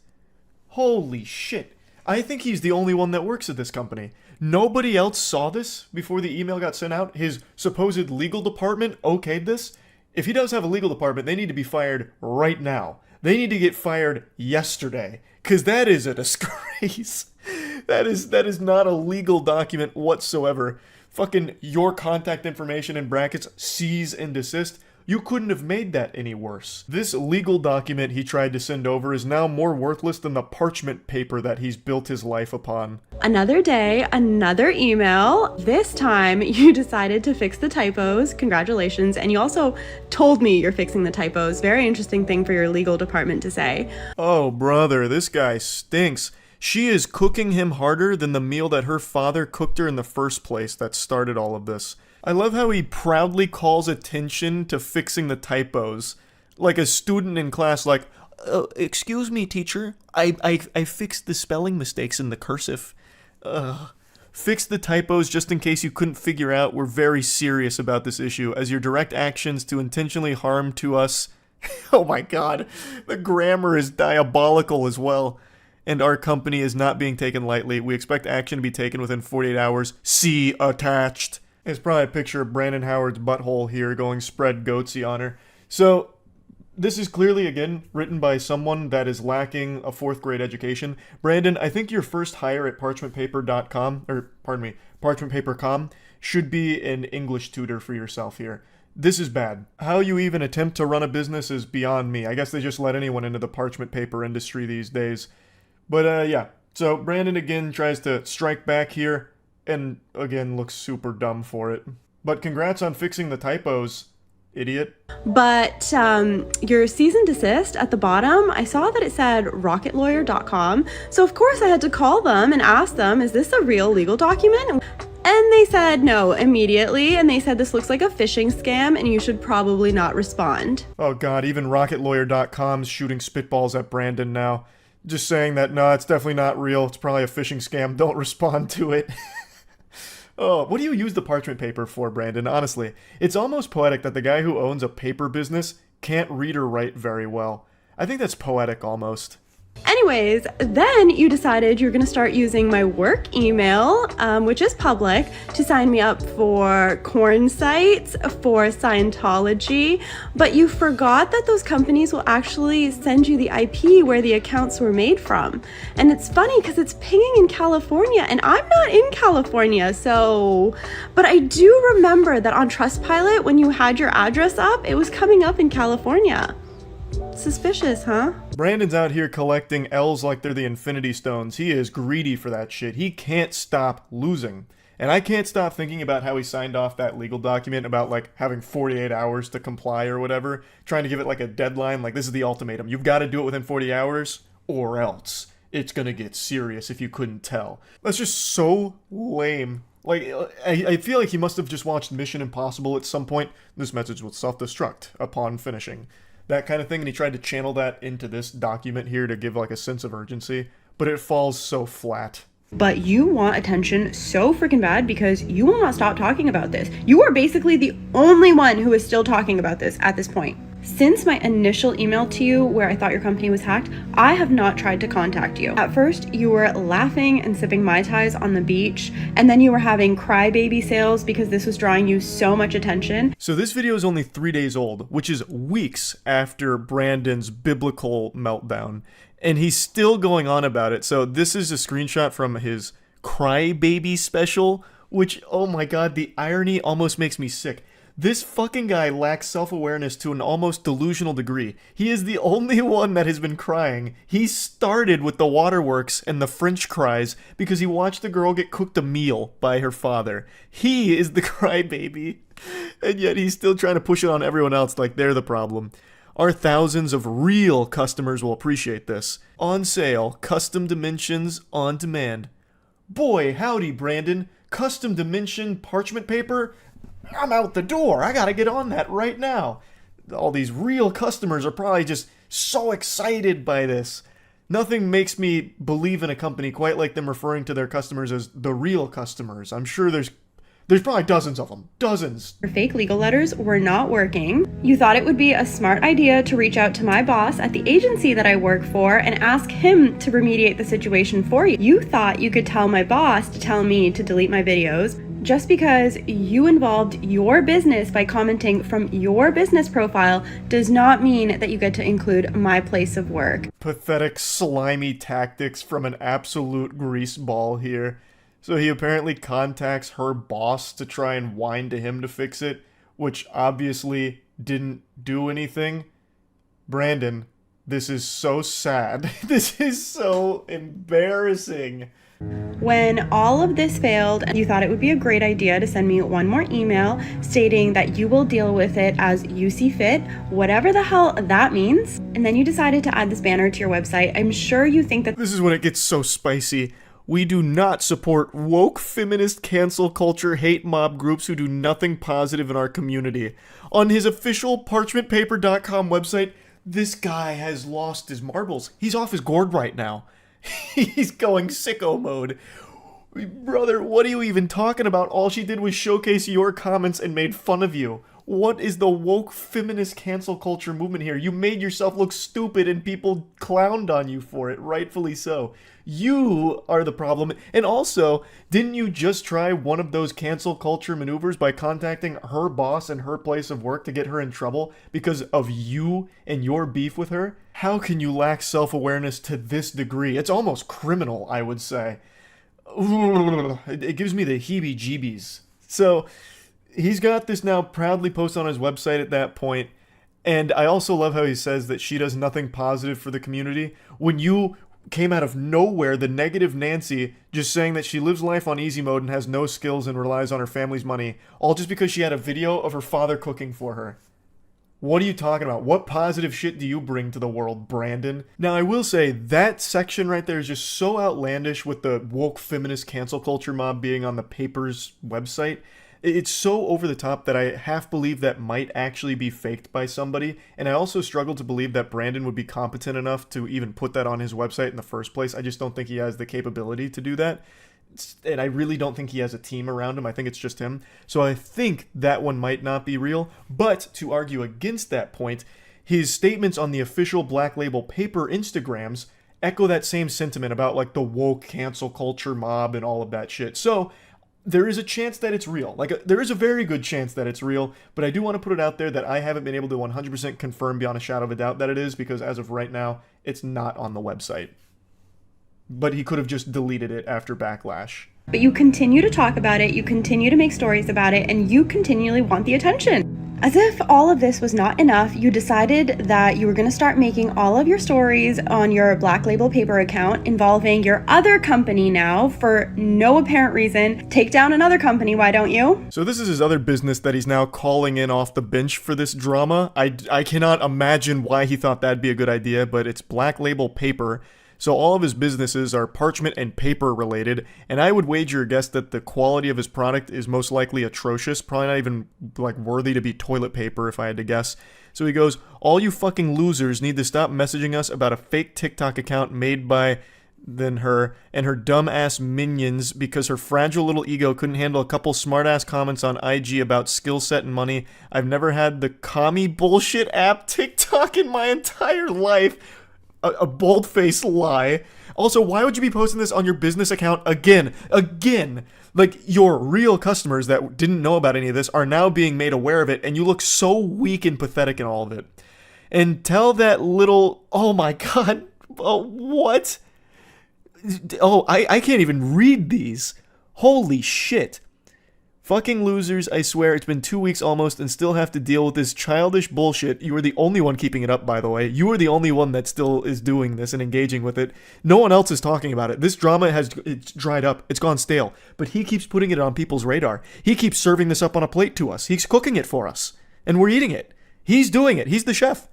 Holy shit. I think he's the only one that works at this company. Nobody else saw this before the email got sent out. His supposed legal department okayed this. If he does have a legal department, they need to be fired right now. They need to get fired yesterday, because that is a disgrace. That is not a legal document whatsoever. Fucking your contact information in brackets, cease and desist. You couldn't have made that any worse. This legal document he tried to send over is now more worthless than the parchment paper that he's built his life upon. Another day, another email. This time you decided to fix the typos. Congratulations. And you also told me you're fixing the typos. Very interesting thing for your legal department to say. Oh, brother, this guy stinks. She is cooking him harder than the meal that her father cooked her in the first place that started all of this. I love how he proudly calls attention to fixing the typos. Like a student in class, like, excuse me, teacher, I fixed the spelling mistakes in the cursive. Fix the typos just in case you couldn't figure out we're very serious about this issue, as your direct actions to intentionally harm to us. Oh my god, the grammar is diabolical as well. And our company is not being taken lightly. We expect action to be taken within 48 hours. See attached. It's probably a picture of Brandon Howard's butthole here going spread goatsy on her. So, this is clearly, again, written by someone that is lacking a 4th grade education. Brandon, I think your first hire at parchmentpaper.com should be an English tutor for yourself here. This is bad. How you even attempt to run a business is beyond me. I guess they just let anyone into the parchment paper industry these days. But, yeah. So, Brandon again tries to strike back here. And, again, looks super dumb for it. But congrats on fixing the typos, idiot. But your cease and desist at the bottom, I saw that it said rocketlawyer.com. So, of course, I had to call them and ask them, is this a real legal document? And they said no immediately. And they said this looks like a phishing scam and you should probably not respond. Oh, God, even rocketlawyer.com's shooting spitballs at Brandon now. Just saying that, no, it's definitely not real. It's probably a phishing scam. Don't respond to it. Oh, what do you use the parchment paper for, Brandon? Honestly, it's almost poetic that the guy who owns a paper business can't read or write very well. I think that's poetic almost. Anyways, then you decided you're going to start using my work email, which is public, to sign me up for corn sites, for Scientology, but you forgot that those companies will actually send you the IP where the accounts were made from. And it's funny because it's pinging in California, and I'm not in California, so... But I do remember that on Trustpilot, when you had your address up, it was coming up in California. Suspicious, huh? Brandon's out here collecting L's like they're the Infinity Stones. He is greedy for that shit. He can't stop losing. And I can't stop thinking about how he signed off that legal document about, like, having 48 hours to comply or whatever. Trying to give it, like, a deadline. Like, this is the ultimatum. You've got to do it within 40 hours or else. It's gonna get serious if you couldn't tell. That's just so lame. Like, I feel like he must have just watched Mission Impossible at some point. This message will self-destruct upon finishing. That kind of thing, and he tried to channel that into this document here to give, like, a sense of urgency, but it falls so flat. But you want attention so freaking bad because you will not stop talking about this. You are basically the only one who is still talking about this at this point. Since my initial email to you where I thought your company was hacked, I have not tried to contact you. At first, you were laughing and sipping Mai Tais on the beach, and then you were having crybaby sales because this was drawing you so much attention. So this video is only 3 days old, which is weeks after Brandon's biblical meltdown, and he's still going on about it. So this is a screenshot from his crybaby special, which, oh my god, the irony almost makes me sick. This fucking guy lacks self-awareness to an almost delusional degree. He is the only one that has been crying. He started with the waterworks and the French cries because he watched a girl get cooked a meal by her father. He is the crybaby. And yet he's still trying to push it on everyone else like they're the problem. Our thousands of real customers will appreciate this. On sale, custom dimensions on demand. Boy, howdy, Brandon. Custom dimension parchment paper? I'm out the door. I gotta get on that right now. All these real customers are probably just so excited by this. Nothing makes me believe in a company quite like them referring to their customers as the real customers. I'm sure there's There's probably dozens of them. Dozens. Your fake legal letters were not working. You thought it would be a smart idea to reach out to my boss at the agency that I work for and ask him to remediate the situation for you. You thought you could tell my boss to tell me to delete my videos. Just because you involved your business by commenting from your business profile does not mean that you get to include my place of work. Pathetic, slimy tactics from an absolute greaseball here. So he apparently contacts her boss to try and whine to him to fix it, which obviously didn't do anything. Brandon, this is so sad. This is so embarrassing. When all of this failed, you thought it would be a great idea to send me one more email stating that you will deal with it as you see fit, whatever the hell that means. And then you decided to add this banner to your website. I'm sure you think that This is when it gets so spicy. We do not support woke feminist cancel culture hate mob groups who do nothing positive in our community. On his official parchmentpaper.com website, this guy has lost his marbles. He's off his gourd right now. He's going sicko mode. Brother, what are you even talking about? All she did was showcase your comments and made fun of you. What is the woke feminist cancel culture movement here? You made yourself look stupid and people clowned on you for it, rightfully so. You are the problem. And also, didn't you just try one of those cancel culture maneuvers by contacting her boss and her place of work to get her in trouble because of you and your beef with her? How can you lack self-awareness to this degree? It's almost criminal, I would say. It gives me the heebie-jeebies. So he's got this now proudly posted on his website at that point, and I also love how he says that she does nothing positive for the community. When you came out of nowhere, the negative Nancy, just saying that she lives life on easy mode and has no skills and relies on her family's money, all just because she had a video of her father cooking for her. What are you talking about? What positive shit do you bring to the world, Brandon? Now, I will say, that section right there is just so outlandish with the woke feminist cancel culture mob being on the paper's website. It's so over the top that I half believe that might actually be faked by somebody, and I also struggle to believe that Brandon would be competent enough to even put that on his website in the first place. I just don't think he has the capability to do that, and I really don't think he has a team around him. I think it's just him. So I think that one might not be real, but to argue against that point, his statements on the official Black Label Paper Instagrams echo that same sentiment about like the woke cancel culture mob and all of that shit. So there is a chance that it's real. There is a very good chance that it's real, but I do want to put it out there that I haven't been able to 100% confirm beyond a shadow of a doubt that it is, because as of right now, it's not on the website. But he could have just deleted it after backlash. But you continue to talk about it, you continue to make stories about it, and you continually want the attention. As if all of this was not enough, you decided that you were going to start making all of your stories on your Black Label Paper account involving your other company now for no apparent reason. Take down another company, why don't you? So this is his other business that he's now calling in off the bench for this drama. I cannot imagine why he thought that'd be a good idea, but it's Black Label Paper. So all of his businesses are parchment and paper related, and I would wager a guess that the quality of his product is most likely atrocious, probably not even like worthy to be toilet paper if I had to guess. So he goes, all you fucking losers need to stop messaging us about a fake TikTok account made by then her and her dumb-ass minions because her fragile little ego couldn't handle a couple smart-ass comments on IG about skill set and money. I've never had the commie bullshit app TikTok in my entire life. A bold-faced lie. Also, why would you be posting this on your business account again? Like, your real customers that didn't know about any of this are now being made aware of it, and you look so weak and pathetic in all of it. And tell that little... Oh my god. Oh, what? Oh, I can't even read these. Holy shit. Fucking losers, I swear, it's been 2 weeks almost and still have to deal with this childish bullshit. You are the only one keeping it up, by the way. You are the only one that still is doing this and engaging with it. No one else is talking about it. This drama it's dried up. It's gone stale. But he keeps putting it on people's radar. He keeps serving this up on a plate to us. He's cooking it for us. And we're eating it. He's doing it. He's the chef.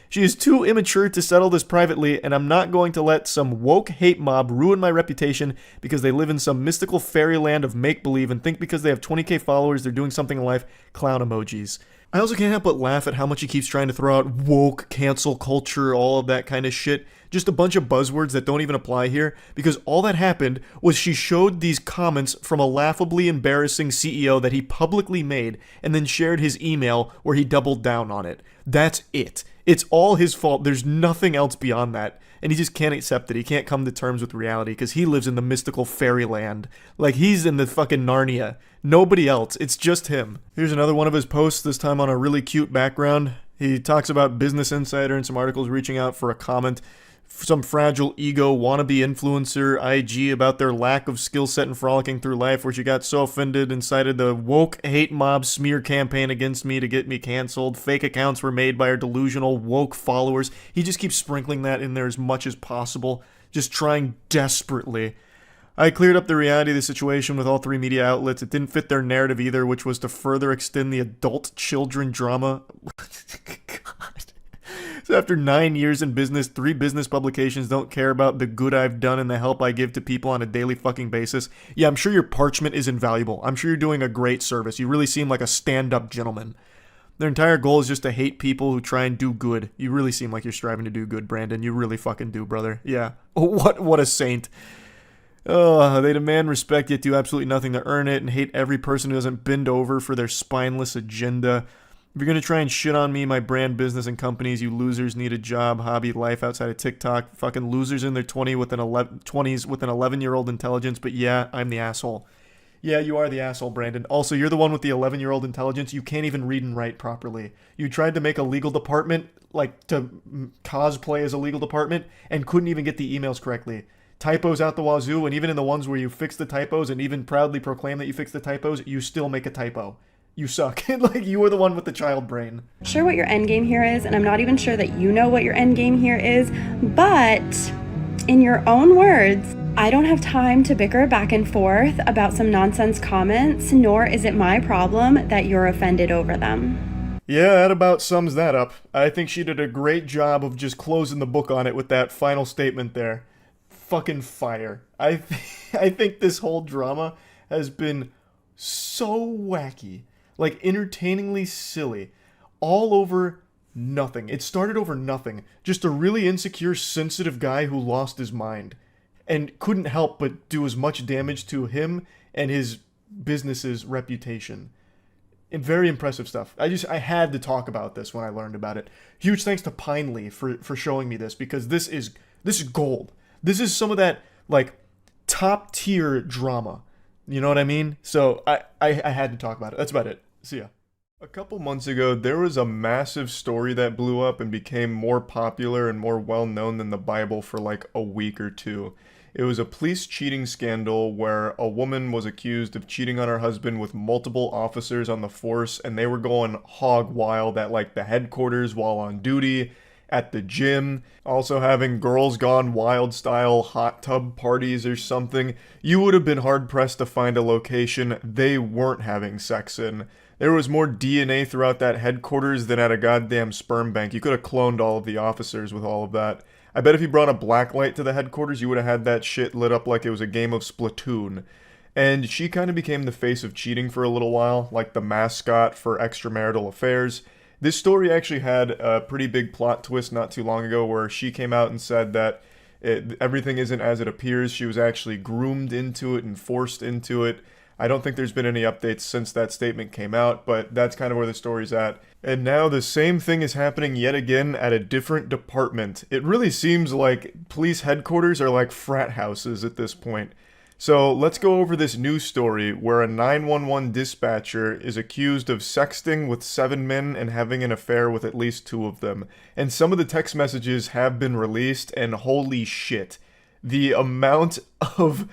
She is too immature to settle this privately, and I'm not going to let some woke hate mob ruin my reputation because they live in some mystical fairyland of make-believe and think because they have 20k followers they're doing something in life. Clown emojis. I also can't help but laugh at how much he keeps trying to throw out woke, cancel culture, all of that kind of shit. Just a bunch of buzzwords that don't even apply here, because all that happened was she showed these comments from a laughably embarrassing CEO that he publicly made and then shared his email where he doubled down on it. That's it. It's all his fault. There's nothing else beyond that. And he just can't accept it. He can't come to terms with reality because he lives in the mystical fairyland. Like, he's in the fucking Narnia. Nobody else. It's just him. Here's another one of his posts, this time on a really cute background. He talks about Business Insider and some articles reaching out for a comment. Some fragile ego wannabe influencer IG about their lack of skill set and frolicking through life, where she got so offended and cited the woke hate mob smear campaign against me to get me canceled. Fake accounts were made by her delusional woke followers. He just keeps sprinkling that in there as much as possible, just trying desperately. I cleared up the reality of the situation with all three media outlets. It didn't fit their narrative either, which was to further extend the adult children drama. God. So after 9 years in business, 3 business publications don't care about the good I've done and the help I give to people on a daily fucking basis. Yeah, I'm sure your parchment is invaluable. I'm sure you're doing a great service. You really seem like a stand-up gentleman. Their entire goal is just to hate people who try and do good. You really seem like you're striving to do good, Brandon. You really fucking do, brother. Yeah. What a saint. Oh, they demand respect yet do absolutely nothing to earn it and hate every person who doesn't bend over for their spineless agenda. If you're going to try and shit on me, my brand, business, and companies, you losers need a job, hobby, life outside of TikTok. Fucking losers in their 20s with an 11-year-old intelligence, but yeah, I'm the asshole. Yeah, you are the asshole, Brandon. Also, you're the one with the 11-year-old intelligence. You can't even read and write properly. You tried to make a legal department, like to cosplay as a legal department, and couldn't even get the emails correctly. Typos out the wazoo, and even in the ones where you fix the typos and even proudly proclaim that you fix the typos, you still make a typo. You suck. Like, you are the one with the child brain. Sure what your end game here is, and I'm not even sure that you know what your end game here is, but in your own words, I don't have time to bicker back and forth about some nonsense comments, nor is it my problem that you're offended over them. Yeah, that about sums that up. I think she did a great job of just closing the book on it with that final statement there. Fucking fire. I think this whole drama has been so wacky. Like, entertainingly silly. All over nothing. It started over nothing. Just a really insecure, sensitive guy who lost his mind. And couldn't help but do as much damage to him and his business's reputation. And very impressive stuff. I had to talk about this when I learned about it. Huge thanks to Pinely for showing me this, because this is gold. This is some of that, like, top tier drama. You know what I mean? So I had to talk about it. That's about it. See ya. A couple months ago, there was a massive story that blew up and became more popular and more well-known than the Bible for like a week or two. It was a police cheating scandal where a woman was accused of cheating on her husband with multiple officers on the force, and they were going hog wild at like the headquarters while on duty, at the gym, also having girls gone wild style hot tub parties or something. You would have been hard pressed to find a location they weren't having sex in. There was more DNA throughout that headquarters than at a goddamn sperm bank. You could have cloned all of the officers with all of that. I bet if you brought a black light to the headquarters, you would have had that shit lit up like it was a game of Splatoon. And she kind of became the face of cheating for a little while, like the mascot for extramarital affairs. This story actually had a pretty big plot twist not too long ago where she came out and said that everything isn't as it appears. She was actually groomed into it and forced into it. I don't think there's been any updates since that statement came out, but that's kind of where the story's at. And now the same thing is happening yet again at a different department. It really seems like police headquarters are like frat houses at this point. So let's go over this news story where a 911 dispatcher is accused of sexting with 7 men and having an affair with at least 2 of them. And some of the text messages have been released, and holy shit. The amount of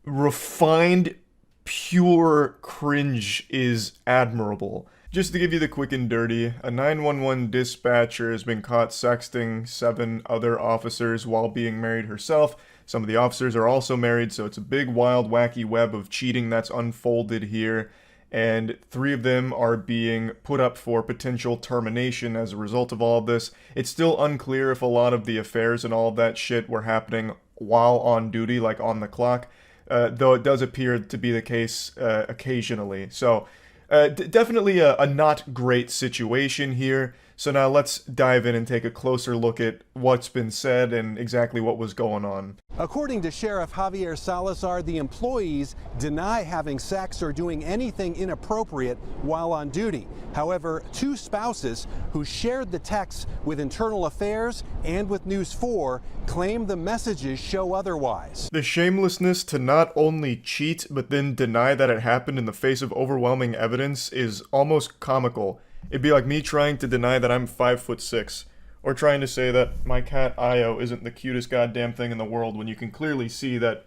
refined, pure cringe is admirable. Just to give you the quick and dirty, a 911 dispatcher has been caught sexting 7 other officers while being married herself. Some of the officers are also married, so it's a big, wild, wacky web of cheating that's unfolded here. And 3 of them are being put up for potential termination as a result of all of this. It's still unclear if a lot of the affairs and all of that shit were happening while on duty, like on the clock. Though it does appear to be the case occasionally. So definitely a not great situation here. So now let's dive in and take a closer look at what's been said and exactly what was going on. According to Sheriff Javier Salazar, the employees deny having sex or doing anything inappropriate while on duty. However, two spouses who shared the texts with Internal Affairs and with News 4 claim the messages show otherwise. The shamelessness to not only cheat but then deny that it happened in the face of overwhelming evidence is almost comical. It'd be like me trying to deny that I'm 5'6", or trying to say that my cat Io isn't the cutest goddamn thing in the world when you can clearly see that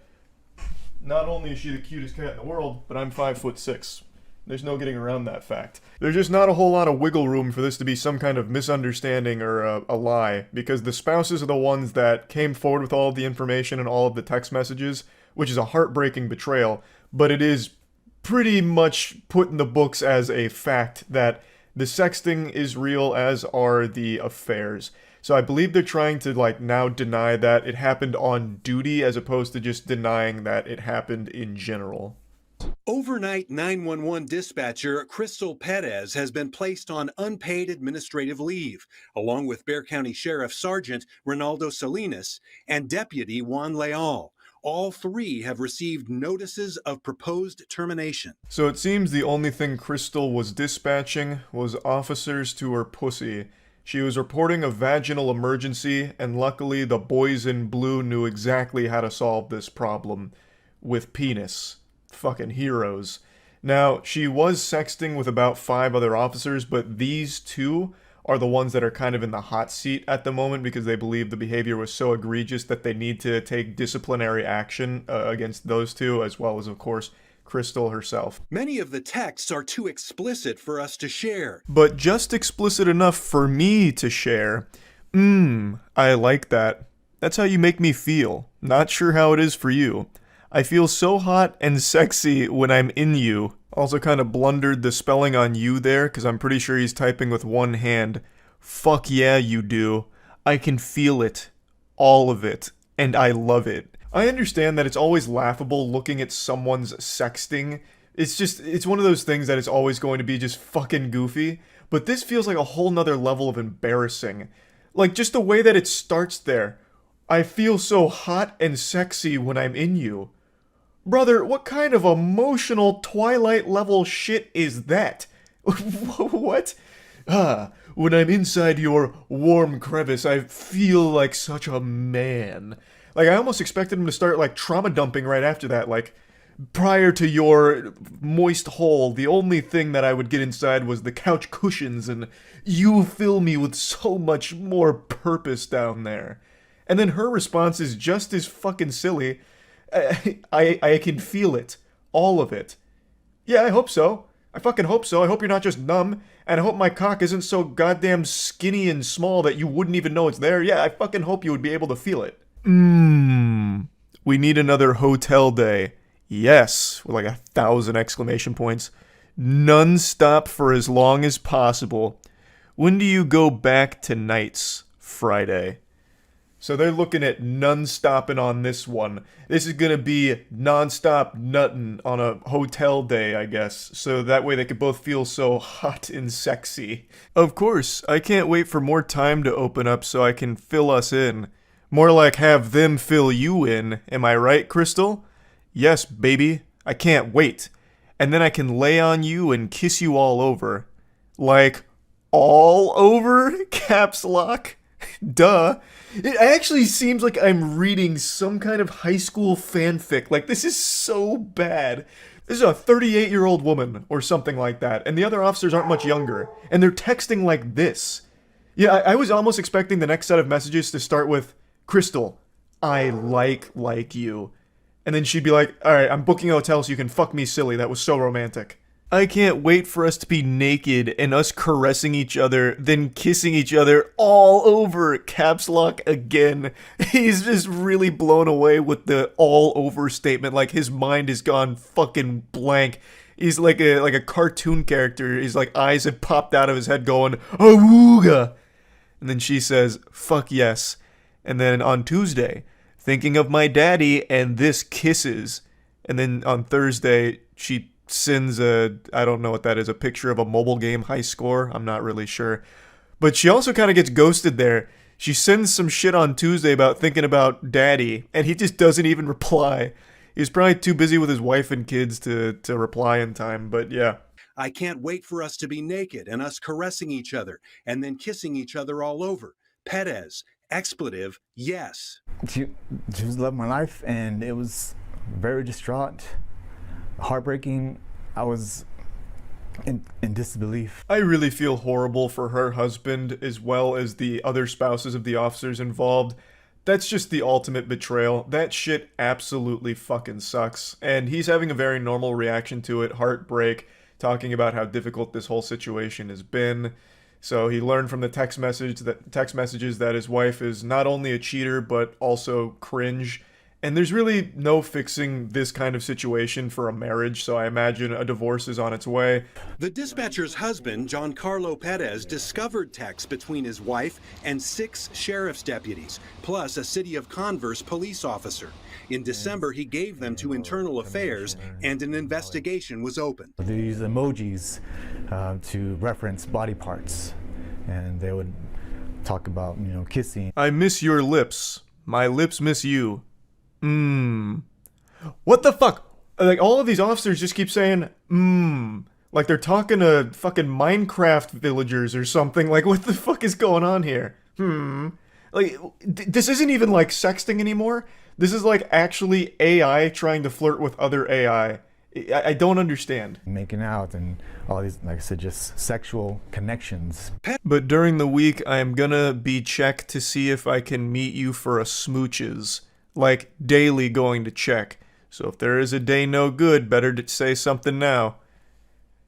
not only is she the cutest cat in the world, but I'm 5'6". There's no getting around that fact. There's just not a whole lot of wiggle room for this to be some kind of misunderstanding or a lie, because the spouses are the ones that came forward with all of the information and all of the text messages, which is a heartbreaking betrayal, but it is pretty much put in the books as a fact that the sexting is real, as are the affairs. So I believe they're trying to, now deny that it happened on duty as opposed to just denying that it happened in general. Overnight 911 dispatcher Crystal Perez has been placed on unpaid administrative leave, along with Bexar County Sheriff Sergeant Ronaldo Salinas and Deputy Juan Leal. All three have received notices of proposed termination. So it seems the only thing Crystal was dispatching was officers to her pussy. She was reporting a vaginal emergency, and luckily the boys in blue knew exactly how to solve this problem. With penis. Fucking heroes. Now, she was sexting with about 5 other officers, but these two are the ones that are kind of in the hot seat at the moment because they believe the behavior was so egregious that they need to take disciplinary action against those two, as well as, of course, Crystal herself. Many of the texts are too explicit for us to share. But just explicit enough for me to share. I like that. That's how you make me feel. Not sure how it is for you. I feel so hot and sexy when I'm in you. Also kind of blundered the spelling on you there, because I'm pretty sure he's typing with one hand. Fuck yeah, you do. I can feel it. All of it. And I love it. I understand that it's always laughable looking at someone's sexting. It's one of those things that is always going to be just fucking goofy. But this feels like a whole nother level of embarrassing. Like, just the way that it starts there. I feel so hot and sexy when I'm in you. Brother, what kind of emotional Twilight level shit is that? What? When I'm inside your warm crevice, I feel like such a man. Like, I almost expected him to start, trauma dumping right after that. Prior to your moist hole, the only thing that I would get inside was the couch cushions, and you fill me with so much more purpose down there. And then her response is just as fucking silly. I can feel it. All of it. Yeah, I hope so. I fucking hope so. I hope you're not just numb. And I hope my cock isn't so goddamn skinny and small that you wouldn't even know it's there. Yeah, I fucking hope you would be able to feel it. We need another hotel day. Yes, with 1,000 exclamation points. Non-stop for as long as possible. When do you go back to nights? Friday. So they're looking at non-stopping on this one. This is gonna be non-stop nuttin' on a hotel day, I guess. So that way they could both feel so hot and sexy. Of course, I can't wait for more time to open up so I can fill us in. More like have them fill you in. Am I right, Crystal? Yes, baby. I can't wait. And then I can lay on you and kiss you all over. All over? Caps lock? Duh. It actually seems like I'm reading some kind of high school fanfic. This is so bad. This is a 38-year-old woman or something like that, and the other officers aren't much younger, and they're texting like this. Yeah, I was almost expecting the next set of messages to start with, Crystal, I like you. And then she'd be like, alright, I'm booking a hotel so you can fuck me silly. That was so romantic. I can't wait for us to be naked and us caressing each other, then kissing each other all over. Caps lock again. He's just really blown away with the all over statement. His mind has gone fucking blank. He's like a cartoon character. His eyes have popped out of his head going, awooga. And then she says, fuck yes. And then on Tuesday, thinking of my daddy and this kisses. And then on Thursday, she sends I don't know what that is, a picture of a mobile game high score. I'm not really sure. But she also kind of gets ghosted there. She sends some shit on Tuesday about thinking about daddy, and he just doesn't even reply. He's probably too busy with his wife and kids to reply in time, but yeah. I can't wait for us to be naked and us caressing each other and then kissing each other all over. Perez, expletive, yes. She was loving my life, and it was very distraught, heartbreaking. I was in disbelief. I really feel horrible for her husband as well as the other spouses of the officers involved. That's just the ultimate betrayal. That shit absolutely fucking sucks. And he's having a very normal reaction to it, heartbreak, talking about how difficult this whole situation has been. So he learned from the text messages that his wife is not only a cheater but also cringe. And there's really no fixing this kind of situation for a marriage, so I imagine a divorce is on its way. The dispatcher's husband, Giancarlo Perez, discovered texts between his wife and 6 sheriff's deputies, plus a City of Converse police officer. In December, he gave them to Internal Affairs, and an investigation was opened. They use emojis to reference body parts, and they would talk about, kissing. I miss your lips. My lips miss you. What the fuck? Like, all of these officers just keep saying, like they're talking to fucking Minecraft villagers or something. Like, what the fuck is going on here? Like, this isn't even like sexting anymore. This is like actually AI trying to flirt with other AI. I don't understand. Making out and all these, like I said, just sexual connections. But during the week, I am gonna be checked to see if I can meet you for a smooches. Like, daily going to check. So if there is a day no good, better to say something now.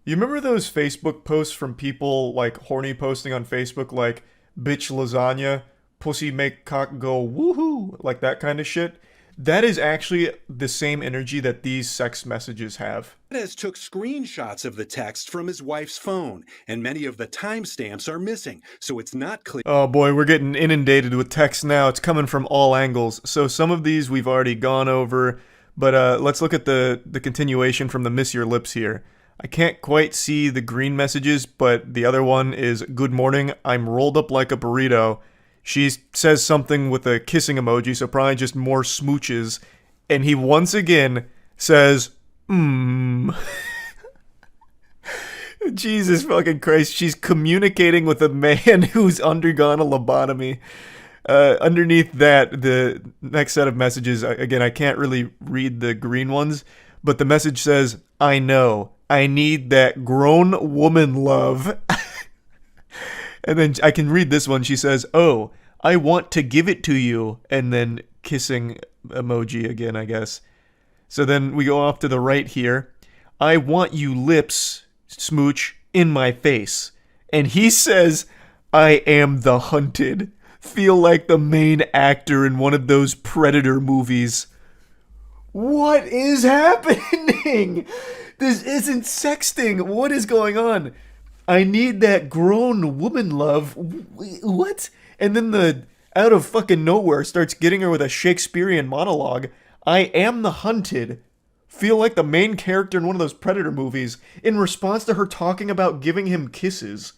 You remember those Facebook posts from people, like, horny posting on Facebook, like, bitch lasagna, pussy make cock go woohoo, like that kind of shit? That is actually the same energy that these sex messages have. Perez took screenshots of the text from his wife's phone, and many of the timestamps are missing, so it's not clear. Oh boy, we're getting inundated with text now. It's coming from all angles. So some of these we've already gone over, but let's look at the continuation from the Miss Your Lips here. I can't quite see the green messages, but the other one is, good morning, I'm rolled up like a burrito. She says something with a kissing emoji, so probably just more smooches. And he once again says, Jesus fucking Christ, she's communicating with a man who's undergone a lobotomy. Underneath that, the next set of messages, again, I can't really read the green ones, but the message says, I know, I need that grown woman love. And then I can read this one. She says, oh, I want to give it to you. And then kissing emoji again, I guess. So then we go off to the right here. I want you lips, smooch, in my face. And he says, I am the hunted. Feel like the main actor in one of those Predator movies. What is happening? This isn't sexting. What is going on? I need that grown woman love. What? And then the out of fucking nowhere starts getting her with a Shakespearean monologue. I am the hunted. Feel like the main character in one of those Predator movies in response to her talking about giving him kisses.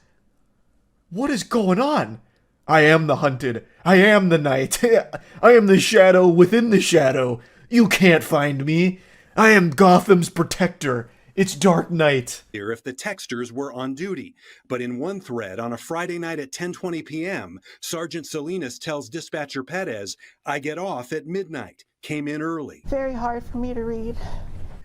What is going on? I am the hunted. I am the night. I am the shadow within the shadow. You can't find me. I am Gotham's protector. It's Dark Knight. If the texters were on duty. But in one thread on a Friday night at 10:20 p.m., Sergeant Salinas tells dispatcher Perez, I get off at midnight. Came in early. Very hard for me to read.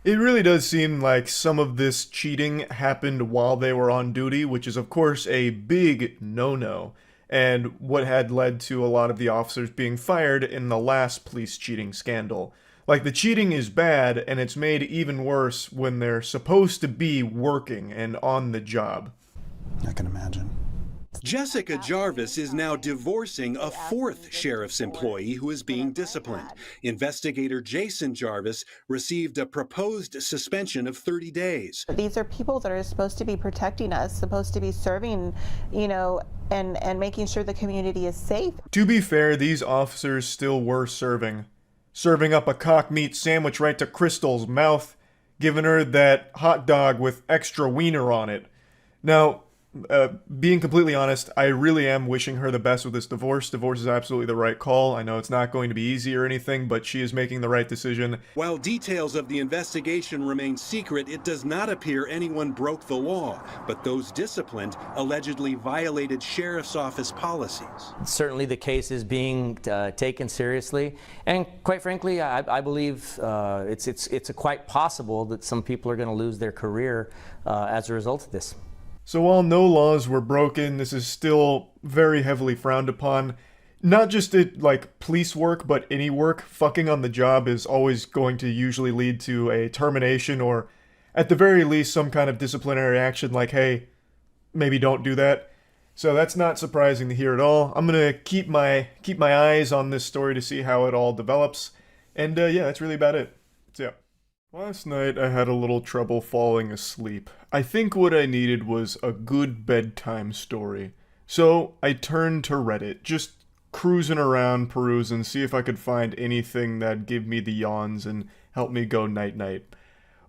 It really does seem like some of this cheating happened while they were on duty, which is of course a big no-no, and what had led to a lot of the officers being fired in the last police cheating scandal. Like, the cheating is bad, and it's made even worse when they're supposed to be working and on the job. I can imagine. Jessica Jarvis is now divorcing a 4th sheriff's employee who is being disciplined. Investigator Jason Jarvis received a proposed suspension of 30 days. These are people that are supposed to be protecting us, supposed to be serving, and making sure the community is safe. To be fair, these officers still were serving up a cock meat sandwich right to Crystal's mouth, giving her that hot dog with extra wiener on it. Now, being completely honest, I really am wishing her the best with this divorce. Divorce is absolutely the right call. I know it's not going to be easy or anything, but she is making the right decision. While details of the investigation remain secret, it does not appear anyone broke the law, but those disciplined allegedly violated sheriff's office policies. Certainly the case is being taken seriously, and quite frankly, I believe it's quite possible that some people are going to lose their career as a result of this. So while no laws were broken, this is still very heavily frowned upon. Not just at, like, police work, but any work. Fucking on the job is always going to usually lead to a termination or, at the very least, some kind of disciplinary action like, hey, maybe don't do that. So that's not surprising to hear at all. I'm gonna keep my eyes on this story to see how it all develops. And yeah, that's really about it. So yeah. Last night I had a little trouble falling asleep. I think what I needed was a good bedtime story. So I turned to Reddit, just cruising around, perusing, see if I could find anything that'd give me the yawns and help me go night-night.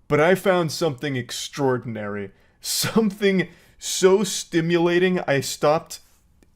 But I found something extraordinary. Something so stimulating I stopped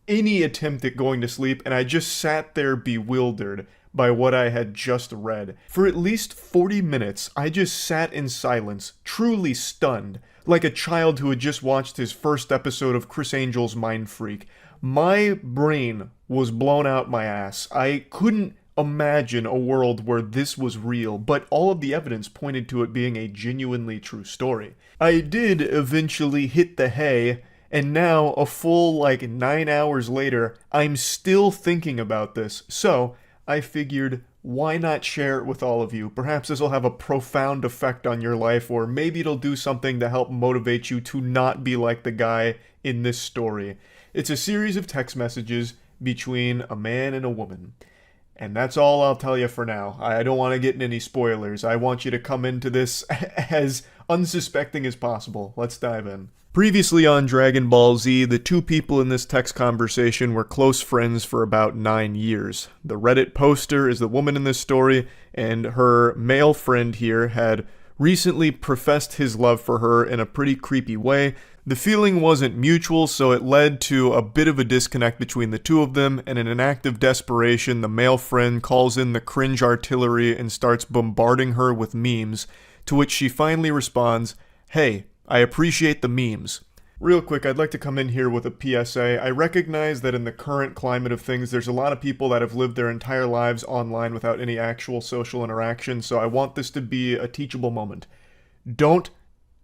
any attempt at going to sleep and I just sat there bewildered by what I had just read. For at least 40 minutes, I just sat in silence, truly stunned, like a child who had just watched his first episode of Chris Angel's Mind Freak. My brain was blown out my ass. I couldn't imagine a world where this was real, but all of the evidence pointed to it being a genuinely true story. I did eventually hit the hay, and now, a full, 9 hours later, I'm still thinking about this, so I figured, why not share it with all of you? Perhaps this will have a profound effect on your life, or maybe it'll do something to help motivate you to not be like the guy in this story. It's a series of text messages between a man and a woman. And that's all I'll tell you for now. I don't want to get in any spoilers. I want you to come into this as unsuspecting as possible. Let's dive in. Previously on Dragon Ball Z, the two people in this text conversation were close friends for about 9 years. The Reddit poster is the woman in this story, and her male friend here had recently professed his love for her in a pretty creepy way. The feeling wasn't mutual, so it led to a bit of a disconnect between the two of them, and in an act of desperation, the male friend calls in the cringe artillery and starts bombarding her with memes, to which she finally responds, "Hey, I appreciate the memes." Real quick, I'd like to come in here with a PSA. I recognize that in the current climate of things, there's a lot of people that have lived their entire lives online without any actual social interaction, so I want this to be a teachable moment. Don't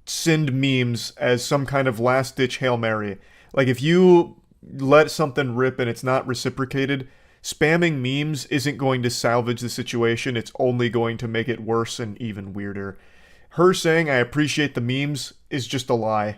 send memes as some kind of last-ditch Hail Mary. Like, if you let something rip and it's not reciprocated, spamming memes isn't going to salvage the situation, it's only going to make it worse and even weirder. Her saying, "I appreciate the memes," is just a lie.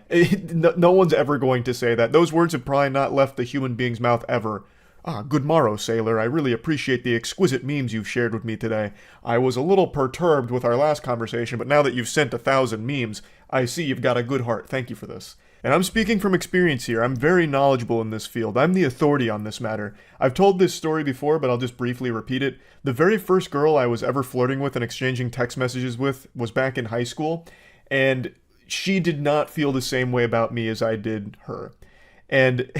No one's ever going to say that. Those words have probably not left a human being's mouth ever. "Ah, good morrow, sailor. I really appreciate the exquisite memes you've shared with me today. I was a little perturbed with our last conversation, but now that you've sent 1,000 memes, I see you've got a good heart. Thank you for this." And I'm speaking from experience here. I'm very knowledgeable in this field. I'm the authority on this matter. I've told this story before, but I'll just briefly repeat it. The very first girl I was ever flirting with and exchanging text messages with was back in high school, and she did not feel the same way about me as I did her. And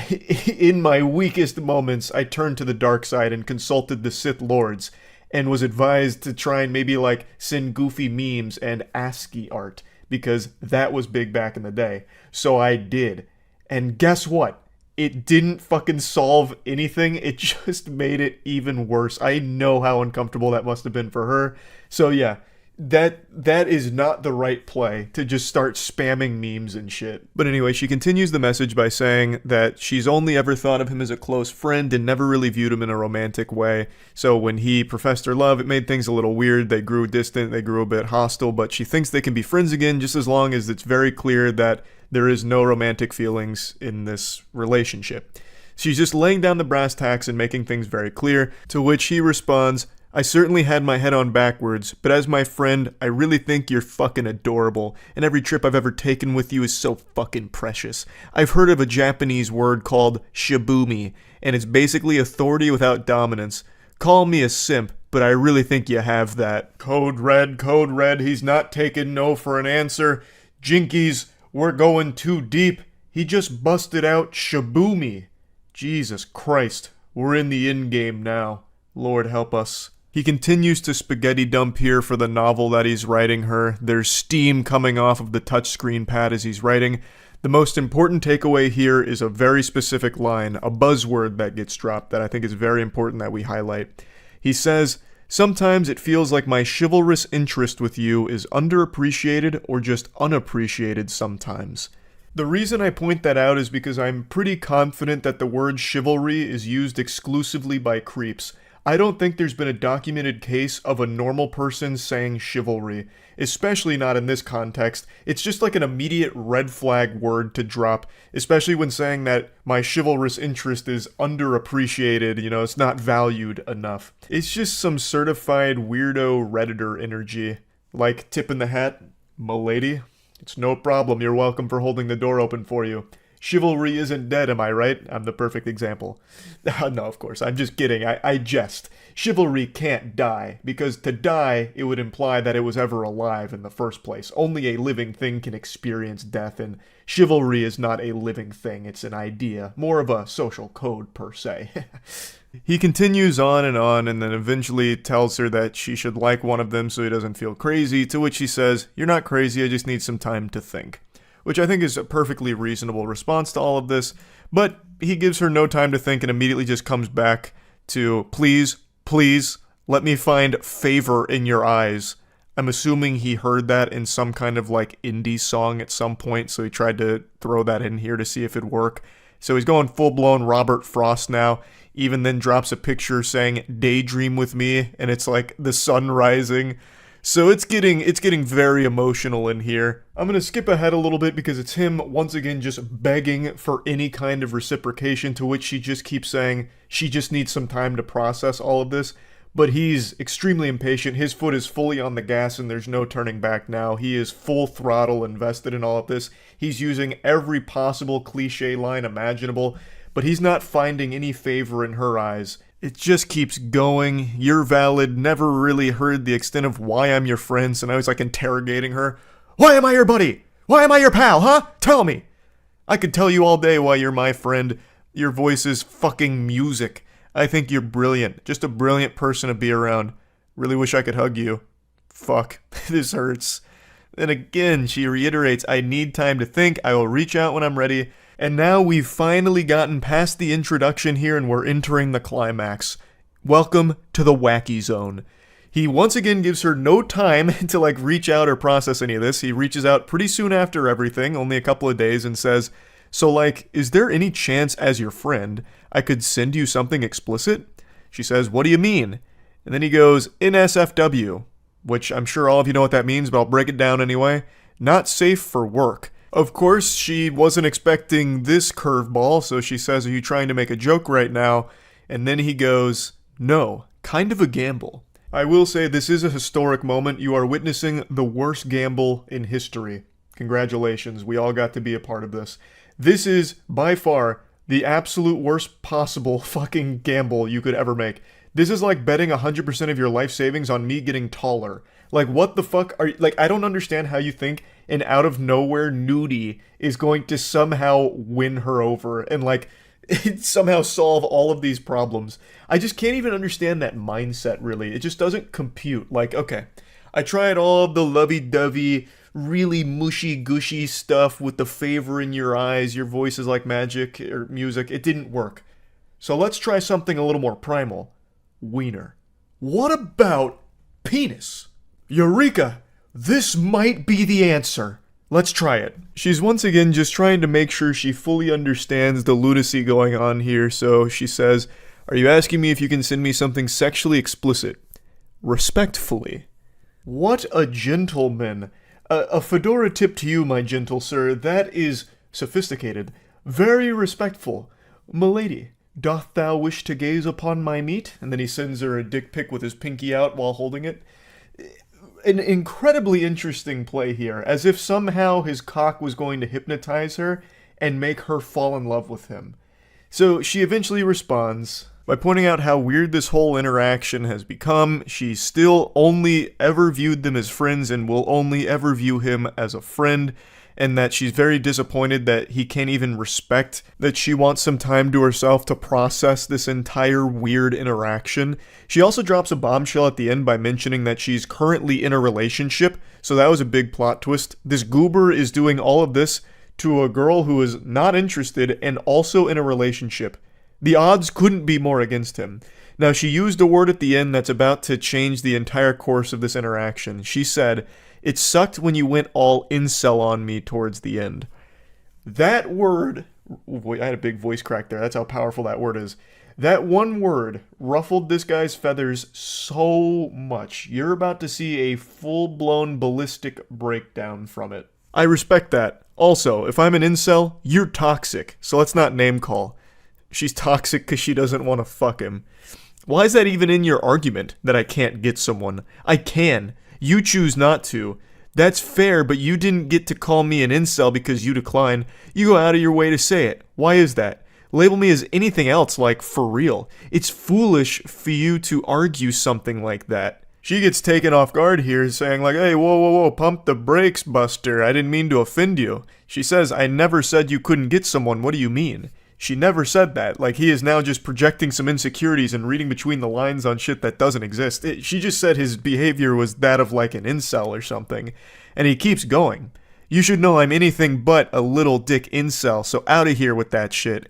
in my weakest moments, I turned to the dark side and consulted the Sith Lords, and was advised to try and maybe send goofy memes and ASCII art, because that was big back in the day. So I did. And guess what? It didn't fucking solve anything. It just made it even worse. I know how uncomfortable that must have been for her. So yeah, that is not the right play, to just start spamming memes and shit. But anyway, she continues the message by saying that she's only ever thought of him as a close friend and never really viewed him in a romantic way. So when he professed her love, it made things a little weird. They grew distant, they grew a bit hostile, but she thinks they can be friends again just as long as it's very clear that there is no romantic feelings in this relationship. She's just laying down the brass tacks and making things very clear, to which he responds, "I certainly had my head on backwards, but as my friend, I really think you're fucking adorable, and every trip I've ever taken with you is so fucking precious. I've heard of a Japanese word called shibumi, and it's basically authority without dominance. Call me a simp, but I really think you have that." Code red, he's not taking no for an answer. Jinkies, we're going too deep. He just busted out Shaboomy. Jesus Christ, we're in the in-game now. Lord help us. He continues to spaghetti dump here for the novel that he's writing her. There's steam coming off of the touchscreen pad as he's writing. The most important takeaway here is a very specific line, a buzzword that gets dropped that I think is very important that we highlight. He says, "Sometimes it feels like my chivalrous interest with you is underappreciated or just unappreciated sometimes." The reason I point that out is because I'm pretty confident that the word chivalry is used exclusively by creeps. I don't think there's been a documented case of a normal person saying chivalry, especially not in this context. It's just like an immediate red flag word to drop, especially when saying that my chivalrous interest is underappreciated, it's not valued enough. It's just some certified weirdo Redditor energy, like tip in the hat, "M'lady, it's no problem, you're welcome for holding the door open for you. Chivalry isn't dead, am I right? I'm the perfect example." No, of course, I'm just kidding. I jest. Chivalry can't die, because to die, it would imply that it was ever alive in the first place. Only a living thing can experience death, and chivalry is not a living thing. It's an idea, more of a social code, per se. He continues on, and then eventually tells her that she should like one of them so he doesn't feel crazy, to which she says, "You're not crazy, I just need some time to think." Which I think is a perfectly reasonable response to all of this, but he gives her no time to think and immediately just comes back to, "Please, please, let me find favor in your eyes." I'm assuming he heard that in some kind of like indie song at some point, so he tried to throw that in here to see if it'd work. So he's going full-blown Robert Frost now, even then drops a picture saying, "Daydream with me," and it's like the sun rising. So it's getting very emotional in here. I'm going to skip ahead a little bit because it's him once again just begging for any kind of reciprocation, to which she just keeps saying she just needs some time to process all of this. But he's extremely impatient. His foot is fully on the gas and there's no turning back now. He is full throttle invested in all of this. He's using every possible cliche line imaginable, but he's not finding any favor in her eyes. It just keeps going. "You're valid, never really heard the extent of why I'm your friend," so now he's like interrogating her. "Why am I your buddy? Why am I your pal, huh? Tell me. I could tell you all day why you're my friend. Your voice is fucking music. I think you're brilliant. Just a brilliant person to be around. Really wish I could hug you. Fuck, this hurts." And again, she reiterates, "I need time to think. I will reach out when I'm ready." And now we've finally gotten past the introduction here and we're entering the climax. Welcome to the wacky zone. He once again gives her no time to reach out or process any of this. He reaches out pretty soon after everything, only a couple of days, and says, "So is there any chance as your friend I could send you something explicit?" She says, "What do you mean?" And then he goes, "NSFW," which I'm sure all of you know what that means, but I'll break it down anyway. Not safe for work. Of course, she wasn't expecting this curveball, so she says, "Are you trying to make a joke right now?" And then he goes, "No, kind of a gamble." I will say this is a historic moment. You are witnessing the worst gamble in history. Congratulations, we all got to be a part of this. This is, by far, the absolute worst possible fucking gamble you could ever make. This is like betting 100% of your life savings on me getting taller. What the fuck are you, I don't understand how you think an out of nowhere nudie is going to somehow win her over and somehow solve all of these problems. I just can't even understand that mindset, really. It just doesn't compute. Okay, I tried all of the lovey-dovey, really mushy-gushy stuff with the favor in your eyes, your voice is like magic or music. It didn't work. So let's try something a little more primal. Wiener. What about penis? Eureka! This might be the answer. Let's try it. She's once again just trying to make sure she fully understands the lunacy going on here, so she says, "Are you asking me if you can send me something sexually explicit? Respectfully." What a gentleman. A fedora tip to you, my gentle sir. That is sophisticated. Very respectful. "M'lady, doth thou wish to gaze upon my meat?" And then he sends her a dick pic with his pinky out while holding it. An incredibly interesting play here, as if somehow his cock was going to hypnotize her and make her fall in love with him. So she eventually responds by pointing out how weird this whole interaction has become. She still only ever viewed them as friends and will only ever view him as a friend. and that she's very disappointed that he can't even respect that she wants some time to herself to process this entire weird interaction. She also drops a bombshell at the end by mentioning that she's currently in a relationship, so that was a big plot twist. This goober is doing all of this to a girl who is not interested and also in a relationship. The odds couldn't be more against him. Now, she used a word at the end that's about to change the entire course of this interaction. She said, "It sucked when you went all incel on me towards the end." That word, I had a big voice crack there, that's how powerful that word is. That one word ruffled this guy's feathers so much. You're about to see a full-blown ballistic breakdown from it. I respect that. Also, if I'm an incel, you're toxic, so let's not name call. She's toxic because she doesn't want to fuck him. Why is that even in your argument, that I can't get someone? I can. You choose not to. That's fair, but you didn't get to call me an incel because you decline. You go out of your way to say it. Why is that? Label me as anything else, like, for real. It's foolish for you to argue something like that. She gets taken off guard here, saying like, "Hey, whoa, pump the brakes, Buster. I didn't mean to offend you." She says, "I never said you couldn't get someone. What do you mean?" She never said that. Like, he is now just projecting some insecurities and reading between the lines on shit that doesn't exist. She just said his behavior was that of like an incel or something. And he keeps going. "You should know I'm anything but a little dick incel, so out of here with that shit."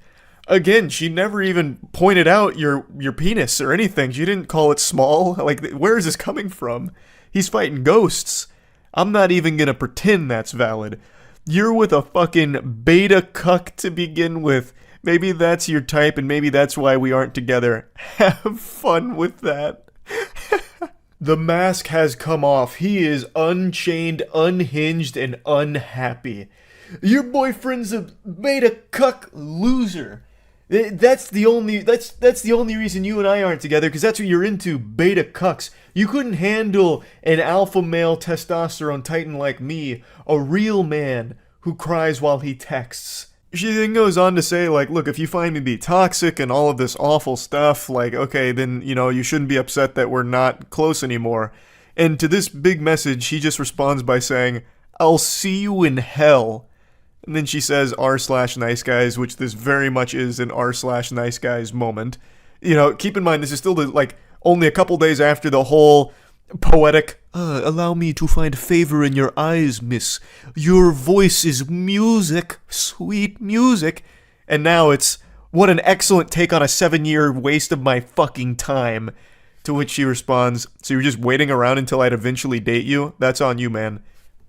Again, she never even pointed out your penis or anything. She didn't call it small. Like, where is this coming from? He's fighting ghosts. I'm not even gonna pretend that's valid. You're with a fucking beta cuck to begin with. Maybe that's your type, and maybe that's why we aren't together. Have fun with that. The mask has come off. He is unchained, unhinged, and unhappy. Your boyfriend's a beta cuck loser. That's the only reason you and I aren't together, because that's what you're into, beta cucks. You couldn't handle an alpha male testosterone titan like me, a real man who cries while he texts. She then goes on to say, like, look, if you find me to be toxic and all of this awful stuff, like, okay, then, you know, you shouldn't be upset that we're not close anymore. And to this big message, he just responds by saying, "I'll see you in hell." And then she says r/nice guys, which this very much is an r/nice guys moment. You know, keep in mind, this is still only a couple days after the whole poetic, "Allow me to find favor in your eyes, miss. Your voice is music, sweet music." And now it's, "What an excellent take on a 7-year waste of my fucking time." To which she responds, "So you're just waiting around until I'd eventually date you? That's on you, man."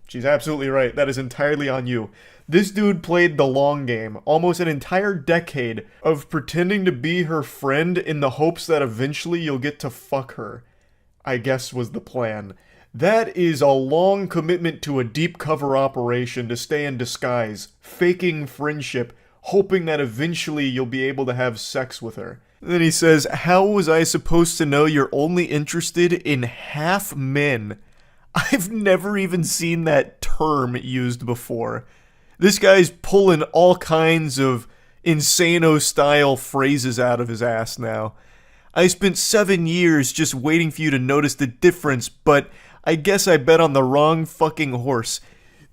She's absolutely right. That is entirely on you. This dude played the long game, almost an entire decade of pretending to be her friend in the hopes that eventually you'll get to fuck her, I guess was the plan. That is a long commitment to a deep cover operation to stay in disguise, faking friendship, hoping that eventually you'll be able to have sex with her. Then he says, "How was I supposed to know you're only interested in half men?" I've never even seen that term used before. This guy's pulling all kinds of Insano-style phrases out of his ass now. "I spent 7 years just waiting for you to notice the difference, but I guess I bet on the wrong fucking horse."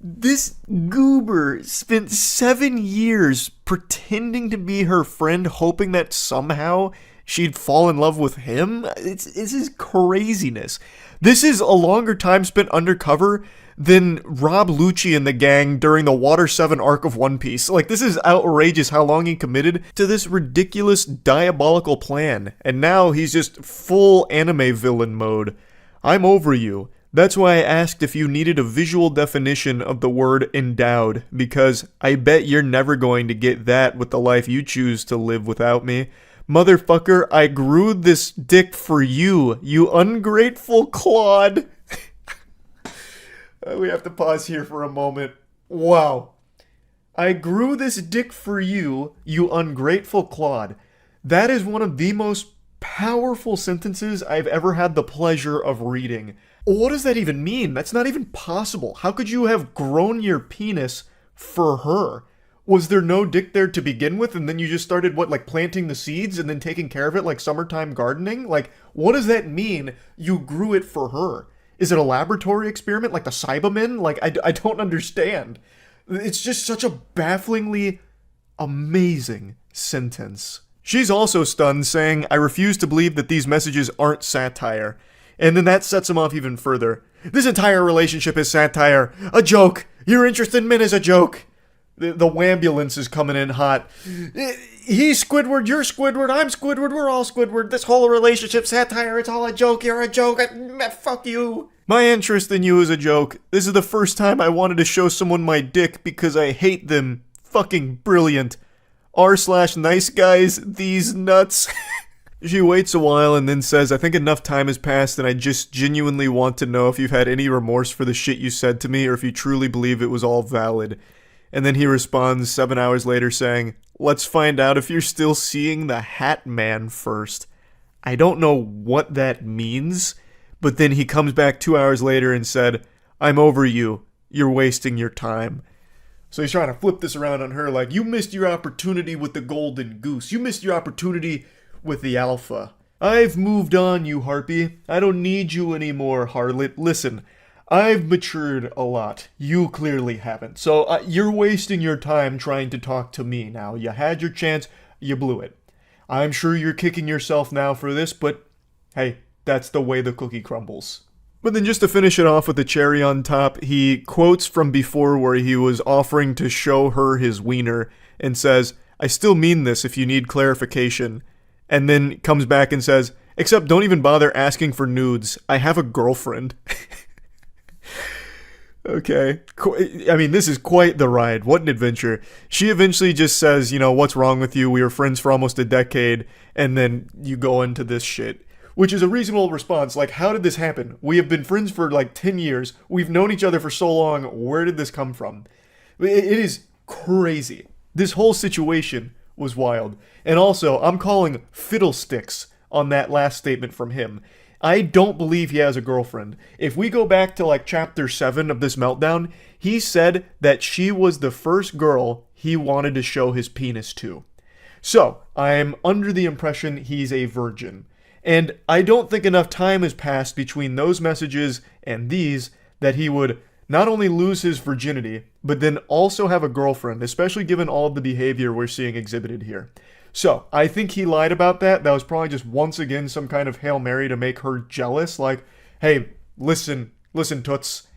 This goober spent 7 years pretending to be her friend, hoping that somehow she'd fall in love with him? This is craziness. This is a longer time spent undercover than Rob Lucci and the gang during the Water 7 arc of One Piece. Like, this is outrageous how long he committed to this ridiculous, diabolical plan. And now he's just full anime villain mode. "I'm over you. That's why I asked if you needed a visual definition of the word endowed, because I bet you're never going to get that with the life you choose to live without me. Motherfucker, I grew this dick for you, you ungrateful clod." We have to pause here for a moment. Wow. "I grew this dick for you, you ungrateful clod." That is one of the most powerful sentences I've ever had the pleasure of reading. What does that even mean? That's not even possible. How could you have grown your penis for her? Was there no dick there to begin with, and then you just started, planting the seeds and then taking care of it like summertime gardening? Like, what does that mean, you grew it for her? Is it a laboratory experiment like the Cybermen? Like, I don't understand. It's just such a bafflingly amazing sentence. She's also stunned, saying, I refuse to believe that these messages aren't satire. And then that sets him off even further. This entire relationship is satire. A joke. Your interest in men is a joke. The wambulance is coming in hot. He's Squidward, you're Squidward, I'm Squidward, we're all Squidward. This whole relationship satire, it's all a joke, you're a joke. Fuck you. My interest in you is a joke. This is the first time I wanted to show someone my dick because I hate them. Fucking brilliant. r/nice guys, these nuts. She waits a while and then says, I think enough time has passed and I just genuinely want to know if you've had any remorse for the shit you said to me or if you truly believe it was all valid. And then he responds 7 hours later saying, let's find out if you're still seeing the Hat Man first. I don't know what that means, but then he comes back 2 hours later and said, I'm over you. You're wasting your time. So he's trying to flip this around on her like, you missed your opportunity with the golden goose. You missed your opportunity with the alpha. I've moved on, you harpy. I don't need you anymore, harlot. Listen, I've matured a lot. You clearly haven't. So you're wasting your time trying to talk to me now. You had your chance, you blew it. I'm sure you're kicking yourself now for this, but hey, that's the way the cookie crumbles. But then just to finish it off with the cherry on top, he quotes from before where he was offering to show her his wiener and says, I still mean this if you need clarification. And then comes back and says, except don't even bother asking for nudes. I have a girlfriend. Okay. I mean, this is quite the ride. What an adventure. She eventually just says, what's wrong with you? We were friends for almost a decade. And then you go into this shit. Which is a reasonable response. Like, how did this happen? We have been friends for like 10 years. We've known each other for so long. Where did this come from? It is crazy. This whole situation was wild. And also, I'm calling fiddlesticks on that last statement from him. I don't believe he has a girlfriend. If we go back to like chapter 7 of this meltdown, he said that she was the first girl he wanted to show his penis to. So, I'm under the impression he's a virgin. And I don't think enough time has passed between those messages and these that he would not only lose his virginity, but then also have a girlfriend, especially given all of the behavior we're seeing exhibited here. So, I think he lied about that. That was probably just once again some kind of Hail Mary to make her jealous. Like, hey, listen, Toots.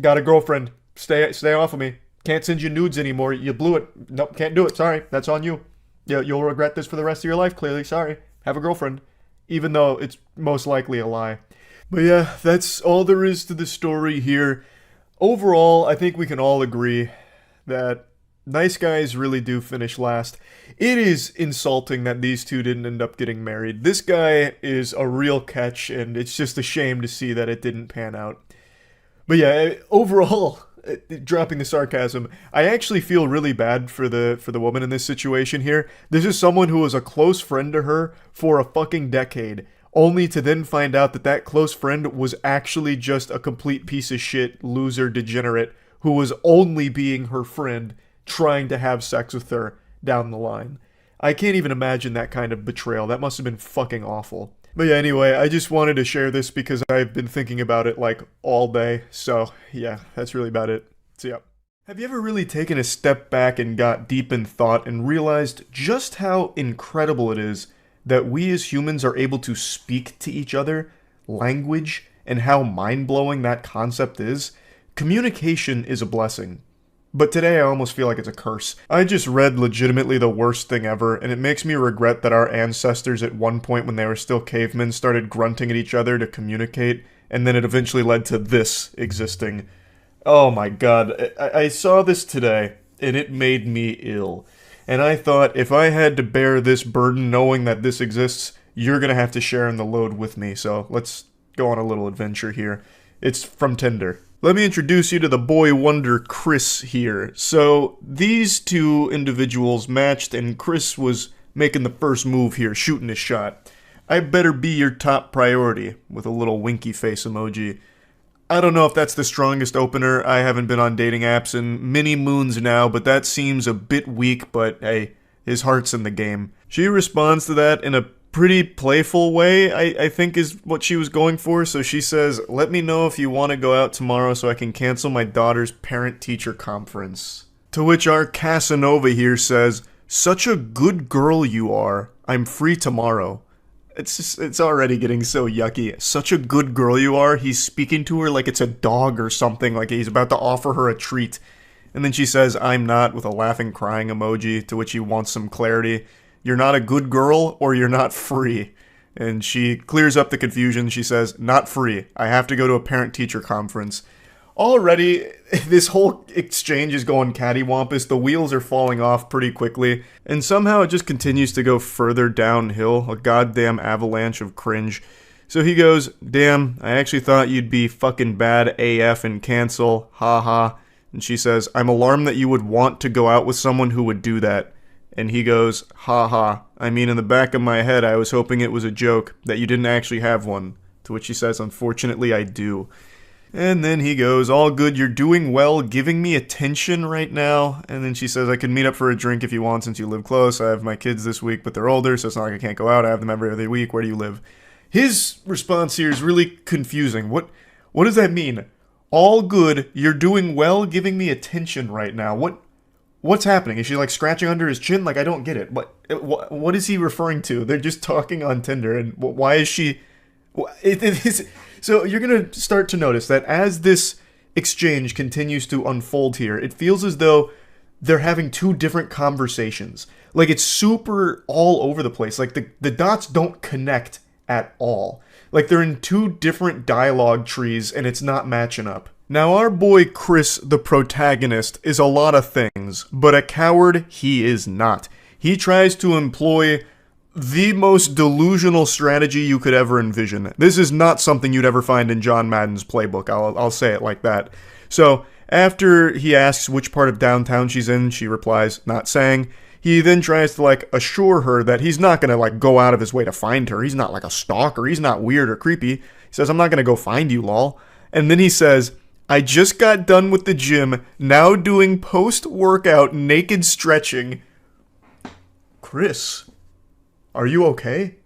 Got a girlfriend. Stay off of me. Can't send you nudes anymore. You blew it. Nope, can't do it. Sorry. That's on you. Yeah, you'll regret this for the rest of your life, clearly. Sorry. Have a girlfriend. Even though it's most likely a lie. But yeah, that's all there is to the story here. Overall, I think we can all agree that nice guys really do finish last. It is insulting that these two didn't end up getting married. This guy is a real catch, and it's just a shame to see that it didn't pan out. But yeah, overall, dropping the sarcasm, I actually feel really bad for the woman in this situation here. This is someone who was a close friend to her for a fucking decade, only to then find out that that close friend was actually just a complete piece of shit, loser, degenerate, who was only being her friend, trying to have sex with her down the line. I can't even imagine that kind of betrayal. That must have been fucking awful. But yeah, anyway, I just wanted to share this because I've been thinking about it like all day. So yeah, that's really about it. So yeah. Have you ever really taken a step back and got deep in thought and realized just how incredible it is that we as humans are able to speak to each other, language, and how mind-blowing that concept is? Communication is a blessing. But today I almost feel like it's a curse. I just read legitimately the worst thing ever, and it makes me regret that our ancestors at one point when they were still cavemen started grunting at each other to communicate, and then it eventually led to this existing. Oh my god, I saw this today, and it made me ill. And I thought, if I had to bear this burden knowing that this exists, you're gonna have to share in the load with me, so let's go on a little adventure here. It's from Tinder. Let me introduce you to the boy wonder Chris here. So, these two individuals matched and Chris was making the first move here, shooting his shot. I better be your top priority, with a little winky face emoji. I don't know if that's the strongest opener. I haven't been on dating apps in many moons now, but that seems a bit weak, but hey, his heart's in the game. She responds to that in a pretty playful way, I think is what she was going for. So she says, let me know if you want to go out tomorrow so I can cancel my daughter's parent-teacher conference. To which our Casanova here says, such a good girl you are. I'm free tomorrow. It's already getting so yucky. Such a good girl you are. He's speaking to her like it's a dog or something, like he's about to offer her a treat. And then she says, I'm not, with a laughing crying emoji, to which he wants some clarity. You're not a good girl or you're not free. And she clears up the confusion. She says, not free. I have to go to a parent-teacher conference. Already, this whole exchange is going cattywampus. The wheels are falling off pretty quickly. And somehow it just continues to go further downhill. A goddamn avalanche of cringe. So he goes, damn, I actually thought you'd be fucking bad AF and cancel. Ha ha. And she says, I'm alarmed that you would want to go out with someone who would do that. And he goes, ha ha. I mean, in the back of my head, I was hoping it was a joke, that you didn't actually have one. To which she says, unfortunately, I do. And then he goes, all good, you're doing well, giving me attention right now. And then she says, I can meet up for a drink if you want since you live close. I have my kids this week, but they're older, so it's not like I can't go out. I have them every other week. Where do you live? His response here is really confusing. What does that mean? All good, you're doing well, giving me attention right now. What's happening? Is she like scratching under his chin? Like, I don't get it. What is he referring to? They're just talking on Tinder, and why is she... So you're going to start to notice that as this exchange continues to unfold here, it feels as though they're having two different conversations. Like, it's super all over the place. Like, the dots don't connect at all. Like, they're in two different dialogue trees, and it's not matching up. Now, our boy Chris, the protagonist, is a lot of things, but a coward he is not. He tries to employ the most delusional strategy you could ever envision. This is not something you'd ever find in John Madden's playbook, I'll say it like that. So, after he asks which part of downtown she's in, she replies, not saying. He then tries to, like, assure her that he's not gonna, like, go out of his way to find her. He's not, like, a stalker. He's not weird or creepy. He says, I'm not gonna go find you, lol. And then he says, I just got done with the gym, now doing post-workout naked stretching. Chris, are you okay?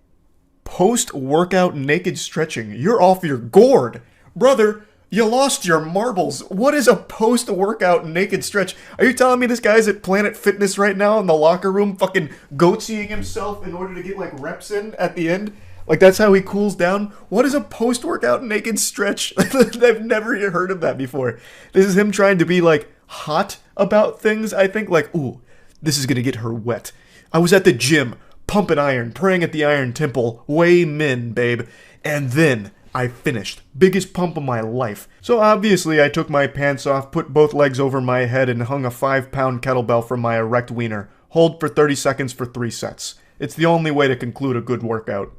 Post-workout naked stretching. You're off your gourd. Brother, you lost your marbles. What is a post-workout naked stretch? Are you telling me this guy's at Planet Fitness right now in the locker room fucking goatseeing himself in order to get like reps in at the end? Like, that's how he cools down? What is a post-workout naked stretch? I've never heard of that before. This is him trying to be, like, hot about things, I think. Like, ooh, this is gonna get her wet. I was at the gym, pumping iron, praying at the Iron Temple, way min, babe. And then I finished. Biggest pump of my life. So obviously I took my pants off, put both legs over my head, and hung a 5-pound kettlebell from my erect wiener. Hold for 30 seconds for 3 sets. It's the only way to conclude a good workout.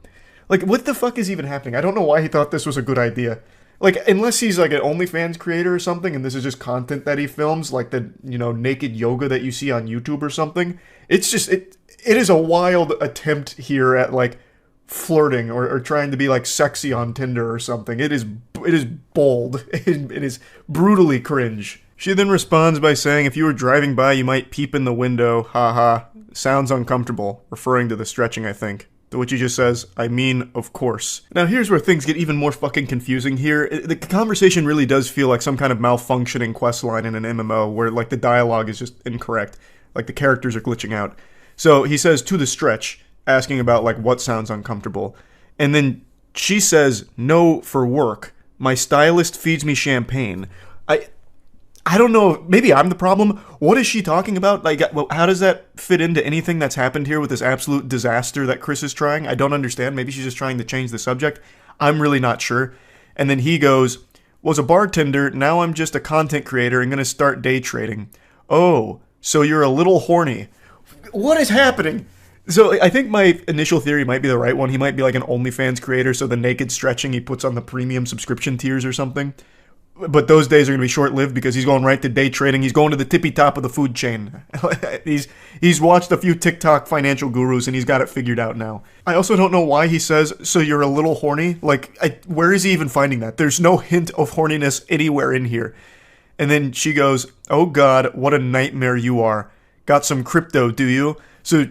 Like, what the fuck is even happening? I don't know why he thought this was a good idea. Like, unless he's like an OnlyFans creator or something, and this is just content that he films, like the, you know, naked yoga that you see on YouTube or something. It's just, it is a wild attempt here at, like, flirting or trying to be, like, sexy on Tinder or something. It is bold. It is brutally cringe. She then responds by saying, if you were driving by, you might peep in the window. Haha. Sounds uncomfortable. Referring to the stretching, I think. To which he just says, I mean, of course. Now here's where things get even more fucking confusing here. The conversation really does feel like some kind of malfunctioning questline in an MMO where, like, the dialogue is just incorrect. Like, the characters are glitching out. So he says, to the stretch, asking about, like, what sounds uncomfortable. And then she says, no, for work. My stylist feeds me champagne. I don't know, maybe I'm the problem. What is she talking about? Like, how does that fit into anything that's happened here with this absolute disaster that Chris is trying? I don't understand. Maybe she's just trying to change the subject. I'm really not sure. And then he goes, was a bartender, now I'm just a content creator and gonna start day trading. Oh, so you're a little horny. What is happening? So I think my initial theory might be the right one. He might be like an OnlyFans creator, so the naked stretching he puts on the premium subscription tiers or something. But those days are going to be short-lived because he's going right to day trading. He's going to the tippy top of the food chain. He's watched a few TikTok financial gurus and he's got it figured out now. I also don't know why he says, so you're a little horny? Like, where is he even finding that? There's no hint of horniness anywhere in here. And then she goes, oh God, what a nightmare you are. Got some crypto, do you? So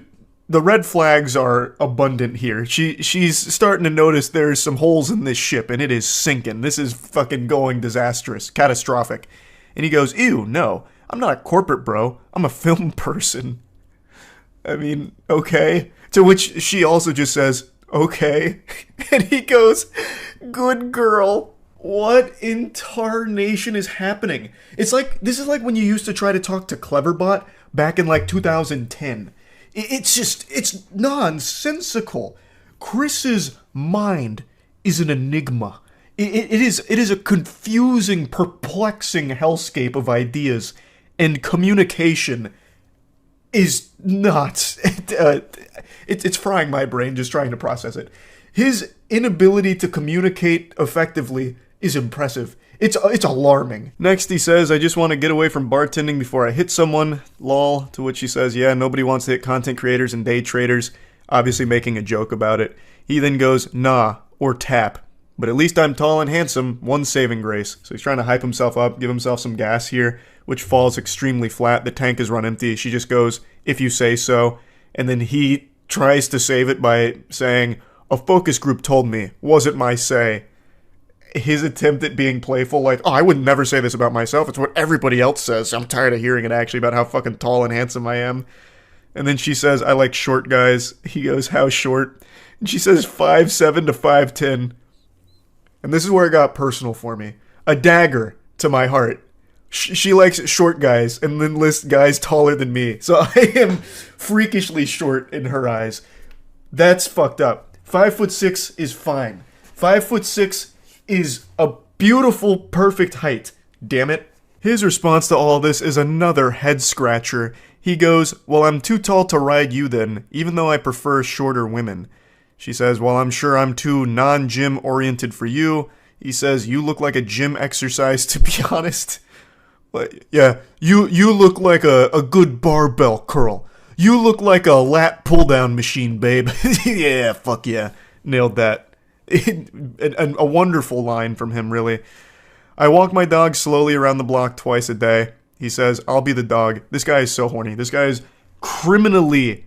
the red flags are abundant here. She's starting to notice there's some holes in this ship, and it is sinking. This is fucking going disastrous, catastrophic. And he goes, ew, no, I'm not a corporate bro. I'm a film person. I mean, okay. To which she also just says, okay. And he goes, good girl. What in tarnation is happening? This is like when you used to try to talk to Cleverbot back in like 2010. It's nonsensical. Chris's mind is an enigma. It is a confusing, perplexing hellscape of ideas, and communication is not. It's frying my brain just trying to process it. His inability to communicate effectively is impressive. It's alarming. Next he says, I just want to get away from bartending before I hit someone, lol, to which he says, yeah, nobody wants to hit content creators and day traders, obviously making a joke about it. He then goes, nah, or tap. But at least I'm tall and handsome, one saving grace. So he's trying to hype himself up, give himself some gas here, which falls extremely flat. The tank is run empty. She just goes, if you say so. And then he tries to save it by saying, a focus group told me, wasn't my say. His attempt at being playful, like, oh, I would never say this about myself. It's what everybody else says. I'm tired of hearing it, actually, about how fucking tall and handsome I am. And then she says, I like short guys. He goes, how short? And she says 5'7" to 5'10". And this is where it got personal for me. A dagger to my heart. She likes short guys and then lists guys taller than me. So I am freakishly short in her eyes. That's fucked up. 5'6" is fine. 5'6" is a beautiful, perfect height. Damn it. His response to all this is another head scratcher. He goes, well, I'm too tall to ride you then, even though I prefer shorter women. She says, well, I'm sure I'm too non-gym oriented for you. He says, you look like a gym exercise, to be honest. Yeah, you look like a good barbell curl. You look like a lat pull-down machine, babe. Yeah, fuck yeah. Nailed that. A wonderful line from him, really. I walk my dog slowly around the block twice a day. He says, I'll be the dog. This guy is so horny. This guy is criminally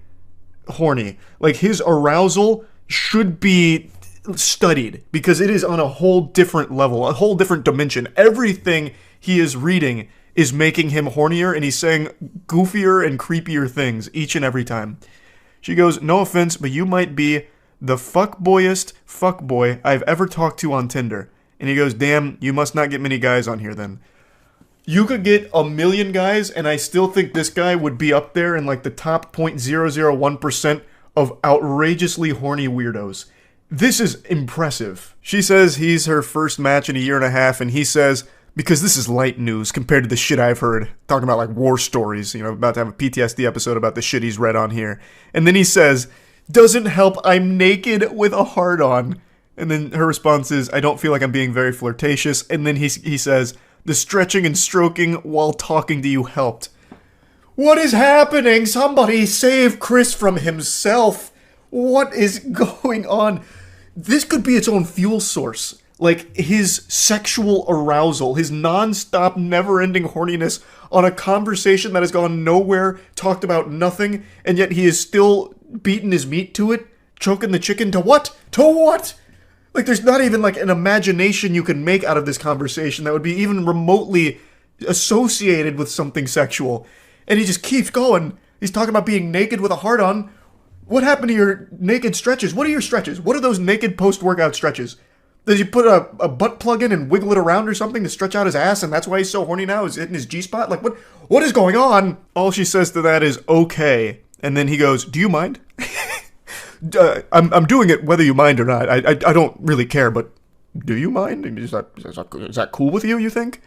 horny. Like, his arousal should be studied because it is on a whole different level, a whole different dimension. Everything he is reading is making him hornier, and he's saying goofier and creepier things each and every time. She goes, no offense, but you might be the fuckboyest fuckboy I've ever talked to on Tinder. And he goes, damn, you must not get many guys on here then. You could get 1 million guys, and I still think this guy would be up there in like the top 0.001% of outrageously horny weirdos. This is impressive. She says he's her first match in a year and a half, and he says, because this is light news compared to the shit I've heard, talking about like war stories, about to have a PTSD episode about the shit he's read on here. And then he says, doesn't help, I'm naked with a hard-on. And then her response is, I don't feel like I'm being very flirtatious. And then he says, the stretching and stroking while talking to you helped. What is happening? Somebody save Chris from himself. What is going on? This could be its own fuel source. Like, his sexual arousal, his non-stop, never-ending horniness on a conversation that has gone nowhere, talked about nothing, and yet he is still beating his meat to it, choking the chicken to what? To what? Like, there's not even, like, an imagination you can make out of this conversation that would be even remotely associated with something sexual. And he just keeps going. He's talking about being naked with a heart-on. What happened to your naked stretches? What are your stretches? What are those naked post-workout stretches? Does he put a butt plug in and wiggle it around or something to stretch out his ass, and that's why he's so horny now? Is hitting his G-spot? Like, what is going on? All she says to that is, okay. And then he goes, do you mind? I'm doing it whether you mind or not. I don't really care, but do you mind? Is that cool with you, you think?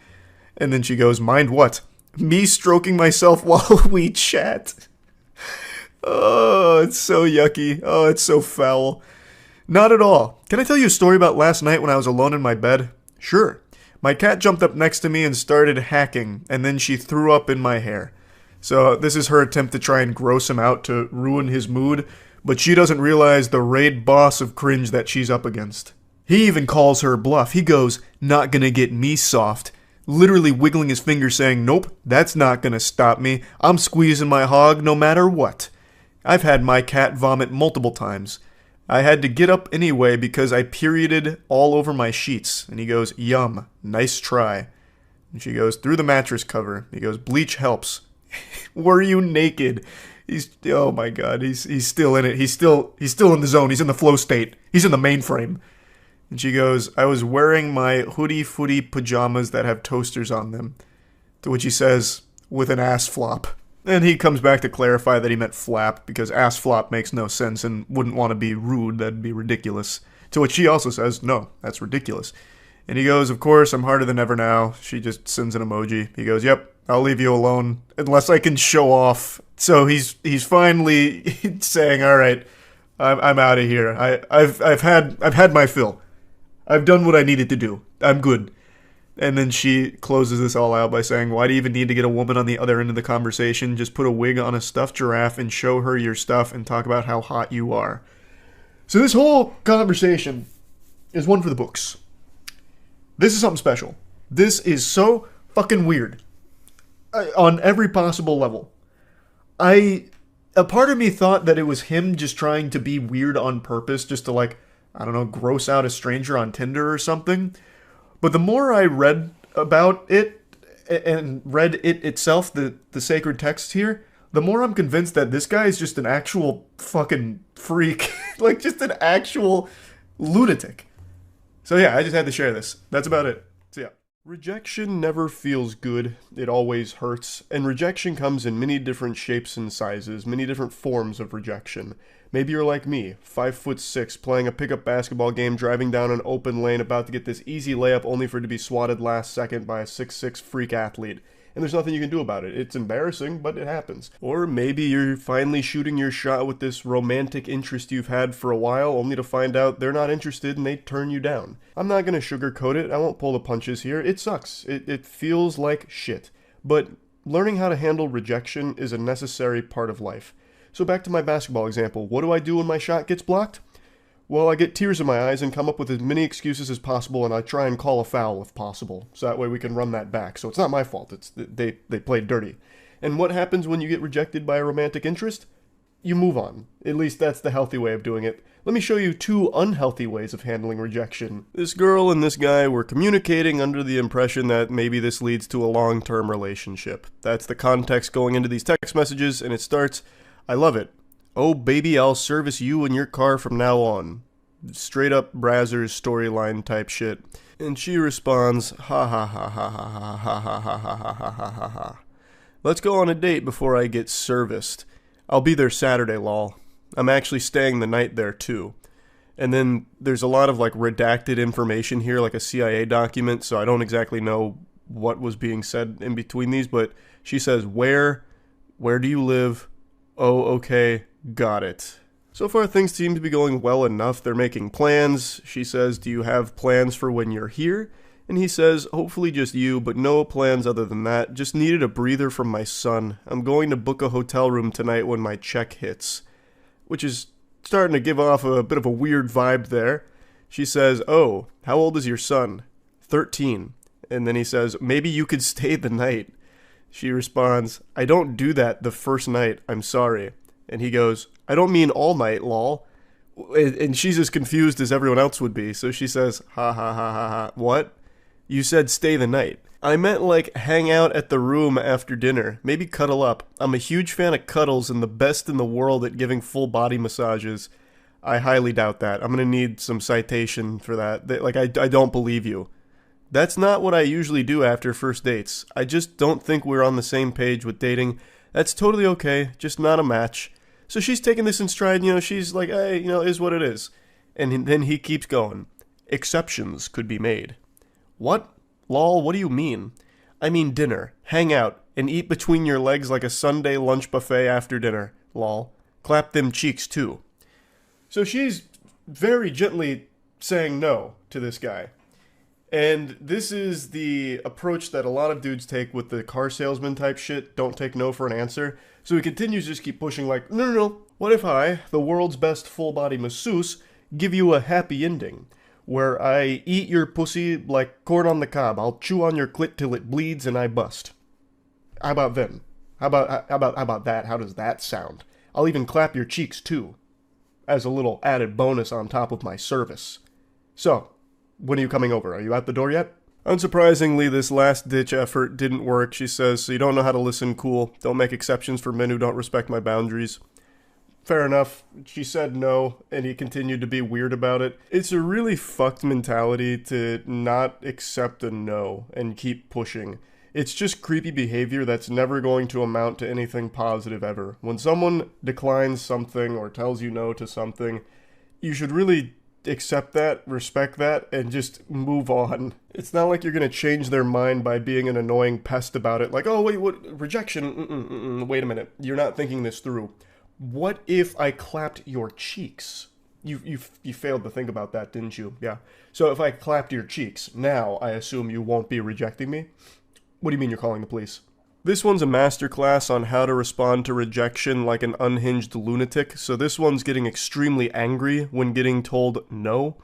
And then she goes, mind what? Me stroking myself while we chat. Oh, it's so yucky. Oh, it's so foul. Not at all. Can I tell you a story about last night when I was alone in my bed? Sure. My cat jumped up next to me and started hacking, and then she threw up in my hair. So this is her attempt to try and gross him out to ruin his mood, but she doesn't realize the raid boss of cringe that she's up against. He even calls her bluff. He goes, not gonna get me soft. Literally wiggling his finger saying, nope, that's not gonna stop me. I'm squeezing my hog no matter what. I've had my cat vomit multiple times. I had to get up anyway because I perioded all over my sheets. And he goes, yum, nice try. And she goes, through the mattress cover. He goes, bleach helps. Were you naked? Oh my god, he's still in it. He's still in the zone. He's in the flow state. He's in the mainframe. And she goes, I was wearing my hoodie-footy pajamas that have toasters on them. To which he says, with an ass flop. And he comes back to clarify that he meant flap, because ass flop makes no sense and wouldn't want to be rude. That'd be ridiculous. To which she also says, no, that's ridiculous. And he goes, of course, I'm harder than ever now. She just sends an emoji. He goes, yep, I'll leave you alone unless I can show off. So he's finally saying, all right, I'm out of here. I've had my fill. I've done what I needed to do. I'm good. And then she closes this all out by saying, why do you even need to get a woman on the other end of the conversation? Just put a wig on a stuffed giraffe and show her your stuff and talk about how hot you are. So this whole conversation is one for the books. This is something special. This is so fucking weird. On every possible level. A part of me thought that it was him just trying to be weird on purpose, just to like, I don't know, gross out a stranger on Tinder or something. But the more I read about it and read it itself, the sacred text here, the more I'm convinced that this guy is just an actual fucking freak. Like, just an actual lunatic. So yeah, I just had to share this. That's about it. So yeah. Rejection never feels good. It always hurts. And rejection comes in many different shapes and sizes, many different forms of rejection. Maybe you're like me, 5'6", playing a pickup basketball game, driving down an open lane, about to get this easy layup only for it to be swatted last second by a 6'6" freak athlete. And there's nothing you can do about it. It's embarrassing, but it happens. Or maybe you're finally shooting your shot with this romantic interest you've had for a while, only to find out they're not interested and they turn you down. I'm not gonna sugarcoat it. I won't pull the punches here. It sucks. It feels like shit. But learning how to handle rejection is a necessary part of life. So back to my basketball example. What do I do when my shot gets blocked? Well, I get tears in my eyes and come up with as many excuses as possible, and I try and call a foul if possible, so that way we can run that back. So it's not my fault. It's they played dirty. And what happens when you get rejected by a romantic interest? You move on. At least that's the healthy way of doing it. Let me show you 2 unhealthy ways of handling rejection. This girl and this guy were communicating under the impression that maybe this leads to a long-term relationship. That's the context going into these text messages, and it starts, I love it. Oh, baby, I'll service you and your car from now on. Straight up Brazzers storyline type shit. And she responds, ha ha ha ha ha ha ha ha ha ha ha ha ha ha. Let's go on a date before I get serviced. I'll be there Saturday, lol. I'm actually staying the night there too. And then there's a lot of like redacted information here, like a CIA document, so I don't exactly know what was being said in between these, but she says, where do you live? Oh, okay. Got it. So far, things seem to be going well enough. They're making plans. She says, do you have plans for when you're here? And he says, hopefully just you, but no plans other than that. Just needed a breather from my son. I'm going to book a hotel room tonight when my check hits. Which is starting to give off a bit of a weird vibe there. She says, oh, how old is your son? 13. And then he says, maybe you could stay the night. She responds, I don't do that the first night. I'm sorry. And he goes, I don't mean all night, lol. And she's as confused as everyone else would be. So she says, ha ha ha ha ha. What? You said stay the night. I meant like hang out at the room after dinner. Maybe cuddle up. I'm a huge fan of cuddles and the best in the world at giving full body massages. I highly doubt that. I'm going to need some citation for that. Like, I don't believe you. That's not what I usually do after first dates. I just don't think we're on the same page with dating. That's totally okay, just not a match. So she's taking this in stride, she's like, hey, is what it is. And then he keeps going. Exceptions could be made. What? Lol, what do you mean? I mean dinner, hang out, and eat between your legs like a Sunday lunch buffet after dinner. Lol. Clap them cheeks too. So she's very gently saying no to this guy. And this is the approach that a lot of dudes take with the car salesman type shit. Don't take no for an answer. So he continues to just keep pushing like, no. What if I, the world's best full-body masseuse, give you a happy ending? Where I eat your pussy like corn on the cob. I'll chew on your clit till it bleeds and I bust. How about then? How about that? How does that sound? I'll even clap your cheeks too, as a little added bonus on top of my service. So, when are you coming over? Are you at the door yet? Unsurprisingly, this last-ditch effort didn't work, she says, so you don't know how to listen, cool. Don't make exceptions for men who don't respect my boundaries. Fair enough. She said no, and he continued to be weird about it. It's a really fucked mentality to not accept a no and keep pushing. It's just creepy behavior that's never going to amount to anything positive ever. When someone declines something or tells you no to something, you should really accept that, respect that, and just move on. It's not like you're going to change their mind by being an annoying pest about it. Like, oh, wait, what? Rejection? Wait a minute. You're not thinking this through. What if I clapped your cheeks? You failed to think about that, didn't you? Yeah. So if I clapped your cheeks, now I assume you won't be rejecting me? What do you mean you're calling the police? This one's a masterclass on how to respond to rejection like an unhinged lunatic, so this one's getting extremely angry when getting told no.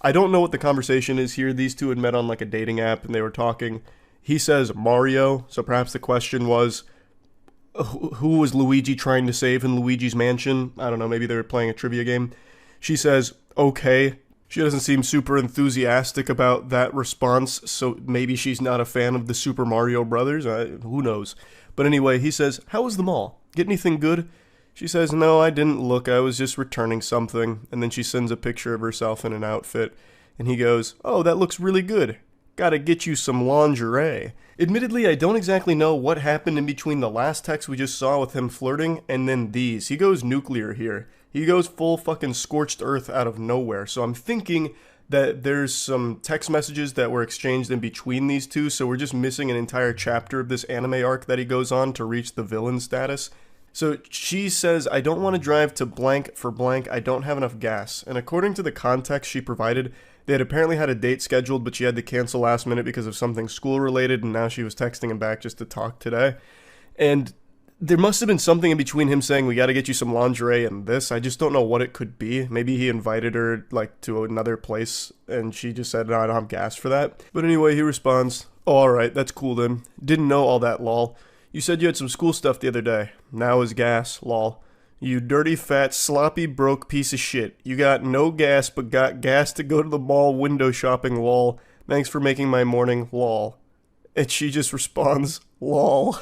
I don't know what the conversation is here. These two had met on like a dating app and they were talking. He says Mario, so perhaps the question was, who was Luigi trying to save in Luigi's Mansion? I don't know, maybe they were playing a trivia game. She says, okay. She doesn't seem super enthusiastic about that response, so maybe she's not a fan of the Super Mario Brothers. Who knows? But anyway, he says, how was the mall? Get anything good? She says, no, I didn't look. I was just returning something. And then she sends a picture of herself in an outfit. And he goes, oh, that looks really good. Gotta get you some lingerie. Admittedly, I don't exactly know what happened in between the last text we just saw with him flirting and then these. He goes nuclear here. He goes full fucking scorched earth out of nowhere. So I'm thinking that there's some text messages that were exchanged in between these two, so we're just missing an entire chapter of this anime arc that he goes on to reach the villain status. So she says, I don't want to drive to blank for blank, I don't have enough gas. And according to the context she provided, they had apparently had a date scheduled, but she had to cancel last minute because of something school related, and now she was texting him back just to talk today. And there must have been something in between him saying, we gotta get you some lingerie and this. I just don't know what it could be. Maybe he invited her, like, to another place, and she just said, no, I don't have gas for that. But anyway, he responds, oh, alright, that's cool then. Didn't know all that, lol. You said you had some school stuff the other day. Now is gas, lol. You dirty, fat, sloppy, broke piece of shit. You got no gas, but got gas to go to the mall window shopping, lol. Thanks for making my morning, lol. And she just responds, lol.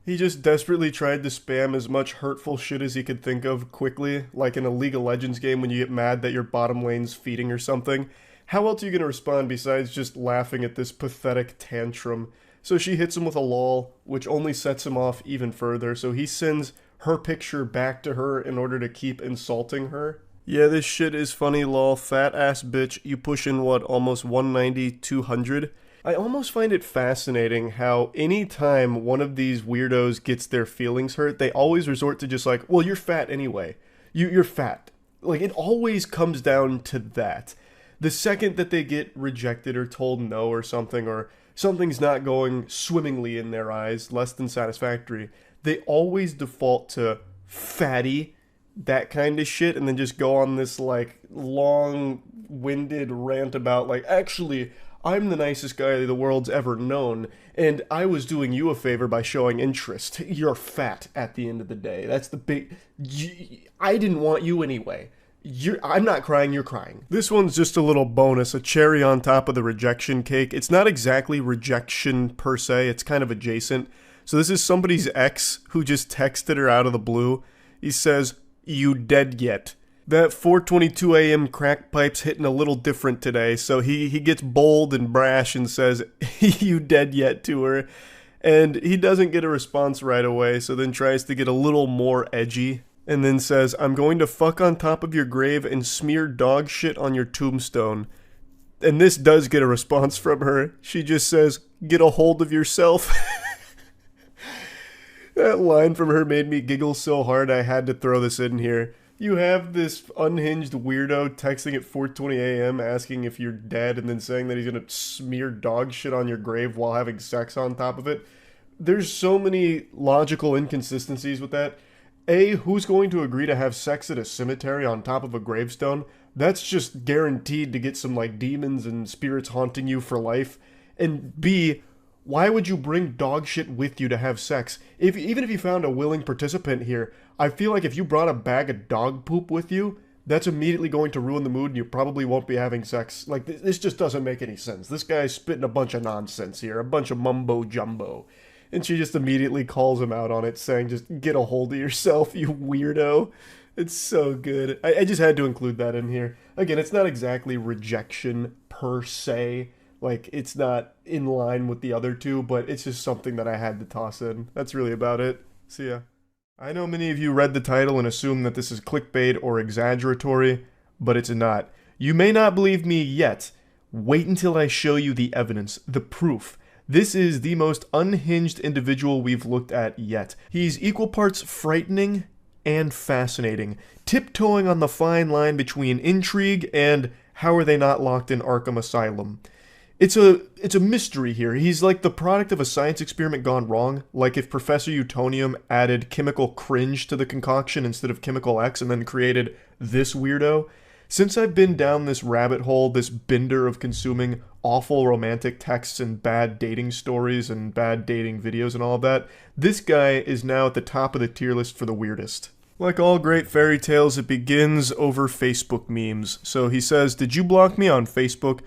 He just desperately tried to spam as much hurtful shit as he could think of quickly, like in a League of Legends game when you get mad that your bottom lane's feeding or something. How else are you going to respond besides just laughing at this pathetic tantrum? So she hits him with a lol, which only sets him off even further, so he sends her picture back to her in order to keep insulting her. Yeah, this shit is funny, lol, fat ass bitch, you pushing what, almost 190, 200? I almost find it fascinating how anytime one of these weirdos gets their feelings hurt, they always resort to just like, well, you're fat anyway. You're fat. Like, it always comes down to that. The second that they get rejected or told no or something's not going swimmingly in their eyes, less than satisfactory, they always default to fatty, that kind of shit, and then just go on this, like, long-winded rant about, like, actually, I'm the nicest guy the world's ever known, and I was doing you a favor by showing interest. You're fat at the end of the day. That's the big... I didn't want you anyway. I'm not crying, you're crying. This one's just a little bonus, a cherry on top of the rejection cake. It's not exactly rejection per se, it's kind of adjacent. So this is somebody's ex who just texted her out of the blue. He says, you dead yet? That 4:22 a.m. crack pipe's hitting a little different today, so he gets bold and brash and says, you dead yet to her? And he doesn't get a response right away, so then tries to get a little more edgy, and then says, I'm going to fuck on top of your grave and smear dog shit on your tombstone. And this does get a response from her. She just says, get a hold of yourself. That line from her made me giggle so hard I had to throw this in here. You have this unhinged weirdo texting at 4:20 a.m. asking if you're dead and then saying that he's going to smear dog shit on your grave while having sex on top of it. There's so many logical inconsistencies with that. A, who's going to agree to have sex at a cemetery on top of a gravestone? That's just guaranteed to get some, like, demons and spirits haunting you for life. And B, Why would you bring dog shit with you to have sex? Even if you found a willing participant here, I feel like if you brought a bag of dog poop with you, that's immediately going to ruin the mood and you probably won't be having sex. Like, this just doesn't make any sense. This guy's spitting a bunch of nonsense here, a bunch of mumbo jumbo. And she just immediately calls him out on it, saying, just get a hold of yourself, you weirdo. It's so good. I just had to include that in here. Again, it's not exactly rejection per se. Like, it's not in line with the other two, but it's just something that I had to toss in. That's really about it. See ya. I know many of you read the title and assume that this is clickbait or exaggeratory, but it's not. You may not believe me yet. Wait until I show you the evidence, the proof. This is the most unhinged individual we've looked at yet. He's equal parts frightening and fascinating, tiptoeing on the fine line between intrigue and how are they not locked in Arkham Asylum. It's a mystery here. He's like the product of a science experiment gone wrong, like if Professor Utonium added chemical cringe to the concoction instead of chemical X and then created this weirdo. Since I've been down this rabbit hole, this bender of consuming awful romantic texts and bad dating stories and bad dating videos and all of that, this guy is now at the top of the tier list for the weirdest. Like all great fairy tales, it begins over Facebook memes. So he says, "Did you block me on Facebook?"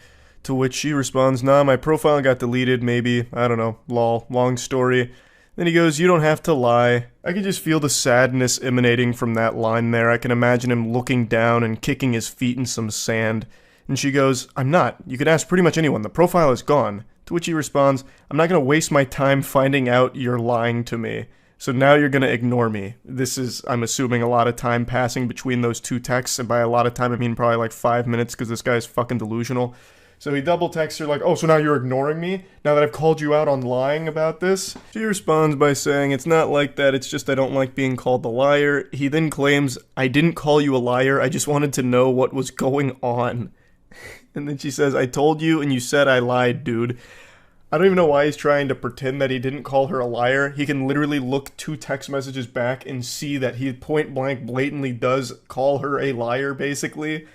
To which she responds, "Nah, my profile got deleted, maybe, I don't know, lol, long story." Then he goes, "You don't have to lie." I can just feel the sadness emanating from that line there. I can imagine him looking down and kicking his feet in some sand. And she goes, "I'm not. You can ask pretty much anyone. The profile is gone." To which he responds, "I'm not going to waste my time finding out you're lying to me. So now you're going to ignore me." This is, I'm assuming, a lot of time passing between those two texts. And by a lot of time, I mean probably like 5 minutes because this guy's fucking delusional. So he double texts her like, "Oh, so now you're ignoring me? Now that I've called you out on lying about this?" She responds by saying, "It's not like that, it's just I don't like being called a liar." He then claims, "I didn't call you a liar, I just wanted to know what was going on." And then she says, "I told you and you said I lied, dude." I don't even know why he's trying to pretend that he didn't call her a liar. He can literally look 2 text messages back and see that he point blank blatantly does call her a liar, basically.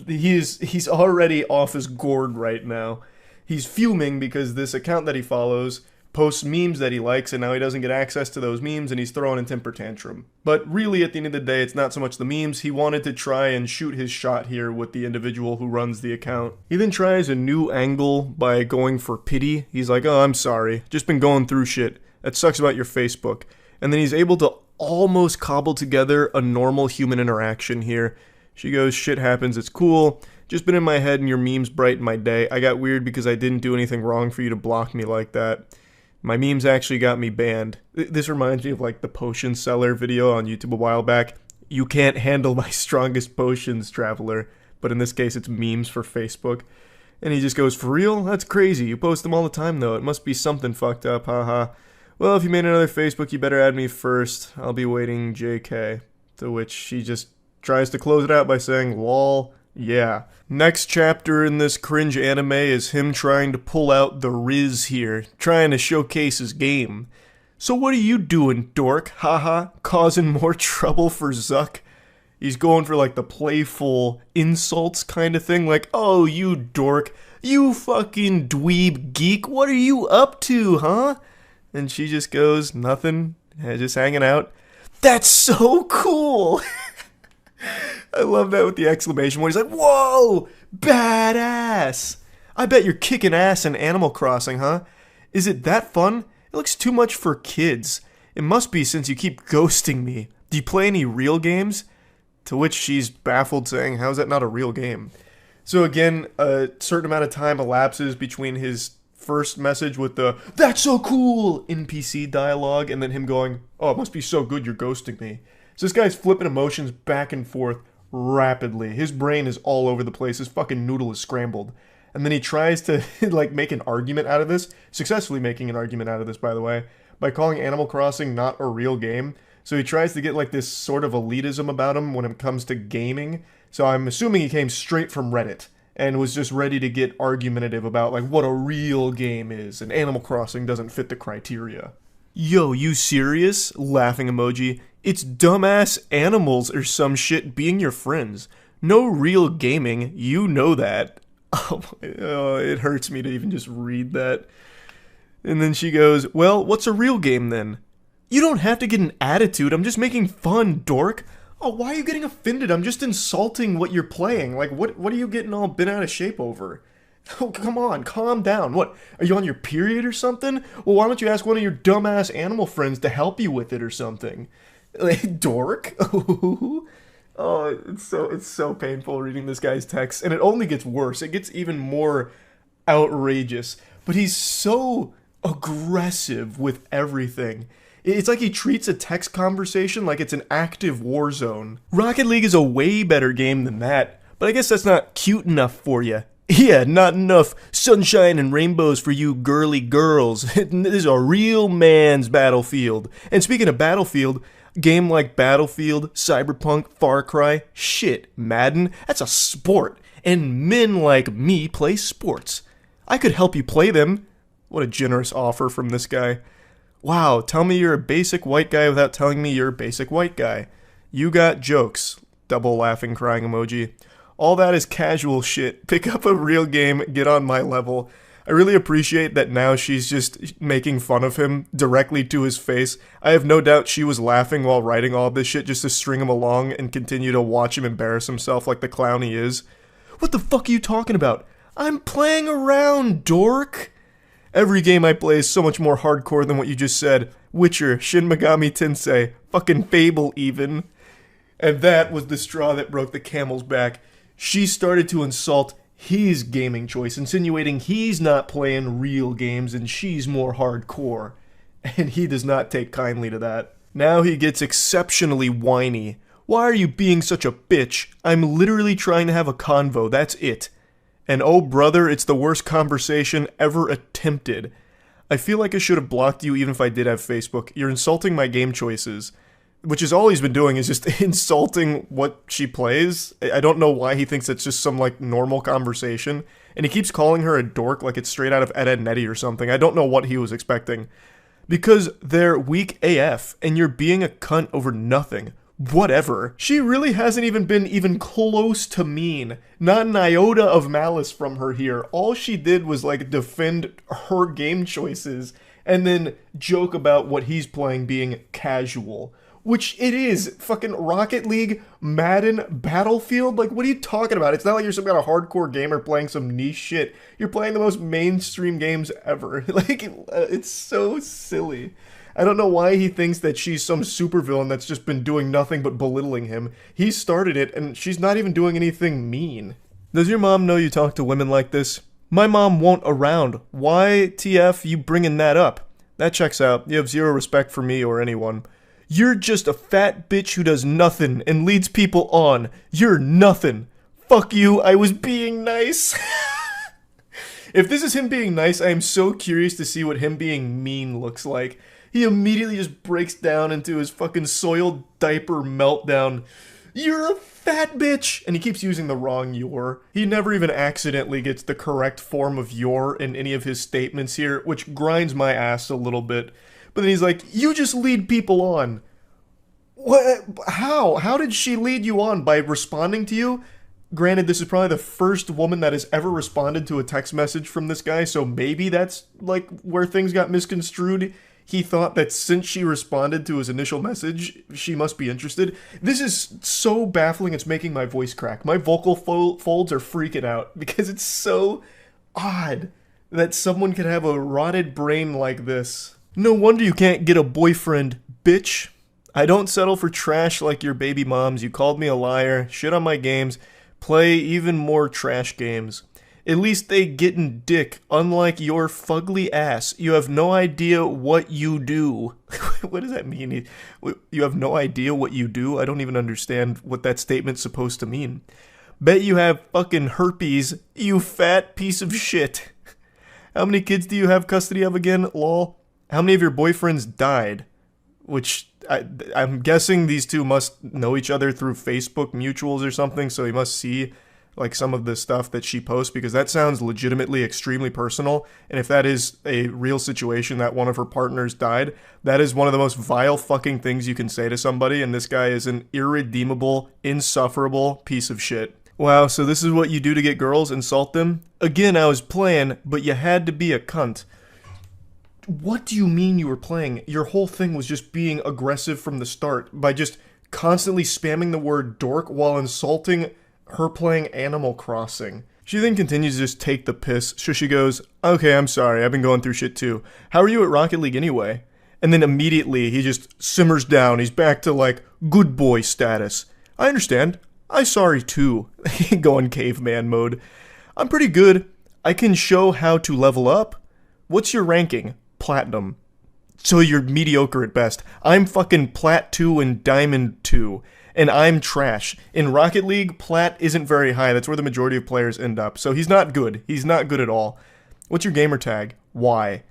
He's already off his gourd right now. He's fuming because this account that he follows posts memes that he likes and now he doesn't get access to those memes and he's throwing a temper tantrum. But really at the end of the day, it's not so much the memes. He wanted to try and shoot his shot here with the individual who runs the account. He then tries a new angle by going for pity. He's like, "Oh, I'm sorry. Just been going through shit. That sucks about your Facebook." And then he's able to almost cobble together a normal human interaction here. She goes, "Shit happens, it's cool. Just been in my head and your memes brighten my day. I got weird because I didn't do anything wrong for you to block me like that. My memes actually got me banned." This reminds me of like the potion seller video on YouTube a while back. "You can't handle my strongest potions, traveler." But in this case, it's memes for Facebook. And he just goes, "For real? That's crazy. You post them all the time though. It must be something fucked up, haha. Well, if you made another Facebook, you better add me first. I'll be waiting, JK." To which she just tries to close it out by saying, "Lol, yeah." Next chapter in this cringe anime is him trying to pull out the Riz here, trying to showcase his game. "So what are you doing, dork? Haha, causing more trouble for Zuck?" He's going for like the playful insults kind of thing, like, "Oh, you dork, you fucking dweeb geek, what are you up to, huh?" And she just goes, "Nothing, just hanging out." "That's so cool!" I love that with the exclamation point. He's like, "Whoa, badass! I bet you're kicking ass in Animal Crossing, huh? Is it that fun? It looks too much for kids. It must be since you keep ghosting me. Do you play any real games?" To which she's baffled, saying, "How is that not a real game?" So again, a certain amount of time elapses between his first message with the "That's so cool" NPC dialogue and then him going, "Oh, it must be so good you're ghosting me." So this guy's flipping emotions back and forth rapidly. His brain is all over the place. His fucking noodle is scrambled. And then he tries to like make an argument out of this, successfully making an argument out of this, by the way, by calling Animal Crossing not a real game. So he tries to get like this sort of elitism about him when it comes to gaming. So I'm assuming he came straight from Reddit and was just ready to get argumentative about like what a real game is, and Animal Crossing doesn't fit the criteria. "Yo, you serious?" Laughing emoji. "It's dumbass animals or some shit being your friends. No real gaming, you know that." Oh, it hurts me to even just read that. And then she goes, well, what's a real game then? You don't have to get an attitude. I'm just making fun, dork. Oh, why are you getting offended? I'm just insulting what you're playing. Like, what are you getting all bent out of shape over? Oh, come on, calm down. What, are you on your period or something? Well, why don't you ask one of your dumbass animal friends to help you with it or something? Like, dork? Oh, it's so painful reading this guy's text, and it only gets worse. It gets even more outrageous. But he's so aggressive with everything. It's like he treats a text conversation like it's an active war zone. Rocket League is a way better game than that, but I guess that's not cute enough for you. Yeah, not enough sunshine and rainbows for you girly girls. This is a real man's Battlefield. And speaking of Battlefield, game like Battlefield, Cyberpunk, Far Cry, shit, Madden, that's a sport. And men like me play sports. I could help you play them. What a generous offer from this guy. Wow, tell me you're a basic white guy without telling me you're a basic white guy. You got jokes. Double laughing crying emoji. All that is casual shit. Pick up a real game, get on my level. I really appreciate that now she's just making fun of him directly to his face. I have no doubt she was laughing while writing all this shit just to string him along and continue to watch him embarrass himself like the clown he is. What the fuck are you talking about? I'm playing around, dork! Every game I play is so much more hardcore than what you just said. Witcher, Shin Megami Tensei, fucking Fable even. And that was the straw that broke the camel's back. She started to insult his gaming choice, insinuating he's not playing real games and she's more hardcore. And he does not take kindly to that. Now he gets exceptionally whiny. Why are you being such a bitch? I'm literally trying to have a convo, that's it. And oh brother, it's the worst conversation ever attempted. I feel like I should have blocked you even if I did have Facebook. You're insulting my game choices. Which is all he's been doing is just insulting what she plays. I don't know why he thinks it's just some like normal conversation. And he keeps calling her a dork like it's straight out of Ed, Edd n Eddy or something. I don't know what he was expecting. Because they're weak AF and you're being a cunt over nothing. Whatever. She really hasn't even been even close to mean. Not an iota of malice from her here. All she did was like defend her game choices and then joke about what he's playing being casual. Which it is. Fucking Rocket League, Madden, Battlefield. Like, what are you talking about? It's not like you're some kind of hardcore gamer playing some niche shit. You're playing the most mainstream games ever. Like, it's so silly. I don't know why he thinks that she's some supervillain that's just been doing nothing but belittling him. He started it, and she's not even doing anything mean. Does your mom know you talk to women like this? My mom won't around. Why, TF, you bringing that up? That checks out. You have zero respect for me or anyone. You're just a fat bitch who does nothing and leads people on. You're nothing. Fuck you, I was being nice. If this is him being nice, I am so curious to see what him being mean looks like. He immediately just breaks down into his fucking soiled diaper meltdown. You're a fat bitch! And he keeps using the wrong "you're." He never even accidentally gets the correct form of "you're" in any of his statements here, which grinds my ass a little bit. But then he's like, you just lead people on. What? How? How did she lead you on? By responding to you? Granted, this is probably the first woman that has ever responded to a text message from this guy, so maybe that's like where things got misconstrued. He thought that since she responded to his initial message, she must be interested. This is so baffling, it's making my voice crack. My vocal folds are freaking out because it's so odd that someone could have a rotted brain like this. No wonder you can't get a boyfriend, bitch. I don't settle for trash like your baby moms. You called me a liar, shit on my games, play even more trash games. At least they gettin' dick, unlike your fugly ass. You have no idea what you do. What does that mean? You have no idea what you do? I don't even understand what that statement's supposed to mean. Bet you have fucking herpes, you fat piece of shit. How many kids do you have custody of again, lol? How many of your boyfriends died? Which, I'm guessing these two must know each other through Facebook mutuals or something, so he must see like some of the stuff that she posts, because that sounds legitimately extremely personal. And if that is a real situation that one of her partners died, that is one of the most vile fucking things you can say to somebody, and this guy is an irredeemable, insufferable piece of shit. Wow, so this is what you do to get girls? Insult them? Again, I was playing, but you had to be a cunt. What do you mean you were playing? Your whole thing was just being aggressive from the start by just constantly spamming the word dork while insulting her playing Animal Crossing. She then continues to just take the piss, so she goes, okay, I'm sorry, I've been going through shit too. How are you at Rocket League anyway? And then immediately he just simmers down, he's back to like good boy status. I understand, I'm sorry too. Going caveman mode. I'm pretty good, I can show how to level up. What's your ranking? Platinum. So you're mediocre at best. I'm fucking Plat 2 and Diamond 2. And I'm trash. In Rocket League, Plat isn't very high. That's where the majority of players end up. So he's not good. He's not good at all. What's your gamer tag? Y.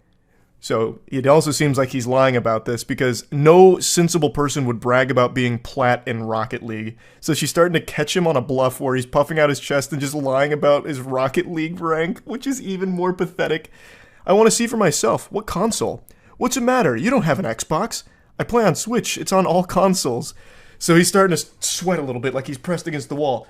So it also seems like he's lying about this because no sensible person would brag about being Plat in Rocket League. So she's starting to catch him on a bluff where he's puffing out his chest and just lying about his Rocket League rank, which is even more pathetic. I want to see for myself. What console? What's the matter? You don't have an Xbox. I play on Switch. It's on all consoles. So he's starting to sweat a little bit like he's pressed against the wall.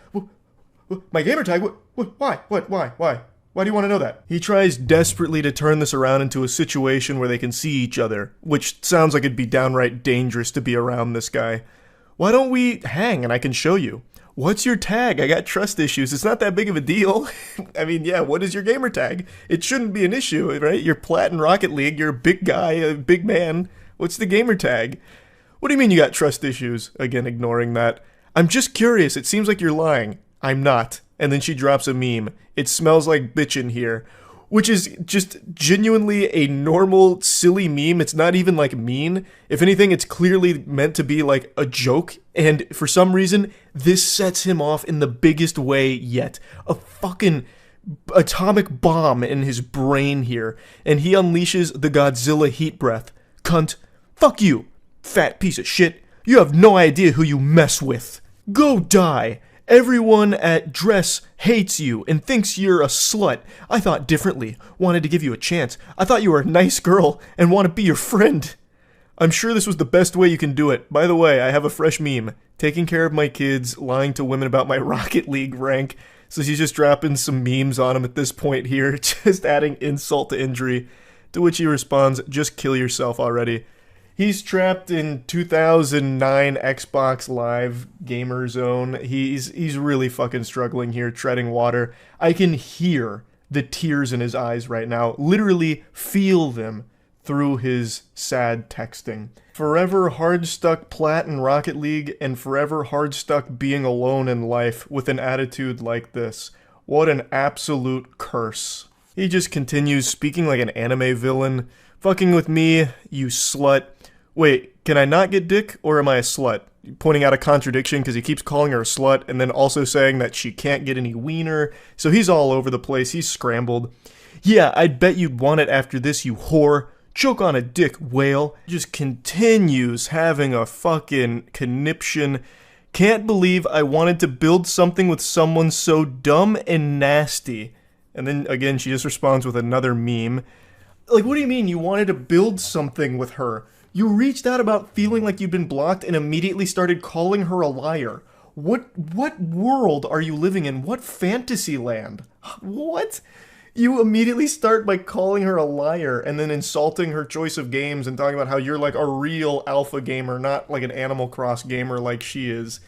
My gamer tag? Why? Why? Why do you want to know that? He tries desperately to turn this around into a situation where they can see each other, which sounds like it'd be downright dangerous to be around this guy. Why don't we hang and I can show you? What's your tag? I got trust issues. It's not that big of a deal. I mean, yeah, what is your gamer tag? It shouldn't be an issue, right? You're Plat in Rocket League. You're a big guy, a big man. What's the gamer tag? What do you mean you got trust issues? Again, ignoring that. I'm just curious. It seems like you're lying. I'm not. And then she drops a meme. It smells like bitch in here. Which is just genuinely a normal, silly meme. It's not even like mean. If anything, it's clearly meant to be like a joke. And for some reason, this sets him off in the biggest way yet. A fucking atomic bomb in his brain here. And he unleashes the Godzilla heat breath. Cunt. Fuck you. Fat piece of shit. You have no idea who you mess with. Go die. Everyone at Dress hates you and thinks you're a slut. I thought differently, wanted to give you a chance. I thought you were a nice girl and want to be your friend. I'm sure this was the best way you can do it. By the way, I have a fresh meme. Taking care of my kids, lying to women about my Rocket League rank. So she's just dropping some memes on him at this point here, just adding insult to injury. To which he responds, just kill yourself already. He's trapped in 2009 Xbox Live Gamer Zone. He's really fucking struggling here, treading water. I can hear the tears in his eyes right now. Literally feel them through his sad texting. Forever hard-stuck Plat in Rocket League and forever hard-stuck being alone in life with an attitude like this. What an absolute curse. He just continues speaking like an anime villain. Fucking with me, you slut. Wait, can I not get dick, or am I a slut? Pointing out a contradiction because he keeps calling her a slut and then also saying that she can't get any wiener. So he's all over the place. He's scrambled. Yeah, I'd bet you'd want it after this, you whore. Choke on a dick, whale. Just continues having a fucking conniption. Can't believe I wanted to build something with someone so dumb and nasty. And then again, she just responds with another meme. Like, what do you mean you wanted to build something with her? You reached out about feeling like you'd been blocked and immediately started calling her a liar. What world are you living in? What fantasy land? What? You immediately start by calling her a liar and then insulting her choice of games and talking about how you're like a real alpha gamer, not like an Animal Cross gamer like she is.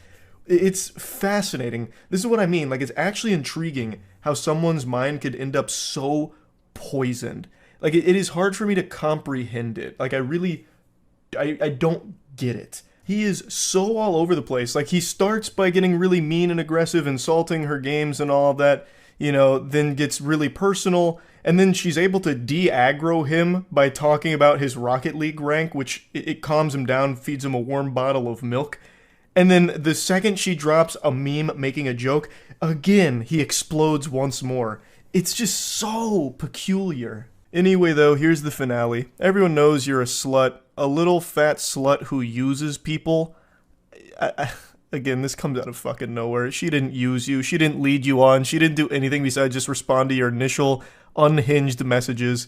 It's fascinating. This is what I mean. Like, it's actually intriguing how someone's mind could end up so poisoned. Like, it is hard for me to comprehend it. Like, I don't get it. He is so all over the place. Like, he starts by getting really mean and aggressive, insulting her games and all of that, you know, then gets really personal, and then she's able to de-aggro him by talking about his Rocket League rank, which it calms him down, feeds him a warm bottle of milk. And then the second she drops a meme making a joke, again, he explodes once more. It's just so peculiar. Anyway, though, here's the finale. Everyone knows you're a slut. A little fat slut who uses people. Again, this comes out of fucking nowhere. She didn't use you. She didn't lead you on. She didn't do anything besides just respond to your initial unhinged messages.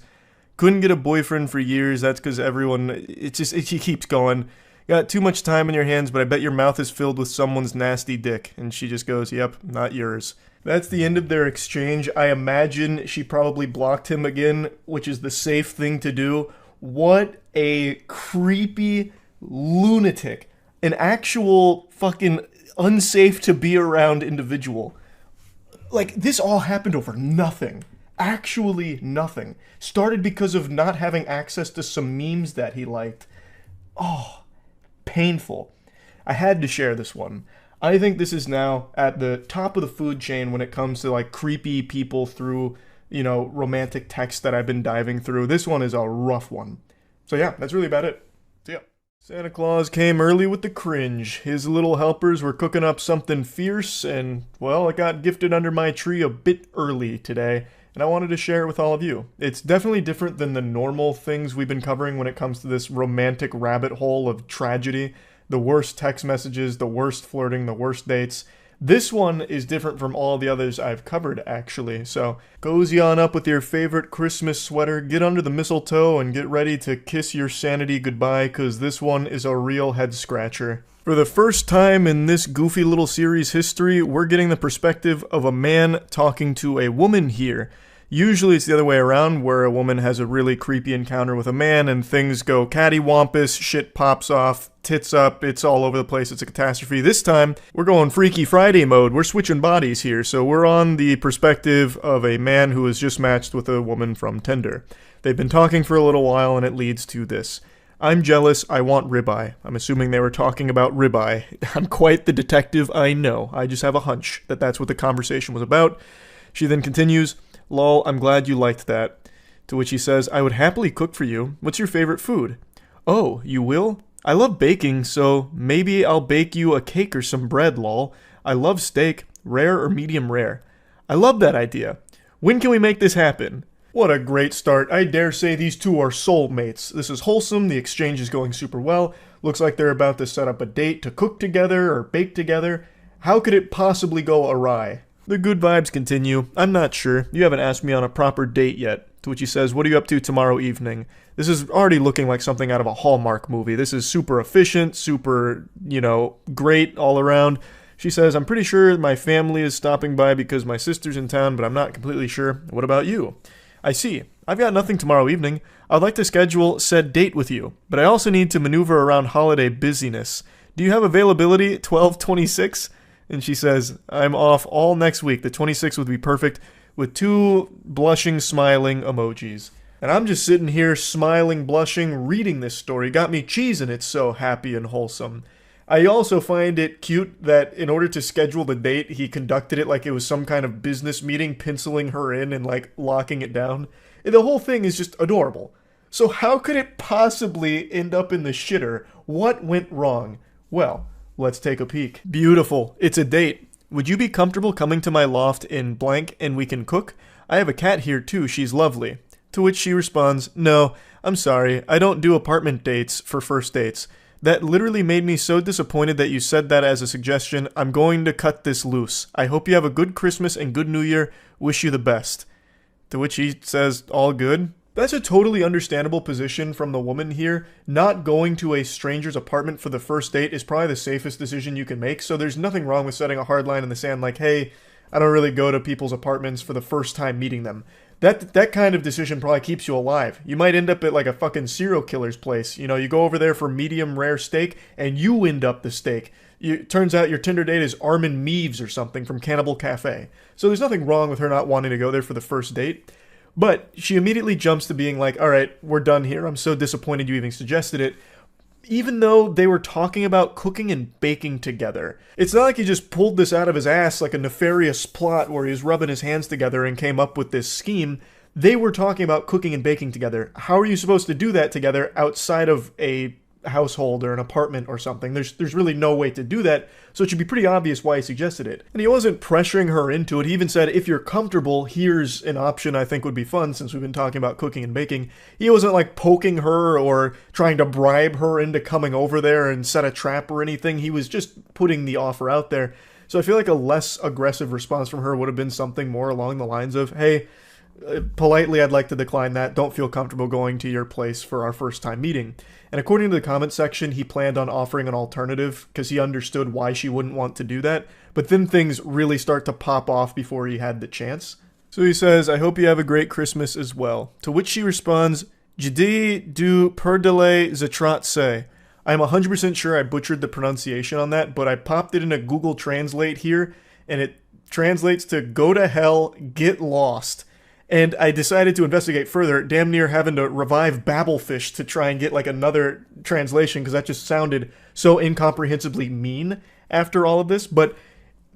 Couldn't get a boyfriend for years. That's because everyone... She keeps going. Got too much time in your hands, but I bet your mouth is filled with someone's nasty dick. And she just goes, yep, not yours. That's the end of their exchange. I imagine she probably blocked him again, which is the safe thing to do. What a creepy lunatic. An actual fucking unsafe to be around individual. Like, this all happened over nothing. Actually nothing. Started because of not having access to some memes that he liked. Oh, painful. I had to share this one. I think this is now at the top of the food chain when it comes to like creepy people through, you know, romantic text that I've been diving through. This one is a rough one. So yeah, that's really about it. See ya. Santa Claus came early with the cringe. His little helpers were cooking up something fierce, and, well, it got gifted under my tree a bit early today, and I wanted to share it with all of you. It's definitely different than the normal things we've been covering when it comes to this romantic rabbit hole of tragedy. The worst text messages, the worst flirting, the worst dates. This one is different from all the others I've covered, actually. So, cozy on up with your favorite Christmas sweater, get under the mistletoe, and get ready to kiss your sanity goodbye, because this one is a real head-scratcher. For the first time in this goofy little series history, we're getting the perspective of a man talking to a woman here. Usually it's the other way around, where a woman has a really creepy encounter with a man and things go cattywampus, shit pops off, tits up, it's all over the place, it's a catastrophe. This time, we're going Freaky Friday mode, we're switching bodies here, so we're on the perspective of a man who has just matched with a woman from Tinder. They've been talking for a little while and it leads to this. I'm jealous, I want ribeye. I'm assuming they were talking about ribeye. I'm quite the detective, I know. I just have a hunch that that's what the conversation was about. She then continues, "Lol, I'm glad you liked that." To which he says, "I would happily cook for you. What's your favorite food?" "Oh, you will? I love baking, so maybe I'll bake you a cake or some bread, lol. I love steak, rare or medium rare." I love that idea. When can we make this happen? What a great start. I dare say these two are soulmates. This is wholesome, the exchange is going super well. Looks like they're about to set up a date to cook together or bake together. How could it possibly go awry? The good vibes continue. "I'm not sure. You haven't asked me on a proper date yet." To which he says, "What are you up to tomorrow evening?" This is already looking like something out of a Hallmark movie. This is super efficient, super, great all around. She says, "I'm pretty sure my family is stopping by because my sister's in town, but I'm not completely sure. What about you?" "I see. I've got nothing tomorrow evening. I'd like to schedule said date with you, but I also need to maneuver around holiday busyness. Do you have availability 12/26? And she says, "I'm off all next week. The 26th would be perfect," with 2 blushing, smiling emojis. And I'm just sitting here smiling, blushing, reading this story. Got me cheesing, it's so happy and wholesome. I also find it cute that in order to schedule the date, he conducted it like it was some kind of business meeting, penciling her in and locking it down. The whole thing is just adorable. So how could it possibly end up in the shitter? What went wrong? Well, let's take a peek. Beautiful. It's a date. "Would you be comfortable coming to my loft in blank and we can cook? I have a cat here too, she's lovely." To which she responds, "No, I'm sorry, I don't do apartment dates for first dates. That literally made me so disappointed that you said that as a suggestion. I'm going to cut this loose. I hope you have a good Christmas and good New Year. Wish you the best." To which he says, "All good." That's a totally understandable position from the woman here. Not going to a stranger's apartment for the first date is probably the safest decision you can make, so there's nothing wrong with setting a hard line in the sand like, "Hey, I don't really go to people's apartments for the first time meeting them." That kind of decision probably keeps you alive. You might end up at like a fucking serial killer's place. You go over there for medium rare steak, and you end up the steak. Turns out your Tinder date is Armin Meaves or something from Cannibal Cafe. So there's nothing wrong with her not wanting to go there for the first date. But she immediately jumps to being like, "All right, we're done here. I'm so disappointed you even suggested it." Even though they were talking about cooking and baking together. It's not like he just pulled this out of his ass like a nefarious plot where he was rubbing his hands together and came up with this scheme. They were talking about cooking and baking together. How are you supposed to do that together outside of a household or an apartment or something? There's really no way to do that, so it should be pretty obvious why he suggested it. And he wasn't pressuring her into it. He even said, "If you're comfortable, here's an option I think would be fun," since we've been talking about cooking and baking. He wasn't poking her or trying to bribe her into coming over there and set a trap or anything. He was just putting the offer out there. So I feel like a less aggressive response from her would have been something more along the lines of, "Hey, politely, I'd like to decline that. Don't feel comfortable going to your place for our first time meeting." And according to the comment section, he planned on offering an alternative because he understood why she wouldn't want to do that. But then things really start to pop off before he had the chance. So he says, "I hope you have a great Christmas as well." To which she responds, Jdi du perdele zatratse. I'm 100% sure I butchered the pronunciation on that, but I popped it in a Google Translate here, and it translates to go to hell, get lost. And I decided to investigate further, damn near having to revive Babelfish to try and get like another translation, because that just sounded so incomprehensibly mean after all of this. But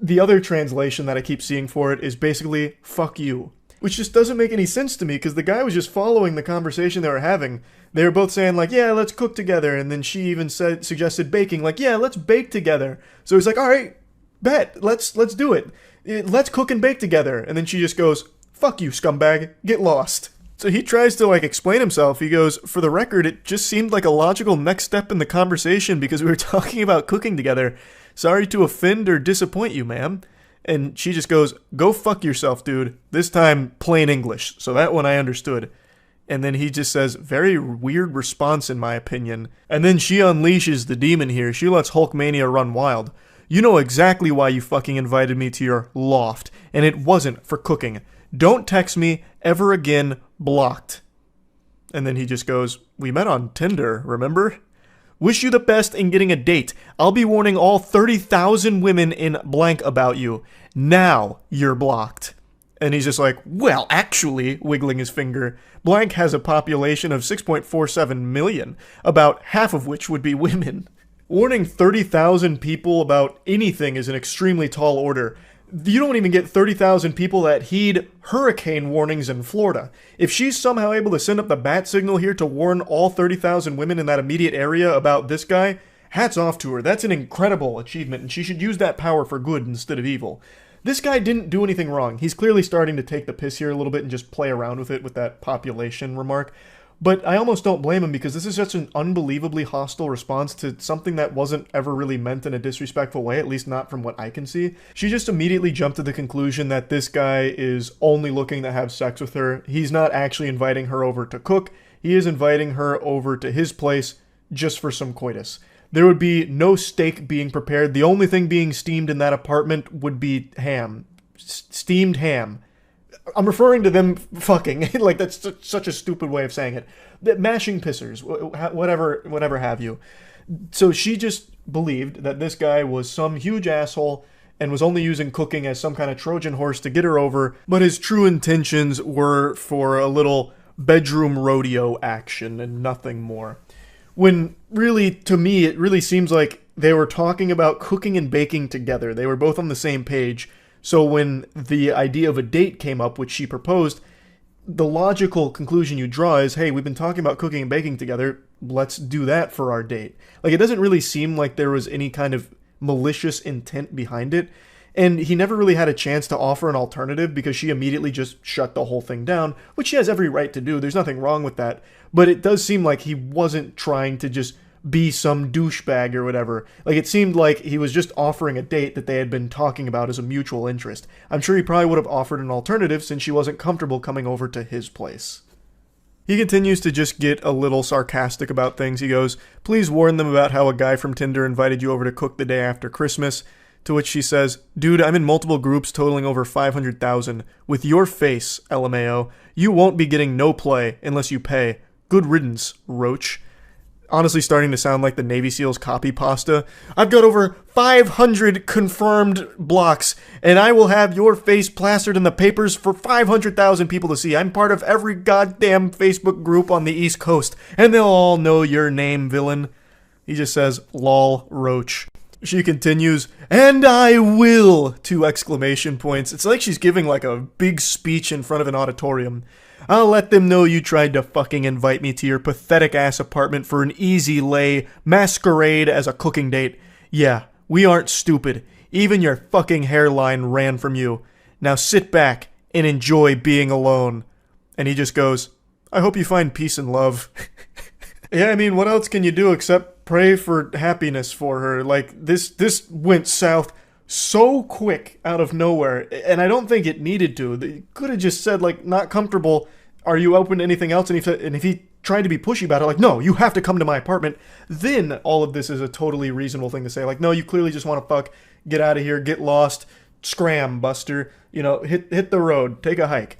the other translation that I keep seeing for it is basically, fuck you. Which just doesn't make any sense to me, because the guy was just following the conversation they were having. They were both saying, like, yeah, let's cook together. And then she even suggested baking, like, yeah, let's bake together. So he's like, all right, bet, let's do it. Let's cook and bake together. And then she just goes, fuck you, scumbag, get lost. So he tries to, like, explain himself. He goes, for the record, it just seemed like a logical next step in the conversation because we were talking about cooking together. Sorry to offend or disappoint you, ma'am. And she just goes, go fuck yourself, dude. This time, plain English. So that one I understood. And then he just says, very weird response in my opinion. And then she unleashes the demon here. She lets Hulkmania run wild. You know exactly why you fucking invited me to your loft. And it wasn't for cooking. Don't text me ever again, blocked. And then he just goes, we met on Tinder, remember? Wish you the best in getting a date. I'll be warning all 30,000 women in blank about you. Now you're blocked. And he's just like, well, actually, wiggling his finger, blank has a population of 6.47 million, about half of which would be women. Warning 30,000 people about anything is an extremely tall order. You don't even get 30,000 people that heed hurricane warnings in Florida. If she's somehow able to send up the bat signal here to warn all 30,000 women in that immediate area about this guy, hats off to her. That's an incredible achievement, and she should use that power for good instead of evil. This guy didn't do anything wrong. He's clearly starting to take the piss here a little bit and just play around with it with that population remark. But I almost don't blame him, because this is such an unbelievably hostile response to something that wasn't ever really meant in a disrespectful way, at least not from what I can see. She just immediately jumped to the conclusion that this guy is only looking to have sex with her. He's not actually inviting her over to cook. He is inviting her over to his place just for some coitus. There would be no steak being prepared. The only thing being steamed in that apartment would be ham. Steamed ham. I'm referring to them fucking. Like, that's such a stupid way of saying it. Mashing pissers, whatever have you. So she just believed that this guy was some huge asshole and was only using cooking as some kind of Trojan horse to get her over, but his true intentions were for a little bedroom rodeo action and nothing more. When really, to me, it really seems like they were talking about cooking and baking together. They were both on the same page. So when the idea of a date came up, which she proposed, the logical conclusion you draw is, hey, we've been talking about cooking and baking together, let's do that for our date. Like, it doesn't really seem like there was any kind of malicious intent behind it, and he never really had a chance to offer an alternative because she immediately just shut the whole thing down, which she has every right to do. There's nothing wrong with that, but it does seem like he wasn't trying to just be some douchebag or whatever. Like, it seemed like he was just offering a date that they had been talking about as a mutual interest. I'm sure he probably would have offered an alternative since she wasn't comfortable coming over to his place. He continues to just get a little sarcastic about things. He goes, please warn them about how a guy from Tinder invited you over to cook the day after Christmas. To which she says, dude, I'm in multiple groups totaling over 500,000. With your face, LMAO, you won't be getting no play unless you pay. Good riddance, roach. Honestly starting to sound like the Navy SEALs copy pasta. I've got over 500 confirmed blocks, and I will have your face plastered in the papers for 500,000 people to see. I'm part of every goddamn Facebook group on the East Coast, and they'll all know your name, villain. He just says, lol, roach. She continues, and I will, 2 exclamation points. It's like she's giving like a big speech in front of an auditorium. I'll let them know you tried to fucking invite me to your pathetic-ass apartment for an easy lay masquerade as a cooking date. Yeah, we aren't stupid. Even your fucking hairline ran from you. Now sit back and enjoy being alone. And he just goes, I hope you find peace and love. Yeah, I mean, what else can you do except pray for happiness for her? Like, this went south so quick out of nowhere, and I don't think it needed to. They could have just said, like, not comfortable, are you open to anything else? And if he tried to be pushy about it, like, no, you have to come to my apartment, then all of this is a totally reasonable thing to say. Like, no, you clearly just want to fuck, get out of here, get lost, scram, Buster, you know, hit the road, take a hike.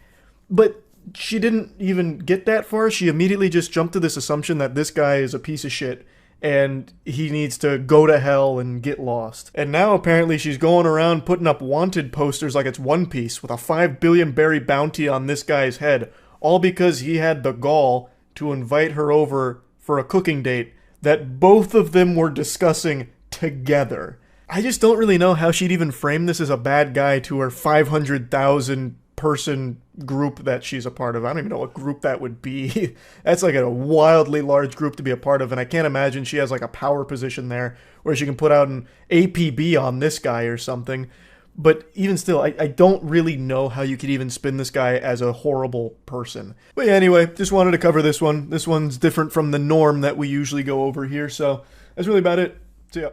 But she didn't even get that far. She immediately just jumped to this assumption that this guy is a piece of shit and he needs to go to hell and get lost. And now apparently she's going around putting up wanted posters like it's One Piece with a 5 billion berry bounty on this guy's head, all because he had the gall to invite her over for a cooking date that both of them were discussing together. I just don't really know how she'd even frame this as a bad guy to her 500,000 person group that she's a part of. I don't even know what group that would be. That's like a wildly large group to be a part of, and I can't imagine she has like a power position there where she can put out an APB on this guy or something. But even still, I don't really know how you could even spin this guy as a horrible person. But yeah, anyway, just wanted to cover this one. This one's different from the norm that we usually go over here, so that's really about it. See ya.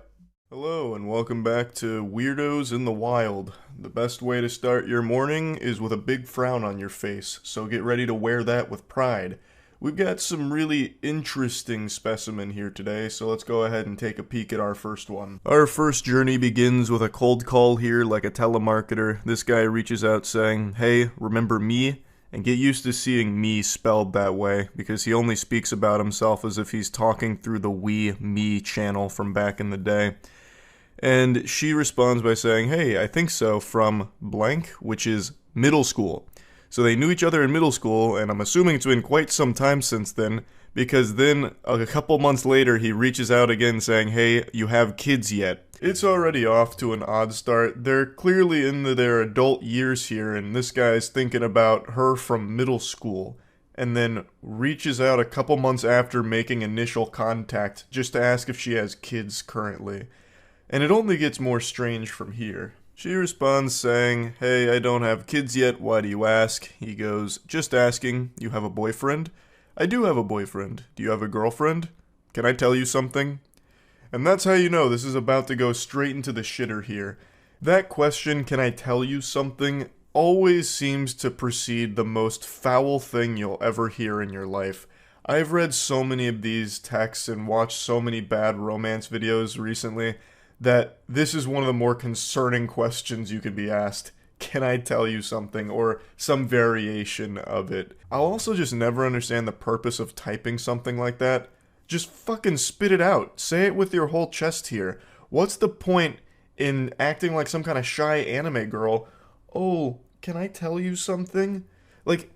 Hello, and welcome back to Weirdos in the Wild. The best way to start your morning is with a big frown on your face, so get ready to wear that with pride. We've got some really interesting specimen here today, so let's go ahead and take a peek at our first one. Our first journey begins with a cold call here like a telemarketer. This guy reaches out saying, "Hey, remember me?" And get used to seeing me spelled that way, because he only speaks about himself as if he's talking through the We Me channel from back in the day. And she responds by saying, "Hey, I think so," from blank, which is middle school. So they knew each other in middle school, and I'm assuming it's been quite some time since then, because then a couple months later he reaches out again saying, "Hey, you have kids yet?" It's already off to an odd start. They're clearly in their adult years here, and this guy's thinking about her from middle school, and then reaches out a couple months after making initial contact just to ask if she has kids currently. And it only gets more strange from here. She responds saying, "Hey, I don't have kids yet, why do you ask?" He goes, "Just asking, you have a boyfriend?" "I do have a boyfriend. Do you have a girlfriend? Can I tell you something?" And that's how you know this is about to go straight into the shitter here. That question, "Can I tell you something?" always seems to precede the most foul thing you'll ever hear in your life. I've read so many of these texts and watched so many bad romance videos recently that this is one of the more concerning questions you could be asked. Can I tell you something? Or some variation of it. I'll also just never understand the purpose of typing something like that. Just fucking spit it out. Say it with your whole chest here. What's the point in acting like some kind of shy anime girl? "Oh, can I tell you something?" Like,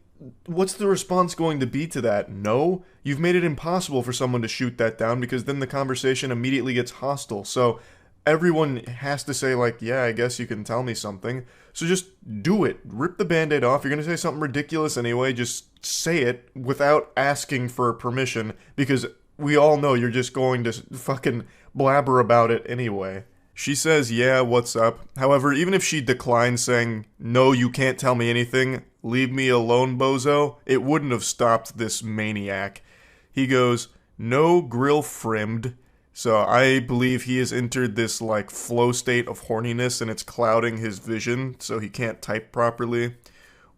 what's the response going to be to that? No? You've made it impossible for someone to shoot that down, because then the conversation immediately gets hostile. So everyone has to say, like, "Yeah, I guess you can tell me something." So just do it. Rip the band-aid off. You're going to say something ridiculous anyway. Just say it without asking for permission, because we all know you're just going to fucking blabber about it anyway. She says, "Yeah, what's up?" However, even if she declines saying, "No, you can't tell me anything, leave me alone, bozo," it wouldn't have stopped this maniac. He goes, "No grill frimmed." So I believe he has entered this like flow state of horniness, and it's clouding his vision so he can't type properly.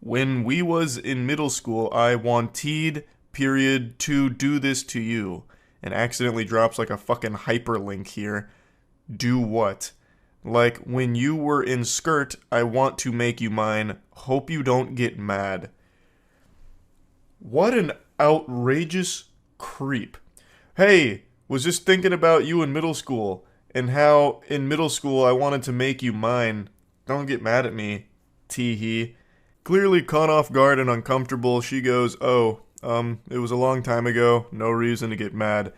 "When we was in middle school, I wanted, period, to do this to you." And accidentally drops like a fucking hyperlink here. Do what? Like, "When you were in skirt, I want to make you mine. Hope you don't get mad." What an outrageous creep. "Hey, was just thinking about you in middle school, and how in middle school I wanted to make you mine. Don't get mad at me. Tee-hee." Clearly caught off guard and uncomfortable, she goes, "Oh, it was a long time ago, no reason to get mad."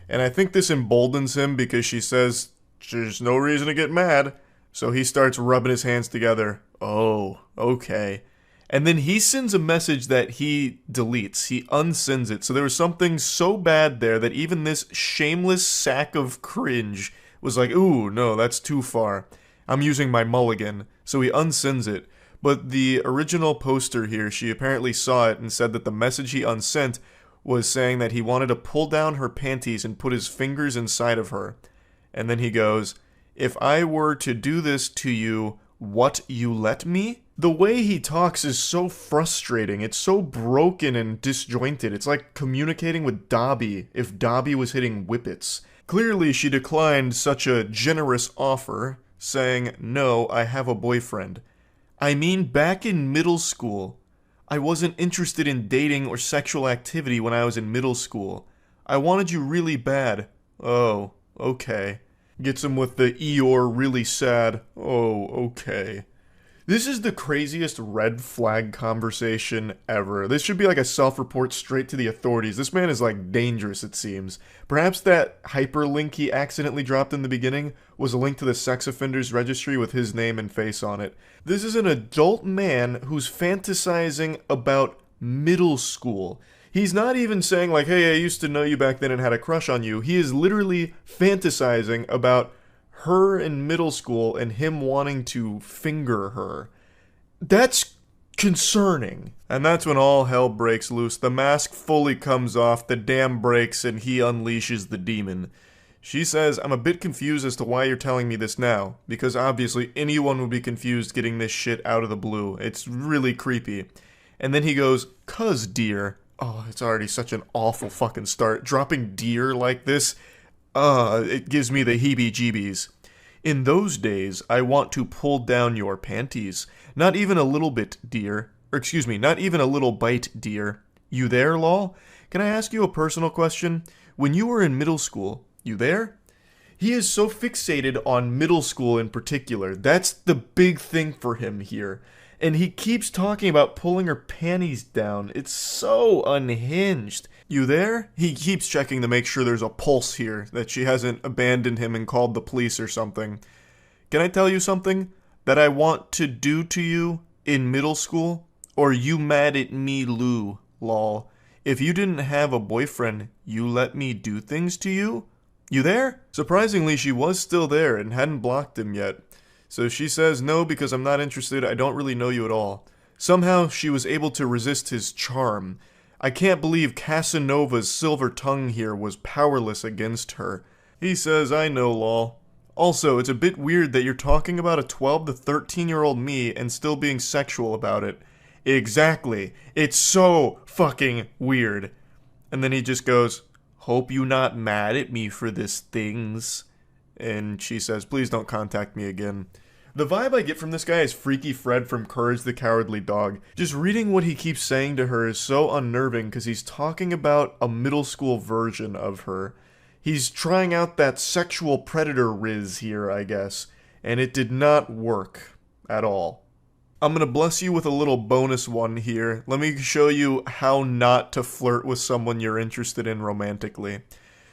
And I think this emboldens him, because she says, "There's no reason to get mad." So he starts rubbing his hands together. Oh, okay. And then he sends a message that he deletes. He unsends it. So there was something so bad there that even this shameless sack of cringe was like, "Ooh, no, that's too far. I'm using my mulligan." So he unsends it. But the original poster here, she apparently saw it and said that the message he unsent was saying that he wanted to pull down her panties and put his fingers inside of her. And then he goes, "If I were to do this to you, what, you let me?" The way he talks is so frustrating. It's so broken and disjointed. It's like communicating with Dobby if Dobby was hitting whippets. Clearly, she declined such a generous offer, saying, "No, I have a boyfriend." I mean, back in middle school, I wasn't interested in dating or sexual activity when I was in middle school. I wanted you really bad. Oh, okay. Gets him with the Eeyore really sad. Oh, okay. This is the craziest red flag conversation ever. This should be like a self-report straight to the authorities. This man is like dangerous, it seems. Perhaps that hyperlink he accidentally dropped in the beginning was a link to the sex offenders registry with his name and face on it. This is an adult man who's fantasizing about middle school. He's not even saying like, hey, I used to know you back then and had a crush on you. He is literally fantasizing about her in middle school and him wanting to finger her. That's concerning. And that's when all hell breaks loose. The mask fully comes off, the dam breaks, and he unleashes the demon. She says, I'm a bit confused as to why you're telling me this now, because obviously anyone would be confused getting this shit out of the blue. It's really creepy. And then he goes, 'cause dear. Oh, it's already such an awful fucking start. Dropping dear like this, it gives me the heebie-jeebies. In those days, I want to pull down your panties. Not even a little bit, dear. Or excuse me, not even a little bite, dear. You there, lol? Can I ask you a personal question? When you were in middle school, you there? He is so fixated on middle school in particular. That's the big thing for him here. And he keeps talking about pulling her panties down. It's so unhinged. You there? He keeps checking to make sure there's a pulse here, that she hasn't abandoned him and called the police or something. Can I tell you something that I want to do to you in middle school? Or you mad at me, Lou, lol. If you didn't have a boyfriend, you let me do things to you? You there? Surprisingly, she was still there and hadn't blocked him yet. So she says, no, because I'm not interested, I don't really know you at all. Somehow, she was able to resist his charm. I can't believe Casanova's silver tongue here was powerless against her. He says, I know, lol. Also, it's a bit weird that you're talking about a 12 to 13-year-old me and still being sexual about it. Exactly. It's so fucking weird. And then he just goes, hope you not mad at me for this things. And she says, please don't contact me again. The vibe I get from this guy is Freaky Fred from Courage the Cowardly Dog. Just reading what he keeps saying to her is so unnerving because he's talking about a middle school version of her. He's trying out that sexual predator riz here, I guess, and it did not work at all. I'm gonna bless you with a little bonus one here. Let me show you how not to flirt with someone you're interested in romantically.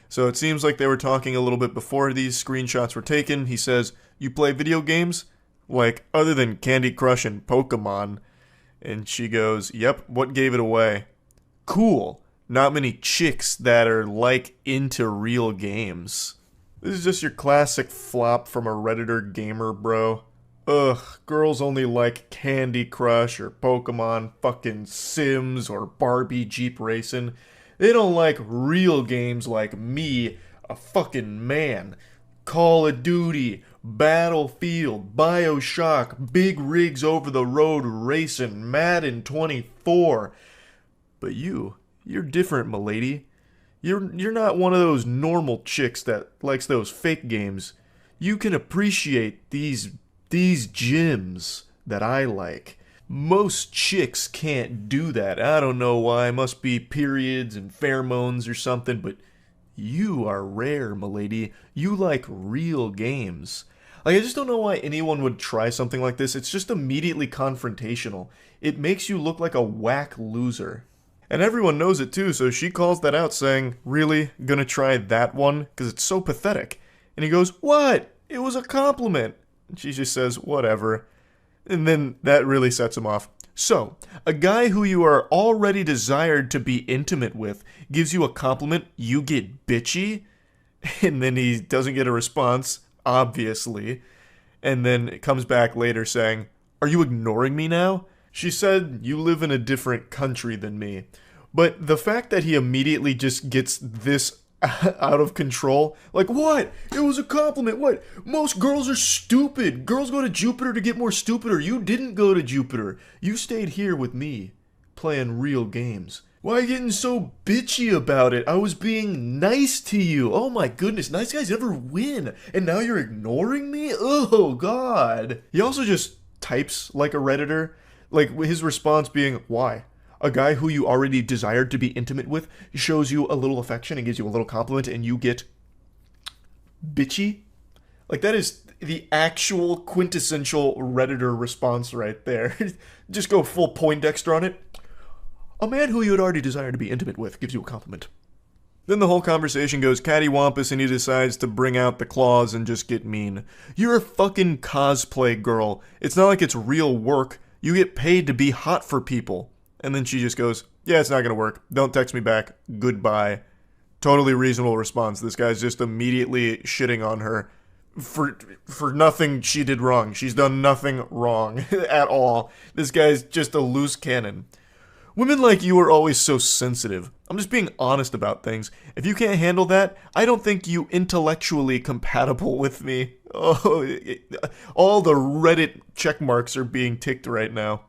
So it seems like they were talking a little bit before these screenshots were taken. He says, you play video games? Like, other than Candy Crush and Pokemon. And she goes, yep, what gave it away? Cool. Not many chicks that are, like, into real games. This is just your classic flop from a Redditor gamer, bro. Ugh, girls only like Candy Crush or Pokemon, fucking Sims or Barbie Jeep Racing. They don't like real games like me, a fucking man. Call of Duty, Battlefield, BioShock, big rigs over the road racing, Madden 24. But you're different, m'lady. You're not one of those normal chicks that likes those fake games. You can appreciate these gems that I like. Most chicks can't do that. I don't know why. Must be periods and pheromones or something, but you are rare, m'lady. You like real games. Like, I just don't know why anyone would try something like this. It's just immediately confrontational. It makes you look like a whack loser. And everyone knows it too, so she calls that out saying, really? Gonna try that one? Because it's so pathetic. And he goes, what? It was a compliment. And she just says, whatever. And then that really sets him off. So, a guy who you are already desired to be intimate with gives you a compliment, you get bitchy? And then he doesn't get a response, obviously. And then it comes back later saying, are you ignoring me now? She said, you live in a different country than me. But the fact that he immediately just gets this out of control, like, what? It was a compliment. What? Most girls are stupid. Girls go to Jupiter to get more stupider. You didn't go to Jupiter. You stayed here with me, playing real games. Why are you getting so bitchy about it? I was being nice to you. Oh my goodness, nice guys never win. And now you're ignoring me? Oh God. He also just types like a Redditor. Like, his response being, why? A guy who you already desired to be intimate with shows you a little affection and gives you a little compliment and you get bitchy? Like, that is the actual quintessential Redditor response right there. Just go full Poindexter on it. A man who you had already desired to be intimate with gives you a compliment. Then the whole conversation goes cattywampus and he decides to bring out the claws and just get mean. You're a fucking cosplay girl. It's not like it's real work. You get paid to be hot for people. And then she just goes, yeah, it's not gonna work. Don't text me back. Goodbye. Totally reasonable response. This guy's just immediately shitting on her for nothing she did wrong. She's done nothing wrong at all. This guy's just a loose cannon. Women like you are always so sensitive. I'm just being honest about things. If you can't handle that, I don't think you intellectually compatible with me. Oh, all the Reddit check marks are being ticked right now.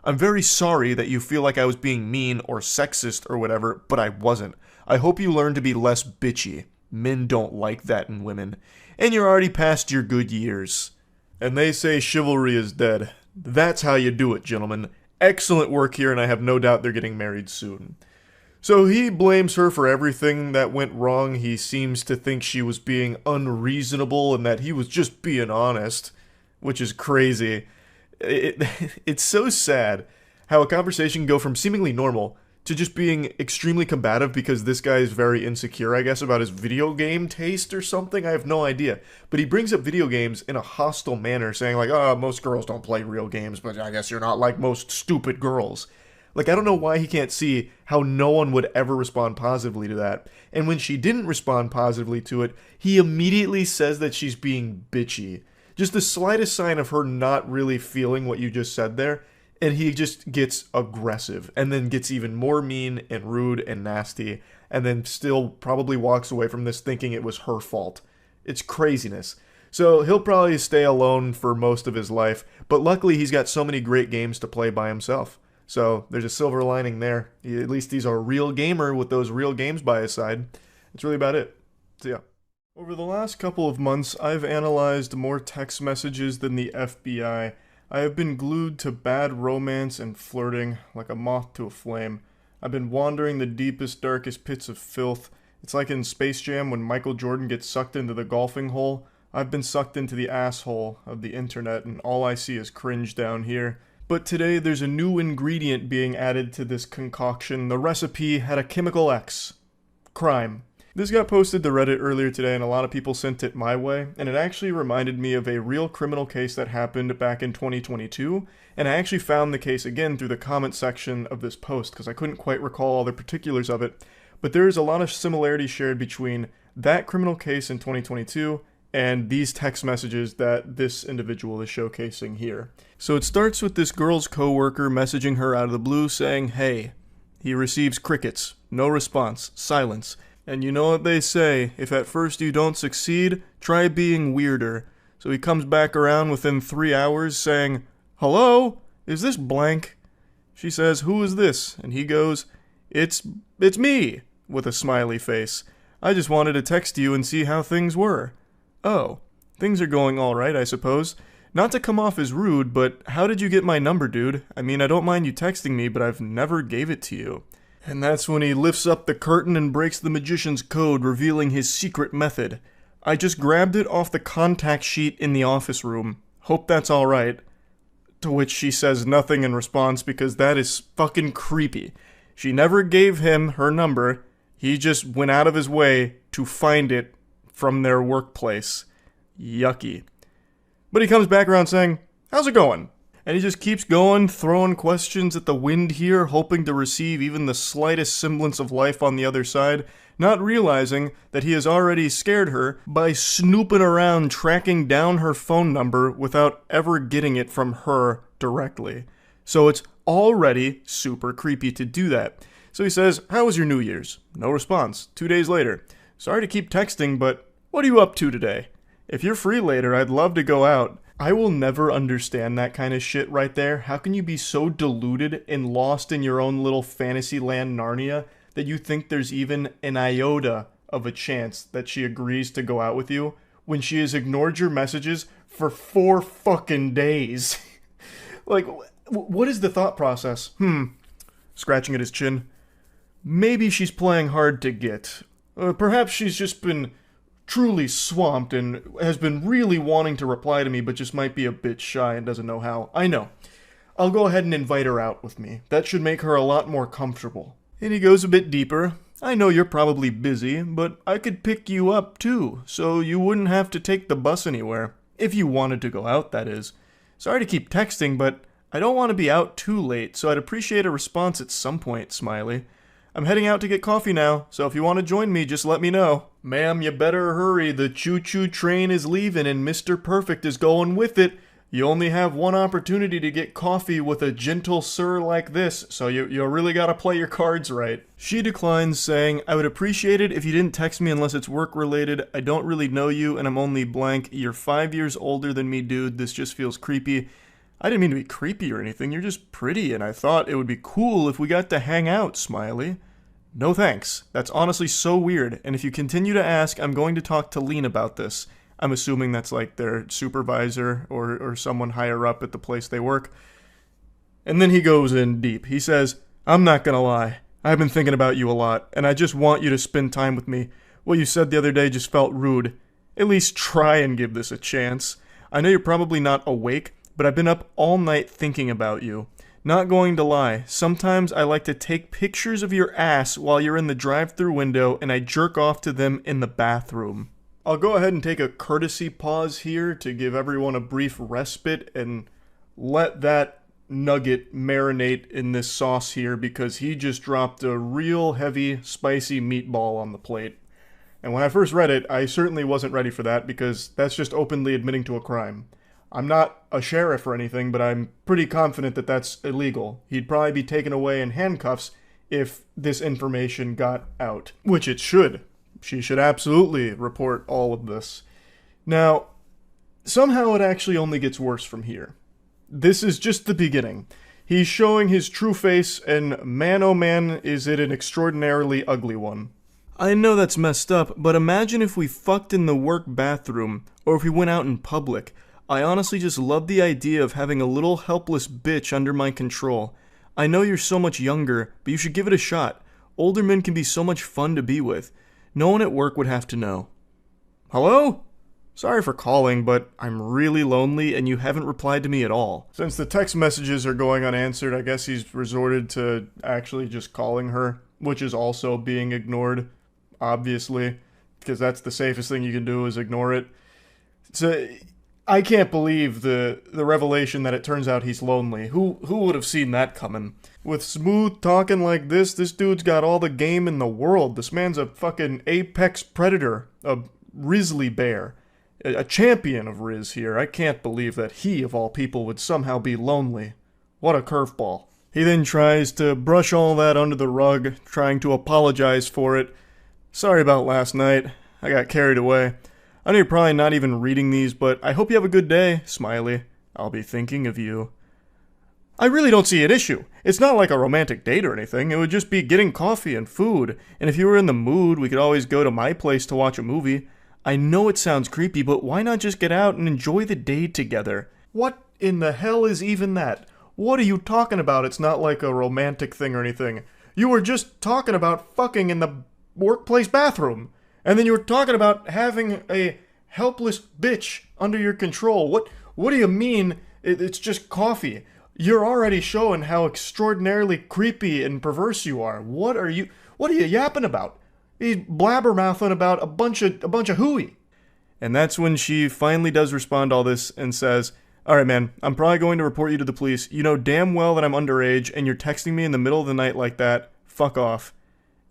I'm very sorry that you feel like I was being mean or sexist or whatever, but I wasn't. I hope you learn to be less bitchy. Men don't like that in women. And you're already past your good years. And they say chivalry is dead. That's how you do it, gentlemen. Excellent work here, and I have no doubt they're getting married soon. So he blames her for everything that went wrong. He seems to think she was being unreasonable and that he was just being honest, which is crazy. It's so sad how a conversation can go from seemingly normal to just being extremely combative because this guy is very insecure, I guess, about his video game taste or something. I have no idea. But he brings up video games in a hostile manner, saying like, oh, most girls don't play real games, but I guess you're not like most stupid girls. Like, I don't know why he can't see how no one would ever respond positively to that. And when she didn't respond positively to it, he immediately says that she's being bitchy. Just the slightest sign of her not really feeling what you just said there, and he just gets aggressive, and then gets even more mean and rude and nasty, and then still probably walks away from this thinking it was her fault. It's craziness. So he'll probably stay alone for most of his life, but luckily he's got so many great games to play by himself. So there's a silver lining there. At least he's a real gamer with those real games by his side. That's really about it. So yeah. Over the last couple of months, I've analyzed more text messages than the FBI. I have been glued to bad romance and flirting like a moth to a flame. I've been wandering the deepest, darkest pits of filth. It's like in Space Jam when Michael Jordan gets sucked into the golfing hole. I've been sucked into the asshole of the internet, and all I see is cringe down here. But today there's a new ingredient being added to this concoction. The recipe had a chemical X. Crime. This got posted to Reddit earlier today and a lot of people sent it my way, and it actually reminded me of a real criminal case that happened back in 2022, and I actually found the case again through the comment section of this post because I couldn't quite recall all the particulars of it, but there is a lot of similarities shared between that criminal case in 2022 and these text messages that this individual is showcasing here. So it starts with this girl's coworker messaging her out of the blue saying, hey. He receives crickets, no response, silence. And you know what they say, if at first you don't succeed, try being weirder. So he comes back around within 3 hours saying, hello, is this blank? She says, who is this? And he goes, it's me, with a smiley face. I just wanted to text you and see how things were. Oh, things are going all right, I suppose. Not to come off as rude, but how did you get my number, dude? I mean, I don't mind you texting me, but I've never gave it to you. And that's when he lifts up the curtain and breaks the magician's code, revealing his secret method. I just grabbed it off the contact sheet in the office room. Hope that's alright. To which she says nothing in response because that is fucking creepy. She never gave him her number. He just went out of his way to find it from their workplace. Yucky. But he comes back around saying, how's it going? And he just keeps going, throwing questions at the wind here, hoping to receive even the slightest semblance of life on the other side, not realizing that he has already scared her by snooping around tracking down her phone number without ever getting it from her directly. So it's already super creepy to do that. So he says, how was your New Year's? No response. 2 days later. Sorry to keep texting, but what are you up to today? If you're free later, I'd love to go out. I will never understand that kind of shit right there. How can you be so deluded and lost in your own little fantasy land Narnia that you think there's even an iota of a chance that she agrees to go out with you when she has ignored your messages for 4 fucking days? Like, What is the thought process? Scratching at his chin. Maybe she's playing hard to get. Perhaps she's just been truly swamped and has been really wanting to reply to me, but just might be a bit shy and doesn't know how. I know. I'll go ahead and invite her out with me. That should make her a lot more comfortable. And he goes a bit deeper. I know you're probably busy, but I could pick you up too, so you wouldn't have to take the bus anywhere. If you wanted to go out, that is. Sorry to keep texting, but I don't want to be out too late, so I'd appreciate a response at some point, Smiley. I'm heading out to get coffee now, so if you want to join me, just let me know. Ma'am, you better hurry. The choo-choo train is leaving and Mr. Perfect is going with it. You only have one opportunity to get coffee with a gentle sir like this, so you really gotta play your cards right. She declines, saying, I would appreciate it if you didn't text me unless it's work-related. I don't really know you, and I'm only blank. You're 5 years older than me, dude. This just feels creepy. I didn't mean to be creepy or anything. You're just pretty, and I thought it would be cool if we got to hang out, Smiley. No thanks. That's honestly so weird, and if you continue to ask, I'm going to talk to Lean about this. I'm assuming that's like their supervisor or someone higher up at the place they work. And then he goes in deep. He says, I'm not gonna lie. I've been thinking about you a lot, and I just want you to spend time with me. What you said the other day just felt rude. At least try and give this a chance. I know you're probably not awake, but I've been up all night thinking about you. Not going to lie, sometimes I like to take pictures of your ass while you're in the drive-thru window and I jerk off to them in the bathroom. I'll go ahead and take a courtesy pause here to give everyone a brief respite and let that nugget marinate in this sauce here because he just dropped a real heavy, spicy meatball on the plate. And when I first read it, I certainly wasn't ready for that because that's just openly admitting to a crime. I'm not a sheriff or anything, but I'm pretty confident that that's illegal. He'd probably be taken away in handcuffs if this information got out, which it should. She should absolutely report all of this. Now, somehow it actually only gets worse from here. This is just the beginning. He's showing his true face, and man oh man, is it an extraordinarily ugly one. I know that's messed up, but imagine if we fucked in the work bathroom, or if we went out in public. I honestly just love the idea of having a little helpless bitch under my control. I know you're so much younger, but you should give it a shot. Older men can be so much fun to be with. No one at work would have to know. Hello? Sorry for calling, but I'm really lonely and you haven't replied to me at all. Since the text messages are going unanswered, I guess he's resorted to actually just calling her, which is also being ignored, obviously, because that's the safest thing you can do is ignore it. So I can't believe the revelation that it turns out he's lonely. Who would have seen that coming? With smooth talking like this dude's got all the game in the world. This man's a fucking apex predator, a grizzly bear, a champion of Riz here. I can't believe that he, of all people, would somehow be lonely. What a curveball. He then tries to brush all that under the rug, trying to apologize for it. Sorry about last night. I got carried away. I know you're probably not even reading these, but I hope you have a good day, Smiley. I'll be thinking of you. I really don't see an issue. It's not like a romantic date or anything. It would just be getting coffee and food. And if you were in the mood, we could always go to my place to watch a movie. I know it sounds creepy, but why not just get out and enjoy the day together? What in the hell is even that? What are you talking about? It's not like a romantic thing or anything. You were just talking about fucking in the workplace bathroom. And then you were talking about having a helpless bitch under your control. What do you mean it's just coffee? You're already showing how extraordinarily creepy and perverse you are. What are you yapping about? He's blabbermouthing about a bunch of hooey. And that's when she finally does respond to all this and says, Alright man, I'm probably going to report you to the police. You know damn well that I'm underage and you're texting me in the middle of the night like that. Fuck off.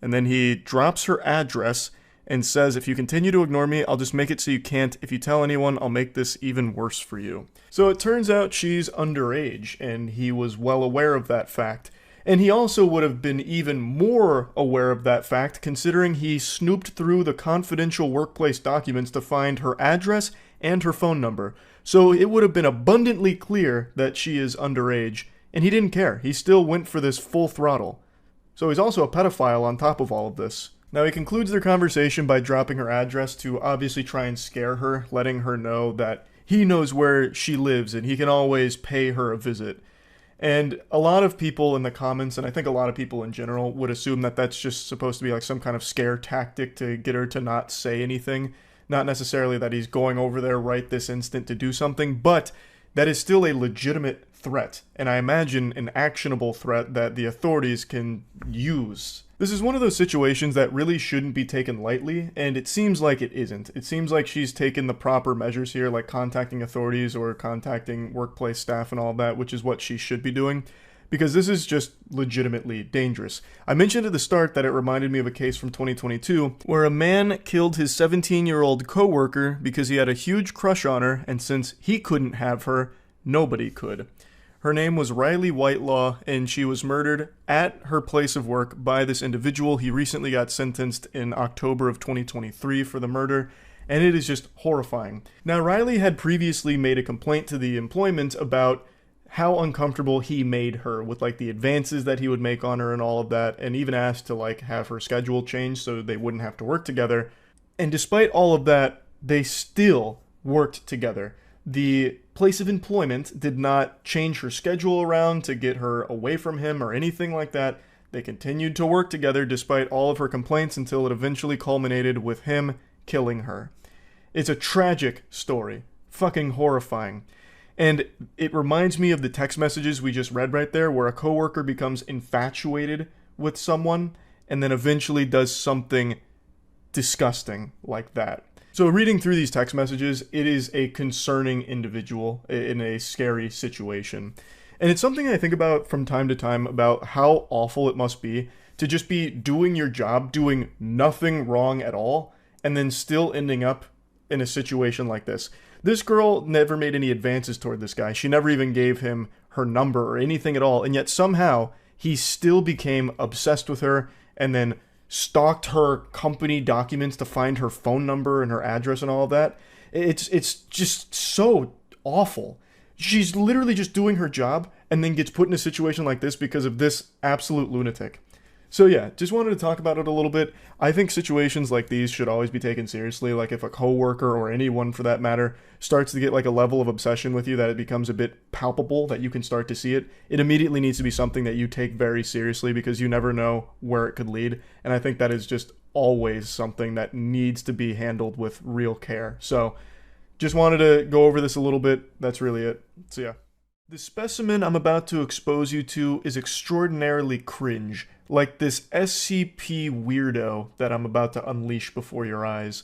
And then he drops her address and says, if you continue to ignore me, I'll just make it so you can't. If you tell anyone, I'll make this even worse for you. So it turns out she's underage, and he was well aware of that fact. And he also would have been even more aware of that fact, considering he snooped through the confidential workplace documents to find her address and her phone number. So it would have been abundantly clear that she is underage, and he didn't care. He still went for this full throttle. So he's also a pedophile on top of all of this. Now, he concludes their conversation by dropping her address to obviously try and scare her, letting her know that he knows where she lives and he can always pay her a visit. And a lot of people in the comments, and I think a lot of people in general, would assume that that's just supposed to be like some kind of scare tactic to get her to not say anything. Not necessarily that he's going over there right this instant to do something, but that is still a legitimate threat, and I imagine an actionable threat that the authorities can use. This is one of those situations that really shouldn't be taken lightly, and it seems like it isn't. It seems like she's taken the proper measures here, like contacting authorities or contacting workplace staff and all that, which is what she should be doing, because this is just legitimately dangerous. I mentioned at the start that it reminded me of a case from 2022 where a man killed his 17-year-old coworker because he had a huge crush on her, and since he couldn't have her, nobody could. Her name was Riley Whitelaw, and she was murdered at her place of work by this individual. He recently got sentenced in October of 2023 for the murder, and it is just horrifying. Now, Riley had previously made a complaint to the employment about how uncomfortable he made her with like the advances that he would make on her and all of that, and even asked to like have her schedule changed so they wouldn't have to work together. And despite all of that, they still worked together. The place of employment did not change her schedule around to get her away from him or anything like that. They continued to work together despite all of her complaints until it eventually culminated with him killing her. It's a tragic story. Fucking horrifying. And it reminds me of the text messages we just read right there, where a coworker becomes infatuated with someone and then eventually does something disgusting like that. So reading through these text messages, it is a concerning individual in a scary situation. And it's something I think about from time to time about how awful it must be to just be doing your job, doing nothing wrong at all, and then still ending up in a situation like this. This girl never made any advances toward this guy. She never even gave him her number or anything at all. And yet somehow he still became obsessed with her and then stalked her company documents to find her phone number and her address and all of that. It's just so awful. She's literally just doing her job and then gets put in a situation like this because of this absolute lunatic. So yeah, just wanted to talk about it a little bit. I think situations like these should always be taken seriously. Like if a coworker or anyone for that matter starts to get like a level of obsession with you that it becomes a bit palpable, that you can start to see it, it immediately needs to be something that you take very seriously because you never know where it could lead. And I think that is just always something that needs to be handled with real care. So just wanted to go over this a little bit. That's really it. So yeah. The specimen I'm about to expose you to is extraordinarily cringe, like this SCP weirdo that I'm about to unleash before your eyes.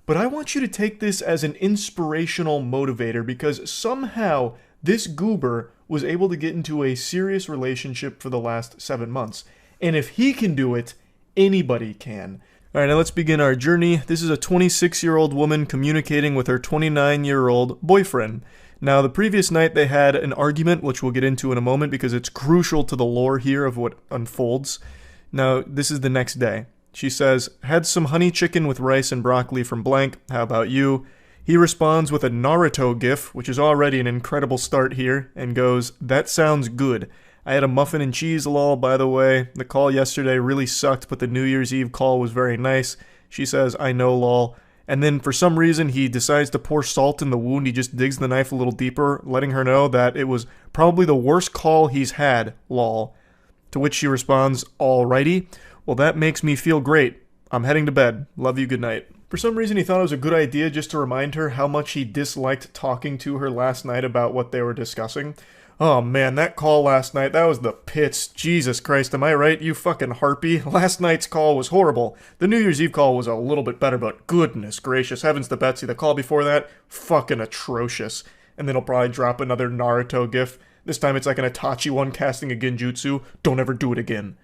But I want you to take this as an inspirational motivator because somehow this goober was able to get into a serious relationship for the last 7 months. And if he can do it, anybody can. Alright, now let's begin our journey. This is a 26-year-old woman communicating with her 29-year-old boyfriend. Now, the previous night they had an argument, which we'll get into in a moment because it's crucial to the lore here of what unfolds. Now, this is the next day. She says, "Had some honey chicken with rice and broccoli from blank. How about you?" He responds with a Naruto gif, which is already an incredible start here, and goes, "That sounds good. I had a muffin and cheese, lol, by the way. The call yesterday really sucked, but the New Year's Eve call was very nice." She says, "I know, lol." And then for some reason he decides to pour salt in the wound. He just digs the knife a little deeper, letting her know that it was probably the worst call he's had, lol. To which she responds, "Alrighty. Well, that makes me feel great. I'm heading to bed. Love you, good night." For some reason he thought it was a good idea just to remind her how much he disliked talking to her last night about what they were discussing. Oh man, that call last night, that was the pits. Jesus Christ, am I right, you fucking harpy? Last night's call was horrible. The New Year's Eve call was a little bit better, but goodness gracious, heavens to Betsy, the call before that, fucking atrocious. And then he'll probably drop another Naruto gif. This time it's like an Itachi one casting a genjutsu. Don't ever do it again.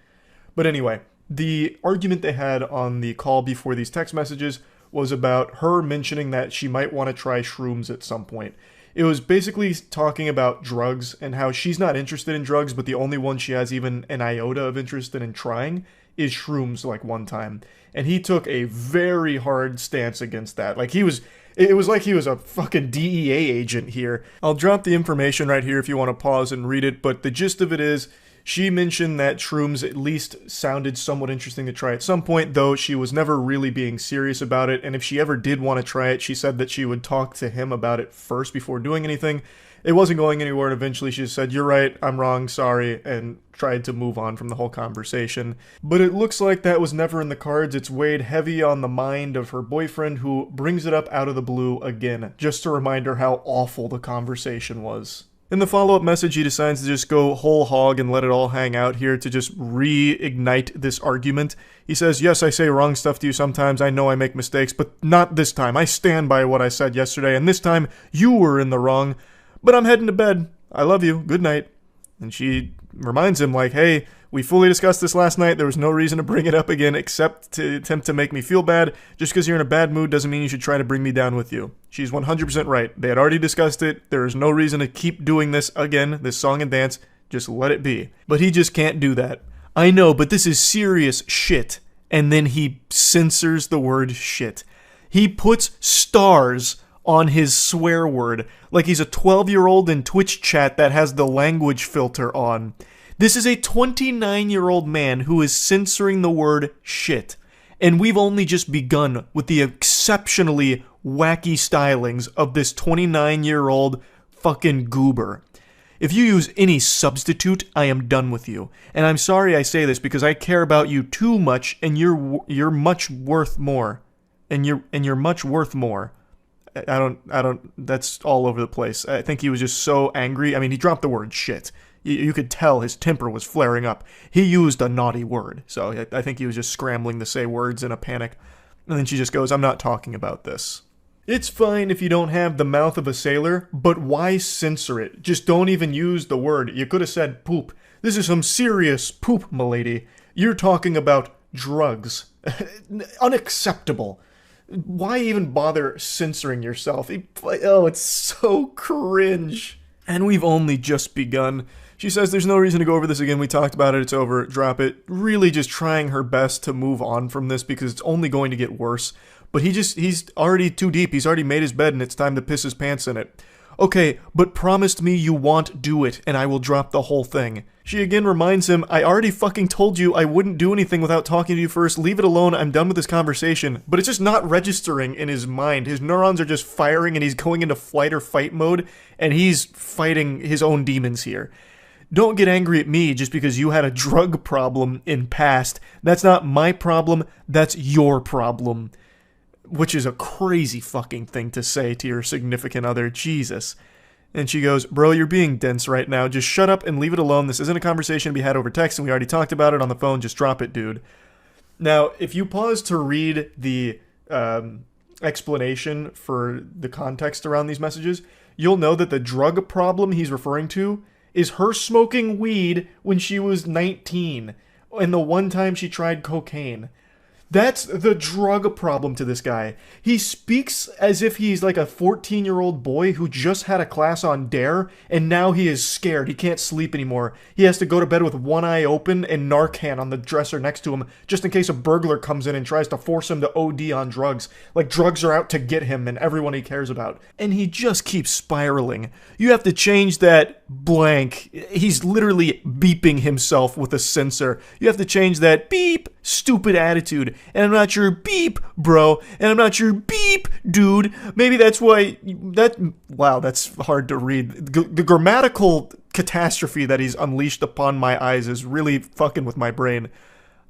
But anyway, the argument they had on the call before these text messages was about her mentioning that she might want to try shrooms at some point. It was basically talking about drugs and how she's not interested in drugs, but the only one she has even an iota of interest in trying is shrooms like one time. And he took a very hard stance against that. Like it was like he was a fucking DEA agent here. I'll drop the information right here if you want to pause and read it, but the gist of it is She mentioned that shrooms at least sounded somewhat interesting to try at some point, though she was never really being serious about it, and if she ever did want to try it, she said that she would talk to him about it first before doing anything. It wasn't going anywhere, and eventually she just said, "You're right, I'm wrong, sorry," and tried to move on from the whole conversation. But it looks like that was never in the cards. It's weighed heavy on the mind of her boyfriend, who brings it up out of the blue again, just to remind her how awful the conversation was. In the follow-up message, he decides to just go whole hog and let it all hang out here to just reignite this argument. He says, "Yes, I say wrong stuff to you sometimes. I know I make mistakes, but not this time. I stand by what I said yesterday, and this time you were in the wrong. But I'm heading to bed. I love you. Good night." And she reminds him, like, "Hey, we fully discussed this last night. There was no reason to bring it up again except to attempt to make me feel bad. Just because you're in a bad mood doesn't mean you should try to bring me down with you." She's 100% right. They had already discussed it. There is no reason to keep doing this again, this song and dance. Just let it be. But he just can't do that. "I know, but this is serious shit." And then he censors the word shit. He puts stars on his swear word, like he's a 12-year-old in Twitch chat that has the language filter on. This is a 29-year-old man who is censoring the word shit. And we've only just begun with the exceptionally wacky stylings of this 29-year-old fucking goober. If you use any substitute, I am done with you. And I'm sorry I say this because I care about you too much, and you're much worth more. And you're much worth more. I don't, that's all over the place. I think he was just so angry. I mean, he dropped the word shit. You could tell his temper was flaring up. He used a naughty word, so I think he was just scrambling to say words in a panic. And then she just goes, "I'm not talking about this." It's fine if you don't have the mouth of a sailor, but why censor it? Just don't even use the word. You could have said poop. This is some serious poop, m'lady. You're talking about drugs. Unacceptable. Why even bother censoring yourself? Oh, it's so cringe. And we've only just begun. She says there's no reason to go over this again. We talked about it. It's over. Drop it. Really just trying her best to move on from this because it's only going to get worse. But he's already too deep. He's already made his bed and it's time to piss his pants in it. "Okay, but promised me you won't do it and I will drop the whole thing." She again reminds him, "I already fucking told you I wouldn't do anything without talking to you first. Leave it alone. I'm done with this conversation." But it's just not registering in his mind. His neurons are just firing and he's going into flight or fight mode and he's fighting his own demons here. Don't get angry at me just because you had a drug problem in past. That's not my problem. That's your problem. Which is a crazy fucking thing to say to your significant other. Jesus. And she goes, "Bro, you're being dense right now. Just shut up and leave it alone. This isn't a conversation to be had over text, and we already talked about it on the phone. Just drop it, dude." Now, if you pause to read the explanation for the context around these messages, you'll know that the drug problem he's referring to is her smoking weed when she was 19, and the one time she tried cocaine. That's the drug problem to this guy. He speaks as if he's like a 14-year-old boy who just had a class on Dare, and now he is scared. He can't sleep anymore. He has to go to bed with one eye open and Narcan on the dresser next to him, just in case a burglar comes in and tries to force him to OD on drugs. Like drugs are out to get him and everyone he cares about. And he just keeps spiraling. You have to change that blank. He's literally beeping himself with a sensor. You have to change that beep, stupid attitude. And I'm not your beep, bro. And I'm not your beep, dude. Maybe that's why wow, that's hard to read. The grammatical catastrophe that he's unleashed upon my eyes is really fucking with my brain.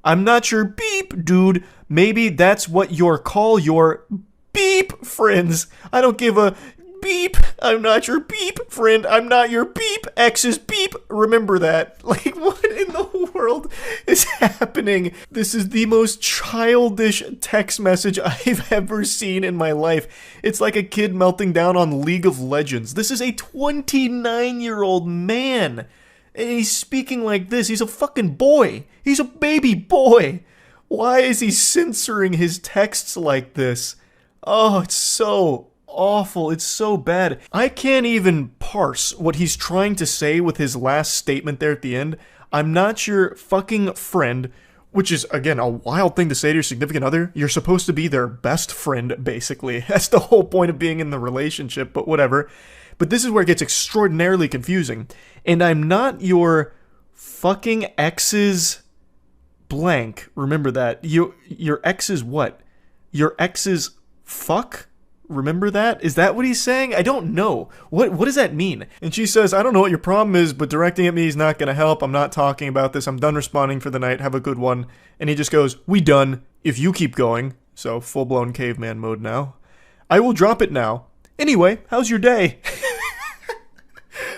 I'm not your beep, dude. Maybe that's what you'll call your beep friends. I don't give a beep. I'm not your beep friend. I'm not your beep. X is beep. Remember that. Like, what in the world is happening? This is the most childish text message I've ever seen in my life. It's like a kid melting down on League of Legends. This is a 29-year-old man. And he's speaking like this. He's a fucking boy. He's a baby boy. Why is he censoring his texts like this? Oh, it's so awful. It's so bad. I can't even parse what he's trying to say with his last statement there at the end. I'm not your fucking friend, which is, again, a wild thing to say to your significant other. You're supposed to be their best friend, basically. That's the whole point of being in the relationship, but whatever. But this is where it gets extraordinarily confusing. And I'm not your fucking ex's blank. Remember that. Your ex's what? Your ex's fuck? Remember that? Is that what he's saying? I don't know. What does that mean? And she says, I don't know what your problem is, but directing at me is not going to help. I'm not talking about this. I'm done responding for the night. Have a good one. And he just goes, we done. If you keep going. So full-blown caveman mode now. I will drop it now. Anyway, how's your day?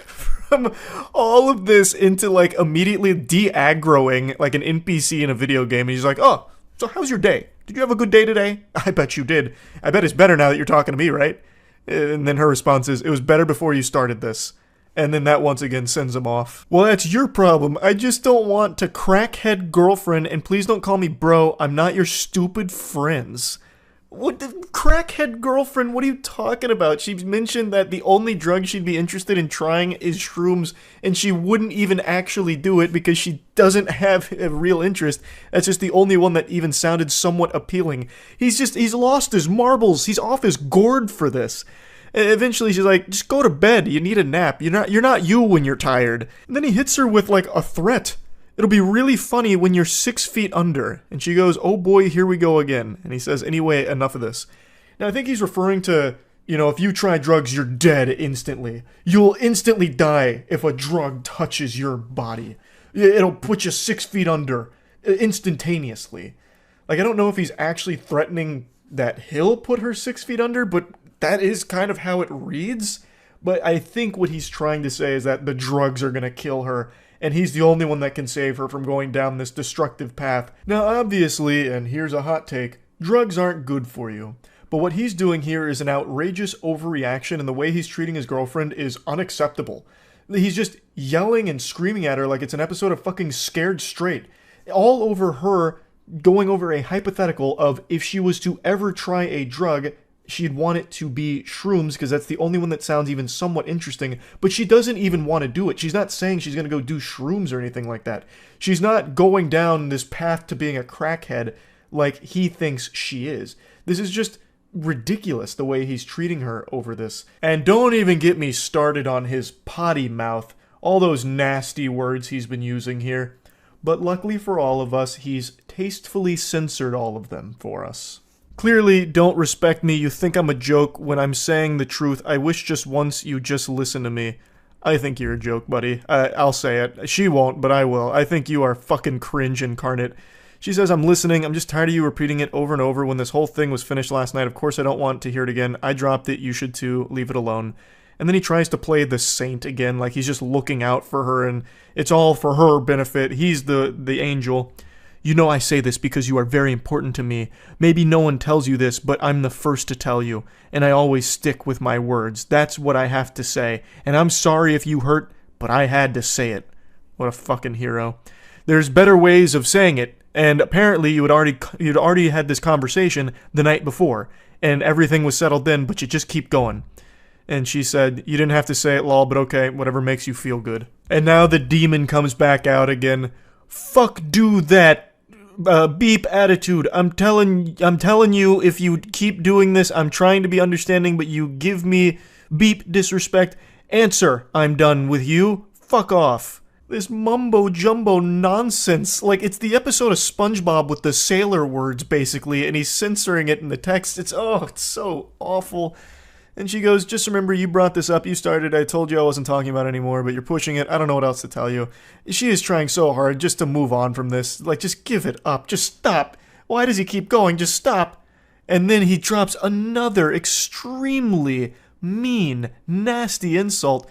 From all of this into like immediately de-aggroing like an NPC in a video game. And he's like, oh, so how's your day? Did you have a good day today? I bet you did. I bet it's better now that you're talking to me, right? And then her response is, it was better before you started this. And then that once again sends him off. Well, that's your problem. I just don't want to crackhead girlfriend, and please don't call me bro. I'm not your stupid friends. What the crackhead girlfriend? What are you talking about? She mentioned that the only drug she'd be interested in trying is shrooms, and she wouldn't even actually do it because she doesn't have a real interest. That's just the only one that even sounded somewhat appealing. He's lost his marbles. He's off his gourd for this. And eventually she's like, just go to bed. You need a nap. You're not you when you're tired. And then he hits her with like a threat. It'll be really funny when you're 6 feet under. And she goes, oh boy, here we go again. And he says, anyway, enough of this. Now, I think he's referring to, if you try drugs, you're dead instantly. You'll instantly die if a drug touches your body. It'll put you 6 feet under instantaneously. Like, I don't know if he's actually threatening that he'll put her 6 feet under, but that is kind of how it reads. But I think what he's trying to say is that the drugs are going to kill her. And he's the only one that can save her from going down this destructive path. Now, obviously, and here's a hot take, drugs aren't good for you. But what he's doing here is an outrageous overreaction, and the way he's treating his girlfriend is unacceptable. He's just yelling and screaming at her like it's an episode of fucking Scared Straight. All over her, going over a hypothetical of if she was to ever try a drug, she'd want it to be shrooms because that's the only one that sounds even somewhat interesting, but she doesn't even want to do it. She's not saying she's going to go do shrooms or anything like that. She's not going down this path to being a crackhead like he thinks she is. This is just ridiculous the way he's treating her over this. And don't even get me started on his potty mouth, all those nasty words he's been using here. But luckily for all of us, he's tastefully censored all of them for us. Clearly don't respect me. You think I'm a joke when I'm saying the truth. I wish just once you just listen to me. I think you're a joke, buddy. I'll say it. She won't, but I will. I think you are fucking cringe incarnate. She says, I'm listening. I'm just tired of you repeating it over and over when this whole thing was finished last night. Of course I don't want to hear it again. I dropped it. You should too. Leave it alone. And then he tries to play the saint again, like he's just looking out for her and it's all for her benefit. He's the angel. You know I say this because you are very important to me. Maybe no one tells you this, but I'm the first to tell you. And I always stick with my words. That's what I have to say. And I'm sorry if you hurt, but I had to say it. What a fucking hero. There's better ways of saying it. And apparently you'd already had this conversation the night before. And everything was settled then, but you just keep going. And she said, you didn't have to say it, lol, but okay, whatever makes you feel good. And now the demon comes back out again. Fuck do that. Beep attitude. I'm telling you, if you keep doing this, I'm trying to be understanding, but you give me beep disrespect. Answer, I'm done with you. Fuck off. This mumbo jumbo nonsense. Like, it's the episode of SpongeBob with the sailor words, basically, and he's censoring it in the text. It's so awful. And she goes, just remember, you brought this up, you started, I told you I wasn't talking about it anymore, but you're pushing it, I don't know what else to tell you. She is trying so hard just to move on from this, like, just give it up, just stop. Why does he keep going? Just stop. And then he drops another extremely mean, nasty insult,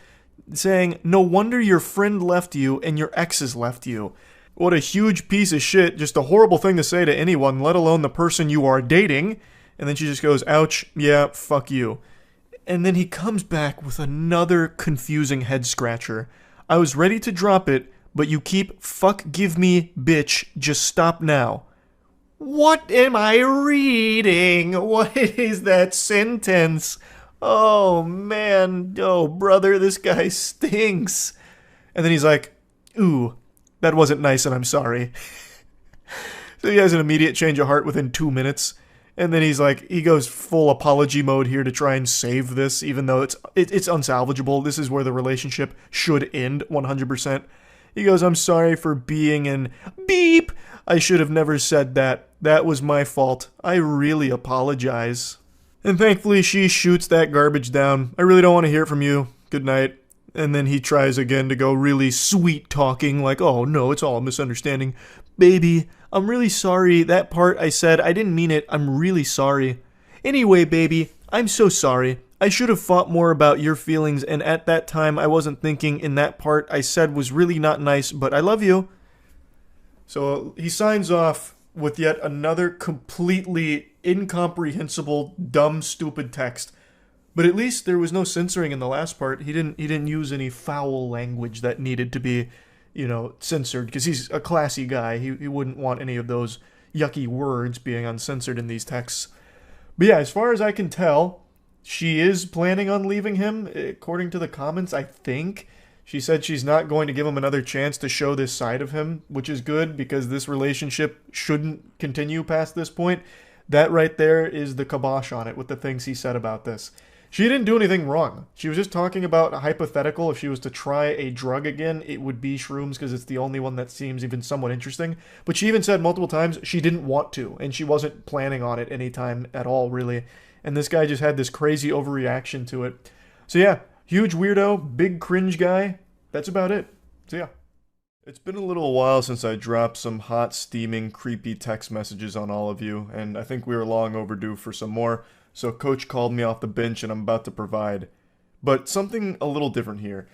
saying, no wonder your friend left you and your exes left you. What a huge piece of shit, just a horrible thing to say to anyone, let alone the person you are dating. And then she just goes, ouch, yeah, fuck you. And then he comes back with another confusing head scratcher. I was ready to drop it, but you keep fuck give me bitch, just stop now. What am I reading? What is that sentence? Oh man, oh brother, this guy stinks. And then he's like, ooh, that wasn't nice and I'm sorry. So he has an immediate change of heart within 2 minutes. And then he's like, he goes full apology mode here to try and save this, even though it's unsalvageable. This is where the relationship should end 100%. He goes, I'm sorry for being an beep. I should have never said that. That was my fault. I really apologize. And thankfully she shoots that garbage down. I really don't want to hear from you. Good night. And then he tries again to go really sweet talking, like, oh no, it's all a misunderstanding. Baby, I'm really sorry. That part I said, I didn't mean it. I'm really sorry. Anyway, baby, I'm so sorry. I should have thought more about your feelings, and at that time I wasn't thinking, in that part I said was really not nice, but I love you. So he signs off with yet another completely incomprehensible, dumb, stupid text. But at least there was no censoring in the last part. He didn't use any foul language that needed to be, censored, because he's a classy guy. He wouldn't want any of those yucky words being uncensored in these texts. But yeah, as far as I can tell, she is planning on leaving him, according to the comments, I think. She said she's not going to give him another chance to show this side of him, which is good because this relationship shouldn't continue past this point. That right there is the kibosh on it with the things he said about this. She didn't do anything wrong. She was just talking about a hypothetical. If she was to try a drug again, it would be shrooms because it's the only one that seems even somewhat interesting. But she even said multiple times she didn't want to, and she wasn't planning on it anytime at all, really. And this guy just had this crazy overreaction to it. So yeah, huge weirdo, big cringe guy. That's about it. So yeah. It's been a little while since I dropped some hot, steaming, creepy text messages on all of you, and I think we were long overdue for some more. So Coach called me off the bench and I'm about to provide. But something a little different here.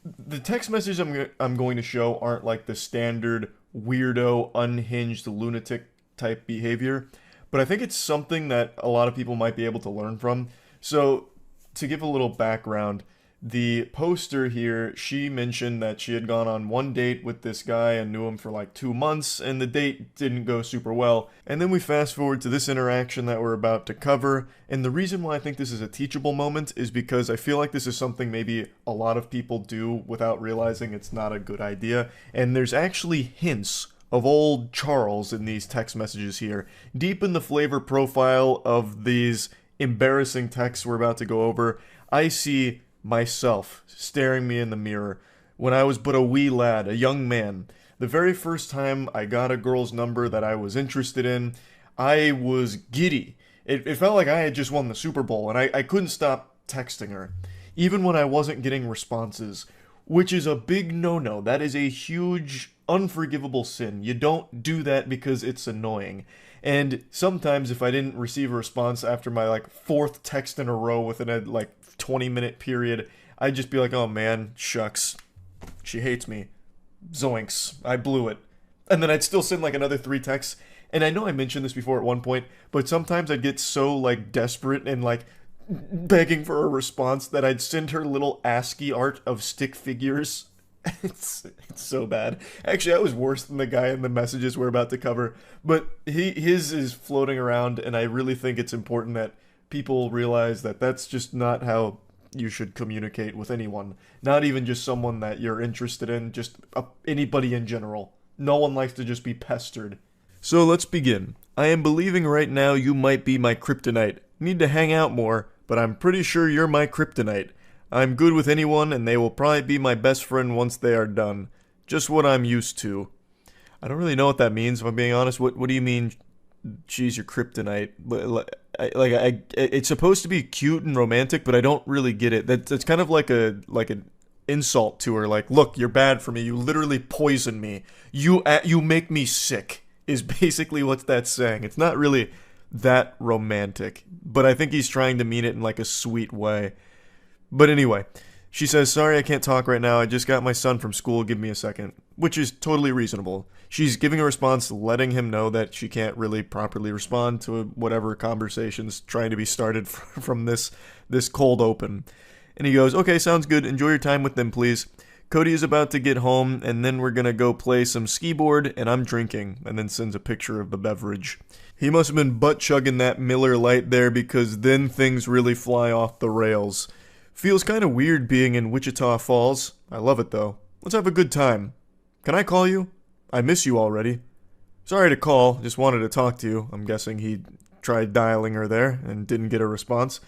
The text messages I'm going to show aren't like the standard weirdo, unhinged, lunatic type behavior. But I think it's something that a lot of people might be able to learn from. So to give a little background, the poster here, she mentioned that she had gone on one date with this guy and knew him for like 2 months, and the date didn't go super well. And then we fast forward to this interaction that we're about to cover, and the reason why I think this is a teachable moment is because I feel like this is something maybe a lot of people do without realizing it's not a good idea, and there's actually hints of old Charles in these text messages here. Deep in the flavor profile of these embarrassing texts we're about to go over, I see myself staring me in the mirror when I was but a wee lad, a young man. The very first time I got a girl's number that I was interested in, I was giddy. It felt like I had just won the Super Bowl, and I couldn't stop texting her, even when I wasn't getting responses, which is a big no-no. That is a huge, unforgivable sin. You don't do that because it's annoying. And sometimes if I didn't receive a response after my fourth text in a row within a 20-minute period, I'd just be like, oh man, shucks, she hates me, zoinks, I blew it. And then I'd still send another 3 texts. And I know I mentioned this before at one point, but sometimes I'd get so desperate and begging for a response that I'd send her little ASCII art of stick figures. It's so bad. Actually, that was worse than the guy in the messages we're about to cover. But his is floating around, and I really think it's important that people realize that that's just not how you should communicate with anyone. Not even just someone that you're interested in, just anybody in general. No one likes to just be pestered. So let's begin. I am believing right now you might be my kryptonite. Need to hang out more, but I'm pretty sure you're my kryptonite. I'm good with anyone, and they will probably be my best friend once they are done. Just what I'm used to. I don't really know what that means, if I'm being honest. What do you mean, she's your kryptonite? It's supposed to be cute and romantic, but I don't really get it. That's kind of like an insult to her. Look, you're bad for me. You literally poison me. You make me sick, is basically what that's saying. It's not really that romantic, but I think he's trying to mean it in a sweet way. But anyway, she says, sorry I can't talk right now, I just got my son from school, give me a second. Which is totally reasonable. She's giving a response letting him know that she can't really properly respond to whatever conversation's trying to be started from this cold open. And he goes, okay, sounds good, enjoy your time with them please. Cody is about to get home, and then we're gonna go play some skee board, and I'm drinking, and then sends a picture of the beverage. He must have been butt-chugging that Miller Lite there, because then things really fly off the rails. Feels kind of weird being in Wichita Falls. I love it though. Let's have a good time. Can I call you? I miss you already. Sorry to call, just wanted to talk to you. I'm guessing he tried dialing her there and didn't get a response.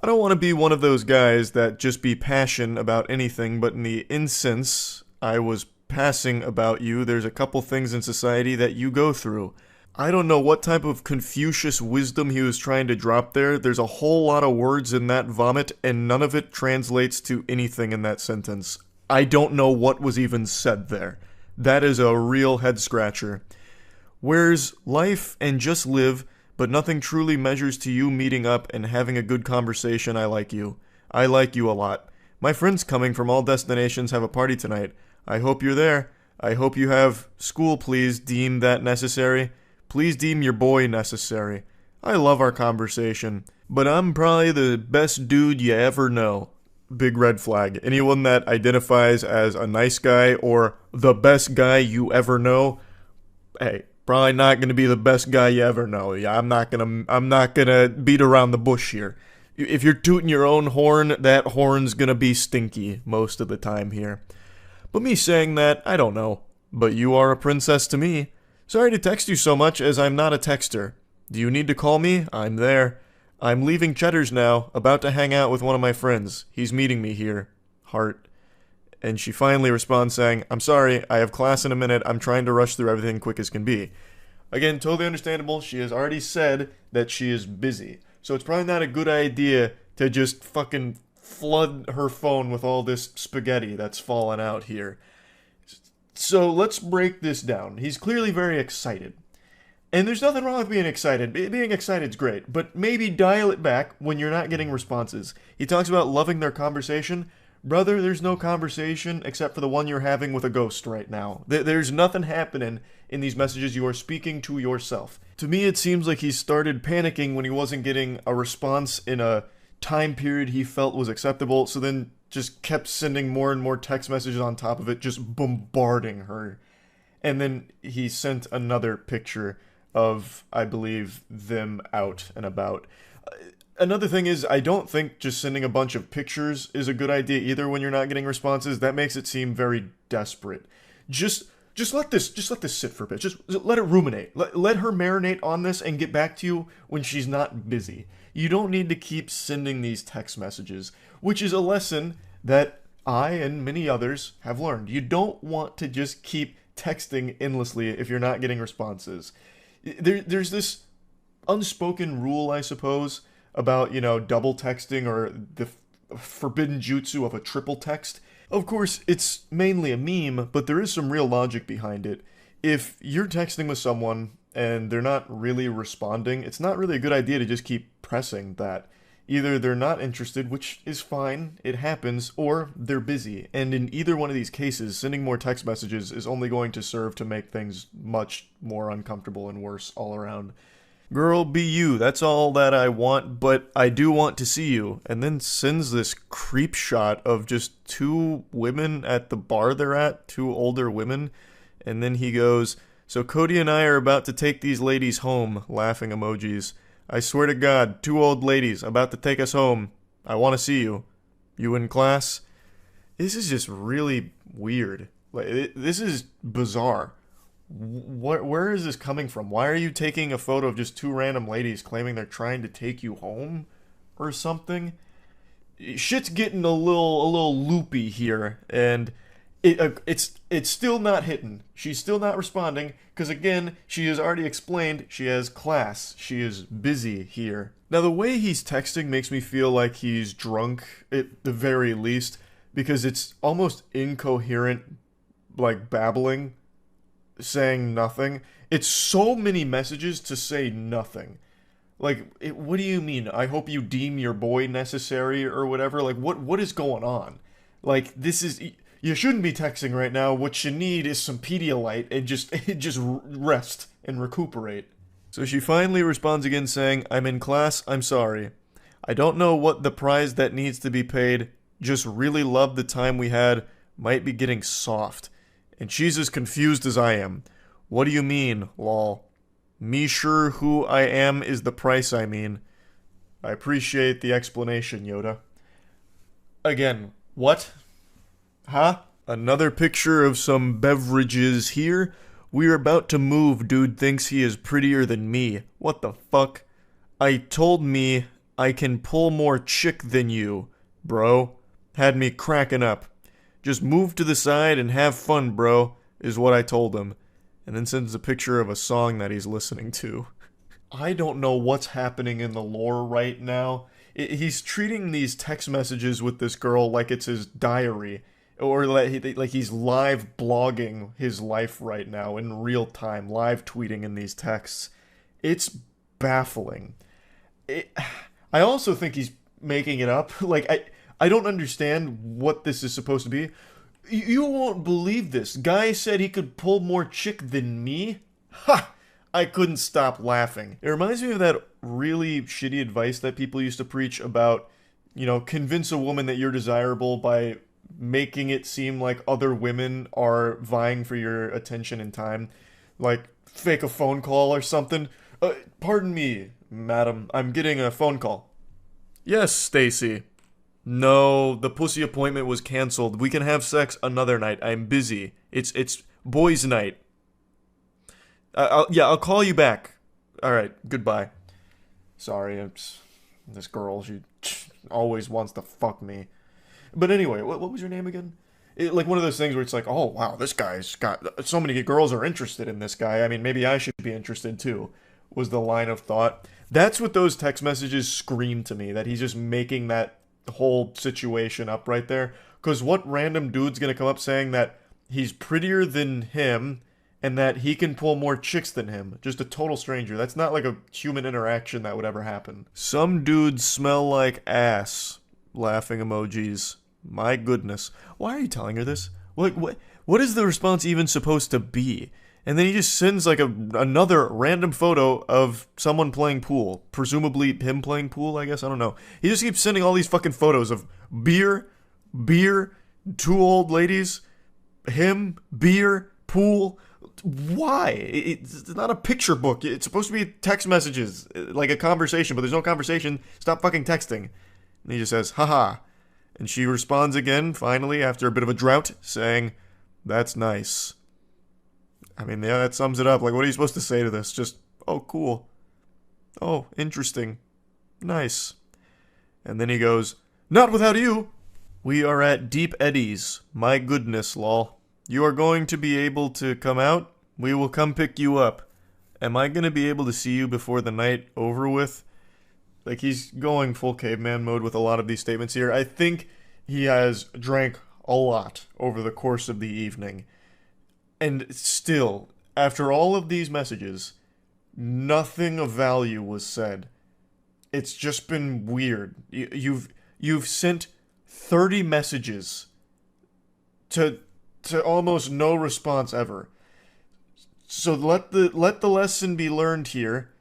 I don't want to be one of those guys that just be passionate about anything, but in the instance, I was passing about you, there's a couple things in society that you go through. I don't know what type of Confucius wisdom he was trying to drop there. There's a whole lot of words in that vomit, and none of it translates to anything in that sentence. I don't know what was even said there. That is a real head-scratcher. Where's life and just live, but nothing truly measures to you meeting up and having a good conversation. I like you. I like you a lot. My friends coming from all destinations have a party tonight. I hope you're there. I hope you have school, please deem that necessary. Please deem your boy necessary. I love our conversation, but I'm probably the best dude you ever know. Big red flag. Anyone that identifies as a nice guy or the best guy you ever know, hey, probably not gonna be the best guy you ever know. Yeah, I'm not gonna beat around the bush here. If you're tooting your own horn, that horn's gonna be stinky most of the time here. But me saying that, I don't know. But you are a princess to me. Sorry to text you so much, as I'm not a texter. Do you need to call me? I'm there. I'm leaving Cheddar's now, about to hang out with one of my friends. He's meeting me here. Heart. And she finally responds saying, I'm sorry, I have class in a minute. I'm trying to rush through everything quick as can be. Again, totally understandable. She has already said that she is busy. So it's probably not a good idea to just fucking flood her phone with all this spaghetti that's fallen out here. So let's break this down. He's clearly very excited. And there's nothing wrong with being excited. Being excited's great, but maybe dial it back when you're not getting responses. He talks about loving their conversation. Brother, there's no conversation except for the one you're having with a ghost right now. There's nothing happening in these messages. You are speaking to yourself. To me, it seems like he started panicking when he wasn't getting a response in a time period he felt was acceptable, so then just kept sending more and more text messages on top of it, just bombarding her. And then he sent another picture of, I believe, them out and about. Another thing is, I don't think just sending a bunch of pictures is a good idea either when you're not getting responses. That makes it seem very desperate. Just let this sit for a bit. Just let it ruminate. Let her marinate on this and get back to you when she's not busy. You don't need to keep sending these text messages, which is a lesson that I and many others have learned. You don't want to just keep texting endlessly if you're not getting responses. There's this unspoken rule, I suppose, about, double texting or the forbidden jutsu of a triple text. Of course, it's mainly a meme, but there is some real logic behind it. If you're texting with someone and they're not really responding, it's not really a good idea to just keep pressing that. Either they're not interested, which is fine, it happens, or they're busy. And in either one of these cases, sending more text messages is only going to serve to make things much more uncomfortable and worse all around. Girl, be you, that's all that I want, but I do want to see you. And then sends this creep shot of just two women at the bar they're at, two older women. And then he goes, so Cody and I are about to take these ladies home, laughing emojis. I swear to God, two old ladies about to take us home. I want to see you. You in class? This is just really weird. This is bizarre. Where is this coming from? Why are you taking a photo of just two random ladies claiming they're trying to take you home or something? Shit's getting a little loopy here, and it's still not hitting. She's still not responding because, again, she has already explained she has class. She is busy here. Now, the way he's texting makes me feel like he's drunk at the very least, because it's almost incoherent, like babbling, saying nothing. It's so many messages to say nothing. Like, what do you mean? I hope you deem your boy necessary or whatever. Like, what is going on? Like, this is... You shouldn't be texting right now. What you need is some Pedialyte and just rest and recuperate. So she finally responds again saying, I'm in class, I'm sorry. I don't know what the prize that needs to be paid. Just really love the time we had. Might be getting soft. And she's as confused as I am. What do you mean, lol? Me sure who I am is the price I mean. I appreciate the explanation, Yoda. Again, what? Huh? Another picture of some beverages here. We're about to move. Dude thinks he is prettier than me. What the fuck? I told me I can pull more chick than you, bro. Had me cracking up. Just move to the side and have fun, bro, is what I told him. And then sends a picture of a song that he's listening to. I don't know what's happening in the lore right now. He's treating these text messages with this girl like it's his diary. Or like he's live blogging his life right now in real time, live tweeting in these texts. It's baffling. I also think he's making it up. Like, I don't understand what this is supposed to be. You won't believe this. Guy said he could pull more chick than me? Ha! I couldn't stop laughing. It reminds me of that really shitty advice that people used to preach about, you know, convince a woman that you're desirable by making it seem like other women are vying for your attention and time. Like, fake a phone call or something. Pardon me, madam, I'm getting a phone call. Yes, Stacy. No, the pussy appointment was canceled. We can have sex another night. I'm busy. It's boys' night. I'll call you back. Alright, goodbye. Sorry, this girl, she always wants to fuck me. But anyway, what was your name again? Like one of those things where it's like, oh wow, this guy's got, so many girls are interested in this guy. I mean, maybe I should be interested too, was the line of thought. That's what those text messages scream to me, that he's just making that whole situation up right there. Because what random dude's gonna come up saying that he's prettier than him and that he can pull more chicks than him? Just a total stranger. That's not like a human interaction that would ever happen. Some dudes smell like ass. Laughing emojis. My goodness. Why are you telling her this? What is the response even supposed to be? And then he just sends like another random photo of someone playing pool. Presumably him playing pool, I guess. I don't know. He just keeps sending all these fucking photos of beer, two old ladies, him, beer, pool. Why? It's not a picture book. It's supposed to be text messages, like a conversation, but there's no conversation. Stop fucking texting. And he just says, haha. And she responds again, finally, after a bit of a drought, saying, that's nice. I mean, yeah, that sums it up. Like, what are you supposed to say to this? Just, oh, cool. Oh, interesting. Nice. And then he goes, not without you. We are at Deep Eddies. My goodness, lol. You are going to be able to come out? We will come pick you up. Am I going to be able to see you before the night over with? Like, he's going full caveman mode with a lot of these statements here. I think he has drank a lot over the course of the evening. And still, after all of these messages, nothing of value was said. It's just been weird. You've sent 30 messages to almost no response ever. So let the lesson be learned here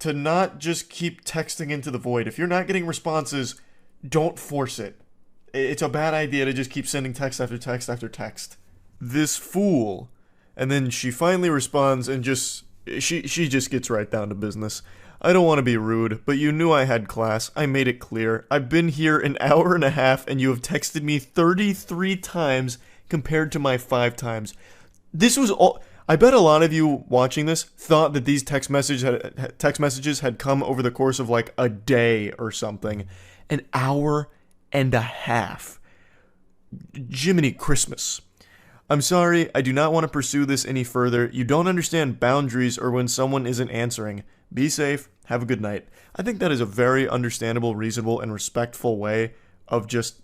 to not just keep texting into the void. If you're not getting responses, don't force it. It's a bad idea to just keep sending text after text after text. This fool. And then she finally responds and she just gets right down to business. I don't want to be rude, but you knew I had class. I made it clear. I've been here an hour and a half and you have texted me 33 times compared to my 5 times. This was all... I bet a lot of you watching this thought that these text messages had come over the course of like a day or something. An hour and a half. Jiminy Christmas. I'm sorry, I do not want to pursue this any further. You don't understand boundaries or when someone isn't answering. Be safe. Have a good night. I think that is a very understandable, reasonable, and respectful way of just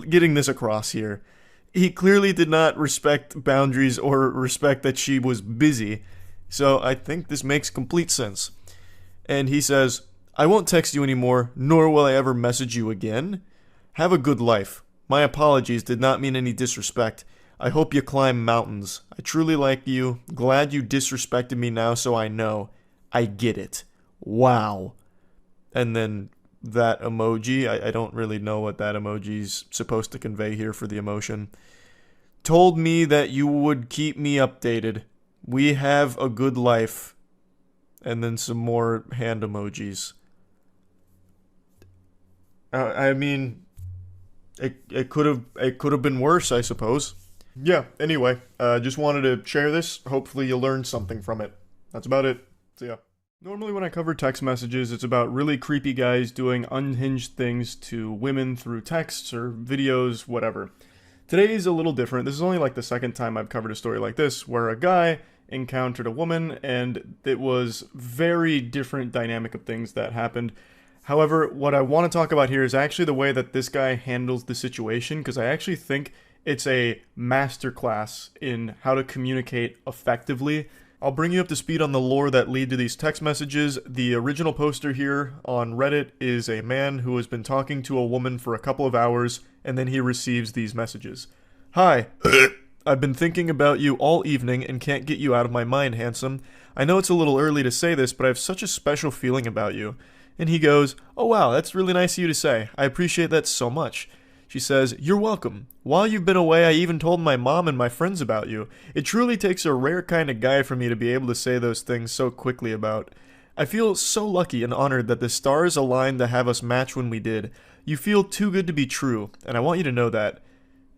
getting this across here. He clearly did not respect boundaries or respect that she was busy, so I think this makes complete sense. And he says, I won't text you anymore, nor will I ever message you again. Have a good life. My apologies did not mean any disrespect. I hope you climb mountains. I truly like you. Glad you disrespected me now so I know. I get it. Wow. And then that emoji, I don't really know what that emoji's supposed to convey here for the emotion. Told me that you would keep me updated. We have a good life. And then some more hand emojis. I mean, it could have been worse, I suppose. Yeah, anyway, just wanted to share this. Hopefully you learned something from it. That's about it. See ya. Normally when I cover text messages, it's about really creepy guys doing unhinged things to women through texts or videos, whatever. Today's a little different. This is only like the second time I've covered a story like this, where a guy encountered a woman, and it was very different dynamic of things that happened. However, what I want to talk about here is actually the way that this guy handles the situation, because I actually think it's a masterclass in how to communicate effectively. I'll bring you up to speed on the lore that lead to these text messages. The original poster here on Reddit is a man who has been talking to a woman for a couple of hours, and then he receives these messages. Hi. I've been thinking about you all evening and can't get you out of my mind, handsome. I know it's a little early to say this, but I have such a special feeling about you. And he goes, oh wow, that's really nice of you to say. I appreciate that so much. She says, you're welcome. While you've been away, I even told my mom and my friends about you. It truly takes a rare kind of guy for me to be able to say those things so quickly about. I feel so lucky and honored that the stars aligned to have us match when we did. You feel too good to be true, and I want you to know that.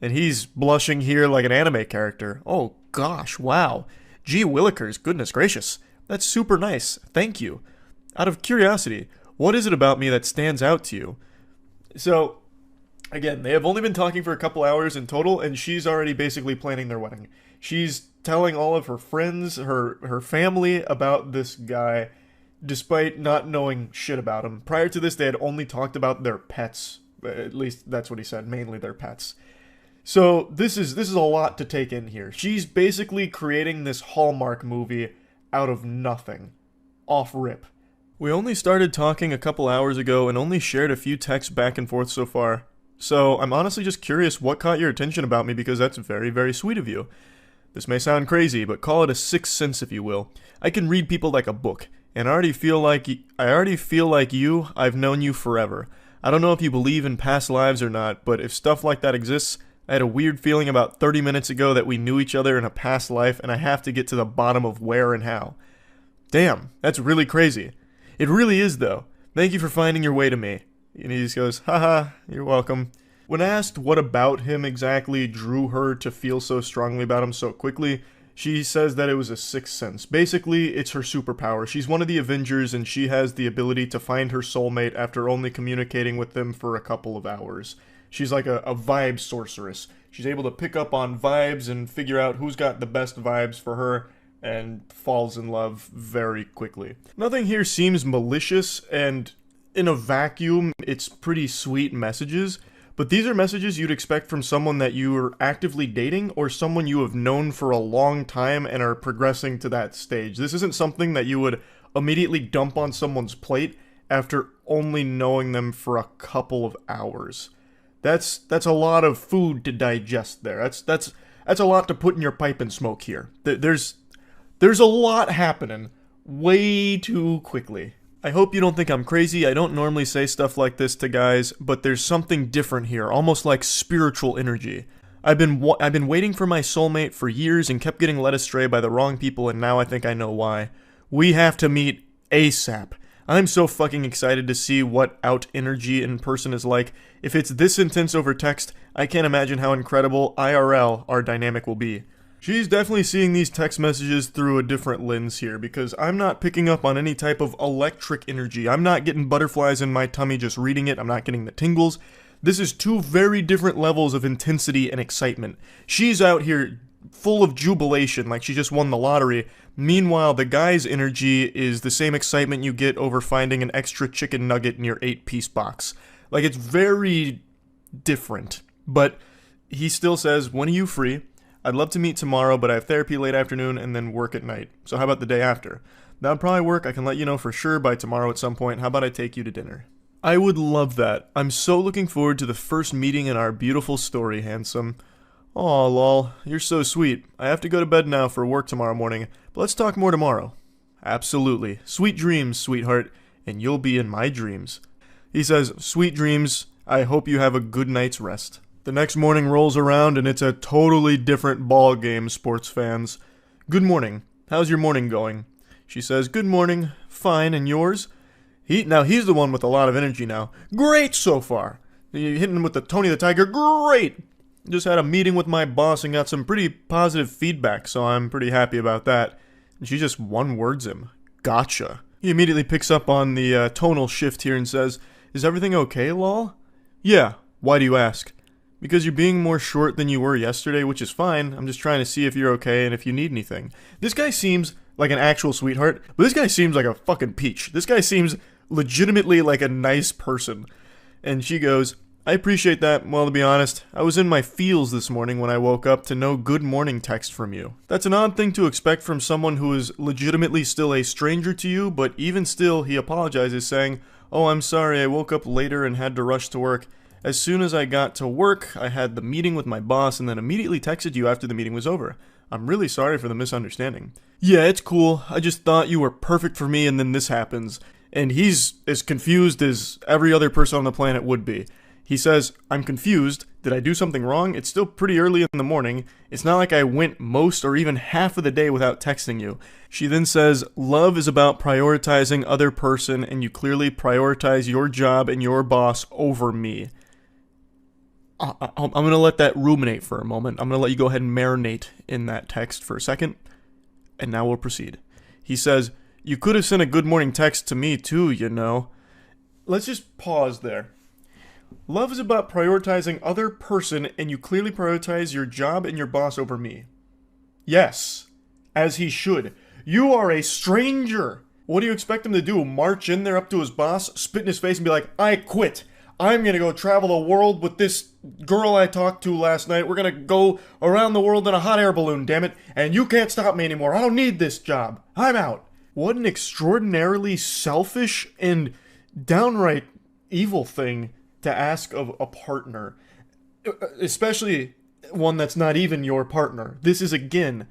And he's blushing here like an anime character. Oh gosh, wow. Gee willikers, goodness gracious. That's super nice. Thank you. Out of curiosity, what is it about me that stands out to you? So, again, they have only been talking for a couple hours in total, and she's already basically planning their wedding. She's telling all of her friends, her family about this guy, despite not knowing shit about him. Prior to this, they had only talked about their pets. At least that's what he said, mainly their pets. So this is a lot to take in here. She's basically creating this Hallmark movie out of nothing. Off rip. We only started talking a couple hours ago and only shared a few texts back and forth so far. So I'm honestly just curious what caught your attention about me, because that's very, very sweet of you. This may sound crazy, but call it a sixth sense if you will. I can read people like a book, and I already feel like you, I've known you forever. I don't know if you believe in past lives or not, but if stuff like that exists, I had a weird feeling about 30 minutes ago that we knew each other in a past life, and I have to get to the bottom of where and how. Damn, that's really crazy. It really is, though. Thank you for finding your way to me. And he just goes, haha, you're welcome. When asked what about him exactly drew her to feel so strongly about him so quickly, she says that it was a sixth sense. Basically, it's her superpower. She's one of the Avengers, and she has the ability to find her soulmate after only communicating with them for a couple of hours. She's like a vibe sorceress. She's able to pick up on vibes and figure out who's got the best vibes for her, and falls in love very quickly. Nothing here seems malicious, and in a vacuum, it's pretty sweet messages, but these are messages you'd expect from someone that you are actively dating or someone you have known for a long time and are progressing to that stage. This isn't something that you would immediately dump on someone's plate after only knowing them for a couple of hours. That's a lot of food to digest there. That's a lot to put in your pipe and smoke here. There's a lot happening way too quickly. I hope you don't think I'm crazy. I don't normally say stuff like this to guys, but there's something different here, almost like spiritual energy. I've been waiting for my soulmate for years and kept getting led astray by the wrong people, and now I think I know why. We have to meet ASAP. I'm so fucking excited to see what out energy in person is like. If it's this intense over text, I can't imagine how incredible IRL our dynamic will be. She's definitely seeing these text messages through a different lens here, because I'm not picking up on any type of electric energy. I'm not getting butterflies in my tummy just reading it. I'm not getting the tingles. This is two very different levels of intensity and excitement. She's out here full of jubilation, like she just won the lottery. Meanwhile, the guy's energy is the same excitement you get over finding an extra chicken nugget in your 8-piece box. Like, it's very different. But he still says, when are you free? I'd love to meet tomorrow, but I have therapy late afternoon and then work at night. So how about the day after? That'll probably work. I can let you know for sure by tomorrow at some point. How about I take you to dinner? I would love that. I'm so looking forward to the first meeting in our beautiful story, handsome. Aw, lol. You're so sweet. I have to go to bed now for work tomorrow morning, but let's talk more tomorrow. Absolutely. Sweet dreams, sweetheart, and you'll be in my dreams. He says, sweet dreams. I hope you have a good night's rest. The next morning rolls around and it's a totally different ball game, sports fans. Good morning. How's your morning going? She says, good morning. Fine, and yours? He's the one with a lot of energy now. Great so far. You're hitting him with the Tony the Tiger. Great. Just had a meeting with my boss and got some pretty positive feedback, so I'm pretty happy about that. And she just one-words him. Gotcha. He immediately picks up on the tonal shift here and says, is everything okay, lol? Yeah. Why do you ask? because you're being more short than you were yesterday, which is fine. I'm just trying to see if you're okay and if you need anything. This guy seems like an actual sweetheart, but this guy seems like a fucking peach. This guy seems legitimately like a nice person. And she goes, I appreciate that. Well, to be honest, I was in my feels this morning when I woke up to no good morning text from you. That's an odd thing to expect from someone who is legitimately still a stranger to you, but even still, he apologizes, saying, oh, I'm sorry, I woke up later and had to rush to work. As soon as I got to work, I had the meeting with my boss and then immediately texted you after the meeting was over. I'm really sorry for the misunderstanding. Yeah, it's cool. I just thought you were perfect for me and then this happens. And he's as confused as every other person on the planet would be. He says, I'm confused. Did I do something wrong? It's still pretty early in the morning. It's not like I went most or even half of the day without texting you. She then says, love is about prioritizing other person and you clearly prioritize your job and your boss over me. I'm going to let that ruminate for a moment. I'm going to let you go ahead and marinate in that text for a second. And now we'll proceed. He says, you could have sent a good morning text to me too, you know. Let's just pause there. Love is about prioritizing other person and you clearly prioritize your job and your boss over me. Yes, as he should. You are a stranger. What do you expect him to do? March in there up to his boss, spit in his face and be like, I quit. I'm going to go travel the world with this girl I talked to last night. We're going to go around the world in a hot air balloon, damn it. And you can't stop me anymore. I don't need this job. I'm out. What an extraordinarily selfish and downright evil thing to ask of a partner. Especially one that's not even your partner. This is, again,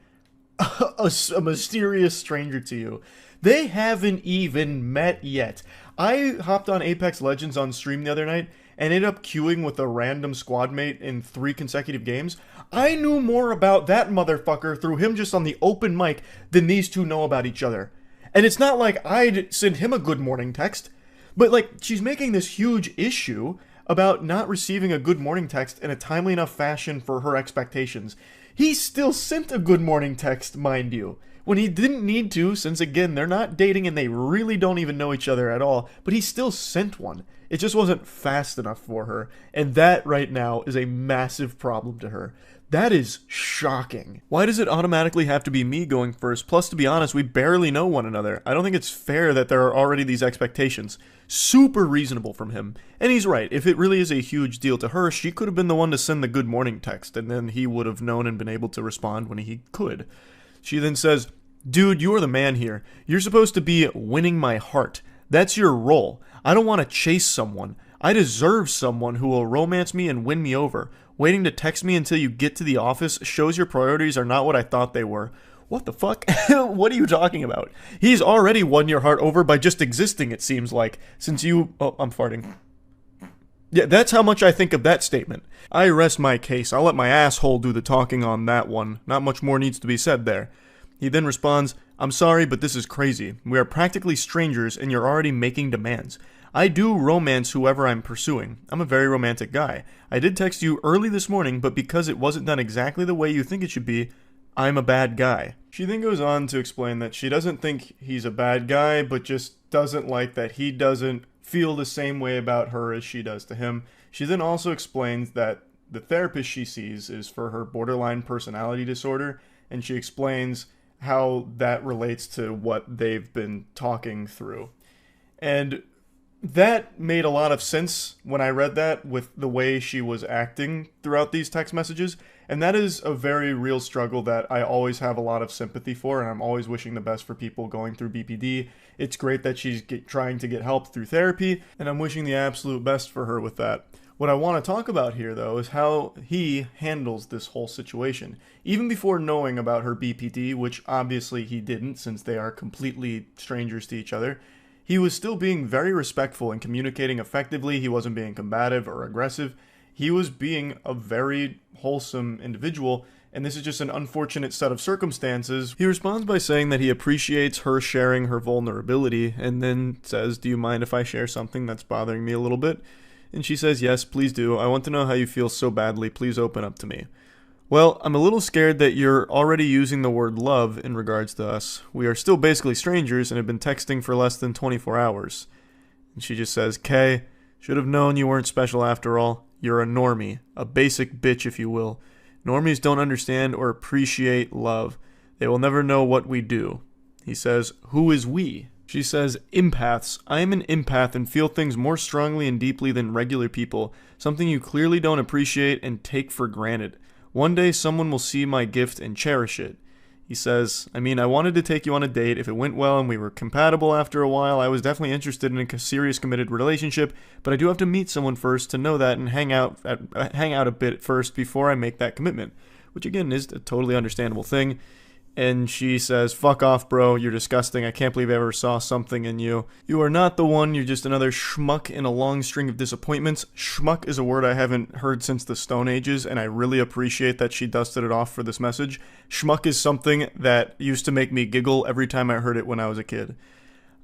a mysterious stranger to you. They haven't even met yet. I hopped on Apex Legends on stream the other night and ended up queuing with a random squad mate in 3 consecutive games. I knew more about that motherfucker through him just on the open mic than these two know about each other. And it's not like I'd send him a good morning text, but like she's making this huge issue about not receiving a good morning text in a timely enough fashion for her expectations. He still sent a good morning text, mind you, when he didn't need to, since again, they're not dating and they really don't even know each other at all, but he still sent one. It just wasn't fast enough for her, and that right now is a massive problem to her. That is shocking. Why does it automatically have to be me going first? Plus, to be honest, we barely know one another. I don't think it's fair that there are already these expectations. Super reasonable from him. And he's right. If it really is a huge deal to her, she could have been the one to send the good morning text, and then he would have known and been able to respond when he could. She then says, dude, you are the man here. You're supposed to be winning my heart. That's your role. I don't want to chase someone. I deserve someone who will romance me and win me over. Waiting to text me until you get to the office shows your priorities are not what I thought they were. What the fuck? What are you talking about? He's already won your heart over by just existing, it seems like, since you... Oh, I'm farting. Yeah, that's how much I think of that statement. I rest my case. I'll let my asshole do the talking on that one. Not much more needs to be said there. He then responds, I'm sorry, but this is crazy. We are practically strangers and you're already making demands. I do romance whoever I'm pursuing. I'm a very romantic guy. I did text you early this morning, but because it wasn't done exactly the way you think it should be, I'm a bad guy. She then goes on to explain that she doesn't think he's a bad guy, but just doesn't like that he doesn't feel the same way about her as she does to him. She then also explains that the therapist she sees is for her borderline personality disorder, and she explains how that relates to what they've been talking through. And that made a lot of sense when I read that with the way she was acting throughout these text messages. And that is a very real struggle that I always have a lot of sympathy for, and I'm always wishing the best for people going through BPD. It's great that she's trying to get help through therapy, and I'm wishing the absolute best for her with that. What I want to talk about here, though, is how he handles this whole situation. Even before knowing about her BPD, which obviously he didn't since they are completely strangers to each other, he was still being very respectful and communicating effectively. He wasn't being combative or aggressive. He was being a very wholesome individual, and this is just an unfortunate set of circumstances. He responds by saying that he appreciates her sharing her vulnerability, and then says, do you mind if I share something that's bothering me a little bit? And she says, yes, please do. I want to know how you feel so badly. Please open up to me. Well, I'm a little scared that you're already using the word love in regards to us. We are still basically strangers and have been texting for less than 24 hours. And she just says, Kay, should have known you weren't special after all. You're a normie, a basic bitch if you will. Normies don't understand or appreciate love. They will never know what we do. He says, who is we? She says, empaths. I am an empath and feel things more strongly and deeply than regular people, something you clearly don't appreciate and take for granted. One day someone will see my gift and cherish it. He says, I mean, I wanted to take you on a date. If it went well and we were compatible after a while, I was definitely interested in a serious committed relationship, but I do have to meet someone first to know that and hang out a bit first before I make that commitment, which again is a totally understandable thing. And she says, fuck off, bro, you're disgusting. I can't believe I ever saw something in you. You are not the one, you're just another schmuck in a long string of disappointments. Schmuck is a word I haven't heard since the Stone Ages, and I really appreciate that she dusted it off for this message. Schmuck is something that used to make me giggle every time I heard it when I was a kid.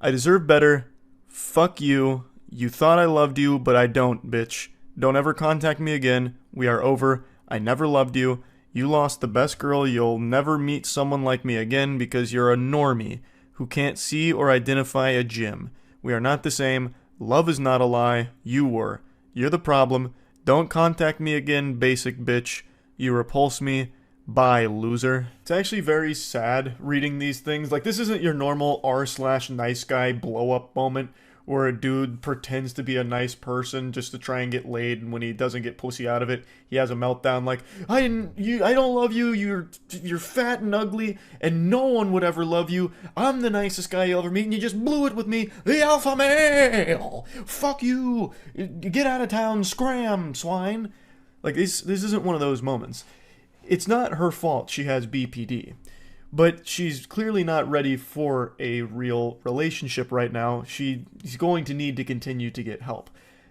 I deserve better. Fuck you. You thought I loved you, but I don't, bitch. Don't ever contact me again. We are over. I never loved you. You lost the best girl. You'll never meet someone like me again because you're a normie who can't see or identify a gym. We are not the same. Love is not a lie. You were. You're the problem. Don't contact me again, basic bitch. You repulse me. Bye, loser. It's actually very sad reading these things. Like, this isn't your normal r/nice guy blow up moment where a dude pretends to be a nice person just to try and get laid, and when he doesn't get pussy out of it, he has a meltdown like, I don't love you, you're fat and ugly, and no one would ever love you. I'm the nicest guy you'll ever meet, and you just blew it with me, the alpha male. Fuck you. Get out of town, scram, swine. Like, this isn't one of those moments. It's not her fault she has BPD. But she's clearly not ready for a real relationship right now. She's going to need to continue to get help.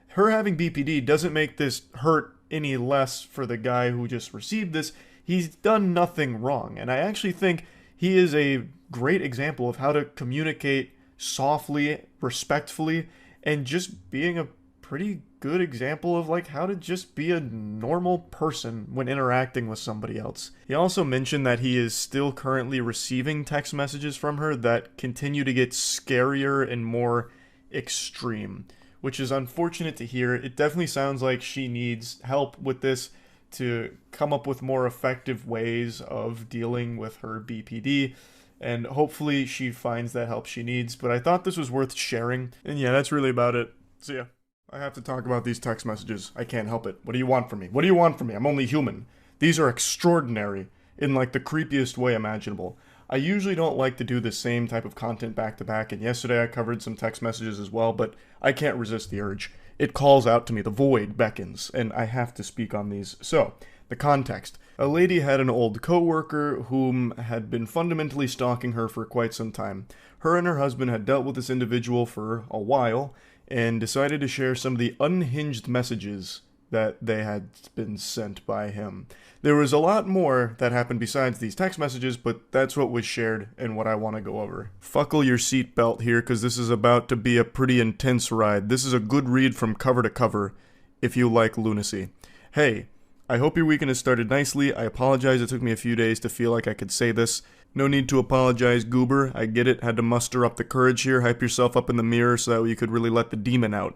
Her having BPD doesn't make this hurt any less for the guy who just received this. He's done nothing wrong. And I actually think he is a great example of how to communicate softly, respectfully, and just being a pretty good example of like how to just be a normal person when interacting with somebody else. He also mentioned that he is still currently receiving text messages from her that continue to get scarier and more extreme, which is unfortunate to hear. It definitely sounds like she needs help with this to come up with more effective ways of dealing with her BPD, and hopefully she finds that help she needs. But I thought this was worth sharing, and yeah, that's really about it. See ya. I have to talk about these text messages. I can't help it. What do you want from me? What do you want from me? I'm only human. These are extraordinary in like the creepiest way imaginable. I usually don't like to do the same type of content back to back, and yesterday I covered some text messages as well, but I can't resist the urge. It calls out to me. The void beckons, and I have to speak on these. So, the context. A lady had an old coworker whom had been fundamentally stalking her for quite some time. Her and her husband had dealt with this individual for a while, and decided to share some of the unhinged messages that they had been sent by him. There was a lot more that happened besides these text messages, but that's what was shared and what I want to go over. Buckle your seatbelt here, because this is about to be a pretty intense ride. This is a good read from cover to cover, if you like lunacy. Hey, I hope your weekend has started nicely. I apologize it took me a few days to feel like I could say this. No need to apologize, goober. I get it. Had to muster up the courage here. Hype yourself up in the mirror so that you could really let the demon out.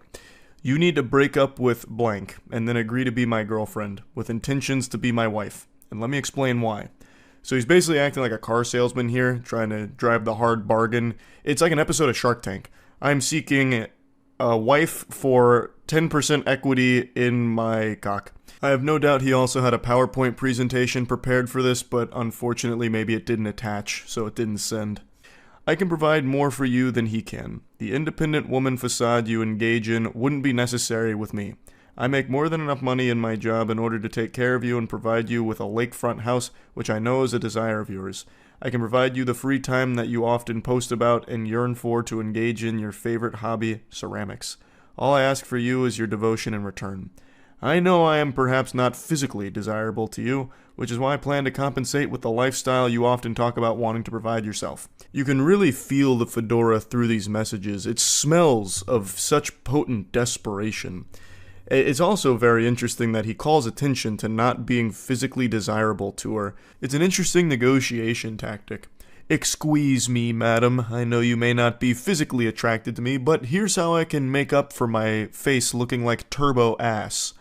You need to break up with blank and then agree to be my girlfriend with intentions to be my wife. And let me explain why. So he's basically acting like a car salesman here, trying to drive the hard bargain. It's like an episode of Shark Tank. I'm seeking a wife for 10% equity in my cock. I have no doubt he also had a PowerPoint presentation prepared for this, but unfortunately maybe it didn't attach, so it didn't send. I can provide more for you than he can. The independent woman facade you engage in wouldn't be necessary with me. I make more than enough money in my job in order to take care of you and provide you with a lakefront house, which I know is a desire of yours. I can provide you the free time that you often post about and yearn for to engage in your favorite hobby, ceramics. All I ask for you is your devotion in return. I know I am perhaps not physically desirable to you, which is why I plan to compensate with the lifestyle you often talk about wanting to provide yourself. You can really feel the fedora through these messages. It smells of such potent desperation. It's also very interesting that he calls attention to not being physically desirable to her. It's an interesting negotiation tactic. Excuse me, madam. I know you may not be physically attracted to me, but here's how I can make up for my face looking like turbo ass.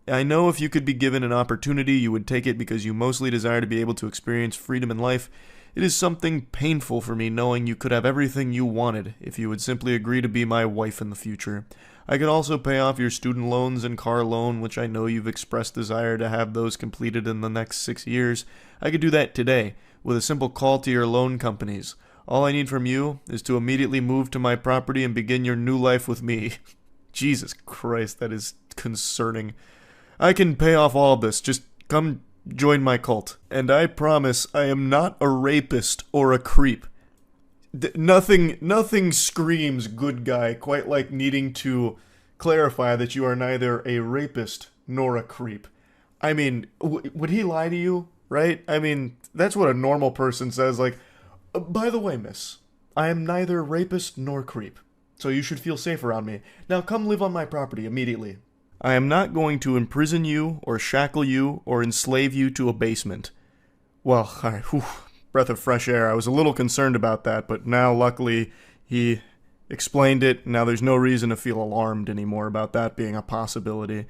I know if you could be given an opportunity, you would take it because you mostly desire to be able to experience freedom in life. It is something painful for me knowing you could have everything you wanted if you would simply agree to be my wife in the future. I could also pay off your student loans and car loan, which I know you've expressed desire to have those completed in the next 6 years. I could do that today, with a simple call to your loan companies. All I need from you is to immediately move to my property and begin your new life with me. Jesus Christ, that is concerning. I can pay off all of this. Just come join my cult. And I promise I am not a rapist or a creep. Nothing screams good guy quite like needing to clarify that you are neither a rapist nor a creep. I mean, would he lie to you, right? I mean, that's what a normal person says, like, by the way, miss, I am neither rapist nor creep, so you should feel safe around me. Now come live on my property immediately. I am not going to imprison you, or shackle you, or enslave you to a basement. Well, alright, breath of fresh air. I was a little concerned about that, but now, luckily, he explained it. Now there's no reason to feel alarmed anymore about that being a possibility.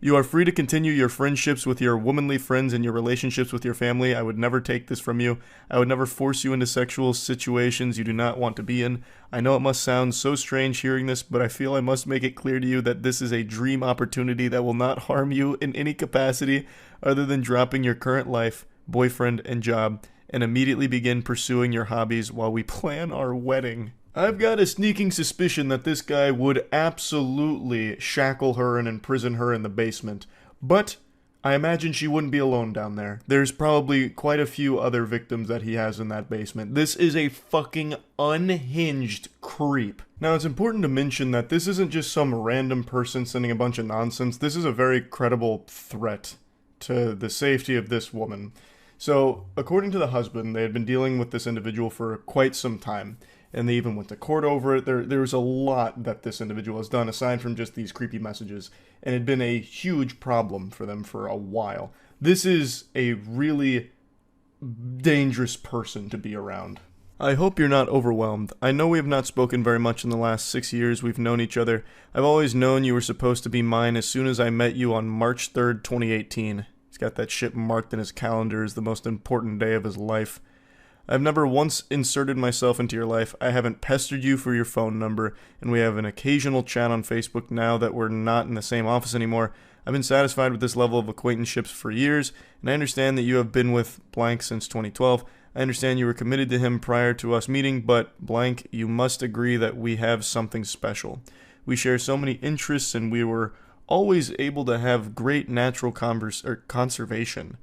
You are free to continue your friendships with your womanly friends and your relationships with your family. I would never take this from you. I would never force you into sexual situations you do not want to be in. I know it must sound so strange hearing this, but I feel I must make it clear to you that this is a dream opportunity that will not harm you in any capacity other than dropping your current life, boyfriend, and job, and immediately begin pursuing your hobbies while we plan our wedding. I've got a sneaking suspicion that this guy would absolutely shackle her and imprison her in the basement. But I imagine she wouldn't be alone down there. There's probably quite a few other victims that he has in that basement. This is a fucking unhinged creep. Now, it's important to mention that this isn't just some random person sending a bunch of nonsense. This is a very credible threat to the safety of this woman. So, according to the husband, they had been dealing with this individual for quite some time. And they even went to court over it. There's a lot that this individual has done, aside from just these creepy messages. And it had been a huge problem for them for a while. This is a really dangerous person to be around. I hope you're not overwhelmed. I know we have not spoken very much in the last 6 years we've known each other. I've always known you were supposed to be mine as soon as I met you on March 3rd, 2018. He's got that shit marked in his calendar as the most important day of his life. I've never once inserted myself into your life. I haven't pestered you for your phone number, and we have an occasional chat on Facebook now that we're not in the same office anymore. I've been satisfied with this level of acquaintanceships for years, and I understand that you have been with blank since 2012. I understand you were committed to him prior to us meeting, but blank, you must agree that we have something special. We share so many interests, and we were always able to have great natural conservation.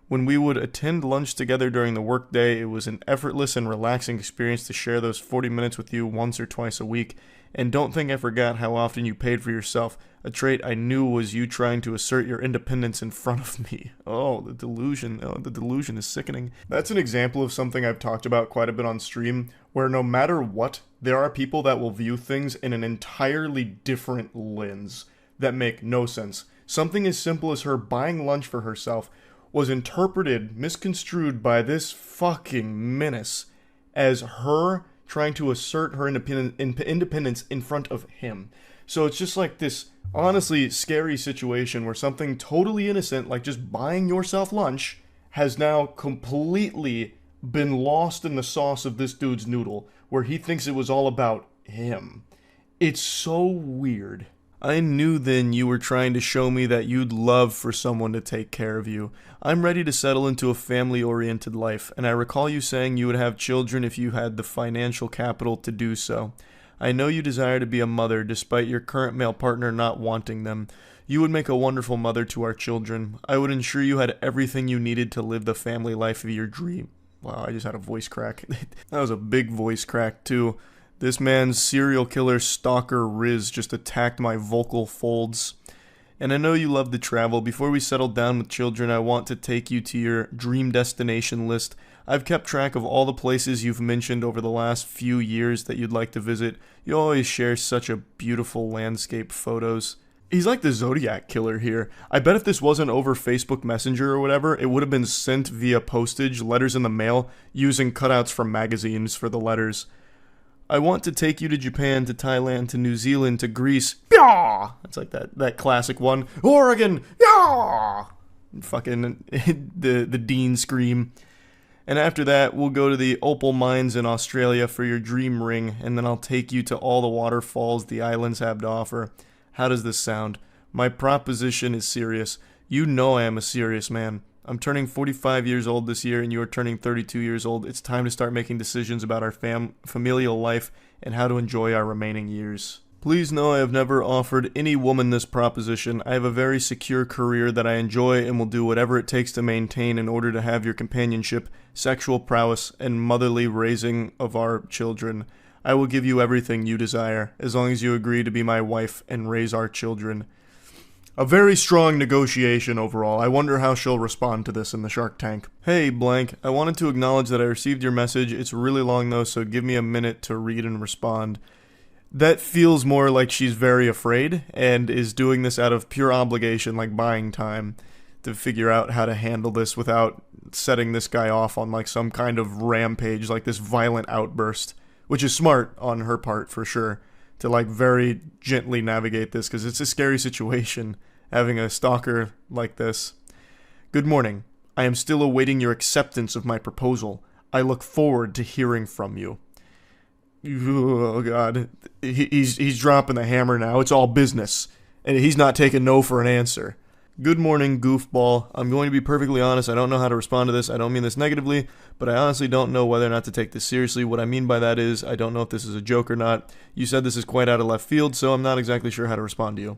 When we would attend lunch together during the workday, it was an effortless and relaxing experience to share those 40 minutes with you once or twice a week. And don't think I forgot how often you paid for yourself, a trait I knew was you trying to assert your independence in front of me. Oh, the delusion. Oh, the delusion is sickening. That's an example of something I've talked about quite a bit on stream, where no matter what, there are people that will view things in an entirely different lens that make no sense. Something as simple as her buying lunch for herself was interpreted, misconstrued by this fucking menace as her trying to assert her independence in front of him. So it's just like this honestly scary situation where something totally innocent, like just buying yourself lunch, has now completely been lost in the sauce of this dude's noodle, where he thinks it was all about him. It's so weird. I knew then you were trying to show me that you'd love for someone to take care of you. I'm ready to settle into a family-oriented life, and I recall you saying you would have children if you had the financial capital to do so. I know you desire to be a mother, despite your current male partner not wanting them. You would make a wonderful mother to our children. I would ensure you had everything you needed to live the family life of your dream. Wow, I just had a voice crack. That was a big voice crack, too. This man's serial killer stalker Riz just attacked my vocal folds. And I know you love to travel. Before we settle down with children, I want to take you to your dream destination list. I've kept track of all the places you've mentioned over the last few years that you'd like to visit. You always share such a beautiful landscape photos. He's like the Zodiac killer here. I bet if this wasn't over Facebook Messenger or whatever, it would have been sent via postage, letters in the mail, using cutouts from magazines for the letters. I want to take you to Japan, to Thailand, to New Zealand, to Greece. Yeah! That's like that classic one. Oregon. Yeah! Fucking the Dean scream. And after that, we'll go to the opal mines in Australia for your dream ring, and then I'll take you to all the waterfalls the islands have to offer. How does this sound? My proposition is serious. You know I am a serious man. I'm turning 45 years old this year, and you are turning 32 years old. It's time to start making decisions about our familial life and how to enjoy our remaining years. Please know I have never offered any woman this proposition. I have a very secure career that I enjoy and will do whatever it takes to maintain in order to have your companionship, sexual prowess, and motherly raising of our children. I will give you everything you desire, as long as you agree to be my wife and raise our children. A very strong negotiation overall. I wonder how she'll respond to this in the Shark Tank. Hey, blank. I wanted to acknowledge that I received your message. It's really long though, so give me a minute to read and respond. That feels more like she's very afraid and is doing this out of pure obligation, like buying time to figure out how to handle this without setting this guy off on like some kind of rampage, like this violent outburst, which is smart on her part for sure, to like very gently navigate this because it's a scary situation having a stalker like this. Good morning. I am still awaiting your acceptance of my proposal. I look forward to hearing from you. Oh god, he's dropping the hammer now. It's all business, and he's not taking no for an answer. Good morning, goofball. I'm going to be perfectly honest. I don't know how to respond to this. I don't mean this negatively, but I honestly don't know whether or not to take this seriously. What I mean by that is I don't know if this is a joke or not. You said this is quite out of left field, so I'm not exactly sure how to respond to you.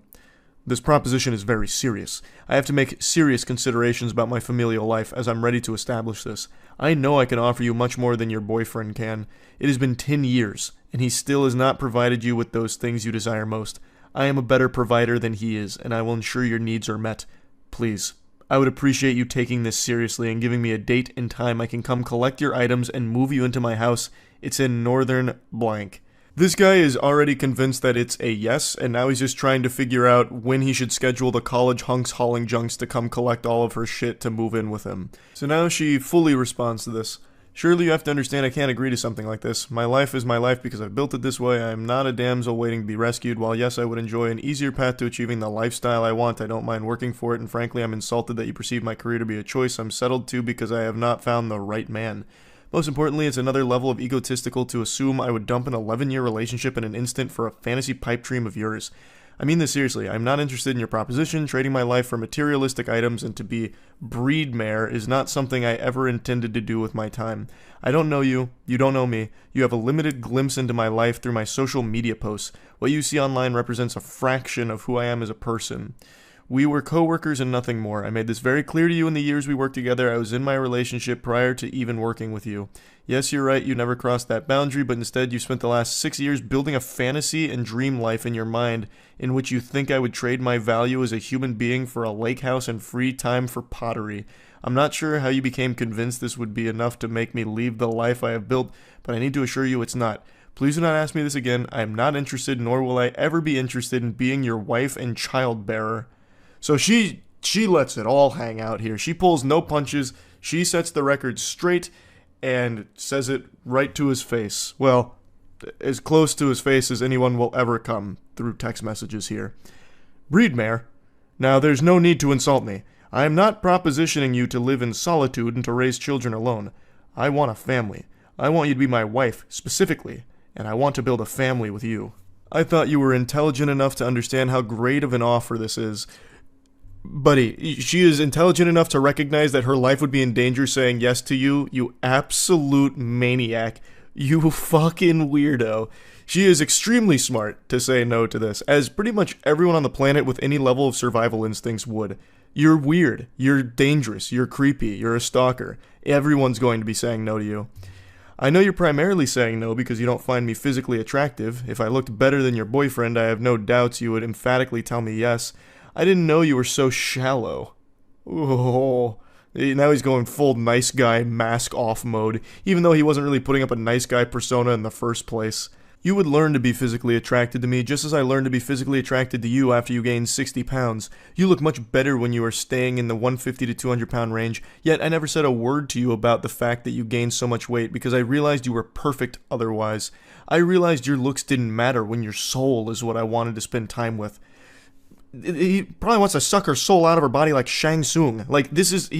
This proposition is very serious. I have to make serious considerations about my familial life as I'm ready to establish this. I know I can offer you much more than your boyfriend can. It has been 10 years, and he still has not provided you with those things you desire most. I am a better provider than he is, and I will ensure your needs are met. Please, I would appreciate you taking this seriously and giving me a date and time I can come collect your items and move you into my house. It's in northern blank. This guy is already convinced that it's a yes, and now he's just trying to figure out when he should schedule the college hunks hauling junks to come collect all of her shit to move in with him. So now she fully responds to this. Surely you have to understand I can't agree to something like this. My life is my life because I've built it this way. I am not a damsel waiting to be rescued. While yes, I would enjoy an easier path to achieving the lifestyle I want, I don't mind working for it, and frankly, I'm insulted that you perceive my career to be a choice I'm settled to because I have not found the right man. Most importantly, it's another level of egotistical to assume I would dump an 11-year relationship in an instant for a fantasy pipe dream of yours. I mean this seriously. I'm not interested in your proposition. Trading my life for materialistic items and to be breed mare is not something I ever intended to do with my time. I don't know you. You don't know me. You have a limited glimpse into my life through my social media posts. What you see online represents a fraction of who I am as a person. We were co-workers and nothing more. I made this very clear to you in the years we worked together. I was in my relationship prior to even working with you. Yes, you're right, you never crossed that boundary, but instead you spent the last 6 years building a fantasy and dream life in your mind in which you think I would trade my value as a human being for a lake house and free time for pottery. I'm not sure how you became convinced this would be enough to make me leave the life I have built, but I need to assure you it's not. Please do not ask me this again. I am not interested, nor will I ever be interested in being your wife and child bearer. So she lets it all hang out here. She pulls no punches. She sets the record straight and says it right to his face. Well, as close to his face as anyone will ever come through text messages here. Breedmare, now there's no need to insult me. I am not propositioning you to live in solitude and to raise children alone. I want a family. I want you to be my wife, specifically, and I want to build a family with you. I thought you were intelligent enough to understand how great of an offer this is. Buddy, she is intelligent enough to recognize that her life would be in danger saying yes to you, you absolute maniac. You fucking weirdo. She is extremely smart to say no to this, as pretty much everyone on the planet with any level of survival instincts would. You're weird, you're dangerous, you're creepy, you're a stalker. Everyone's going to be saying no to you. I know you're primarily saying no because you don't find me physically attractive. If I looked better than your boyfriend, I have no doubts you would emphatically tell me yes. I didn't know you were so shallow. Oh, now he's going full nice guy mask off mode, even though he wasn't really putting up a nice guy persona in the first place. You would learn to be physically attracted to me just as I learned to be physically attracted to you after you gained 60 pounds. You look much better when you are staying in the 150 to 200 pound range, yet I never said a word to you about the fact that you gained so much weight because I realized you were perfect otherwise. I realized your looks didn't matter when your soul is what I wanted to spend time with. He probably wants to suck her soul out of her body like Shang Tsung. Like, this is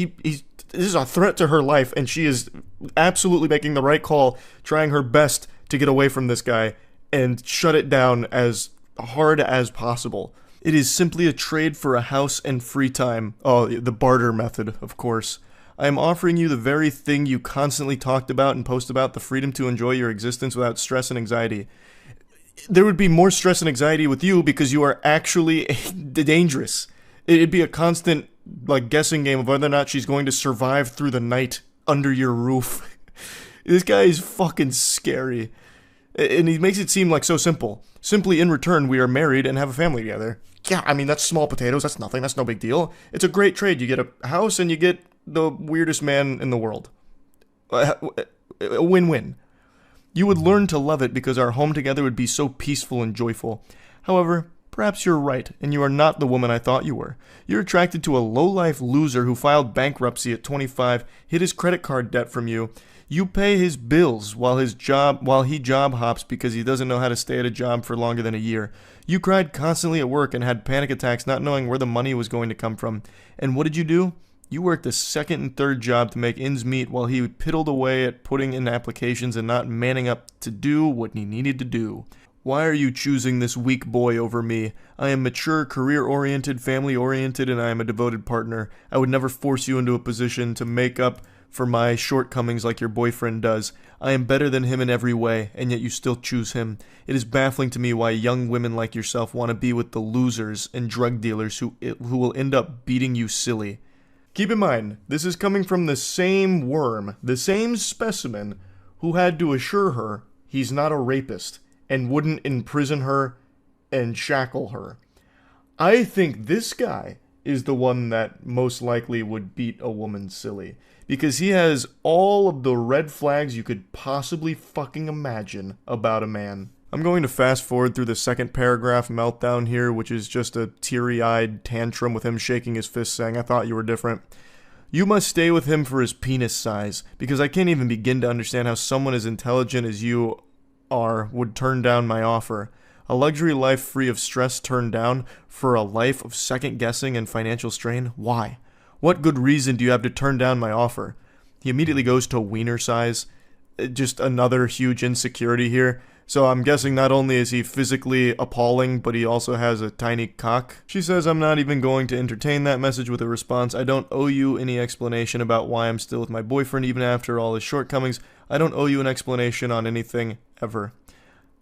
a threat to her life, and she is absolutely making the right call, trying her best to get away from this guy and shut it down as hard as possible. It is simply a trade for a house and free time. Oh, the barter method, of course. I am offering you the very thing you constantly talked about and post about, the freedom to enjoy your existence without stress and anxiety. There would be more stress and anxiety with you because you are actually dangerous. It'd be a constant, like, guessing game of whether or not she's going to survive through the night under your roof. This guy is fucking scary. And he makes it seem like so simple. Simply, in return, we are married and have a family together. Yeah, I mean, that's small potatoes. That's nothing. That's no big deal. It's a great trade. You get a house and you get the weirdest man in the world. A win-win. You would learn to love it because our home together would be so peaceful and joyful. However, perhaps you're right, and you are not the woman I thought you were. You're attracted to a low-life loser who filed bankruptcy at 25, hid his credit card debt from you. You pay his bills while he job hops because he doesn't know how to stay at a job for longer than a year. You cried constantly at work and had panic attacks not knowing where the money was going to come from. And what did you do? You worked a second and third job to make ends meet while he piddled away at putting in applications and not manning up to do what he needed to do. Why are you choosing this weak boy over me? I am mature, career-oriented, family-oriented, and I am a devoted partner. I would never force you into a position to make up for my shortcomings like your boyfriend does. I am better than him in every way, and yet you still choose him. It is baffling to me why young women like yourself want to be with the losers and drug dealers who will end up beating you silly. Keep in mind, this is coming from the same worm, the same specimen, who had to assure her he's not a rapist and wouldn't imprison her and shackle her. I think this guy is the one that most likely would beat a woman silly, because he has all of the red flags you could possibly fucking imagine about a man. I'm going to fast forward through the second paragraph meltdown here, which is just a teary-eyed tantrum with him shaking his fist saying, I thought you were different. You must stay with him for his penis size, because I can't even begin to understand how someone as intelligent as you are would turn down my offer. A luxury life free of stress turned down for a life of second-guessing and financial strain? Why? What good reason do you have to turn down my offer? He immediately goes to wiener size. Just another huge insecurity here. So I'm guessing not only is he physically appalling, but he also has a tiny cock. She says, I'm not even going to entertain that message with a response. I don't owe you any explanation about why I'm still with my boyfriend even after all his shortcomings. I don't owe you an explanation on anything, ever.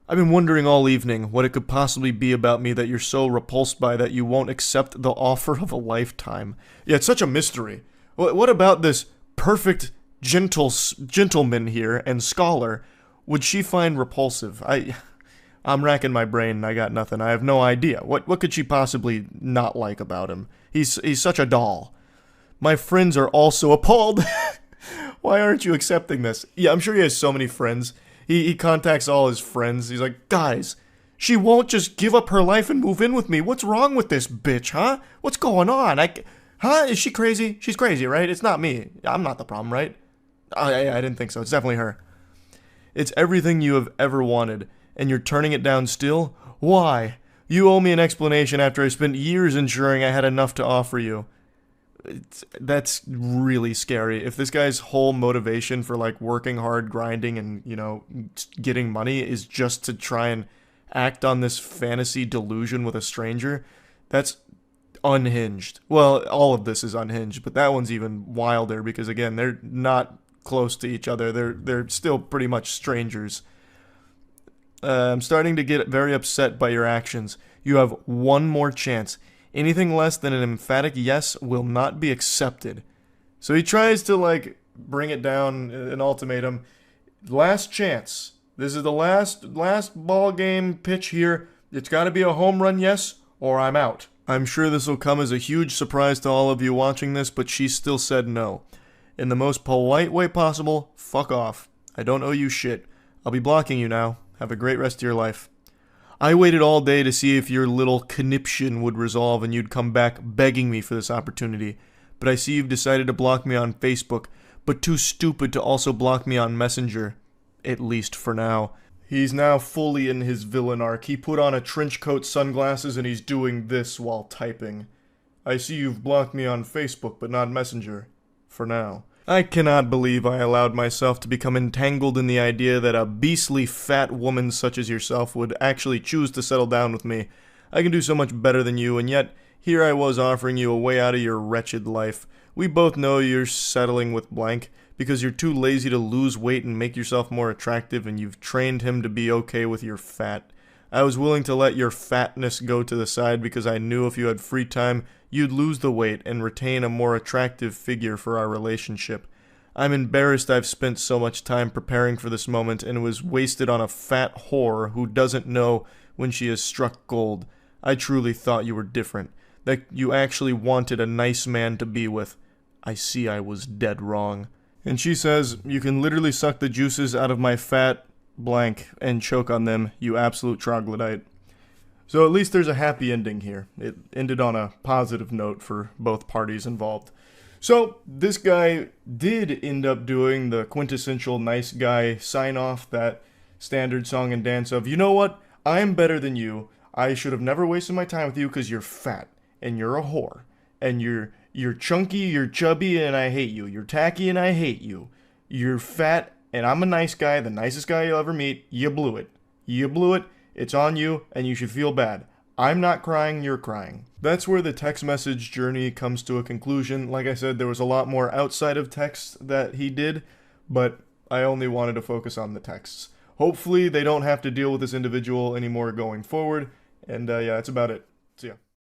I've been wondering all evening what it could possibly be about me that you're so repulsed by that you won't accept the offer of a lifetime. Yeah, it's such a mystery. What about this perfect gentleman here and scholar would she find repulsive? I'm racking my brain and I got nothing. I have no idea. What could she possibly not like about him? He's such a doll. My friends are also appalled. Why aren't you accepting this? Yeah, I'm sure he has so many friends. He contacts all his friends. He's like, guys, she won't just give up her life and move in with me. What's wrong with this bitch, huh? What's going on? Is she crazy? She's crazy, right? It's not me. I'm not the problem, right? I didn't think so. It's definitely her. It's everything you have ever wanted, and you're turning it down still? Why? You owe me an explanation after I spent years ensuring I had enough to offer you. That's really scary. If this guy's whole motivation for, like, working hard, grinding, and, you know, getting money is just to try and act on this fantasy delusion with a stranger, that's unhinged. Well, all of this is unhinged, but that one's even wilder because, again, they're not close to each other. They're still pretty much strangers. I'm starting to get very upset by your actions. You have one more chance. Anything less than an emphatic yes will not be accepted. So he tries to, like, bring it down, an ultimatum. Last chance. This is the last ball game pitch here. It's got to be a home run yes, or I'm out. I'm sure this will come as a huge surprise to all of you watching this, but she still said no. In the most polite way possible, fuck off. I don't owe you shit. I'll be blocking you now. Have a great rest of your life. I waited all day to see if your little conniption would resolve and you'd come back begging me for this opportunity. But I see you've decided to block me on Facebook, but too stupid to also block me on Messenger. At least for now. He's now fully in his villain arc. He put on a trench coat, sunglasses, and he's doing this while typing. I see you've blocked me on Facebook, but not Messenger. For now. I cannot believe I allowed myself to become entangled in the idea that a beastly fat woman such as yourself would actually choose to settle down with me. I can do so much better than you, and yet here I was offering you a way out of your wretched life. We both know you're settling with blank because you're too lazy to lose weight and make yourself more attractive, and you've trained him to be okay with your fat. I was willing to let your fatness go to the side because I knew if you had free time, you'd lose the weight and retain a more attractive figure for our relationship. I'm embarrassed I've spent so much time preparing for this moment and was wasted on a fat whore who doesn't know when she has struck gold. I truly thought you were different, that you actually wanted a nice man to be with. I see I was dead wrong. And she says, you can literally suck the juices out of my fat blank and choke on them, you absolute troglodyte. So at least there's a happy ending here. It ended on a positive note for both parties involved. So this guy did end up doing the quintessential nice guy sign-off, that standard song and dance of, you know what, I'm better than you. I should have never wasted my time with you because you're fat, and you're a whore, and you're chunky, you're chubby, and I hate you. You're tacky, and I hate you. You're fat, and I'm a nice guy, the nicest guy you'll ever meet. You blew it. You blew it. It's on you, and you should feel bad. I'm not crying, you're crying. That's where the text message journey comes to a conclusion. Like I said, there was a lot more outside of text that he did, but I only wanted to focus on the texts. Hopefully they don't have to deal with this individual anymore going forward, and yeah, that's about it. See ya.